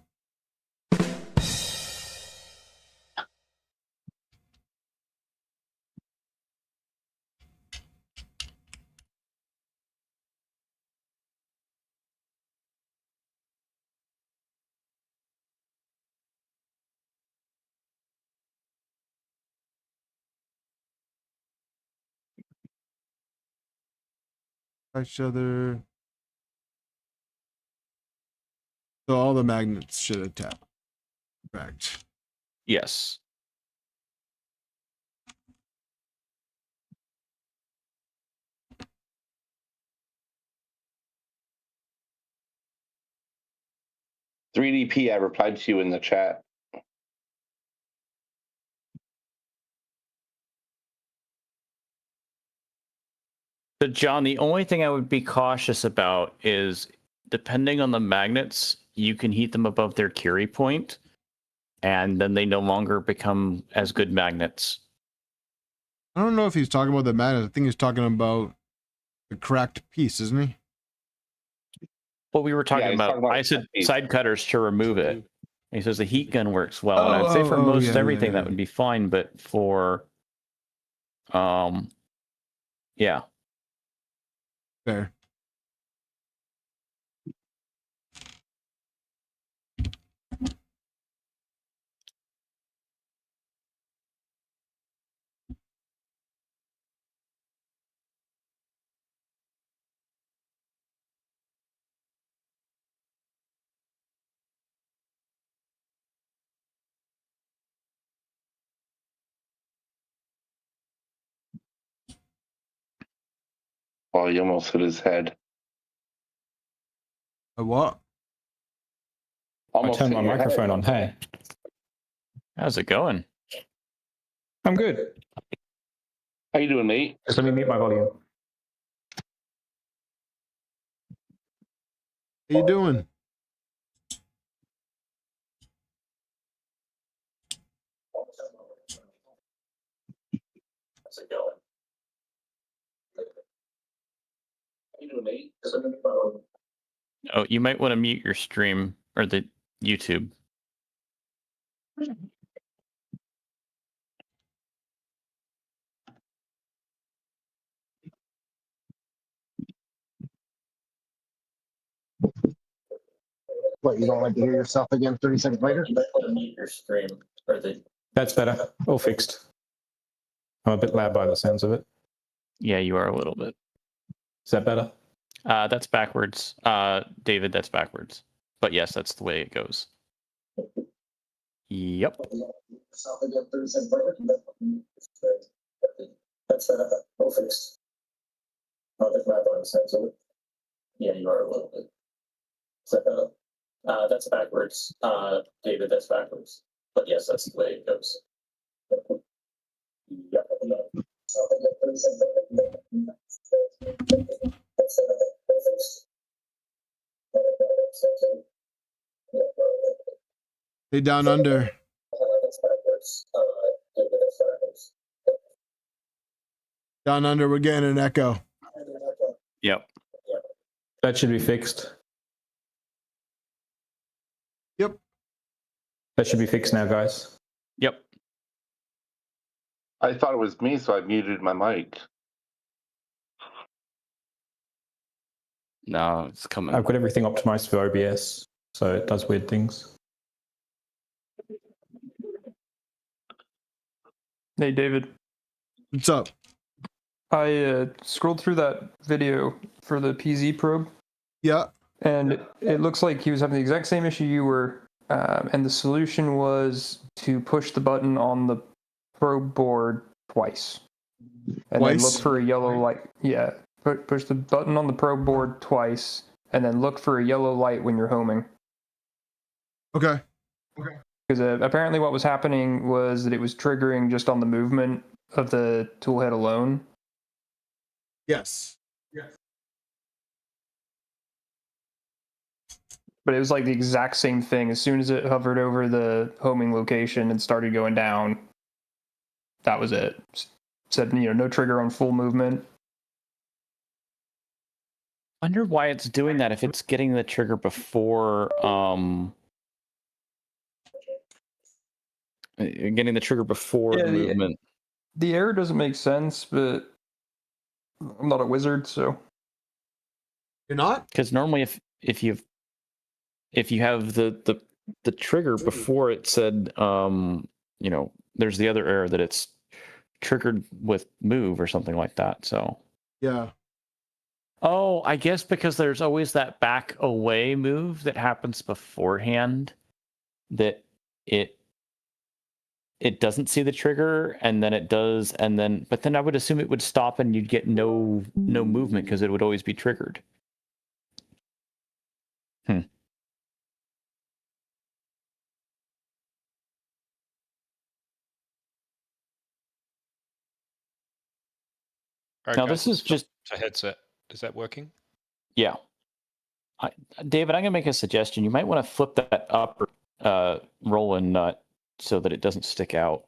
Each other. So all the magnets should attach. Correct. Yes. "3DP," I replied to you in the chat. So, John, the only thing I would be cautious about is, depending on the magnets, you can heat them above their Curie point, and then they no longer become as good magnets. I don't know if he's talking about the magnet. I think he's talking about the cracked piece, isn't he? Well, we were talking about, I said side cutters to remove it. And he says the heat gun works well. And I'd say for most everything that would be fine, but for, yeah. Fair. Oh, he almost hit his head. A what? Almost I turned my microphone on. Hey, how's it going? I'm good. How you doing, mate? Just let me mute my volume. How you doing? How's it going? How you doing, mate? Just let me mute my volume. Oh, you might want to mute your stream or the YouTube. What, you don't like to hear yourself again 30 seconds later? You might want to mute your stream or the. That's better. All fixed. I'm a bit loud by the sounds of it. Yeah, you are a little bit. Is that better? That's backwards. David, that's backwards. But yes, that's the way it goes. Yep. That's all fixed. Yeah, you are a little bit. Is that better? That's backwards. David, that's backwards. But yes, that's the way it goes. Yep. Hey, down under. Down under, we're getting an echo. Yep. That should be fixed. Yep. That should be fixed now, guys. Yep. I thought it was me, so I muted my mic. No, it's coming. I've got everything optimized for OBS, so it does weird things. Hey, David. What's up? I scrolled through that video for the PZ probe. Yeah. And it looks like he was having the exact same issue you were And the solution was to push the button on the probe board twice. And then look for a yellow light. Yeah, push the button on the probe board twice, and then look for a yellow light when you're homing. Okay. Because apparently what was happening was that it was triggering just on the movement of the tool head alone. Yes. But it was like the exact same thing. As soon as it hovered over the homing location and started going down, that was it. Said, no trigger on full movement. Wonder why it's doing that if it's getting the trigger before getting the trigger before the movement. The error doesn't make sense, but I'm not a wizard, so. You're not? Because normally if you have the trigger before it said there's the other error that it's triggered with move or something like that. So yeah. Oh, I guess because there's always that back away move that happens beforehand that it doesn't see the trigger and then it does, and then but then I would assume it would stop and you'd get no movement because it would always be triggered. Right, Now guys, this is just a headset. Is that working? Yeah. David, I'm going to make a suggestion. You might want to flip that upper roll-in nut so that it doesn't stick out.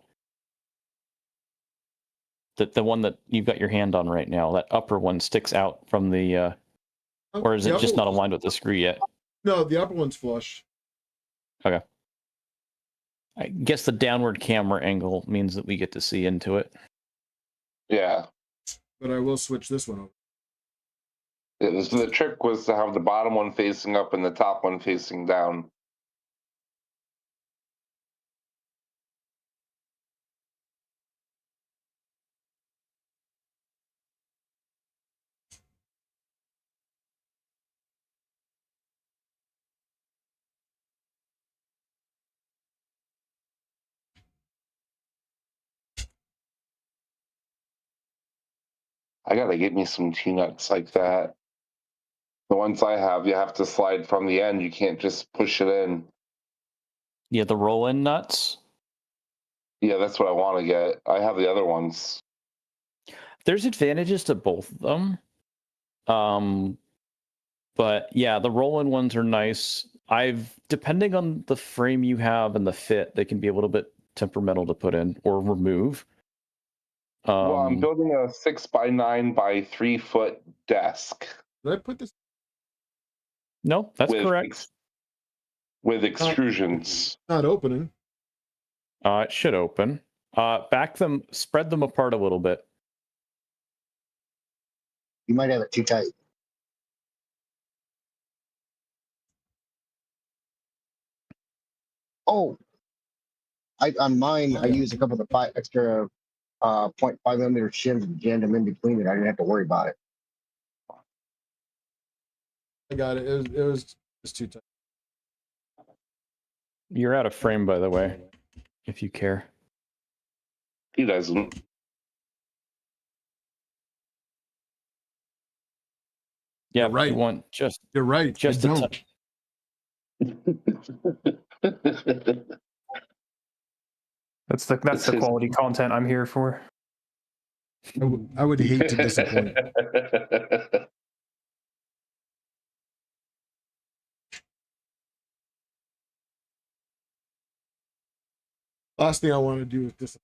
The one that you've got your hand on right now, that upper one sticks out from the, or is it just not aligned with the screw yet? No, the upper one's flush. Okay. I guess the downward camera angle means that we get to see into it. Yeah. But I will switch this one over. So the trick was to have the bottom one facing up and the top one facing down. I gotta get me some T-nuts like that. The ones I have, you have to slide from the end. You can't just push it in. Yeah, the roll-in nuts. Yeah, that's what I want to get. I have the other ones. There's advantages to both of them. But yeah, the roll-in ones are nice. Depending on the frame you have and the fit, they can be a little bit temperamental to put in or remove. Well, I'm building a 6x9 by 3 foot desk. Did I put this? No, that's correct. With extrusions. Not opening. It should open. Spread them apart a little bit. You might have it too tight. Oh, on mine, I used a couple of the extra 0.5 millimeter shims and jammed them in between it. I didn't have to worry about it. I got it. It was just too tight. You're out of frame, by the way, if you care. He doesn't. Yeah, you're right. You want just. You're right. Just you a don't. That's the quality content I'm here for. I would hate to disappoint. Last thing I want to do is disappoint.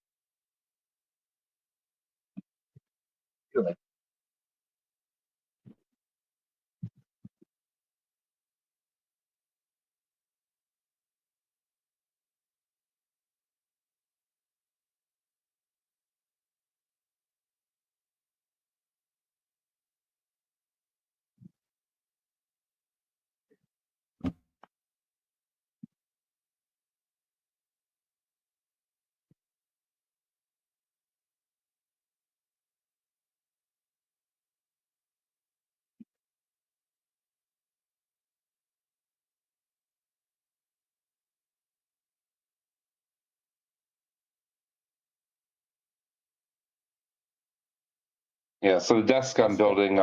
Yeah, so the desk I'm building,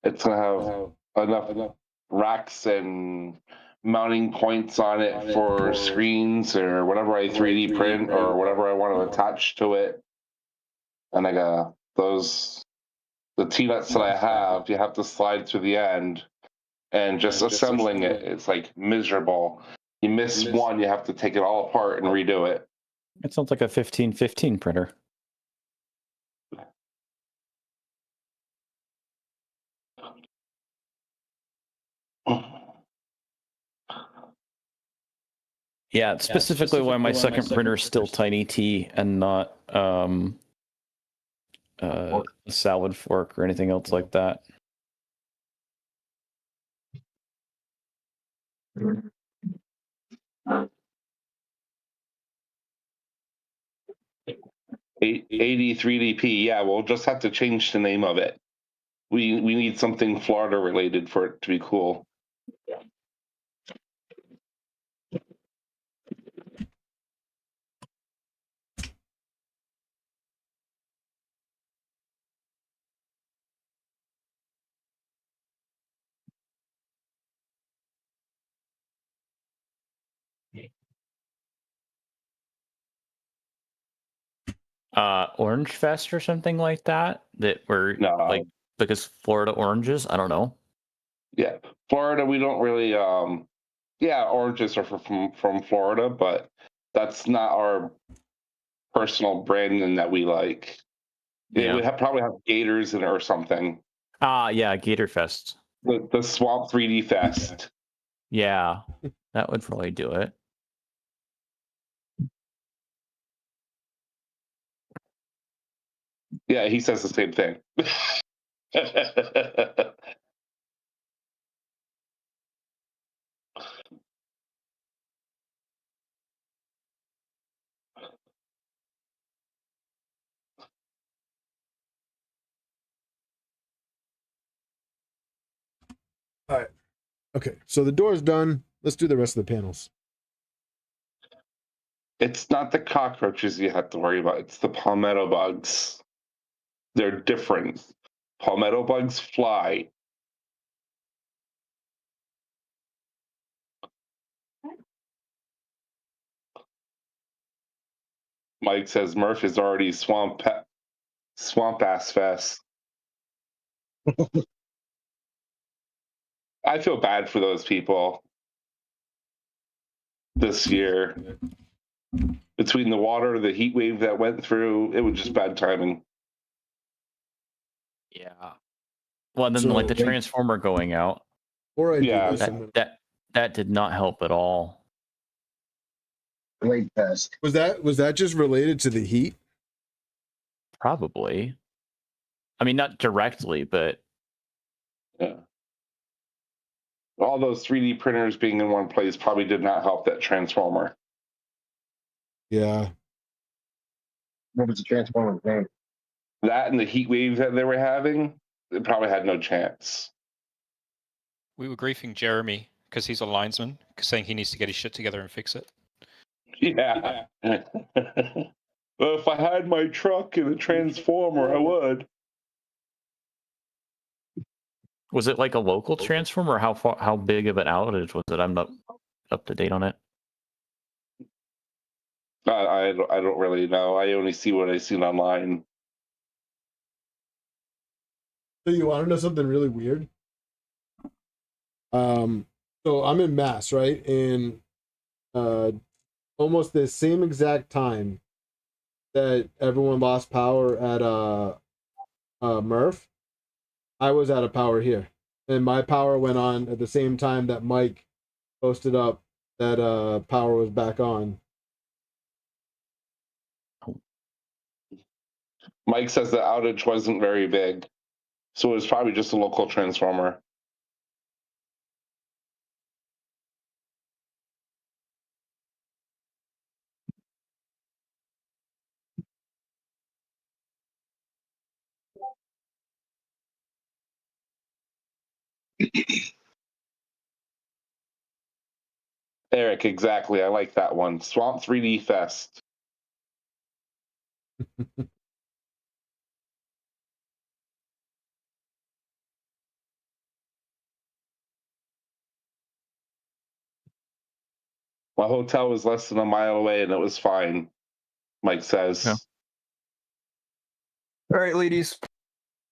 it's gonna have enough racks and mounting points on it for screens or whatever I 3D print or whatever I want to attach to it. And I got the T-nuts that I have, you have to slide through the end, and just assembling it, it's like miserable. You miss one, you have to take it all apart and redo it. It sounds like a 1515 printer. Yeah, specifically why my second printer is still Tiny T and not a salad fork or anything else like that. E3D yeah, we'll just have to change the name of it. We need something Florida related for it to be cool. Orange Fest or something like that were like because Florida oranges, I don't know. Yeah, Florida, we don't really yeah, oranges are from Florida, but that's not our personal branding that we like. Yeah, we probably have gators in it or something. Yeah, Gator Fest. The Swamp 3D Fest. Yeah, that would probably do it. Yeah, he says the same thing. All right. Okay, so the door's done. Let's do the rest of the panels. It's not the cockroaches you have to worry about. It's the palmetto bugs. They're different. Palmetto bugs fly. Mike says Murph is already swamp ass fest. I feel bad for those people this year. Between the water, the heat wave that went through, it was just bad timing. Yeah. Well, and then So, like the transformer going out. Or I Yeah. do this, That did not help at all. Blade Fest. was that just related to the heat? Probably. I mean, not directly, but Yeah. All those 3D printers being in one place probably did not help that transformer. Yeah. What was the transformer's name? That and the heat wave that they were having, it probably had no chance. We were griefing Jeremy because he's a linesman, saying he needs to get his shit together and fix it. Yeah. Well, if I had my truck and a transformer, I would. was it like a local transformer? Or how big of an outage was it? I'm not up to date on it. I don't really know. I only see what I seen online. So you want to know something really weird? So I'm in Mass, right? And almost the same exact time that everyone lost power at Murph, I was out of power here. And my power went on at the same time that Mike posted up that power was back on. Mike says the outage wasn't very big, so it was probably just a local transformer. Eric, exactly. I like that one. Swamp 3D Fest. My hotel was less than a mile away, and it was fine. Mike says. Yeah. All right, ladies.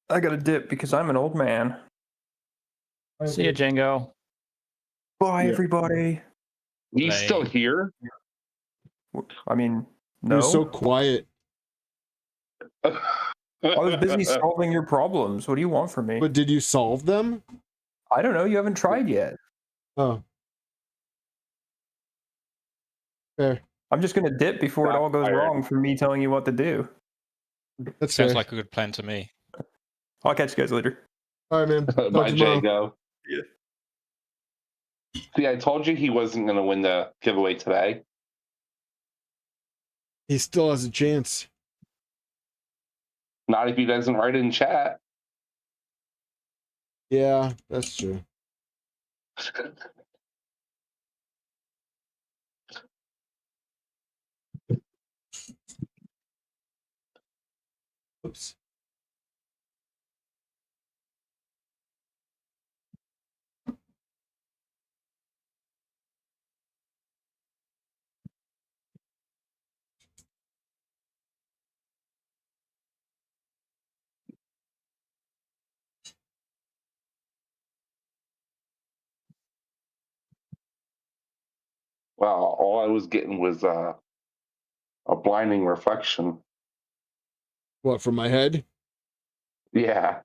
I got to dip because I'm an old man. See ya, Django. Bye, everybody. He's still here? I mean, He was so no. quiet. I was busy solving your problems. What do you want from me? But did you solve them? I don't know. You haven't tried yet. Oh. Fair. I'm just going to dip before it all goes wrong for me telling you what to do. That sounds like a good plan to me. I'll catch you guys later. All right, man. Bye, Django. Yeah. See, I told you he wasn't going to win the giveaway today. He still has a chance. Not if he doesn't write in chat. Yeah, that's true. Oops. Wow, all I was getting was a blinding reflection. What, from my head? Yeah.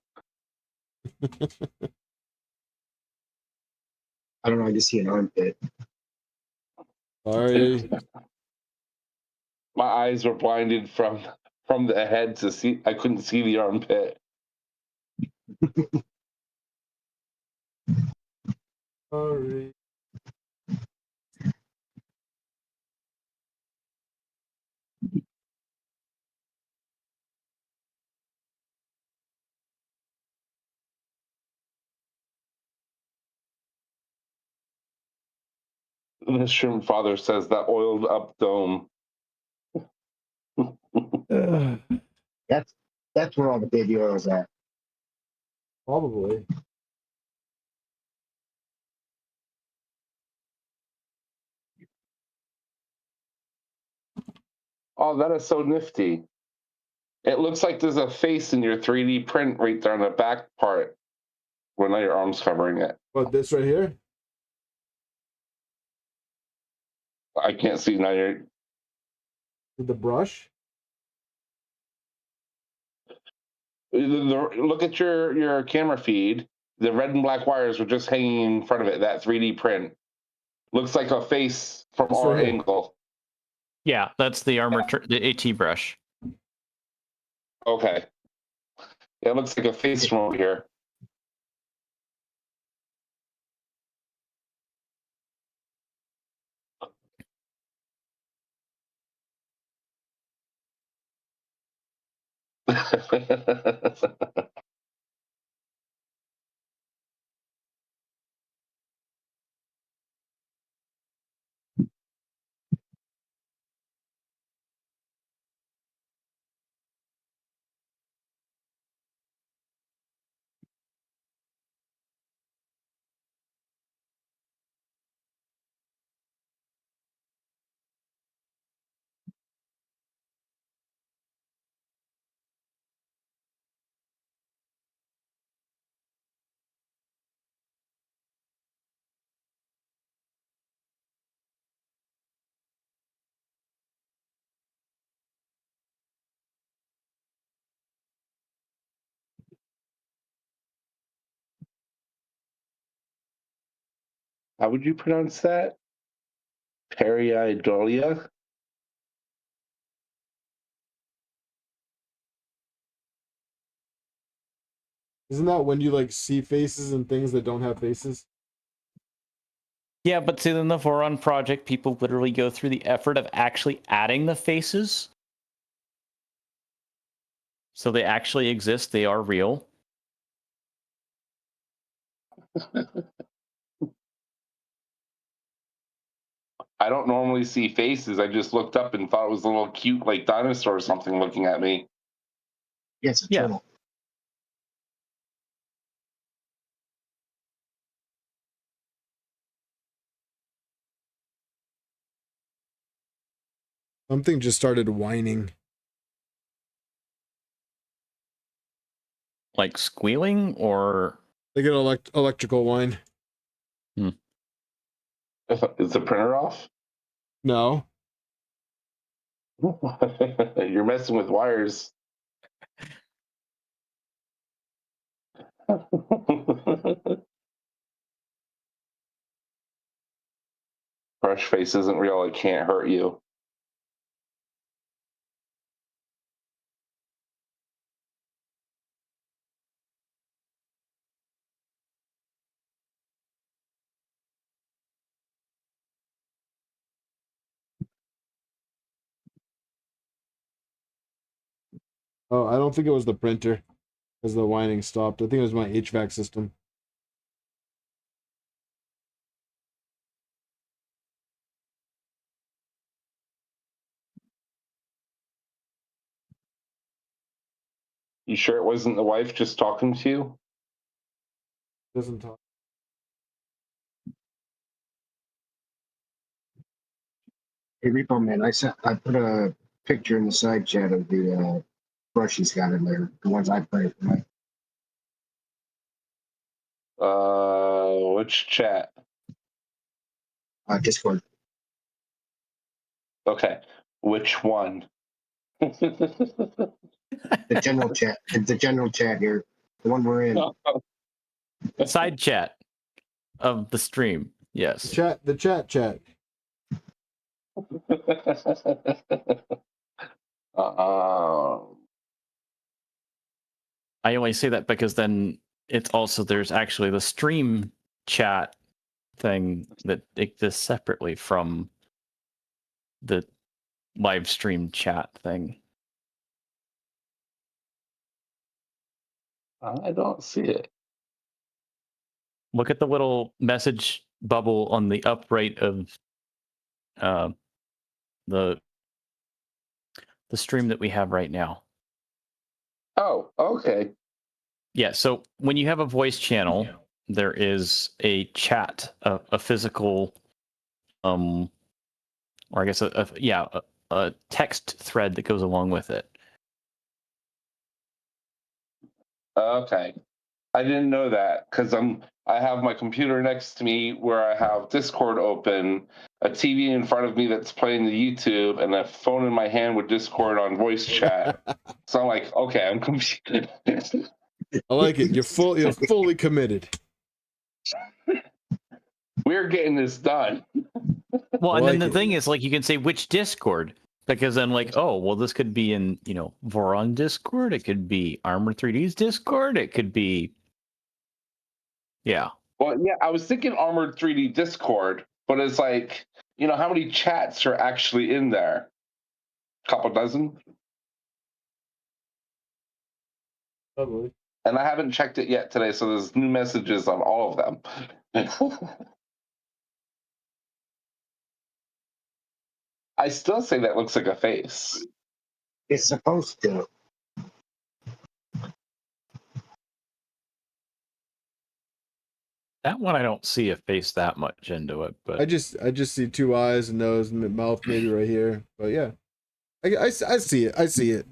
I don't know. I just see an armpit. Sorry. My eyes were blinded from the head to see. I couldn't see the armpit. Sorry. The shrimp father says that oiled up dome. That's where all the baby oil is at. Probably. Oh, that is so nifty. It looks like there's a face in your 3D print right there on the back part. Well, now your arm's covering it. What, this right here? I can't see now. You're With the brush? look at your camera feed. The red and black wires were just hanging in front of it. That 3D print looks like a face from This our right here. angle. Yeah, that's the the AT brush. Okay. Yeah, it looks like a face from over here. How would you pronounce that? Periidolia? Isn't that when you like see faces and things that don't have faces? Yeah, but see, in the Voron project, people literally go through the effort of actually adding the faces. So they actually exist, they are real. I don't normally see faces. I just looked up and thought it was a little cute, like dinosaur or something looking at me. Yes, Yeah. turtle. Something just started whining. Like squealing or They get electrical whine. Is the printer off? No. You're messing with wires. Brush face isn't real. It can't hurt you. Oh, I don't think it was the printer because the whining stopped. I think it was my HVAC system. You sure it wasn't the wife just talking to you? Doesn't talk. Hey, Repo Man, I put a picture in the side chat of the brush he's got in there, the ones I played. Which chat? Discord. Okay, which one? The general chat. The general chat here. The one we're in. side chat of the stream. Yes. The chat. I only say that because then it's also there's actually the stream chat thing that exists separately from the live stream chat thing. I don't see it. Look at the little message bubble on the upright of the stream that we have right now. Oh, okay. Yeah, so when you have a voice channel, there is a chat, a physical, or I guess a text thread that goes along with it. Okay. I didn't know that because I have my computer next to me where I have Discord open, a TV in front of me that's playing the YouTube, and a phone in my hand with Discord on voice chat. So I'm like, okay, I'm confused. I like it. You're fully committed. We're getting this done. Well, and then the thing is, like, you can say which Discord, because then, like, oh, well, this could be in, Voron Discord. It could be Armor 3D's Discord. It could be, yeah. Well, yeah, I was thinking Armored 3D Discord, but it's like, how many chats are actually in there? Couple dozen? Probably. And I haven't checked it yet today, so there's new messages on all of them. I still say that looks like a face. It's supposed to. That one I don't see a face that much into it, but I just see two eyes, a nose, and a mouth maybe right here. But yeah, I see it. I see it.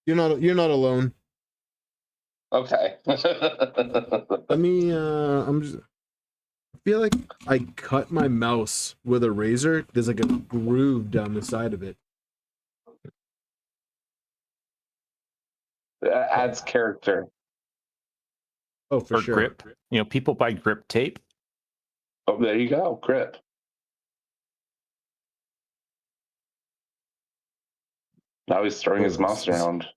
You're not alone. Okay. Let me. I feel like I cut my mouse with a razor. There's like a groove down the side of it. It adds character. Oh, for sure. Grip. People buy grip tape. Oh, there you go. Grip. Now he's throwing his mouse around.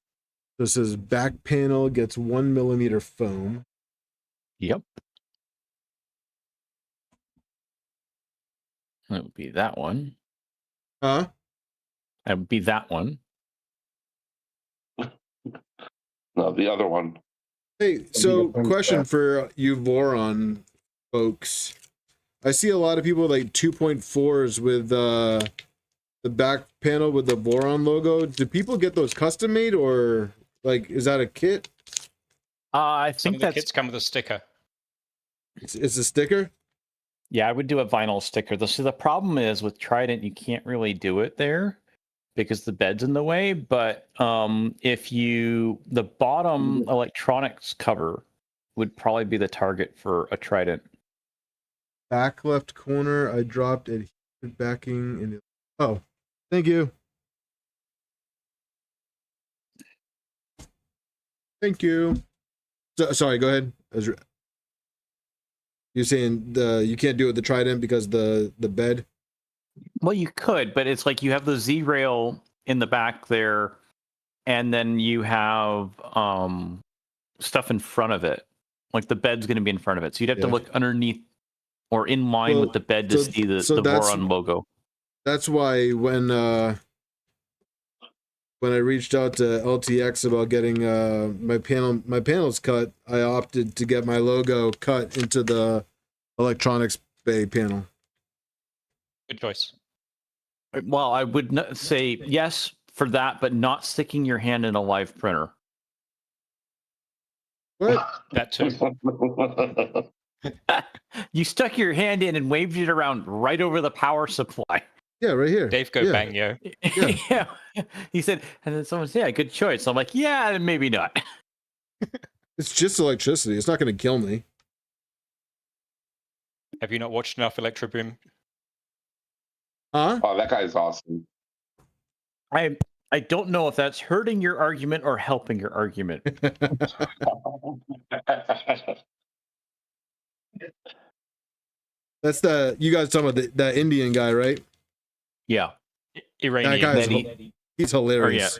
This is back panel gets 1 millimeter foam. Yep. That would be that one. Huh? That would be that one. No, the other one. Hey, so question for you Voron folks. I see a lot of people like 2.4s with the back panel with the Voron logo. Do people get those custom made, or like is that a kit? I think the kits come with a sticker. It's a sticker? Yeah, I would do a vinyl sticker. So the problem is with Trident, you can't really do it there because the bed's in the way. But if the bottom electronics cover would probably be the target for a Trident. Back left corner, I dropped adhesive backing in. Oh, thank you. Thank you. Sorry, go ahead. You're saying you can't do it with the Trident because the bed? Well, you could, but it's like you have the Z rail in the back there, and then you have stuff in front of it. Like the bed's going to be in front of it, so you'd have to look underneath or in line with the bed to see the Voron logo. That's why when I reached out to LTX about getting my panels cut, I opted to get my logo cut into the electronics bay panel. Good choice. Well, I would not say yes for that, but not sticking your hand in a live printer. What? That too. You stuck your hand in and waved it around right over the power supply. Yeah, right here. Dave, go bang, yo. Yeah. He said, and then someone said, yeah, good choice. I'm like, yeah, maybe not. It's just electricity. It's not going to kill me. Have you not watched enough Electroboom? Huh? Oh, that guy's awesome. I don't know if that's hurting your argument or helping your argument. That's you guys talking about the Indian guy, right? Yeah. Iranian. That guy's he's hilarious.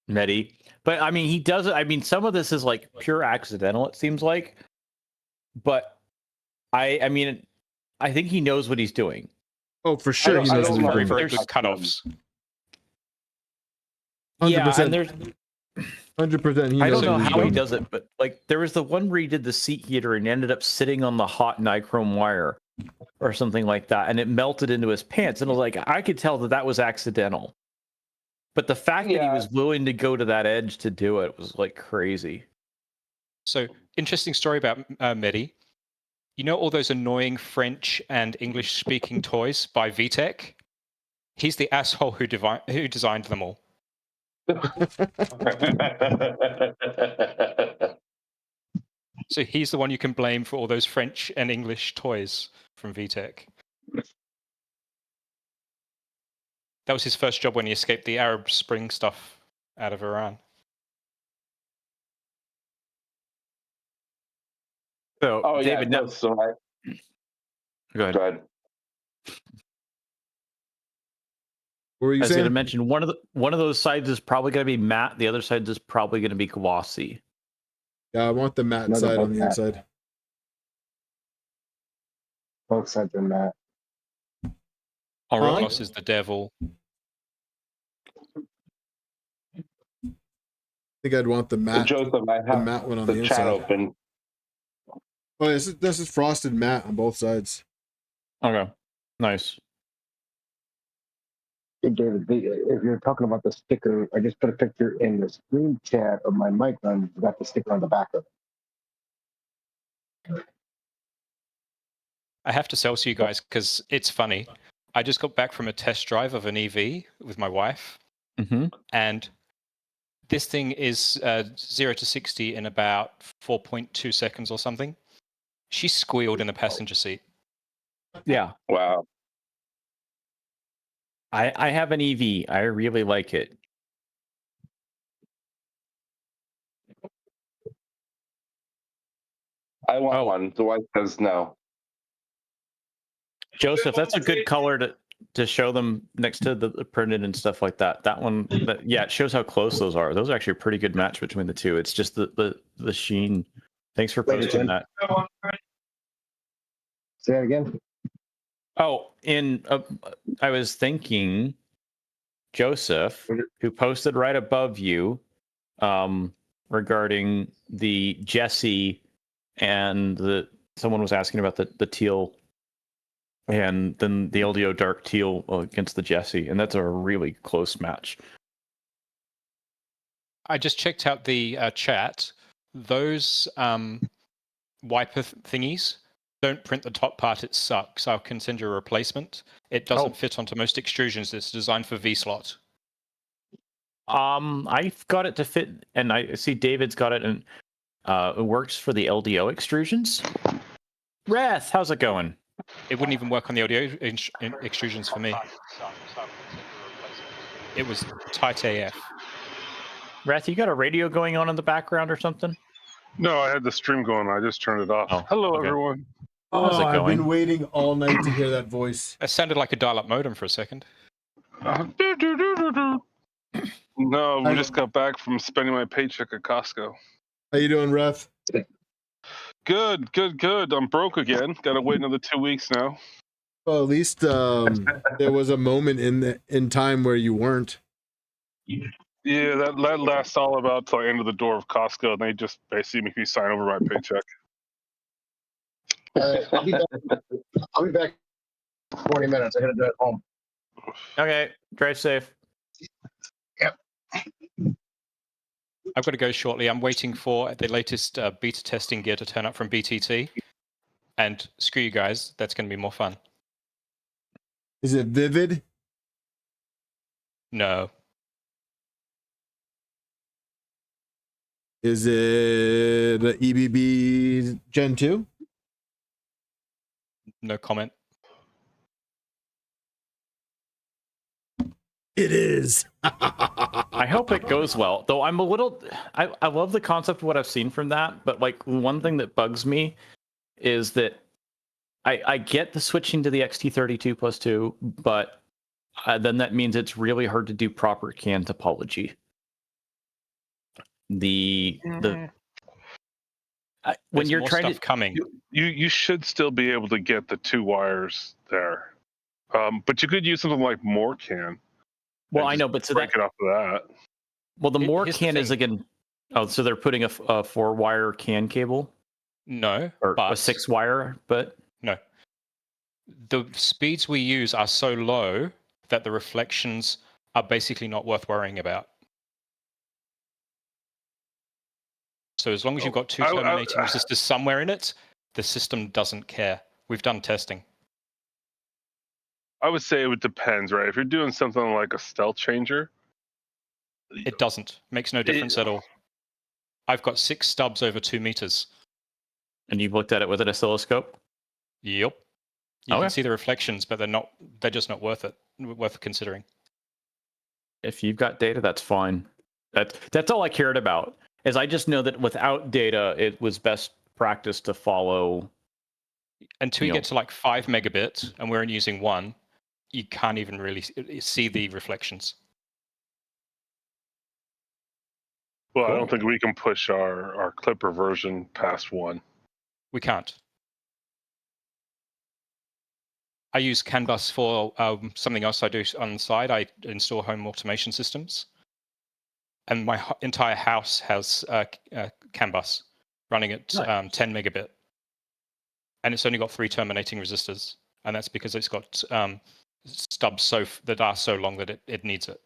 Medi. But I mean, he does it. I mean, some of this is like pure accidental, it seems like. But I mean, I think he knows what he's doing. Oh, for sure. He knows what he's doing. Very good cutoffs. 100%. Yeah, and there's 100%. I don't know how he does it, but like there was the one where he did the seat heater and ended up sitting on the hot nichrome wire or something like that, and it melted into his pants. And I was like, I could tell that was accidental. But the fact that he was willing to go to that edge to do it was like crazy. So, interesting story about Medi. You know all those annoying French and English-speaking toys by VTech? He's the asshole who designed them all. So he's the one you can blame for all those French and English toys from VTech. That was his first job when he escaped the Arab Spring stuff out of Iran. So, David, no, so go ahead. What were you I was saying? going to mention one of those sides is probably going to be matte. The other side is probably going to be glossy. Yeah, I want the matte side on the inside. Both sides are matte. Oh, Rolos is the devil. I think I'd want the matte. Joseph, I have the matte one on the chat inside. open. Oh, this is frosted matte on both sides. Okay, nice. Hey, David, if you're talking about the sticker, I just put a picture in the screen chat of my mic on. Got the sticker on the back of it. I have to sell to you guys because it's funny. I just got back from a test drive of an EV with my wife, and this thing is 0 to 60 in about 4.2 seconds or something. She squealed in the passenger seat. Yeah. Wow. I have an EV. I really like it. I want one. The wife says no. Joseph, that's a good color to show them next to the printed and stuff like that. That one, it shows how close those are. Those are actually a pretty good match between the two. It's just the sheen. Thanks for posting that. Say that again. Oh, I was thinking, Joseph, who posted right above you, regarding the Jesse and someone was asking about the teal, and then the LDO dark teal against the Jesse, and that's a really close match. I just checked out the chat. Those wiper thingies don't print the top part, it sucks. I can send you a replacement. It doesn't fit onto most extrusions. It's designed for V-slot. I've got it to fit, and I see David's got it, and it works for the LDO extrusions. Wrath, how's it going? It wouldn't even work on the LDO extrusions for me. It was tight AF. Wrath, you got a radio going on in the background or something? No, I had the stream going. I just turned it off. Oh, Hello, okay. everyone. How's it I've going? been waiting all night to hear that voice. It sounded like a dial-up modem for a second. No, we just got back from spending my paycheck at Costco. How you doing, Ref? Good, good, good. I'm broke again. Got to wait another 2 weeks now. Well, at least there was a moment in time where you weren't. Yeah, that lasts all about till I enter the door of Costco, and they just basically make me sign over my paycheck. I'll be back in 40 minutes. I gotta do it at home. Okay, drive safe. Yep. I've got to go shortly. I'm waiting for the latest beta testing gear to turn up from BTT. And screw you guys, that's going to be more fun. Is it Vivid? No. Is it EBB Gen 2? No comment. It is. I hope it goes well. Though I'm a little... I love the concept of what I've seen from that, but like one thing that bugs me is that I get the switching to the XT32+2, but then that means it's really hard to do proper CAN topology. When you're trying to coming, you should still be able to get the 2 wires there, but you could use something like MoreCAN. Well, I know, but so break it off of that. Well, the MoreCAN is again. Oh, so they're putting a 4-wire CAN cable. No, or but a 6-wire, but no. The speeds we use are so low that the reflections are basically not worth worrying about. So as long as you've got 2 terminating resistors somewhere in it, the system doesn't care. We've done testing. I would say it depends, right? If you're doing something like a stealth changer, it doesn't. Makes no difference at all. I've got 6 stubs over 2 meters. And you've looked at it with an oscilloscope? Yep. You can see the reflections, but they're just not worth considering. If you've got data, that's fine. That's all I cared about. Is I just know that without data, it was best practice to follow. Until you get to like 5 megabit, and we're only using 1, you can't even really see the reflections. Well, I don't think we can push our Clipper version past 1. We can't. I use CAN bus for something else I do on the side. I install home automation systems. And my entire house has CAN bus running at 10 megabit. And it's only got 3 terminating resistors. And that's because it's got stubs that are so long that it needs it.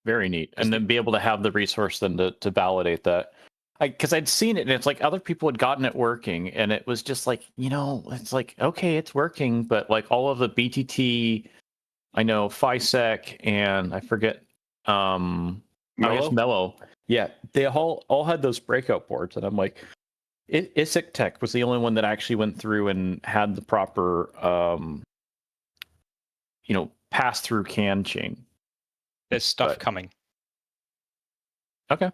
Very neat. And then be able to have the resource then to validate that. Because I'd seen it, and it's like other people had gotten it working, and it was just like, it's like, okay, it's working, but like all of the BTT, I know FISEC, and I forget, I guess Mellow. Yeah, they all had those breakout boards, and I'm like, ISIC Tech was the only one that actually went through and had the proper, pass-through CAN chain. There's stuff coming. Okay.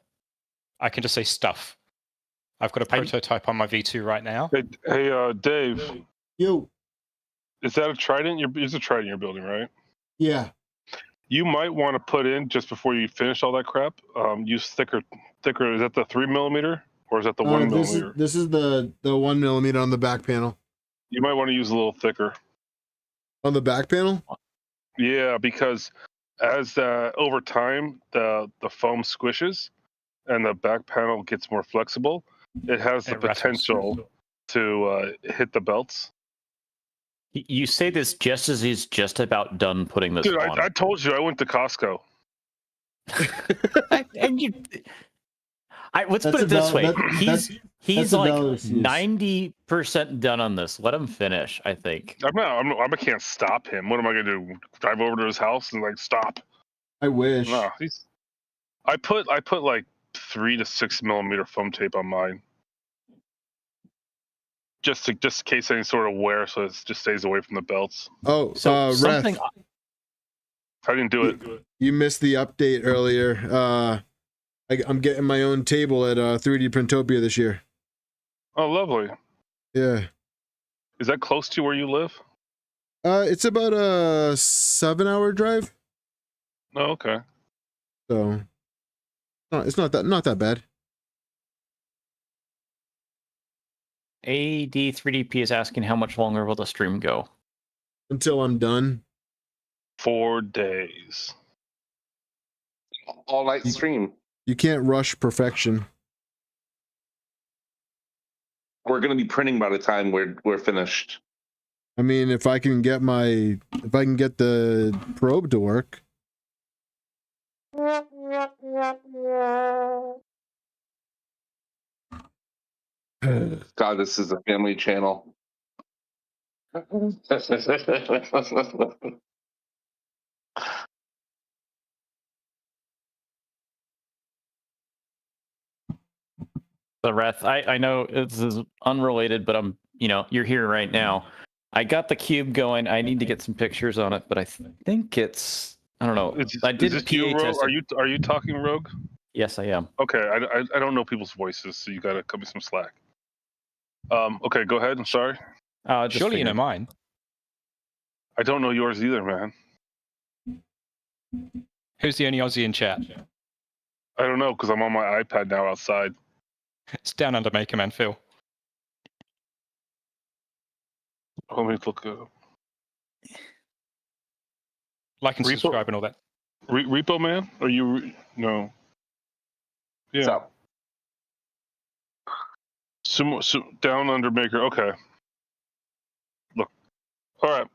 I can just say stuff. I've got a prototype on my V2 right now. Hey, Dave. You. Is that a Trident? It's a Trident you're building, right? Yeah. You might want to put in, just before you finish all that crap, use thicker. Is that the 3 millimeter or is that the 1 millimeter? This is the 1 millimeter on the back panel. You might want to use a little thicker. On the back panel? Yeah, because as over time the foam squishes and the back panel gets more flexible, it has the potential to hit the belts. You say this just as he's just about done putting this Dude, on. I told you I went to Costco. Let's put it this way. He's like 90% done on this. Let him finish, I think. I can't stop him. What am I gonna do? Drive over to his house and like stop? I wish. No, I put like 3 to 6 millimeter foam tape on mine, just in case any sort of wear, so it just stays away from the belts. Oh, so something. Ref, I didn't do it. you missed the update earlier. I'm getting my own table at 3D Printopia this year. Oh, lovely. Yeah. Is that close to where you live? It's about a 7-hour drive. Oh, okay. So, it's not that bad. AD3DP is asking how much longer will the stream go? Until I'm done. 4 days. All night stream. You can't rush perfection. We're going to be printing by the time we're finished. I mean, if I can get the probe to work. God, this is a family channel. The Reth, I know this is unrelated, but you're here right now. I got the cube going. I need to get some pictures on it, but I think it's, I don't know. I did is this PA you, Rogue? test. Are you talking, Rogue? Yes, I am. Okay, I don't know people's voices, so you gotta cut me some slack. Okay, go ahead. I'm sorry. Surely you know mine. I don't know yours either, man. Who's the only Aussie in chat? I don't know, because I'm on my iPad now outside. It's down under Maker Man Phil. Let me look up. Like and subscribe and all that. Repo Man? Are you... No. Yeah. So down under Maker. Okay. Look. All right.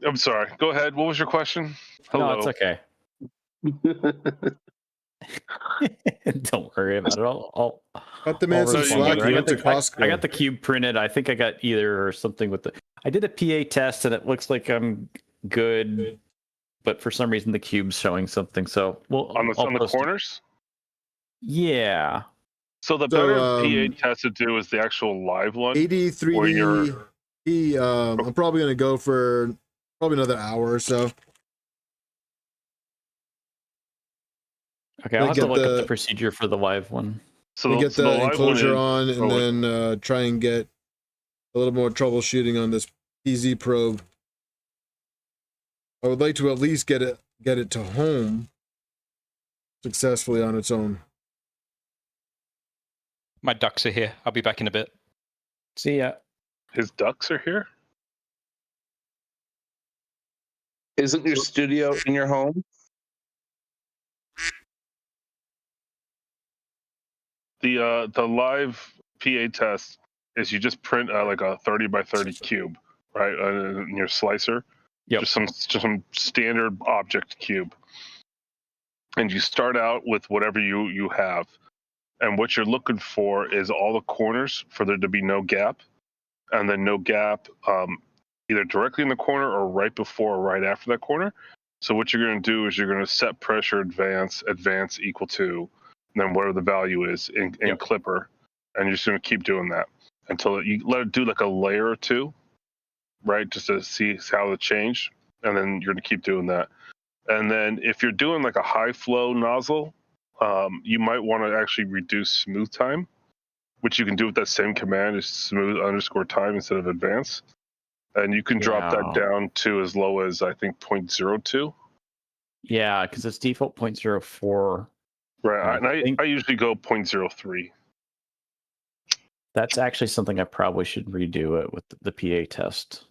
I'm sorry. Go ahead. What was your question? Hello. No, it's okay. Don't worry about it. I'll cut the man some slack. I got the cube printed. I think I got either or something with the. I did a PA test and it looks like I'm good, but for some reason the cube's showing something. So on the corners. Yeah. So the better PA test to do is the actual live one. AD3D. I'm probably gonna go for probably another hour or so. Okay, I'll have to look up the procedure for the live one. So get the enclosure on, and then try and get a little more troubleshooting on this PZ probe. I would like to at least get it to home successfully on its own. My ducks are here. I'll be back in a bit. See ya. His ducks are here? Isn't your studio in your home? The live PA test is you just print like a 30 by 30 cube, right, in your slicer. Yep. Just some standard object cube, and you start out with whatever you have, and what you're looking for is all the corners for there to be no gap, and then no gap either directly in the corner or right before or right after that corner. So what you're going to do is you're going to set pressure advance equal to, and then whatever the value is in Clipper, and you're just going to keep doing that until you let it do like a layer or two, right, just to see how it changed, and then you're going to keep doing that. And then if you're doing like a high flow nozzle, you might want to actually reduce smooth time, which you can do with that same command, is smooth_time instead of advance. And you can drop that down to as low as, I think, 0.02. Yeah, because it's default 0.04. Right, and I usually go 0.03. That's actually something I probably should redo it with the PA test.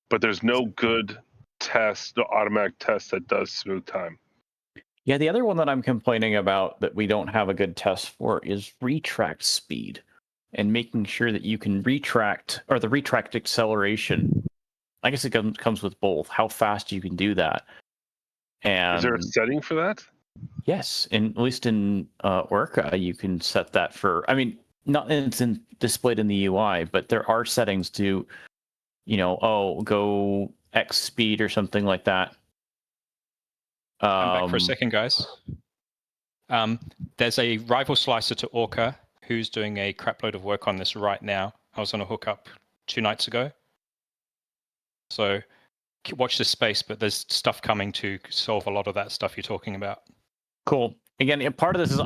But there's no good test, the automatic test that does smooth time. Yeah, the other one that I'm complaining about that we don't have a good test for is retract speed and making sure that you can retract, or the retract acceleration. I guess it comes with both, how fast you can do that. And is there a setting for that? Yes, and at least in Orca, you can set that for. I mean, not it's displayed in the UI, but there are settings to, go X speed or something like that. I'm back for a second, guys. There's a rival slicer to Orca who's doing a crapload of work on this right now. I was on a hookup 2 nights ago. So watch this space, but there's stuff coming to solve a lot of that stuff you're talking about. Cool. Again, part of this is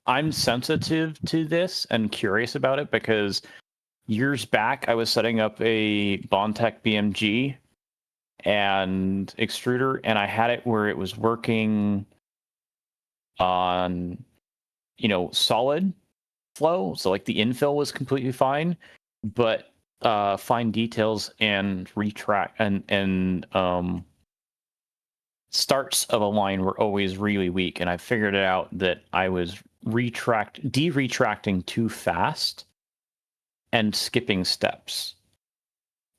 I'm sensitive to this and curious about it because years back I was setting up a Bondtech BMG and extruder, and I had it where it was working on, solid flow. So like the infill was completely fine, but fine details and retract and starts of a line were always really weak, and I figured it out that I was de-retracting too fast and skipping steps.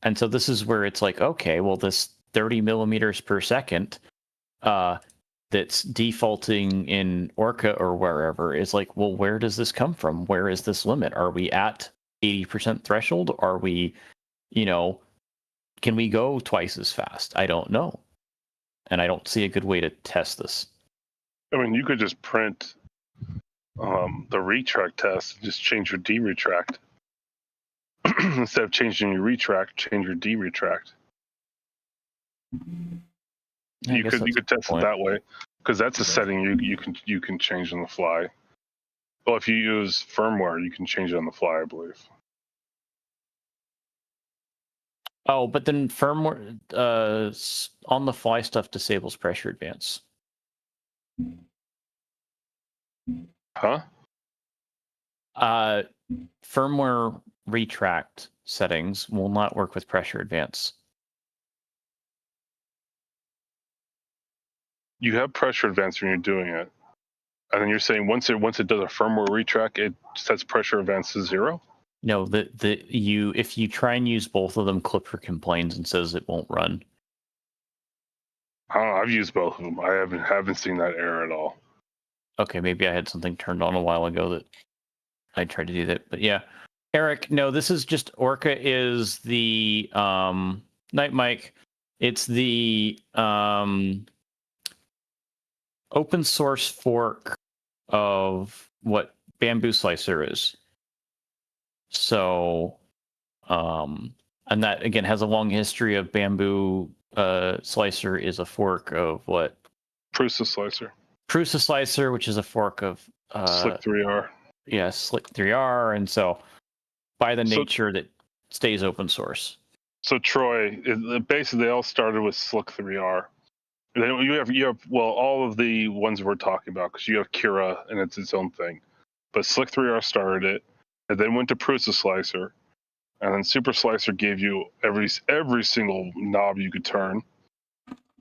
And so this is where it's like, okay, well, this 30 millimeters per second that's defaulting in Orca or wherever is like, well, where does this come from? Where is this limit? Are we at 80% threshold? Are we, can we go twice as fast? I don't know. And I don't see a good way to test this. I mean, you could just print the retract test and just change your de-retract. Instead of changing your retract, change your de-retract. You could test it that way, because that's a setting you can change on the fly. Well, if you use firmware, you can change it on the fly, I believe. Oh, but then firmware on the fly stuff disables pressure advance. Huh? Firmware retract settings will not work with pressure advance. You have pressure advance when you're doing it, and then you're saying once it does a firmware retract, it sets pressure advance to 0. No, if you try and use both of them, Clipper complains and says it won't run. I don't know, I've used both of them. I haven't seen that error at all. Okay, maybe I had something turned on a while ago that I tried to do that. But yeah, Eric, no, this is just Orca is the Night Mike. It's the open source fork of what Bamboo Slicer is. So, and that again has a long history of Bamboo Slicer is a fork of what? Prusa Slicer. Prusa Slicer, which is a fork of Slick 3R. Yeah, Slick 3R, and so by the nature that stays open source. So Troy, basically they all started with Slick 3R. You have all of the ones we're talking about, because you have Cura and it's its own thing, but Slick 3R started it. And then went to Prusa Slicer, and then Super Slicer gave you every single knob you could turn.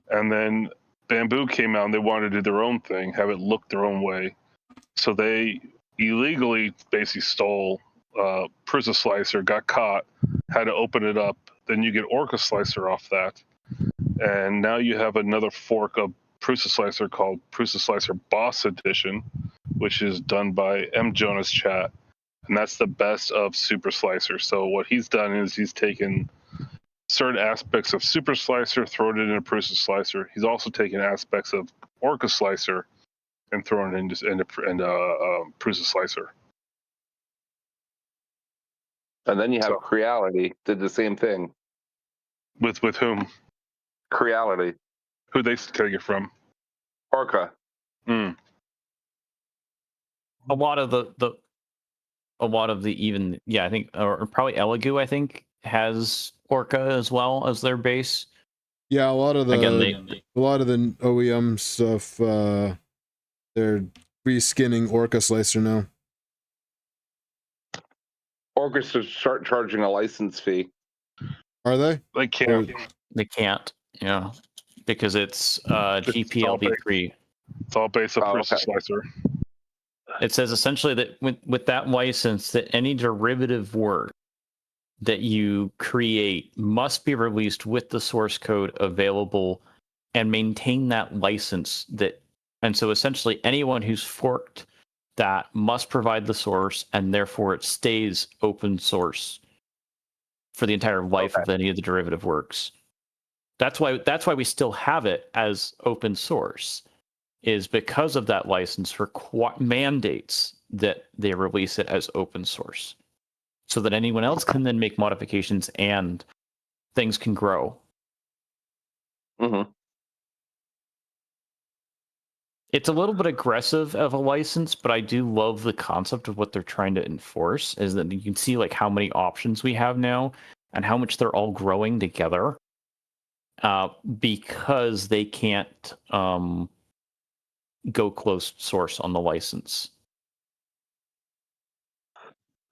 And then Bamboo came out and they wanted to do their own thing, have it look their own way. So they illegally basically stole Prusa Slicer, got caught, had to open it up. Then you get Orca Slicer off that. And now you have another fork of Prusa Slicer called Prusa Slicer Boss Edition, which is done by M. Jonas Chat. And that's the best of Super Slicer. So what he's done is he's taken certain aspects of Super Slicer, thrown it into Prusa Slicer. He's also taken aspects of Orca Slicer and thrown it into Prusa Slicer. And then you have Creality, did the same thing. With whom? Creality. Who they take it from? Orca. A lot of the even, yeah, I think, or probably Elegoo, I think, has Orca as well as their base. Yeah, a lot of the OEM stuff, they're reskinning Orca Slicer now. Orca should start charging a license fee. Are they? They can't. They can't, yeah, because it's GPLv3. It's all based on Prusa Slicer. It says essentially that with that license, that any derivative work that you create must be released with the source code available and maintain that license And so essentially anyone who's forked that must provide the source, and therefore it stays open source for the entire life of any of the derivative works. That's why we still have it as open source, is because of that license mandates that they release it as open source, so that anyone else can then make modifications and things can grow. Mm-hmm. It's a little bit aggressive of a license, but I do love the concept of what they're trying to enforce, is that you can see like how many options we have now and how much they're all growing together, because they can't go closed source on the license.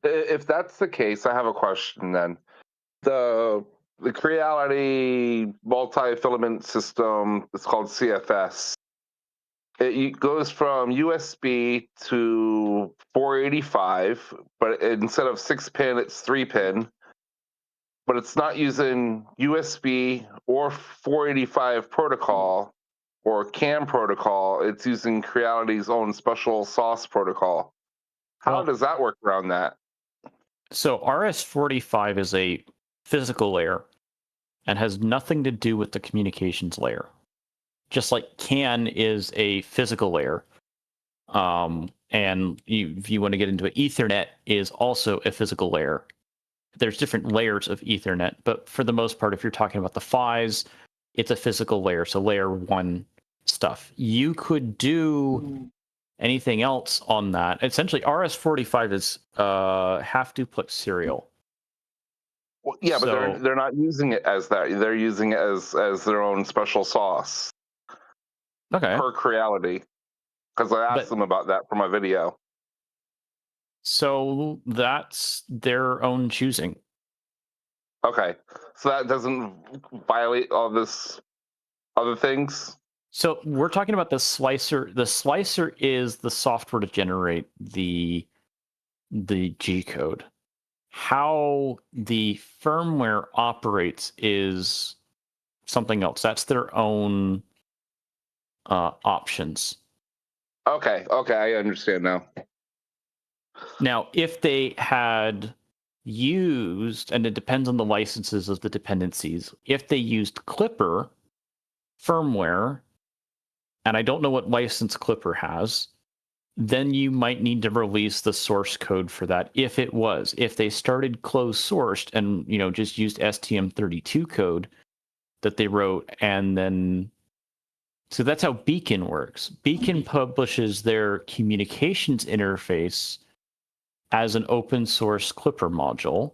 If that's the case, I have a question then. The Creality multi-filament system, it's called CFS. It goes from USB to 485, but instead of 6-pin, it's 3-pin. But it's not using USB or 485 protocol or CAN protocol. It's using Creality's own special sauce protocol. How does that work around that? So RS-45 is a physical layer and has nothing to do with the communications layer. Just like CAN is a physical layer, and if you want to get into it, Ethernet is also a physical layer. There's different layers of Ethernet, but for the most part, if you're talking about the PHYs, it's a physical layer, so layer 1 stuff. You could do anything else on that. Essentially, RS-45 is half duplex serial. Well, yeah, but they're not using it as that. They're using it as their own special sauce. Okay. Per Creality, because I asked them about that for my video. So that's their own choosing. Okay, so that doesn't violate all this other things. So we're talking about the slicer. The slicer is the software to generate the G code. How the firmware operates is something else. That's their own options. Okay, I understand now. Now, if they had used, and it depends on the licenses of the dependencies, if they used Clipper firmware, and I don't know what license Clipper has, then you might need to release the source code for that. If they started closed sourced and just used STM32 code that they wrote, and then so that's how Beacon works. Beacon publishes their communications interface as an open source Clipper module,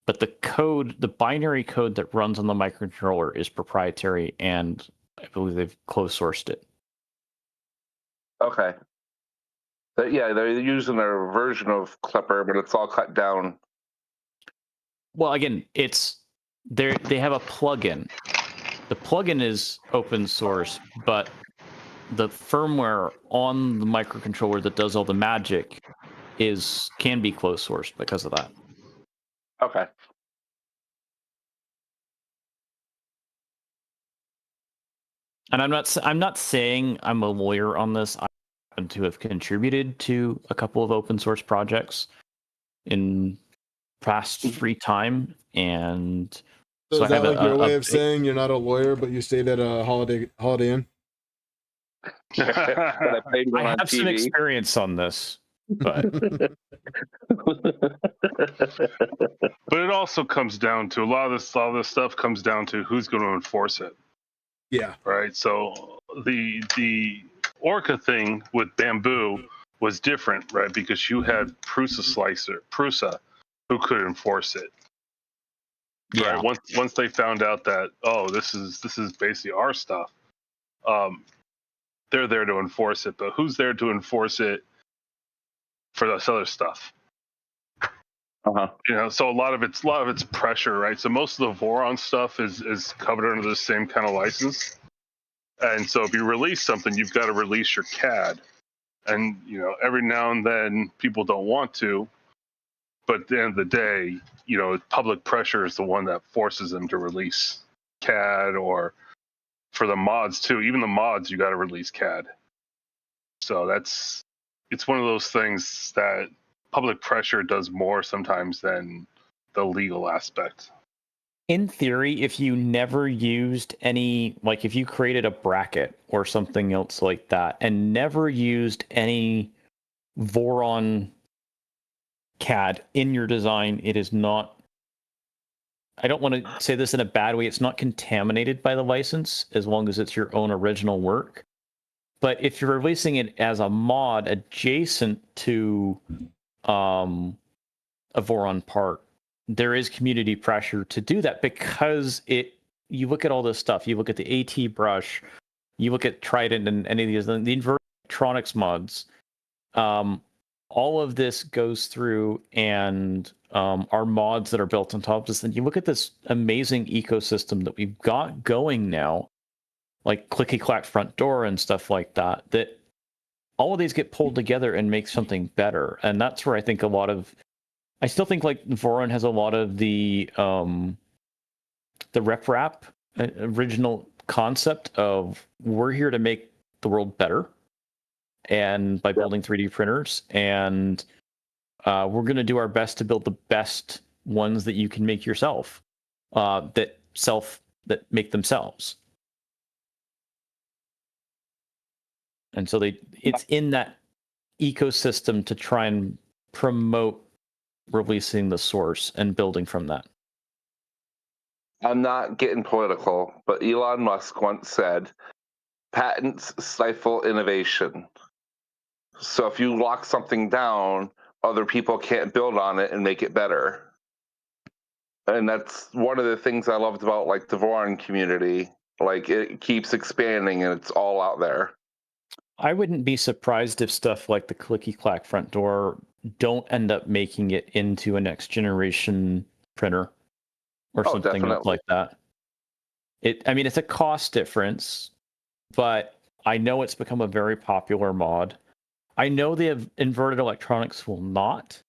but the code, the binary code that runs on the microcontroller, is proprietary, and I believe they've closed sourced it. Okay. Yeah, they're using their version of Clipper, but it's all cut down. Well, again, they have a plugin. The plugin is open source, but the firmware on the microcontroller that does all the magic can be closed sourced because of that. Okay. And I'm not saying I'm a lawyer on this. I happen to have contributed to a couple of open source projects in past free time, and so is that like your way of saying you're not a lawyer, but you stayed at a Holiday Inn? I have some experience on this, but but it also comes down to a lot of this stuff comes down to who's going to enforce it. Yeah. Right. So the Orca thing with Bamboo was different, right? Because you had Prusa, who could enforce it. Yeah. Right? Once they found out that this is basically our stuff, they're there to enforce it. But who's there to enforce it for this other stuff? So a lot of it's pressure, right? So most of the Voron stuff is covered under the same kind of license, and so if you release something, you've got to release your CAD, and every now and then people don't want to, but at the end of the day, public pressure is the one that forces them to release CAD, or for the mods too. Even the mods, you got to release CAD. So it's one of those things that public pressure does more sometimes than the legal aspect. In theory, if you never used any, like if you created a bracket or something else like that and never used any Voron CAD in your design, it is not, I don't want to say this in a bad way, it's not contaminated by the license as long as it's your own original work. But if you're releasing it as a mod adjacent to a Voron part, there is community pressure to do that because you look at all this stuff, you look at the AT brush, you look at Trident and any of these, the inverted electronics mods, all of this goes through and are mods that are built on top of this. And you look at this amazing ecosystem that we've got going now, like clicky clack front door and stuff like that, that all of these get pulled together and make something better. And that's where I think I still think like Voron has a lot of the rep rap original concept of we're here to make the world better, and by building 3D printers, and we're going to do our best to build the best ones that you can make yourself, that make themselves. And so it's in that ecosystem to try and promote releasing the source and building from that. I'm not getting political, but Elon Musk once said, patents stifle innovation. So if you lock something down, other people can't build on it and make it better. And that's one of the things I loved about like the Voron community. Like it keeps expanding and it's all out there. I wouldn't be surprised if stuff like the clicky clack front door don't end up making it into a next generation printer or something like that. I mean, it's a cost difference, but I know it's become a very popular mod. I know the inverted electronics will not,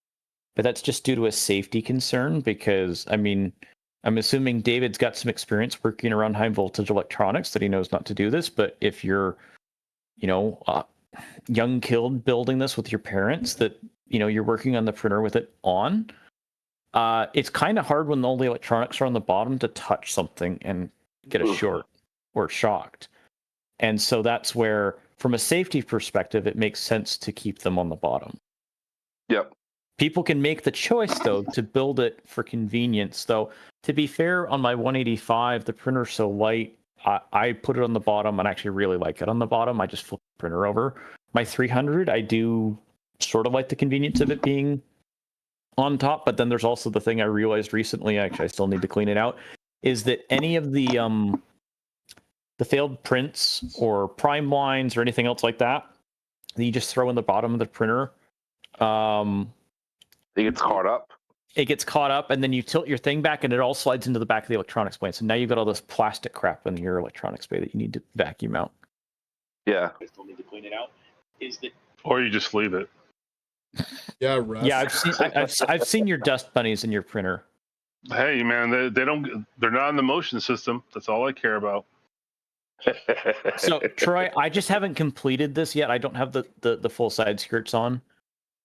but that's just due to a safety concern because, I mean, I'm assuming David's got some experience working around high voltage electronics that he knows not to do this, but if you're, young kid building this with your parents that, you're working on the printer with it on, it's kind of hard when all the electronics are on the bottom to touch something and get a short or shocked. And so that's where, from a safety perspective, it makes sense to keep them on the bottom. Yep. People can make the choice, though, to build it for convenience. Though, to be fair, on my 185, the printer's so light, I put it on the bottom and actually really like it on the bottom. I just flip the printer over. My 300, I do sort of like the convenience of it being on top, but then there's also the thing I realized recently, actually I still need to clean it out, is that any of the failed prints or prime lines or anything else like that you just throw in the bottom of the printer, it gets caught up. It gets caught up, and then you tilt your thing back, and it all slides into the back of the electronics bay. So now you've got all this plastic crap in your electronics bay that you need to vacuum out. Yeah. I still need to clean it out. Is that? Or you just leave it. Yeah, Russ. Yeah, I've seen your dust bunnies in your printer. Hey, man, they're not in the motion system. That's all I care about. So, Troy, I just haven't completed this yet. I don't have the full side skirts on,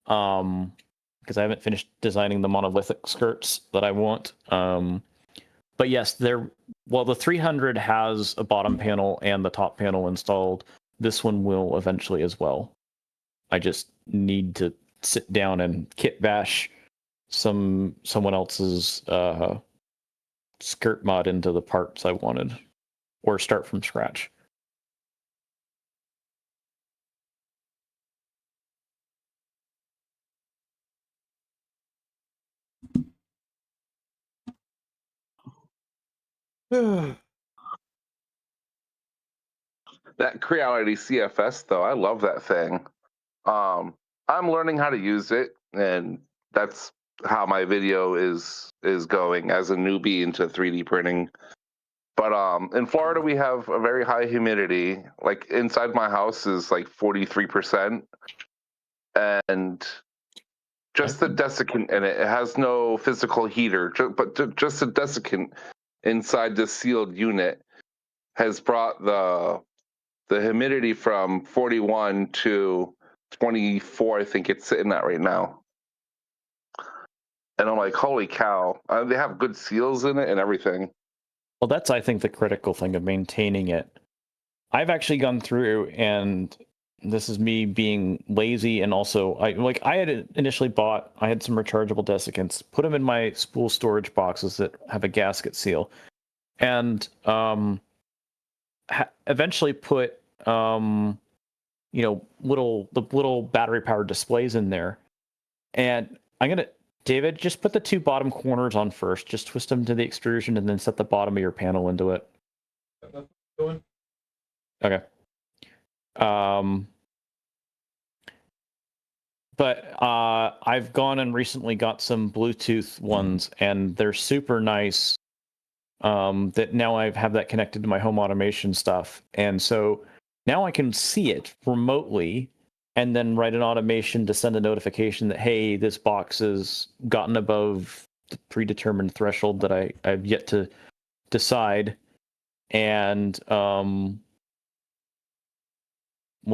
because I haven't finished designing the monolithic skirts that I want. But yes, the 300 has a bottom panel and the top panel installed. This one will eventually as well. I just need to sit down and kit bash someone else's skirt mod into the parts I wanted, or start from scratch. That Creality CFS though, I love that thing. I'm learning how to use it, and that's how my video is going as a newbie into 3D printing. But in Florida we have a very high humidity. Like inside my house is like 43%, and just the desiccant in it. It has no physical heater, but just the desiccant inside the sealed unit has brought the the humidity from 41 to 24, I think it's sitting at right now. And I'm like, holy cow. They have good seals in it and everything. Well, that's, I think, the critical thing of maintaining it. I've actually gone through, and this is me being lazy, and also, I had initially I had some rechargeable desiccants, put them in my spool storage boxes that have a gasket seal, and eventually put, the little battery-powered displays in there. And David, just put the two bottom corners on first. Just twist them to the extrusion and then set the bottom of your panel into it. Okay. But I've gone and recently got some Bluetooth ones, and they're super nice. That now I have that connected to my home automation stuff. And so now I can see it remotely and then write an automation to send a notification that, hey, this box has gotten above the predetermined threshold that I've yet to decide. And we'll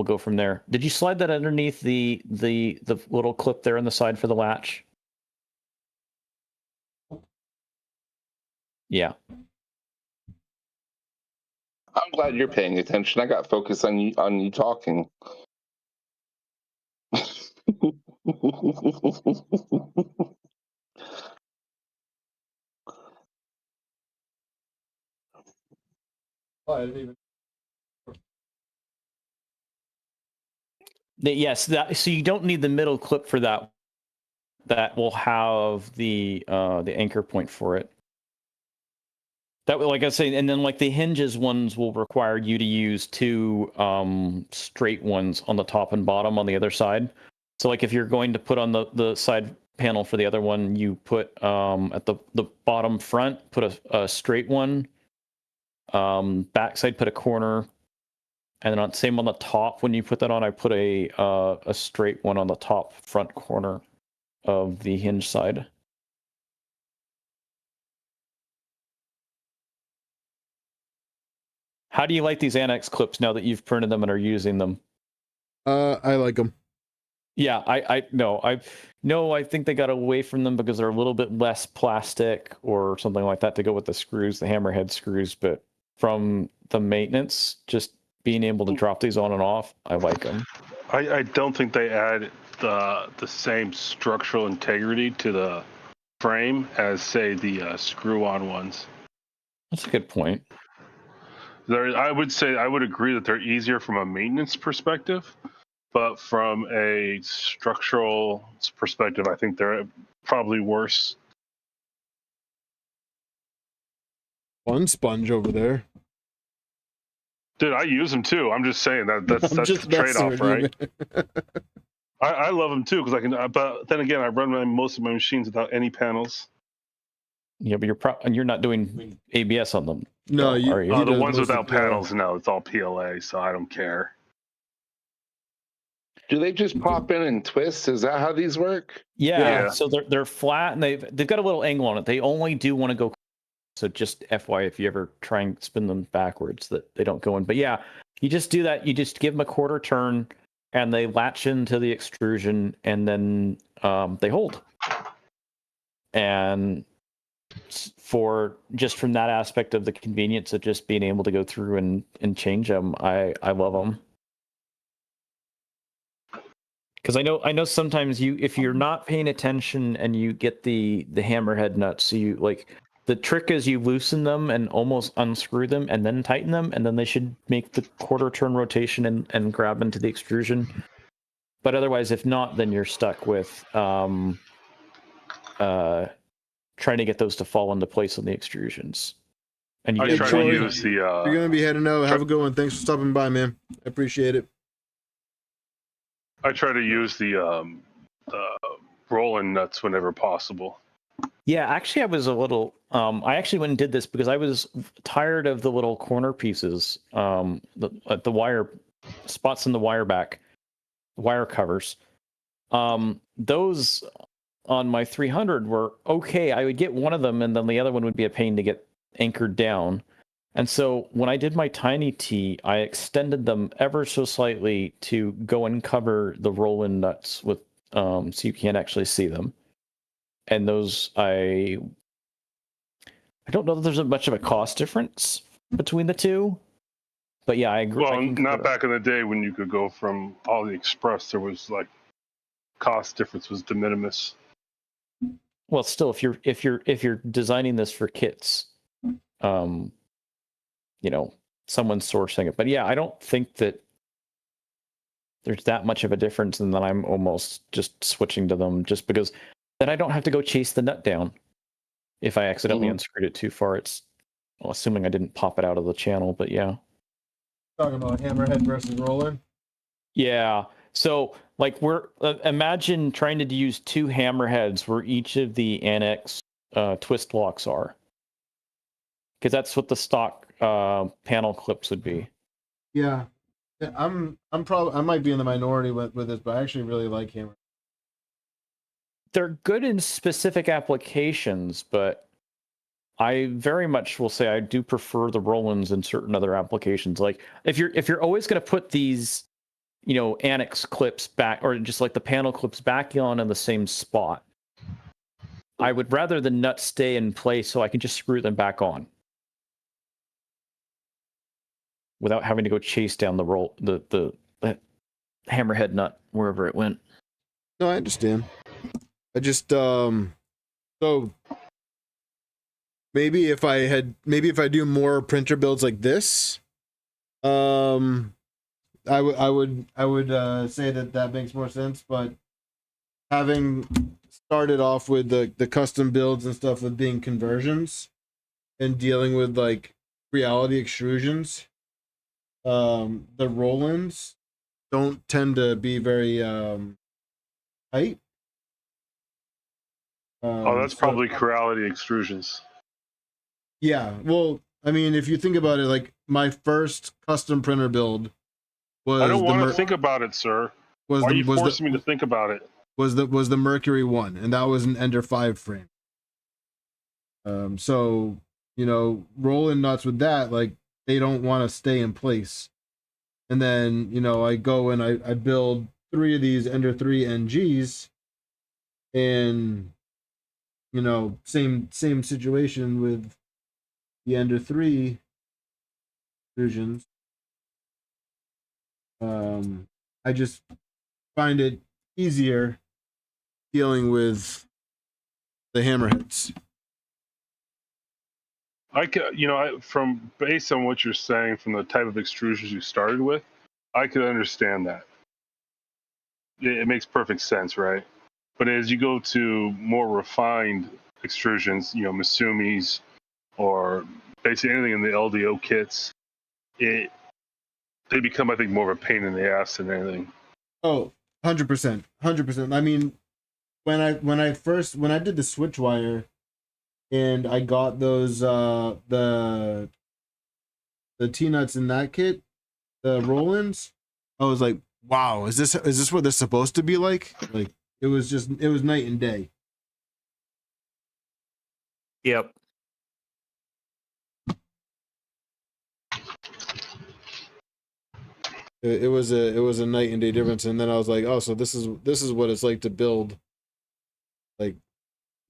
go from there. Did you slide that underneath the little clip there on the side for the latch? Yeah. I'm glad you're paying attention. I got focused on you talking. I didn't even. Yes, so you don't need the middle clip for that. That will have the anchor point for it. That, like I say, and then like the hinges ones will require you to use two straight ones on the top and bottom on the other side. So like if you're going to put on the side panel for the other one, you put at the bottom front, put a straight one. Backside, put a corner. And then same on the top, when you put that on, I put a straight one on the top front corner of the hinge side. How do you like these annex clips now that you've printed them and are using them? I like them. Yeah, I think they got away from them because they're a little bit less plastic or something like that to go with the screws, the hammerhead screws. But from the maintenance, just being able to drop these on and off, I like them. I don't think they add the same structural integrity to the frame as, say, the screw-on ones. That's a good point. I would agree that they're easier from a maintenance perspective, but from a structural perspective, I think they're probably worse. One sponge over there. Dude, I use them too. I'm just saying that's the trade-off, right? I love them too because I can. But then again, I run most of my machines without any panels. Yeah, but you're not doing ABS on them. No, are you? The ones without panels, no, it's all PLA, so I don't care. Do they just pop in and twist? Is that how these work? Yeah. So they're flat and they've got a little angle on it. They only do want to go. So just FYI, if you ever try and spin them backwards, that they don't go in. But yeah, you just do that. You just give them a quarter turn, and they latch into the extrusion, and then they hold. And from that aspect of the convenience of just being able to go through and change them, I love them. Because I know sometimes if you're not paying attention and you get the hammerhead nuts, the trick is you loosen them and almost unscrew them and then tighten them, and then they should make the quarter turn rotation and grab into the extrusion. But otherwise, if not, then you're stuck with trying to get those to fall into place on the extrusions. And I try to use the. You're gonna be heading out. Have a good one. Thanks for stopping by, man. I appreciate it. I try to use the rolling nuts whenever possible. Yeah, actually, I was a little. I actually went and did this because I was tired of the little corner pieces, the wire spots in the wire covers. Those on my 300 were okay. I would get one of them, and then the other one would be a pain to get anchored down. And so when I did my tiny T, I extended them ever so slightly to go and cover the roll-in nuts with, so you can't actually see them. And those, I don't know that there's much of a cost difference between the two, but yeah, I agree. Well, not back in the day when you could go from AliExpress. There was like cost difference was de minimis. Well, still, if you're designing this for kits, you know, someone's sourcing it. But yeah, I don't think that there's that much of a difference, and then I'm almost just switching to them just because then I don't have to go chase the nut down if I accidentally unscrewed it too far. It's, well, assuming I didn't pop it out of the channel, but yeah. Talking about hammerhead versus roller. Yeah. So like imagine trying to use two hammerheads where each of the annex twist locks are, because that's what the stock panel clips would be. Yeah, I'm probably, I might be in the minority with this, but I actually really like hammer. They're good in specific applications, but I very much will say I do prefer the roll-ins in certain other applications. Like if you're always going to put these, you know, annex clips back, or just like the panel clips back on in the same spot, I would rather the nuts stay in place so I can just screw them back on without having to go chase down the hammerhead nut wherever it went. No, I understand. I just so maybe if I do more printer builds like this, I would say that makes more sense. But having started off with the custom builds and stuff with being conversions and dealing with like reality extrusions, the roll-ins don't tend to be very tight. That's probably Creality extrusions. Yeah, well, I mean, if you think about it, like my first custom printer build was. I don't want to think about it, sir. Why are you forcing me to think about it? Was the Mercury 1, and that was an Ender 5 frame. So you know, rolling nuts with that, like they don't want to stay in place. And then you know, I go and I build 3 of these Ender 3 NGs, and you know, same situation with the Ender 3 extrusions. I just find it easier dealing with the hammerheads. I could, you know, from based on what you're saying, from the type of extrusions you started with, I could understand that. It makes perfect sense, right? But as you go to more refined extrusions, you know, Masumi's or basically anything in the LDO kits, they become, I think, more of a pain in the ass than anything. Oh, 100%. 100%. I mean, when I did the switch wire and I got those the T-nuts in that kit, the roll-ins, I was like, wow, is this what they're supposed to be like? Like it was night and day. Yep. It was a night and day difference, and then I was like, oh, so this is what it's like to build, like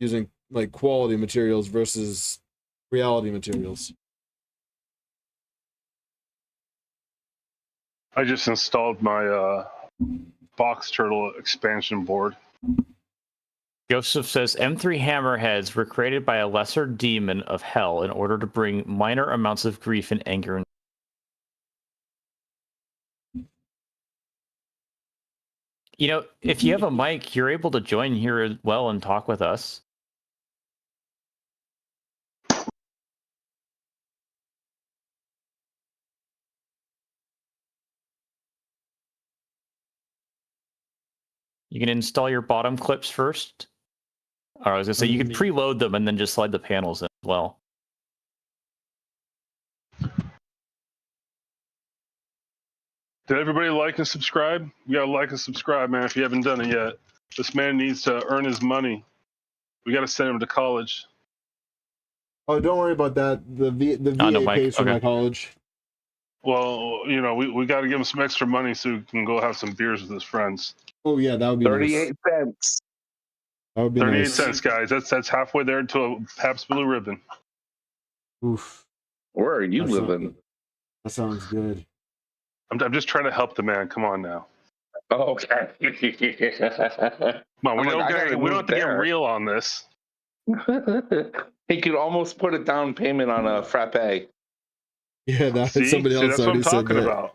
using like quality materials versus reality materials. I just installed my box turtle expansion board. Joseph says M3 hammerheads were created by a lesser demon of hell in order to bring minor amounts of grief and anger. You know, if you have a mic, you're able to join here as well and talk with us. You can install your bottom clips first. Or I was going to say, you can preload them and then just slide the panels in as well. Did everybody like and subscribe? You gotta like and subscribe, man, if you haven't done it yet. This man needs to earn his money. We gotta send him to college. Oh, don't worry about that. The VA no, Mike. pays for Okay. my college. Well, you know, we got to give him some extra money so he can go have some beers with his friends. Oh yeah, that would be 38 nice. cents. That would be 38 nice. cents, guys. That's halfway there to a Pabst Blue Ribbon. Oof. Where are you living? That sounds good. I'm just trying to help the man. Come on now. Oh, okay. Come on, we don't have to get real on this. He could almost put a down payment on a frappe. Yeah, somebody else that's what already I'm said talking that. about.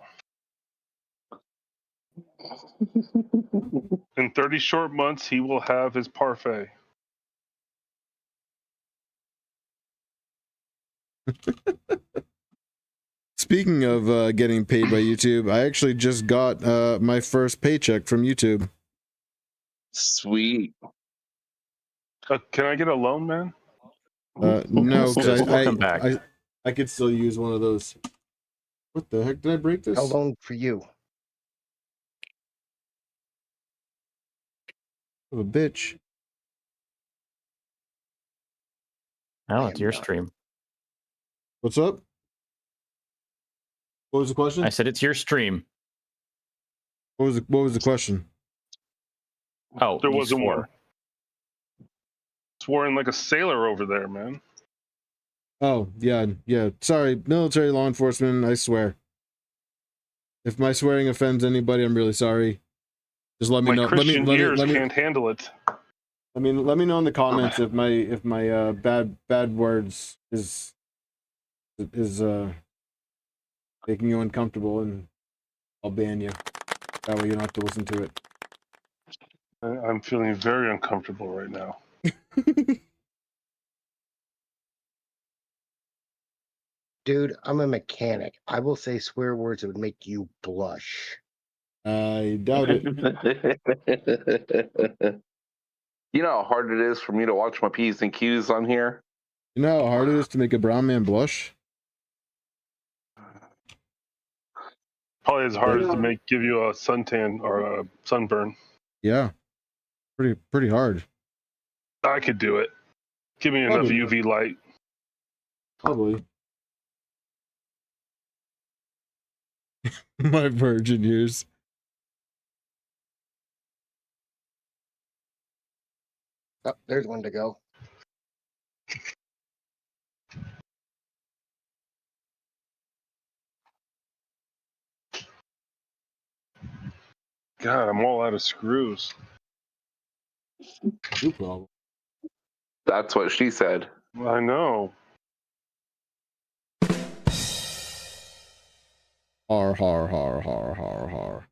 In 30 short months, he will have his parfait. Speaking of getting paid by YouTube, I actually just got my first paycheck from YouTube. Sweet. Can I get a loan, man? No, because We'll come back. I could still use one of those. What the heck? Did I break this? A loan for you. Oh, a bitch. Oh, it's your stream. What's up? What was the question? I said it's your stream. What was the question? Oh, there you wasn't swore. one. Swearing like a sailor over there, man. Oh, yeah. Sorry, military law enforcement, I swear. If my swearing offends anybody, I'm really sorry. Just let me My know. Christian ears can't handle it. I mean, let me know in the comments if my bad words is making you uncomfortable, and I'll ban you. That way you don't have to listen to it. I'm feeling very uncomfortable right now. Dude, I'm a mechanic. I will say swear words that would make you blush. I doubt it. You know how hard it is for me to watch my P's and Q's on here? You know how hard it is to make a brown man blush? Probably as hard as to give you a suntan or a sunburn. Yeah. Pretty hard. I could do it. Give me enough UV light. Probably. My virgin years. Oh, there's one to go. God, I'm all out of screws. No problem. That's what she said. I know. Har, har, har, har, har, har.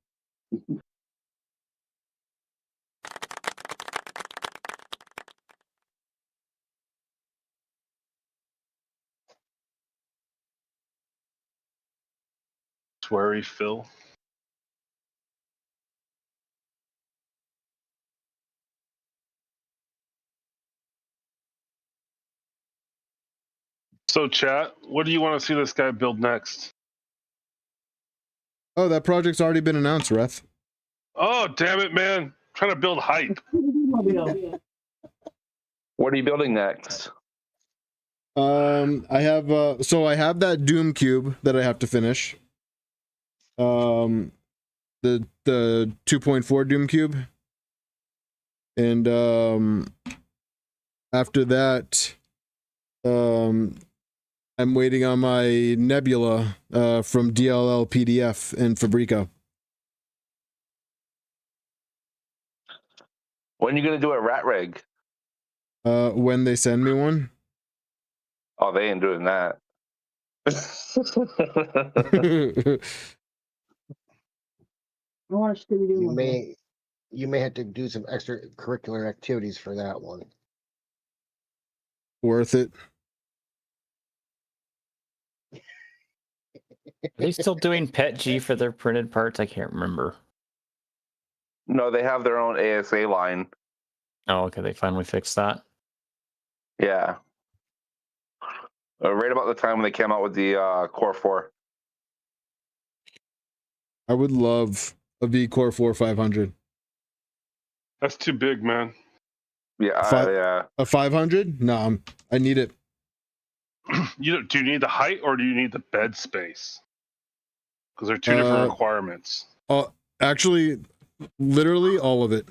Sweary Phil. So, chat, what do you want to see this guy build next? Oh, that project's already been announced, Reth. Oh, damn it, man. I'm trying to build hype. What are you building next? I have I have that Doom cube that I have to finish. The 2.4 Doom cube. And after that, I'm waiting on my Nebula from DLL PDF and Fabreeko. When are you going to do a rat rig? When they send me one. Oh, they ain't doing that. You may have to do some extracurricular activities for that one. Worth it. Are they still doing PETG for their printed parts? I can't remember. No, they have their own ASA line. Oh, okay. They finally fixed that. Yeah. Right about the time when they came out with the Core 4. I would love a V Core 4 500. That's too big, man. Yeah, yeah. A 500? No, I need it. Do you need the height or do you need the bed space? Because they're two different requirements. Actually, literally all of it.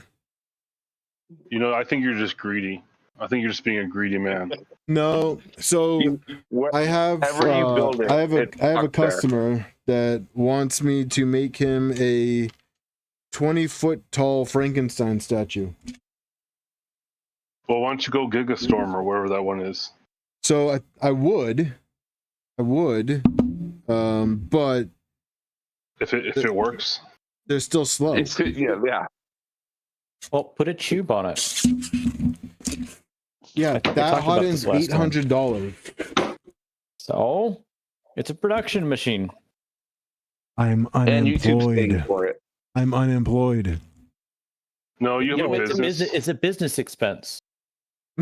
I think you're just greedy. I think you're just being a greedy man. No, so I have a customer that wants me to make him a 20-foot tall Frankenstein statue. Well, why don't you go Gigastorm or wherever that one is? So I would, but if it works, they're still slow. Yeah. Well, put a tube on it. Yeah, that hot is $800. So, it's a production machine. I'm And YouTube's paying unemployed. for it. I'm unemployed. No, you have a business. It's a business expense.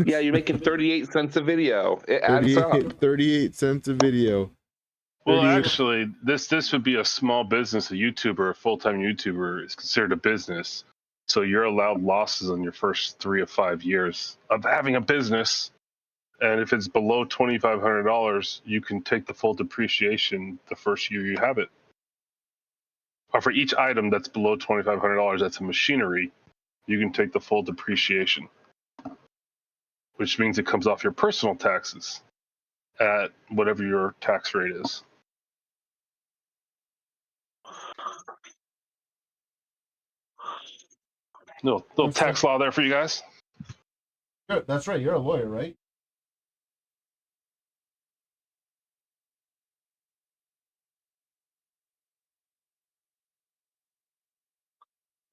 Yeah, you're making 38 cents a video. It adds up. 38 cents a video. Well, actually, this would be a small business. A YouTuber, a full-time YouTuber, is considered a business. So you're allowed losses on your first 3 or 5 years of having a business. And if it's below $2,500, you can take the full depreciation the first year you have it. Or for each item that's below $2,500, that's a machinery, you can take the full depreciation. Which means it comes off your personal taxes at whatever your tax rate is. Little tax law there for you guys. That's right. You're a lawyer, right?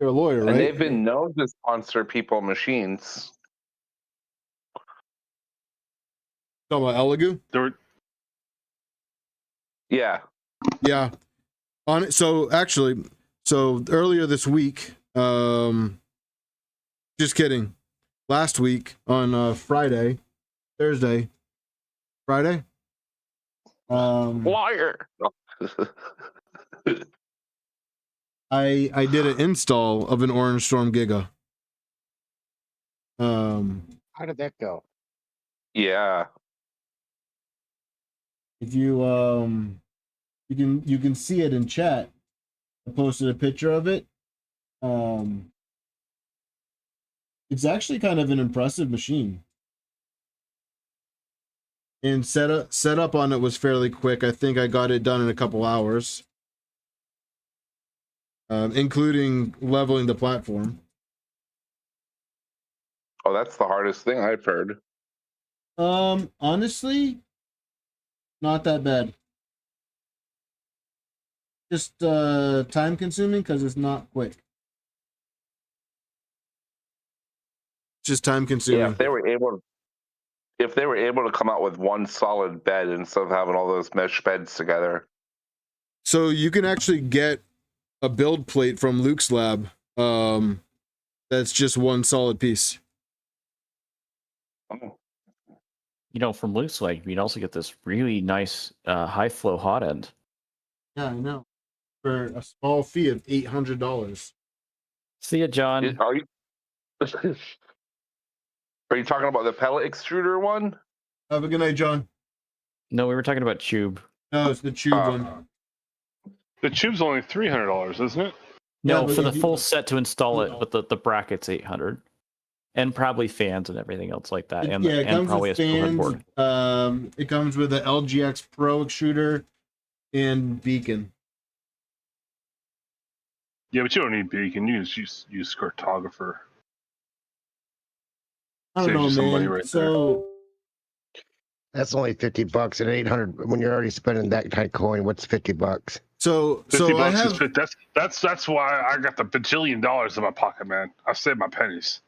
You're a lawyer, right? And they've been known to sponsor people machines. Talking about Elegoo? Yeah. Yeah. On it. So earlier this week, just kidding. Last week on Friday. Liar. I did an install of an Orange Storm Giga. How did that go? Yeah. If you you can see it in chat. I posted a picture of it. It's actually kind of an impressive machine. And setup on it was fairly quick. I think I got it done in a couple hours. Including leveling the platform. Oh, that's the hardest thing I've heard. Honestly, not that bad. Just time consuming because it's not quick. Just time consuming. Yeah, if they were able to come out with one solid bed instead of having all those mesh beds together. So you can actually get a build plate from Luke's lab. That's just one solid piece. From Luke's lab, you can also get this really nice high flow hot end. Yeah, I know. For a small fee of $800. See ya, John. Are you talking about the pellet extruder one? Have a good night, John. No, we were talking about tube. No, it's the tube one. The tube's only $300, isn't it? No, for the full set to install it, but the bracket's $800, and probably fans and everything else like that, and probably a fans, board. It comes with the LGX Pro extruder and beacon. Yeah, but you don't need beacon. You just use cartographer. I don't know, man. Right so that's only $50 and 800 when you're already spending that kind of coin. What's $50? So $50 is that's why I got the bajillion dollars in my pocket, man. I've saved my pennies.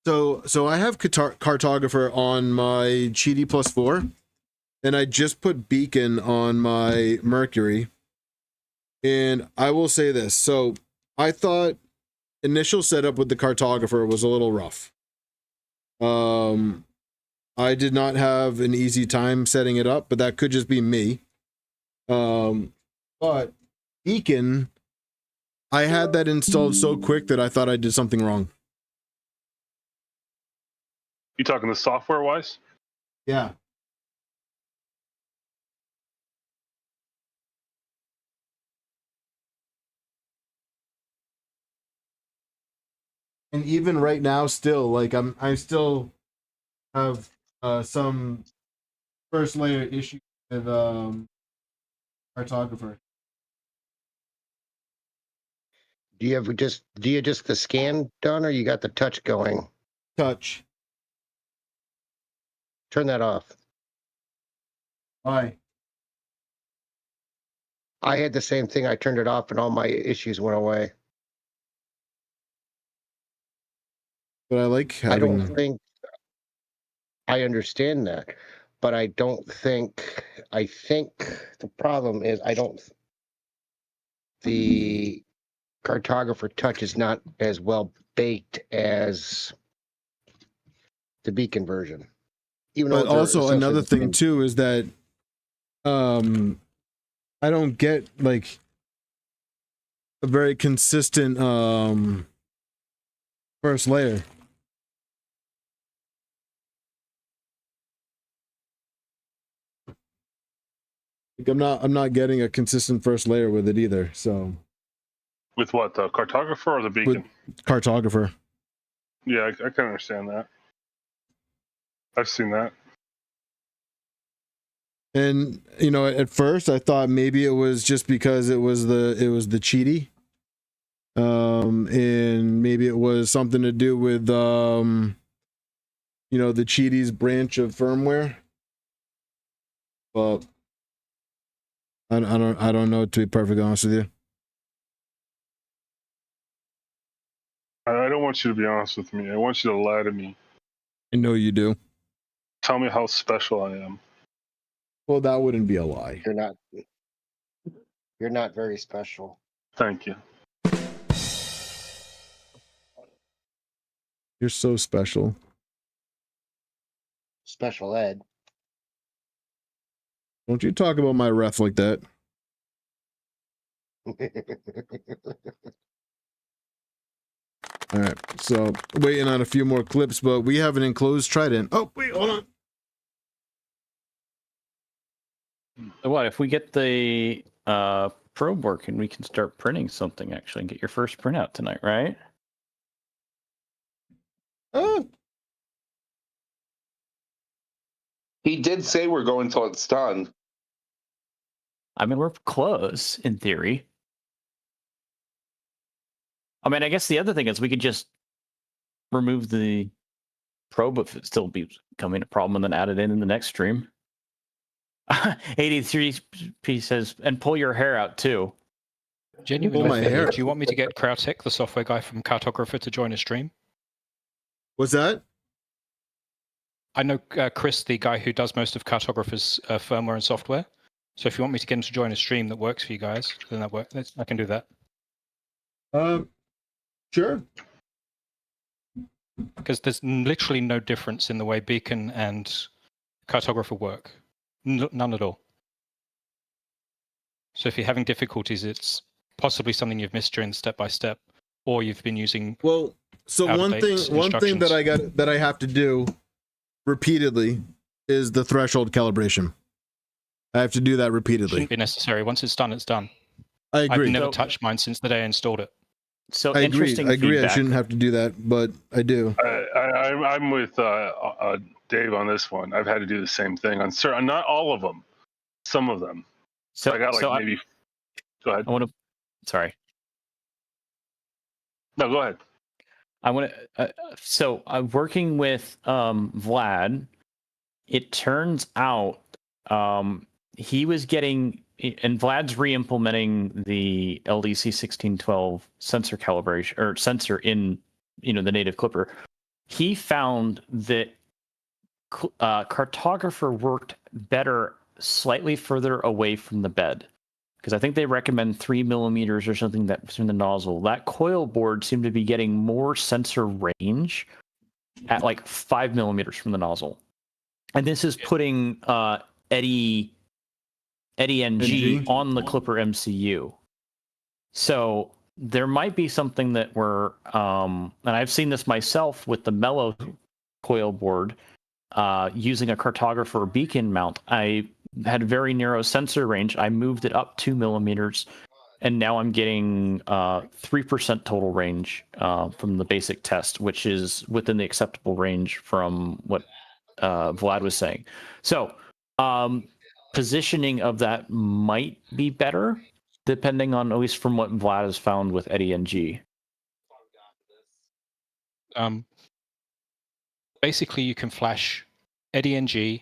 So I have cartographer on my Cheaty Plus 4, and I just put beacon on my Mercury. And I will say this. So I thought initial setup with the cartographer was a little rough. I did not have an easy time setting it up, but that could just be me. But beacon, I had that installed so quick that I thought I did something wrong. You talking the software wise? Yeah. And even right now, still, like I still have some first layer issues with cartographer. Do you just the scan done, or you got the touch going? Touch. Turn that off. Why? I had the same thing. I turned it off, and all my issues went away. But I like having. I don't think I understand that, but I don't think. I think the problem is the cartographer touch is not as well baked as the beacon version. Even But though also another thing too is that I don't get like a very consistent first layer. Like I'm not getting a consistent first layer with it either. So With what, the cartographer or the beacon? with cartographer. Yeah, I can understand that. I've seen that. And you know, at first I thought maybe it was just because it was the cheaty. And maybe it was something to do with you know, the cheaty's branch of firmware. But I don't know, to be perfectly honest with you. I don't want you to be honest with me. I want you to lie to me. I know you do. Tell me how special I am. Well, that wouldn't be a lie. You're not very special. Thank you. You're so special. Special ed. Don't you talk about my ref like that. All right, so waiting on a few more clips, but we have an enclosed Trident. Oh, wait, hold on. So what if we get the probe working? We can start printing something actually and get your first printout tonight, right? Oh. He did say we're going till it's done. I mean, we're close in theory. I mean, I guess the other thing is we could just remove the probe if it still be becoming a problem and then add it in the next stream. 83P says, and pull your hair out too. Genuinely, my hair. do you want me to get Krautek, the software guy from Cartographer, to join a stream? What's that? I know Chris, the guy who does most of Cartographer's firmware and software. So if you want me to get him to join a stream that works for you guys, then I can do that. Sure. Because there's literally no difference in the way Beacon and Cartographer work. None at all. So if you're having difficulties, it's possibly something you've missed during step by step, or you've been using. Well, so one thing that I have to do repeatedly is the threshold calibration. I have to do that repeatedly. Shouldn't be necessary. Once it's done, it's done. I agree. I've never touched mine since the day I installed it. So I interesting. agree. Feedback. I shouldn't have to do that, but I do. I'm with Dave on this one. I've had to do the same thing on certain, not all of them, some of them. So I got like maybe. Go ahead. I want to. Sorry. No, go ahead. I want to. So I'm working with Vlad. It turns out he was getting, and Vlad's re-implementing the LDC 1612 sensor calibration or sensor in the native clipper. He found that Cartographer worked better slightly further away from the bed, because I think they recommend 3 millimeters or something that between the nozzle. That coil board seemed to be getting more sensor range at like 5 millimeters from the nozzle, and this is putting Eddy NG on the Clipper MCU. So there might be something that we're and I've seen this myself with the Mellow coil board using a Cartographer beacon mount. I had very narrow sensor range. I moved it up 2 millimeters and now I'm getting 3% total range from the basic test, which is within the acceptable range from what Vlad was saying. So positioning of that might be better, depending on, at least from what Vlad has found with Eddie and G. Basically, you can flash Eddie NG,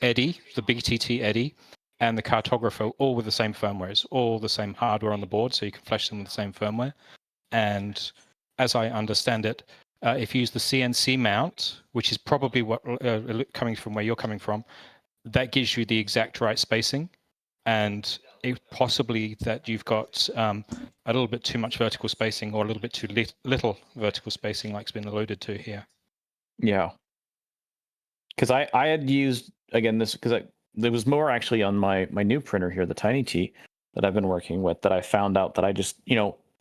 Eddie, the BTT Eddie, and the cartographer all with the same firmware. It's all the same hardware on the board, so you can flash them with the same firmware. And as I understand it, if you use the CNC mount, which is probably what coming from where you're coming from, that gives you the exact right spacing. And it possibly that you've got a little bit too much vertical spacing or a little bit too little vertical spacing, like's been alluded to here. Yeah. Because I had used, again, this, because there was more actually on my new printer here, the Tiny T, that I've been working with, that I found out that I just,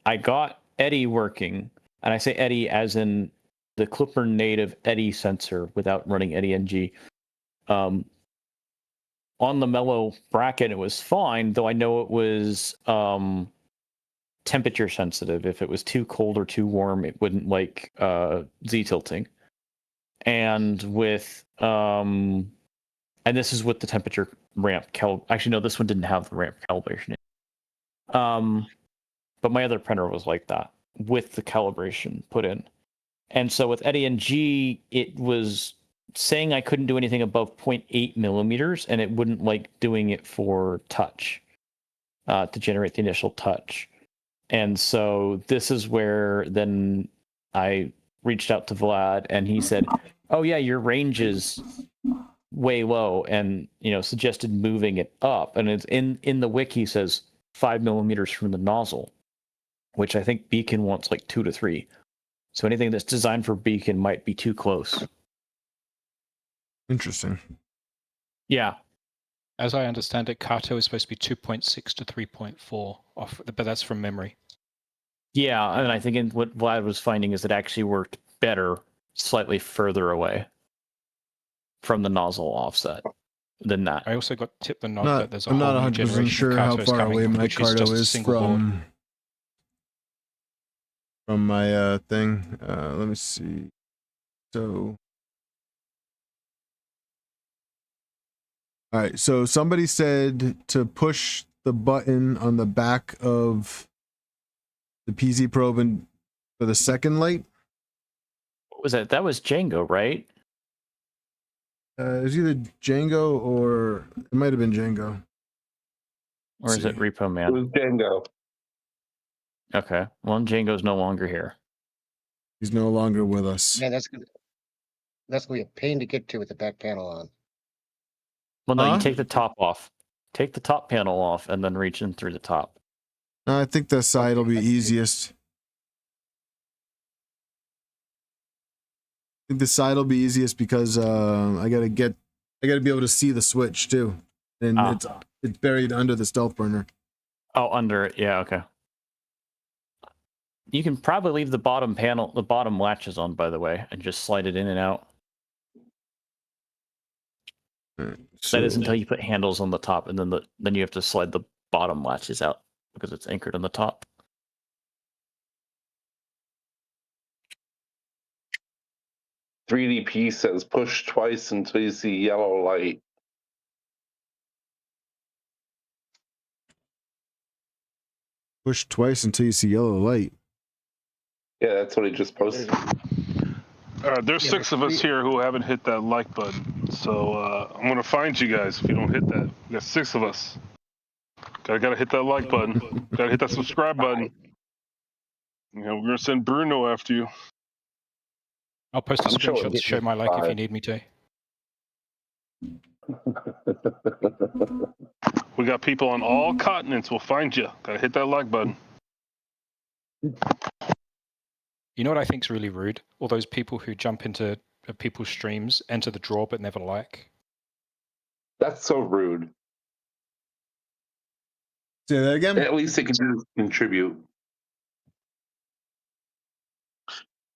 I got Eddie working, and I say Eddie as in the Clipper native Eddie sensor without running Eddie NG. On the mellow bracket, it was fine, though I know it was temperature sensitive. If it was too cold or too warm, it wouldn't like Z-tilting. And with and this is with the temperature ramp actually no, this one didn't have the ramp calibration. But my other printer was like that with the calibration put in. And so with Eddie and G, it was saying I couldn't do anything above 0.8 millimeters, and it wouldn't like doing it for touch to generate the initial touch. And so this is where then I reached out to Vlad, and he said, "Oh yeah, your range is way low," and suggested moving it up. And it's in the wiki says 5 millimeters from the nozzle, which I think Beacon wants like 2 to 3. So anything that's designed for Beacon might be too close. Interesting. Yeah. As I understand it, Kato is supposed to be 2.6 to 3.4 off, but that's from memory. Yeah, and I think what Vlad was finding is it actually worked better slightly further away from the nozzle offset than that. I also got tipped the nod that there's a I'm whole not new 100% generation sure of how Katos far coming, away my which is Cardo just a is single board. from my thing. Let me see. So, all right. So somebody said to push the button on the back of the PZ probe and for the second light. What was that? That was Django, right? It was either Django or it might have been Django. Or is it Repo Man? It was Django. Okay. Well, Django's no longer here. He's no longer with us. Man, that's gonna be a pain to get to with the back panel on. Well, no, you take the top off. Take the top panel off and then reach in through the top. No, I think the side will be easiest. I think the side will be easiest because I gotta be able to see the switch too, and it's buried under the stealth burner. Oh, under it. Yeah. Okay. You can probably leave the bottom panel, the bottom latches on, by the way, and just slide it in and out. That is until you put handles on the top, and then you have to slide the bottom latches out because it's anchored on the top. E3D says push twice until you see yellow light. Push twice until you see yellow light. Yeah, that's what he just posted. There's 6 of us here who haven't hit that like button, so I'm gonna find you guys if you don't hit that. We got 6 of us. Gotta hit that like button. Gotta hit that subscribe button. We're gonna send Bruno after you. I'll post a screenshot to show my like if you need me to. We got people on all continents. We'll find you. Gotta hit that like button. You know what I think is really rude? All those people who jump into people's streams, enter the draw, but never like. That's so rude. Say that again? At least they can contribute.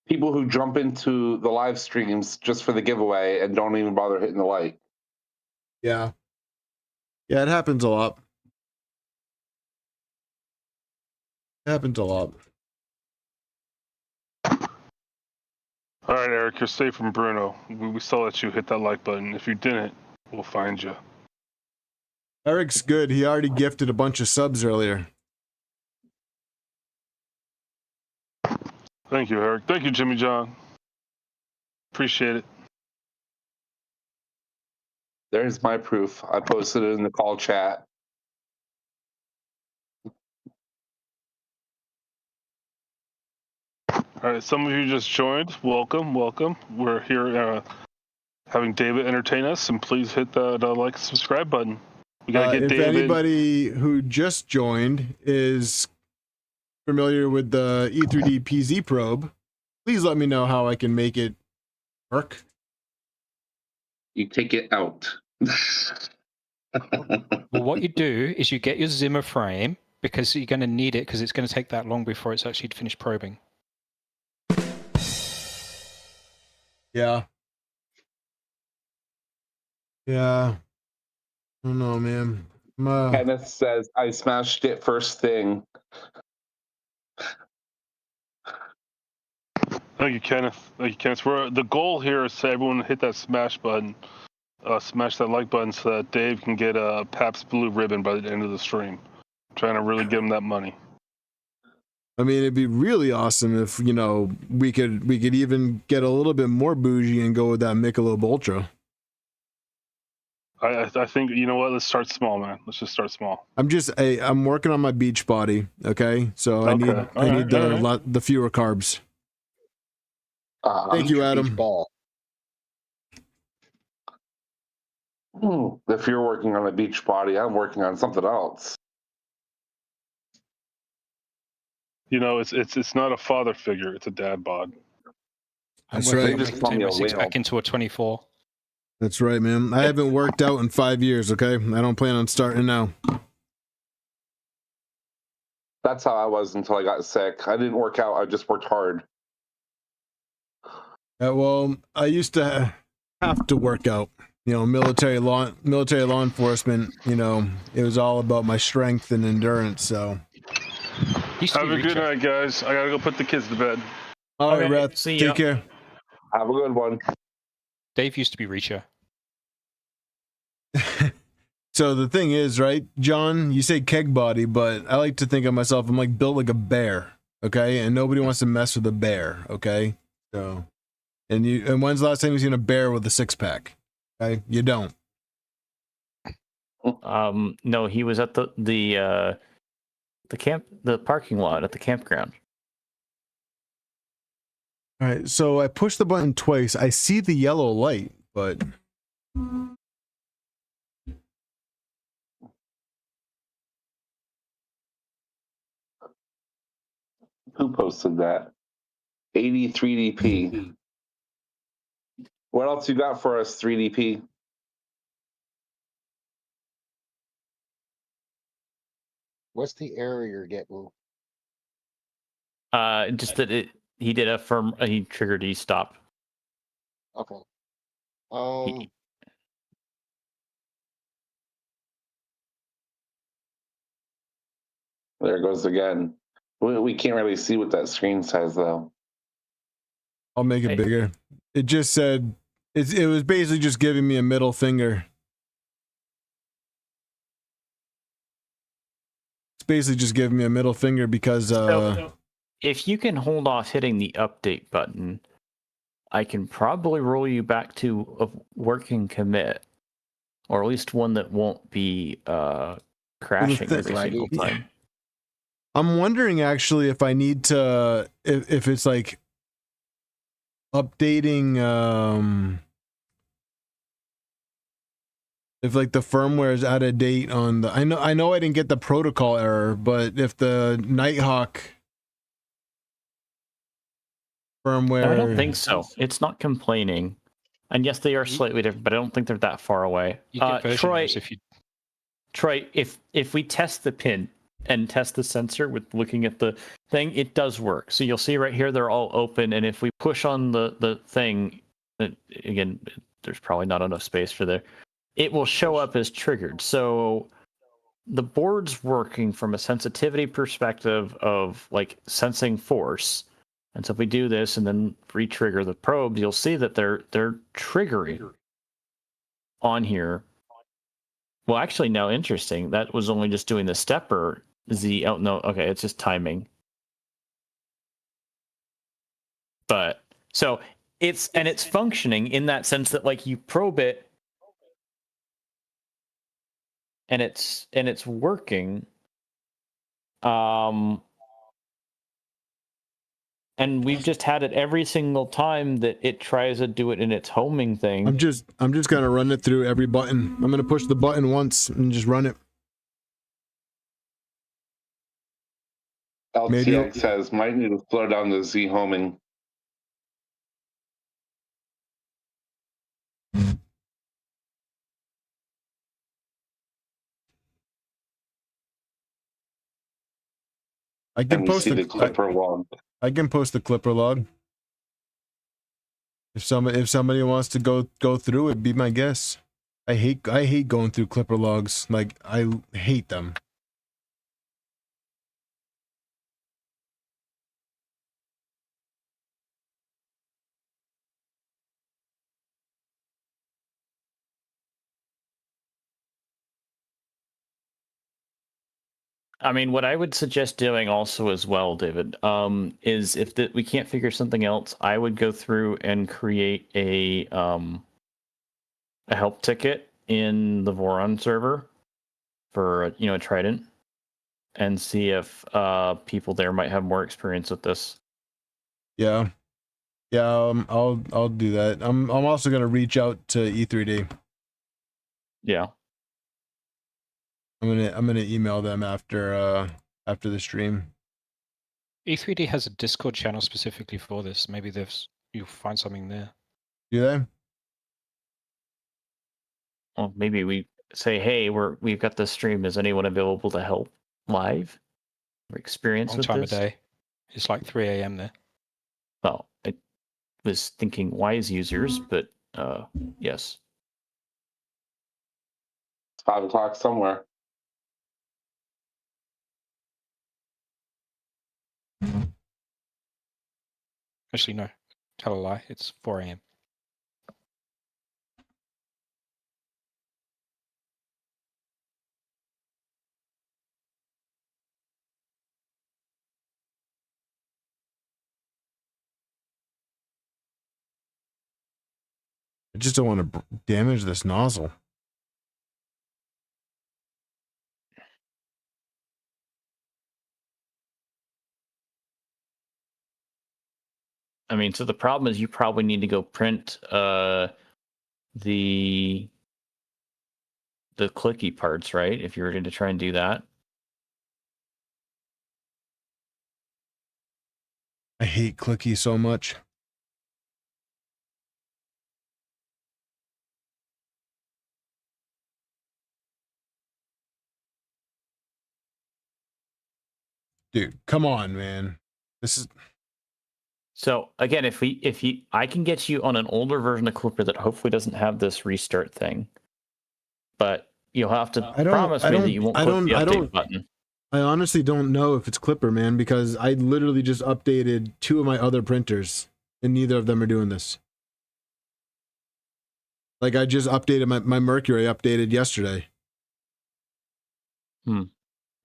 People who jump into the live streams just for the giveaway and don't even bother hitting the like. Yeah. Yeah, it happens a lot. Happens a lot. All right, Eric, you're safe from Bruno. We still let you hit that like button. If you didn't, we'll find you. Eric's good. He already gifted a bunch of subs earlier. Thank you, Eric. Thank you, Jimmy John. Appreciate it. There's my proof. I posted it in the call chat. All right, some of you just joined. Welcome, welcome. We're here having David entertain us, and please hit that like and subscribe button. We gotta get if David. anybody who just joined is familiar with the E3D PZ probe, please let me know how I can make it work. You take it out. Well, what you do is you get your Zimmer frame, because you're going to need it, because it's going to take that long before it's actually finished probing. Yeah. Yeah. I don't know, man. Kenneth says, I smashed it first thing. Thank you, Kenneth. Thank you, Kenneth. The goal here is to everyone hit that smash button, smash that like button, so that Dave can get a Pabst Blue Ribbon by the end of the stream. I'm trying to really give him that money. I mean, it'd be really awesome if, you know, we could even get a little bit more bougie and go with that Michelob Ultra. I think, you know what? Let's start small, man. Let's just start small. I'm working on my beach body. Okay, so I need the fewer carbs. Thank you, Adam. Ball. If you're working on a beach body, I'm working on something else. You know, it's not a father figure; it's a dad bod. That's right. Just turn my six pack into a 24. That's right, man. I haven't worked out in 5 years. Okay, I don't plan on starting now. That's how I was until I got sick. I didn't work out. I just worked hard. Well, I used to have to work out. You know, military law enforcement. You know, it was all about my strength and endurance. So. Have a good night, guys. I gotta go put the kids to bed. All right, Reth. Take care. Have a good one. Dave used to be Reacher. So the thing is, right, John, you say keg body, but I like to think of myself, I'm like built like a bear, okay? And nobody wants to mess with a bear, okay? So, and when's the last time you seen a bear with a six-pack? Okay, you don't. No, he was at the parking lot at the campground. All right, so I push the button twice. I see the yellow light, but who posted that? 83DP. What else you got for us, 3DP? What's the error you're getting? Just that he did he triggered e-stop. Okay. There it goes again. We can't really see what that screen says, though. I'll make it bigger. It just said, it was basically just giving me a middle finger. It's basically just giving me a middle finger because if you can hold off hitting the update button, I can probably roll you back to a working commit, or at least one that won't be crashing every single time. I'm wondering actually if I need to, if it's like updating, if like the firmware is out of date on the, I know I didn't get the protocol error, but if the Nighthawk firmware, I don't think so. It's not complaining, and yes, they are slightly different, but I don't think they're that far away. Troy, if we test the pin and test the sensor with looking at the thing, it does work. So you'll see right here, they're all open. And if we push on the thing, again, there's probably not enough space for there. It will show up as triggered. So the board's working from a sensitivity perspective of like sensing force. And so if we do this and then re-trigger the probes, you'll see that they're triggering on here. Well, actually, no, interesting. That was only just doing the stepper. Oh, no, okay, it's just timing. But so it's functioning in that sense that like you probe it and it's working. And we've just had it every single time that it tries to do it in its homing thing. I'm just gonna run it through every button. I'm gonna push the button once and just run it. LTX says might need to slow down the Z homing. I can post the clipper log. I can post the clipper log. If somebody wants to go through it, be my guest. I hate going through clipper logs. Like I hate them. I mean, what I would suggest doing also as well, David, is if we can't figure something else, I would go through and create a help ticket in the Voron server for a Trident, and see if people there might have more experience with this. Yeah, I'll do that. I'm also gonna reach out to E3D. Yeah. I'm gonna email them after the stream. E3D has a Discord channel specifically for this. Maybe you'll find something there. Do they? Well, maybe we say, hey, we've got this stream. Is anyone available to help live or experience Long with time this? of day. It's like 3 a.m. there. Well, I was thinking wise users, but yes. It's 5 o'clock somewhere. Actually, no. Tell a lie. It's 4 a.m. I just don't want to damage this nozzle. I mean, so the problem is you probably need to go print the clicky parts, right? If you were going to try and do that. I hate clicky so much. Dude, come on, man. This is So again, I can get you on an older version of Clipper that hopefully doesn't have this restart thing, but you'll have to promise me that you won't click the update button. I honestly don't know if it's Clipper, man, because I literally just updated 2 of my other printers, and neither of them are doing this. Like I just updated my Mercury updated yesterday.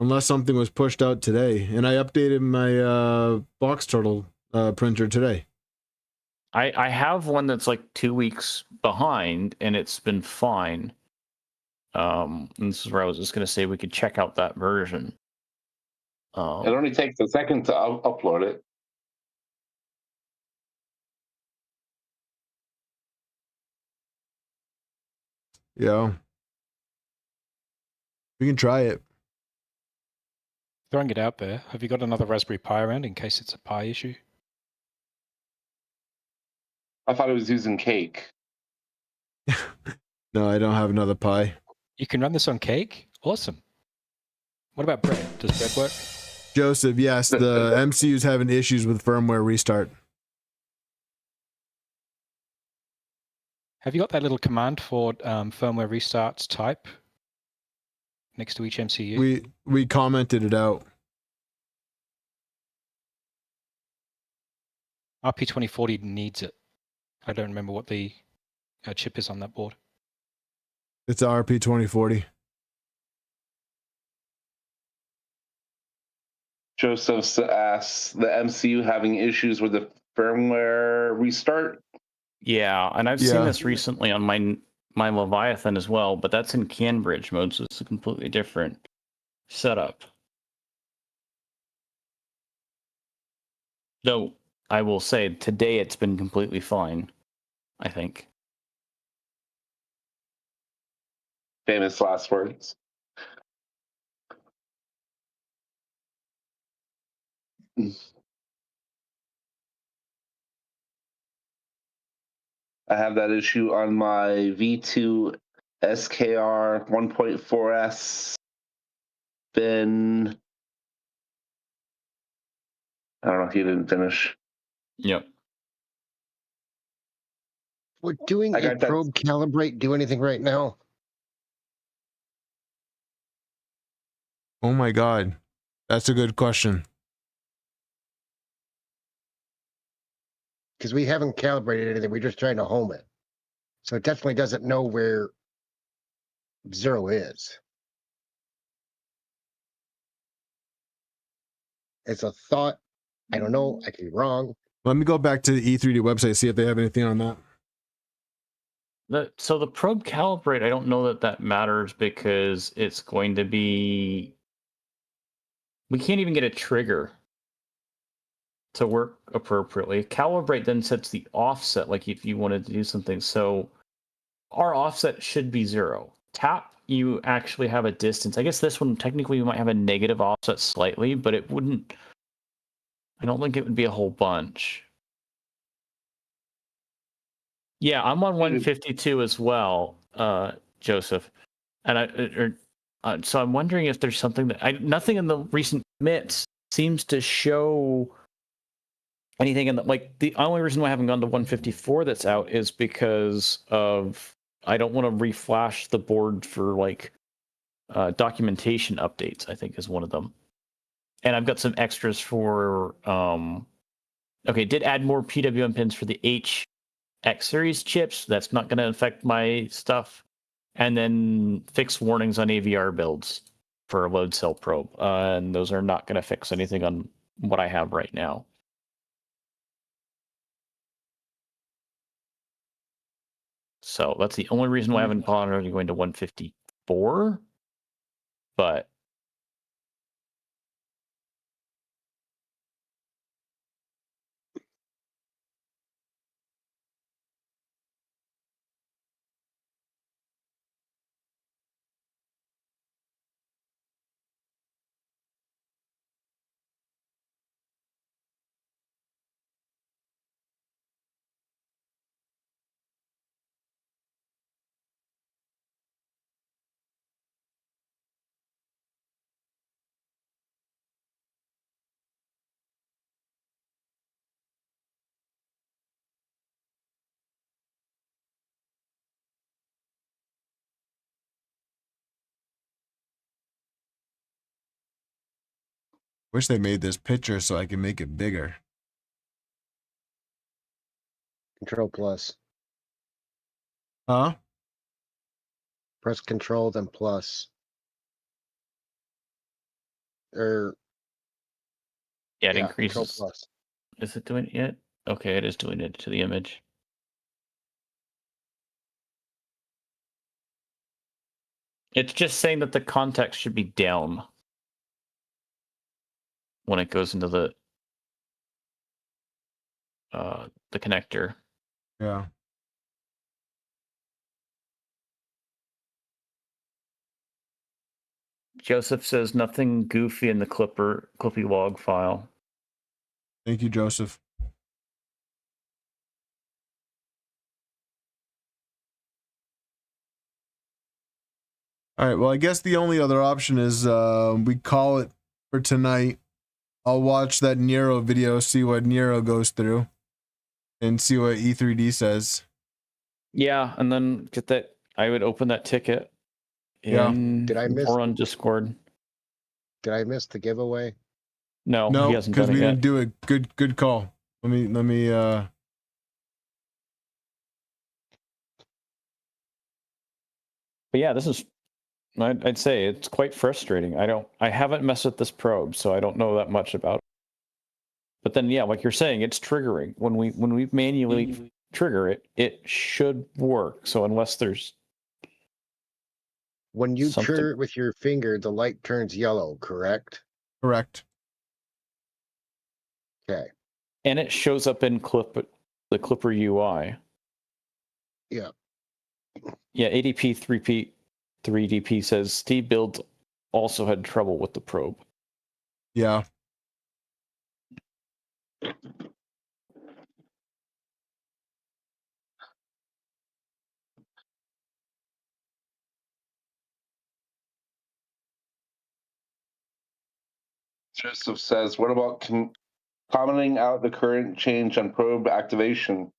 Unless something was pushed out today, and I updated my Box Turtle printer today. I have one that's like 2 weeks behind, and it's been fine. And this is where I was just going to say we could check out that version. It only takes a second to upload it. Yeah. We can try it. Throwing it out there. Have you got another Raspberry Pi around in case it's a Pi issue? I thought it was using Cake. No, I don't have another Pi. You can run this on Cake? Awesome. What about bread? Does bread work? Joseph, yes, the MCU's having issues with firmware restart. Have you got that little command for firmware restarts type next to each MCU? We commented it out. RP2040 needs it. I don't remember what the chip is on that board. It's RP2040. Joseph asks, the MCU having issues with the firmware restart? Yeah, and I've seen this recently on my Leviathan as well, but that's in Cambridge mode, so it's a completely different setup. Though I will say today it's been completely fine, I think. Famous last words. I have that issue on my V2 SKR 1.4S. Been, I don't know if you didn't finish. Yep. Would doing a probe calibrate do anything right now? Oh my God. That's a good question. Because we haven't calibrated anything. We're just trying to home it. So it definitely doesn't know where 0 is. It's a thought. I don't know. I could be wrong. Let me go back to the E3D website, see if they have anything on that. So the probe calibrate, I don't know that matters because it's going to be... We can't even get a trigger to work appropriately. Calibrate then sets the offset, like if you wanted to do something. So our offset should be 0. Tap, you actually have a distance. I guess this one, technically, we might have a negative offset slightly, but it wouldn't... I don't think it would be a whole bunch. Yeah, I'm on 152 as well, Joseph. And so I'm wondering if there's something that... nothing in the recent commits seems to show anything in the... Like, the only reason why I haven't gone to 154 that's out is because of... I don't want to reflash the board for, like, documentation updates, I think is one of them. And I've got some extras for... Okay, did add more PWM pins for the HX series chips. That's not going to affect my stuff. And then fix warnings on AVR builds for a load cell probe. And those are not going to fix anything on what I have right now. So that's the only reason why I haven't bothered going to 154. But Wish they made this picture so I can make it bigger. Control plus. Huh? Press control, then plus. Or... yeah, it increases. Control plus. Is it doing it yet? Okay, it is doing it to the image. It's just saying that the context should be down when it goes into the connector. Yeah. Joseph says nothing goofy in the Clippy log file. Thank you, Joseph. All right, well, I guess the only other option is we call it for tonight. I'll watch that Nero video, see what Nero goes through, and see what E3D says. Yeah, and then get that. I would open that ticket Yeah. Did I miss? Voron Discord. Did I miss the giveaway? No, No, he hasn't because done we it yet. didn't do it. Good call. Let me But yeah, this is. I'd say it's quite frustrating. I haven't messed with this probe, so I don't know that much about it. But then, yeah, like you're saying, it's triggering. When we manually trigger it, it should work. So unless there's When you something... trigger it with your finger, the light turns yellow, correct? Correct. Okay. And it shows up in the Clipper UI. Yeah. Yeah, ADP 3DP says Steve Build also had trouble with the probe. Yeah. Joseph says, what about commenting out the current change on probe activation?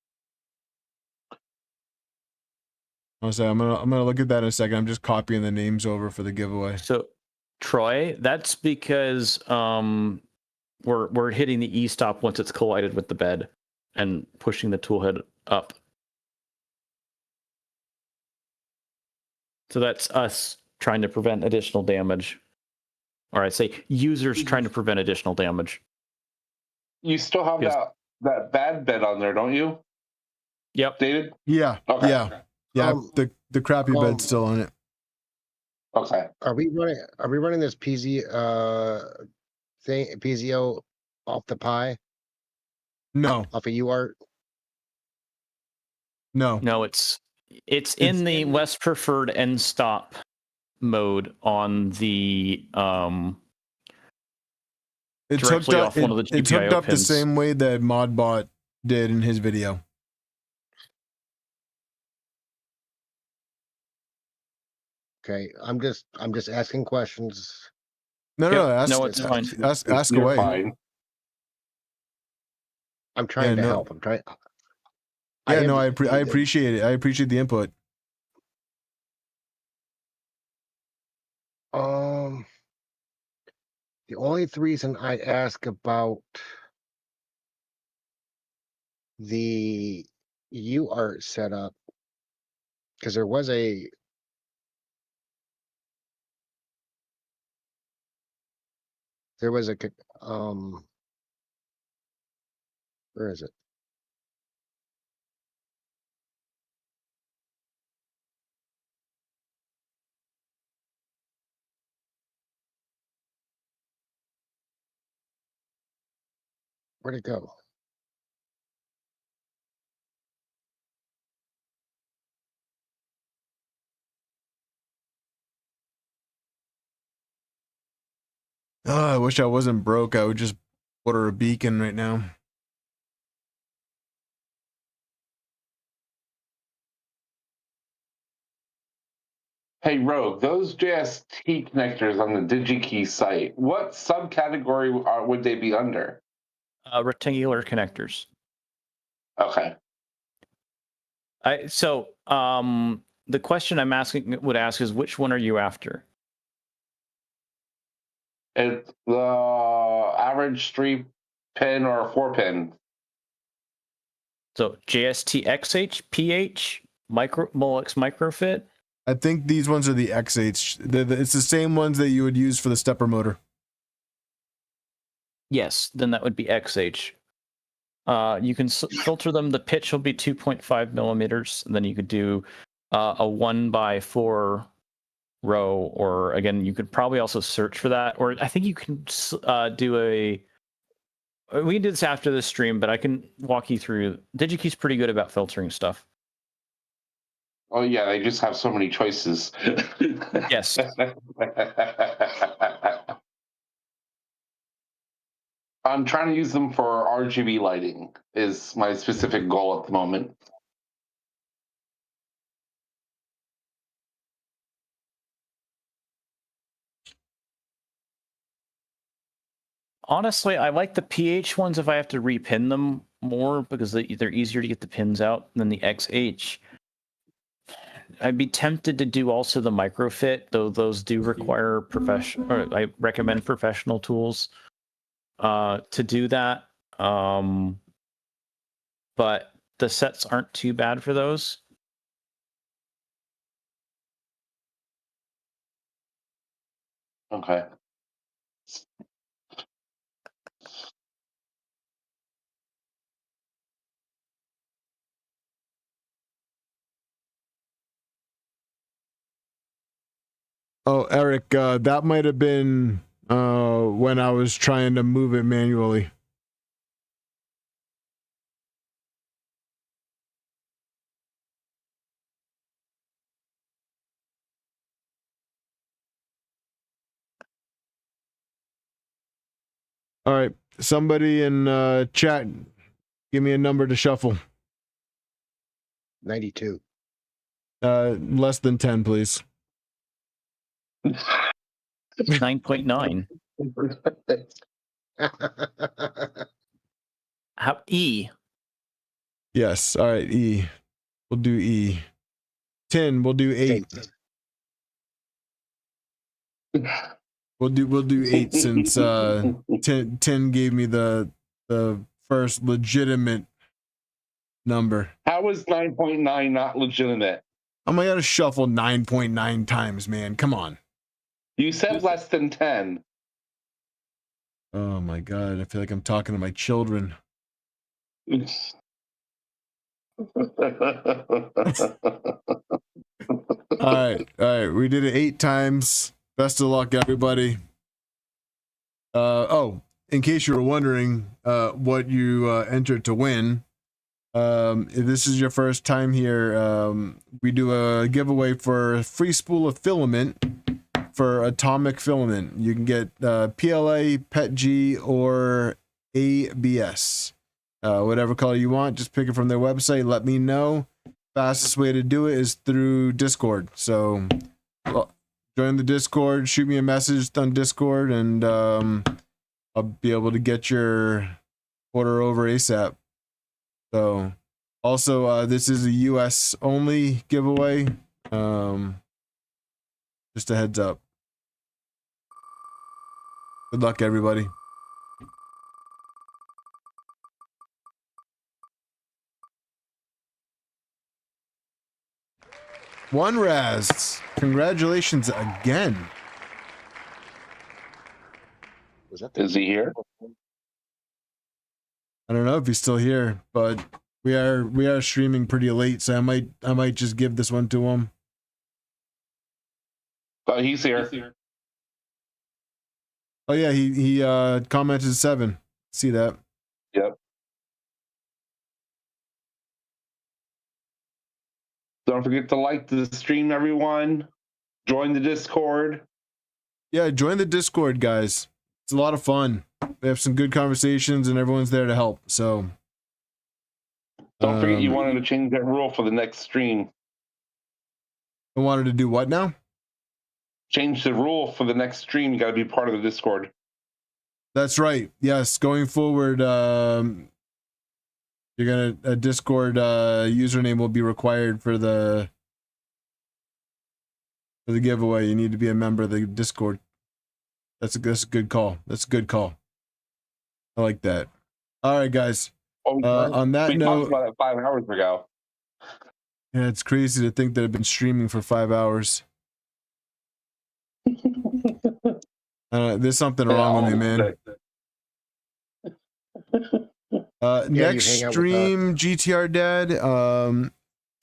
I'll say I'm gonna look at that in a second. I'm just copying the names over for the giveaway. So, Troy, that's because we're hitting the E-stop once it's collided with the bed and pushing the tool head up. So that's us trying to prevent additional damage. Or I say users trying to prevent additional damage. You still have that bad bed on there, don't you? Yep. David? Yeah. Okay. Yeah. The crappy bed's still on it. Okay. Are we running this PZO off the Pi? No. Off of UART? No. No, it's in the less preferred end stop mode on the It's directly hooked up, off one of the GPIO it's hooked up pins. the same way that Modbot did in his video. Okay, I'm just asking questions. No, it's fine. Ask away. Fine. I'm trying to no. help. I'm trying. I appreciate it. I appreciate the input. The only reason I ask about the UART setup, because there was a where is it? Where'd it go? Oh, I wish I wasn't broke. I would just order a beacon right now. Hey, Rogue, those JST connectors on the DigiKey site, what subcategory would they be under? Rectangular connectors. Okay. So the question I'm would ask is, which one are you after? It's the average 3-pin or a 4-pin. So JST XH, PH, Molex Microfit. I think these ones are the XH. It's the same ones that you would use for the stepper motor. Yes, then that would be XH. You can filter them. The pitch will be 2.5 millimeters. And then you could do a 1x4 row, or again, you could probably also search for that. Or I think you can do a. We can do this after the stream, but I can walk you through. DigiKey's pretty good about filtering stuff. Oh yeah, they just have so many choices. Yes. I'm trying to use them for RGB lighting is my specific goal at the moment. Honestly, I like the PH ones if I have to repin them more, because they're easier to get the pins out than the XH. I'd be tempted to do also the microfit, though those do require professional, or I recommend professional tools to do that. But the sets aren't too bad for those. Okay. Oh, Eric, that might have been when I was trying to move it manually. All right, somebody in chat, give me a number to shuffle. 92. Less than 10, please. 9.9. How E? Yes. All right, E. We'll do E. 10. We'll do 8. We'll do 8 since 10 gave me the first legitimate number. How is 9.9 not legitimate? I got to shuffle 9.9 times, man. Come on. You said less than 10. Oh my god, I feel like I'm talking to my children. All right, we did it 8 times. Best of luck, everybody. Oh, in case you were wondering what you entered to win, if this is your first time here, we do a giveaway for a free spool of filament for atomic filament. You can get PLA, PETG, or ABS. Whatever color you want, just pick it from their website. Let me know. Fastest way to do it is through Discord. So join the Discord, shoot me a message on Discord, and I'll be able to get your order over ASAP. So also, this is a US only giveaway. Just a heads up. Good luck, everybody. One Raz, congratulations again. Is he here? I don't know if he's still here, but we are streaming pretty late, so I might just give this one to him. Oh, he's here. Oh yeah, he commented 7. See that? Yep. Don't forget to like the stream, everyone. Join the Discord. Yeah, join the Discord, guys. It's a lot of fun. We have some good conversations, and everyone's there to help. So don't forget you wanted to change that rule for the next stream. I wanted to do what now? Change the rule for the next stream. You got to be part of the Discord. That's right. Yes, going forward, you're gonna a Discord username will be required for the giveaway. You need to be a member of the Discord. That's a good call. That's a good call. I like that. All right, guys. On that note, we talked about it 5 hours ago. Yeah, it's crazy to think that I've been streaming for 5 hours. There's something wrong with me, man. Next stream, GTR Dad.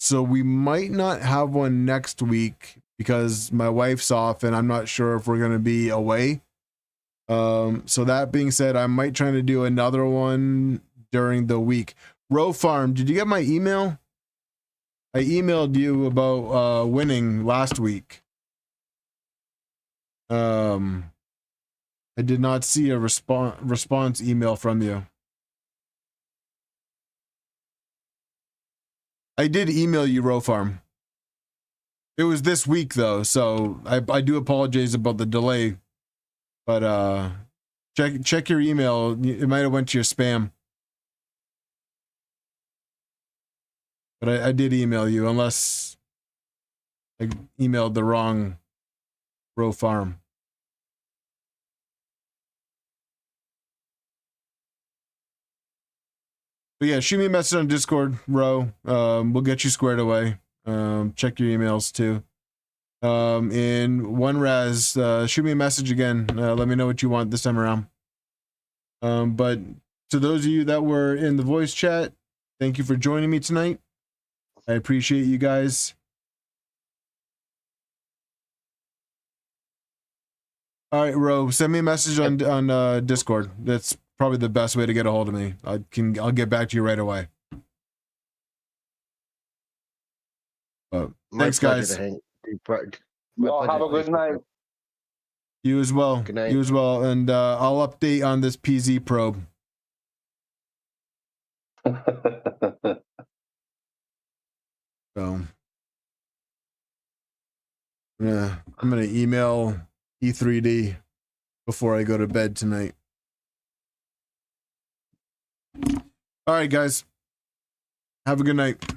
So we might not have one next week because my wife's off and I'm not sure if we're gonna be away. So that being said, I might try to do another one during the week. Row Farm, did you get my email? I emailed you about winning last week. I did not see a response email from you. I did email you, Row Farm. It was this week though, so I do apologize about the delay. But check your email. It might have went to your spam. But I did email you, unless I emailed the wrong row farm. But yeah, shoot me a message on Discord, Ro. We'll get you squared away. Check your emails too. In one raz, shoot me a message again. Let me know what you want this time around. But to those of you that were in the voice chat, thank you for joining me tonight. I appreciate you guys. All right, Ro, send me a message on Discord. That's probably the best way to get a hold of me. I'll get back to you right away. Thanks, guys. Well, have a good night. You as well. Good night. You as well. And I'll update on this PZ probe. So I'm gonna email E3D before I go to bed tonight. All right, guys. Have a good night.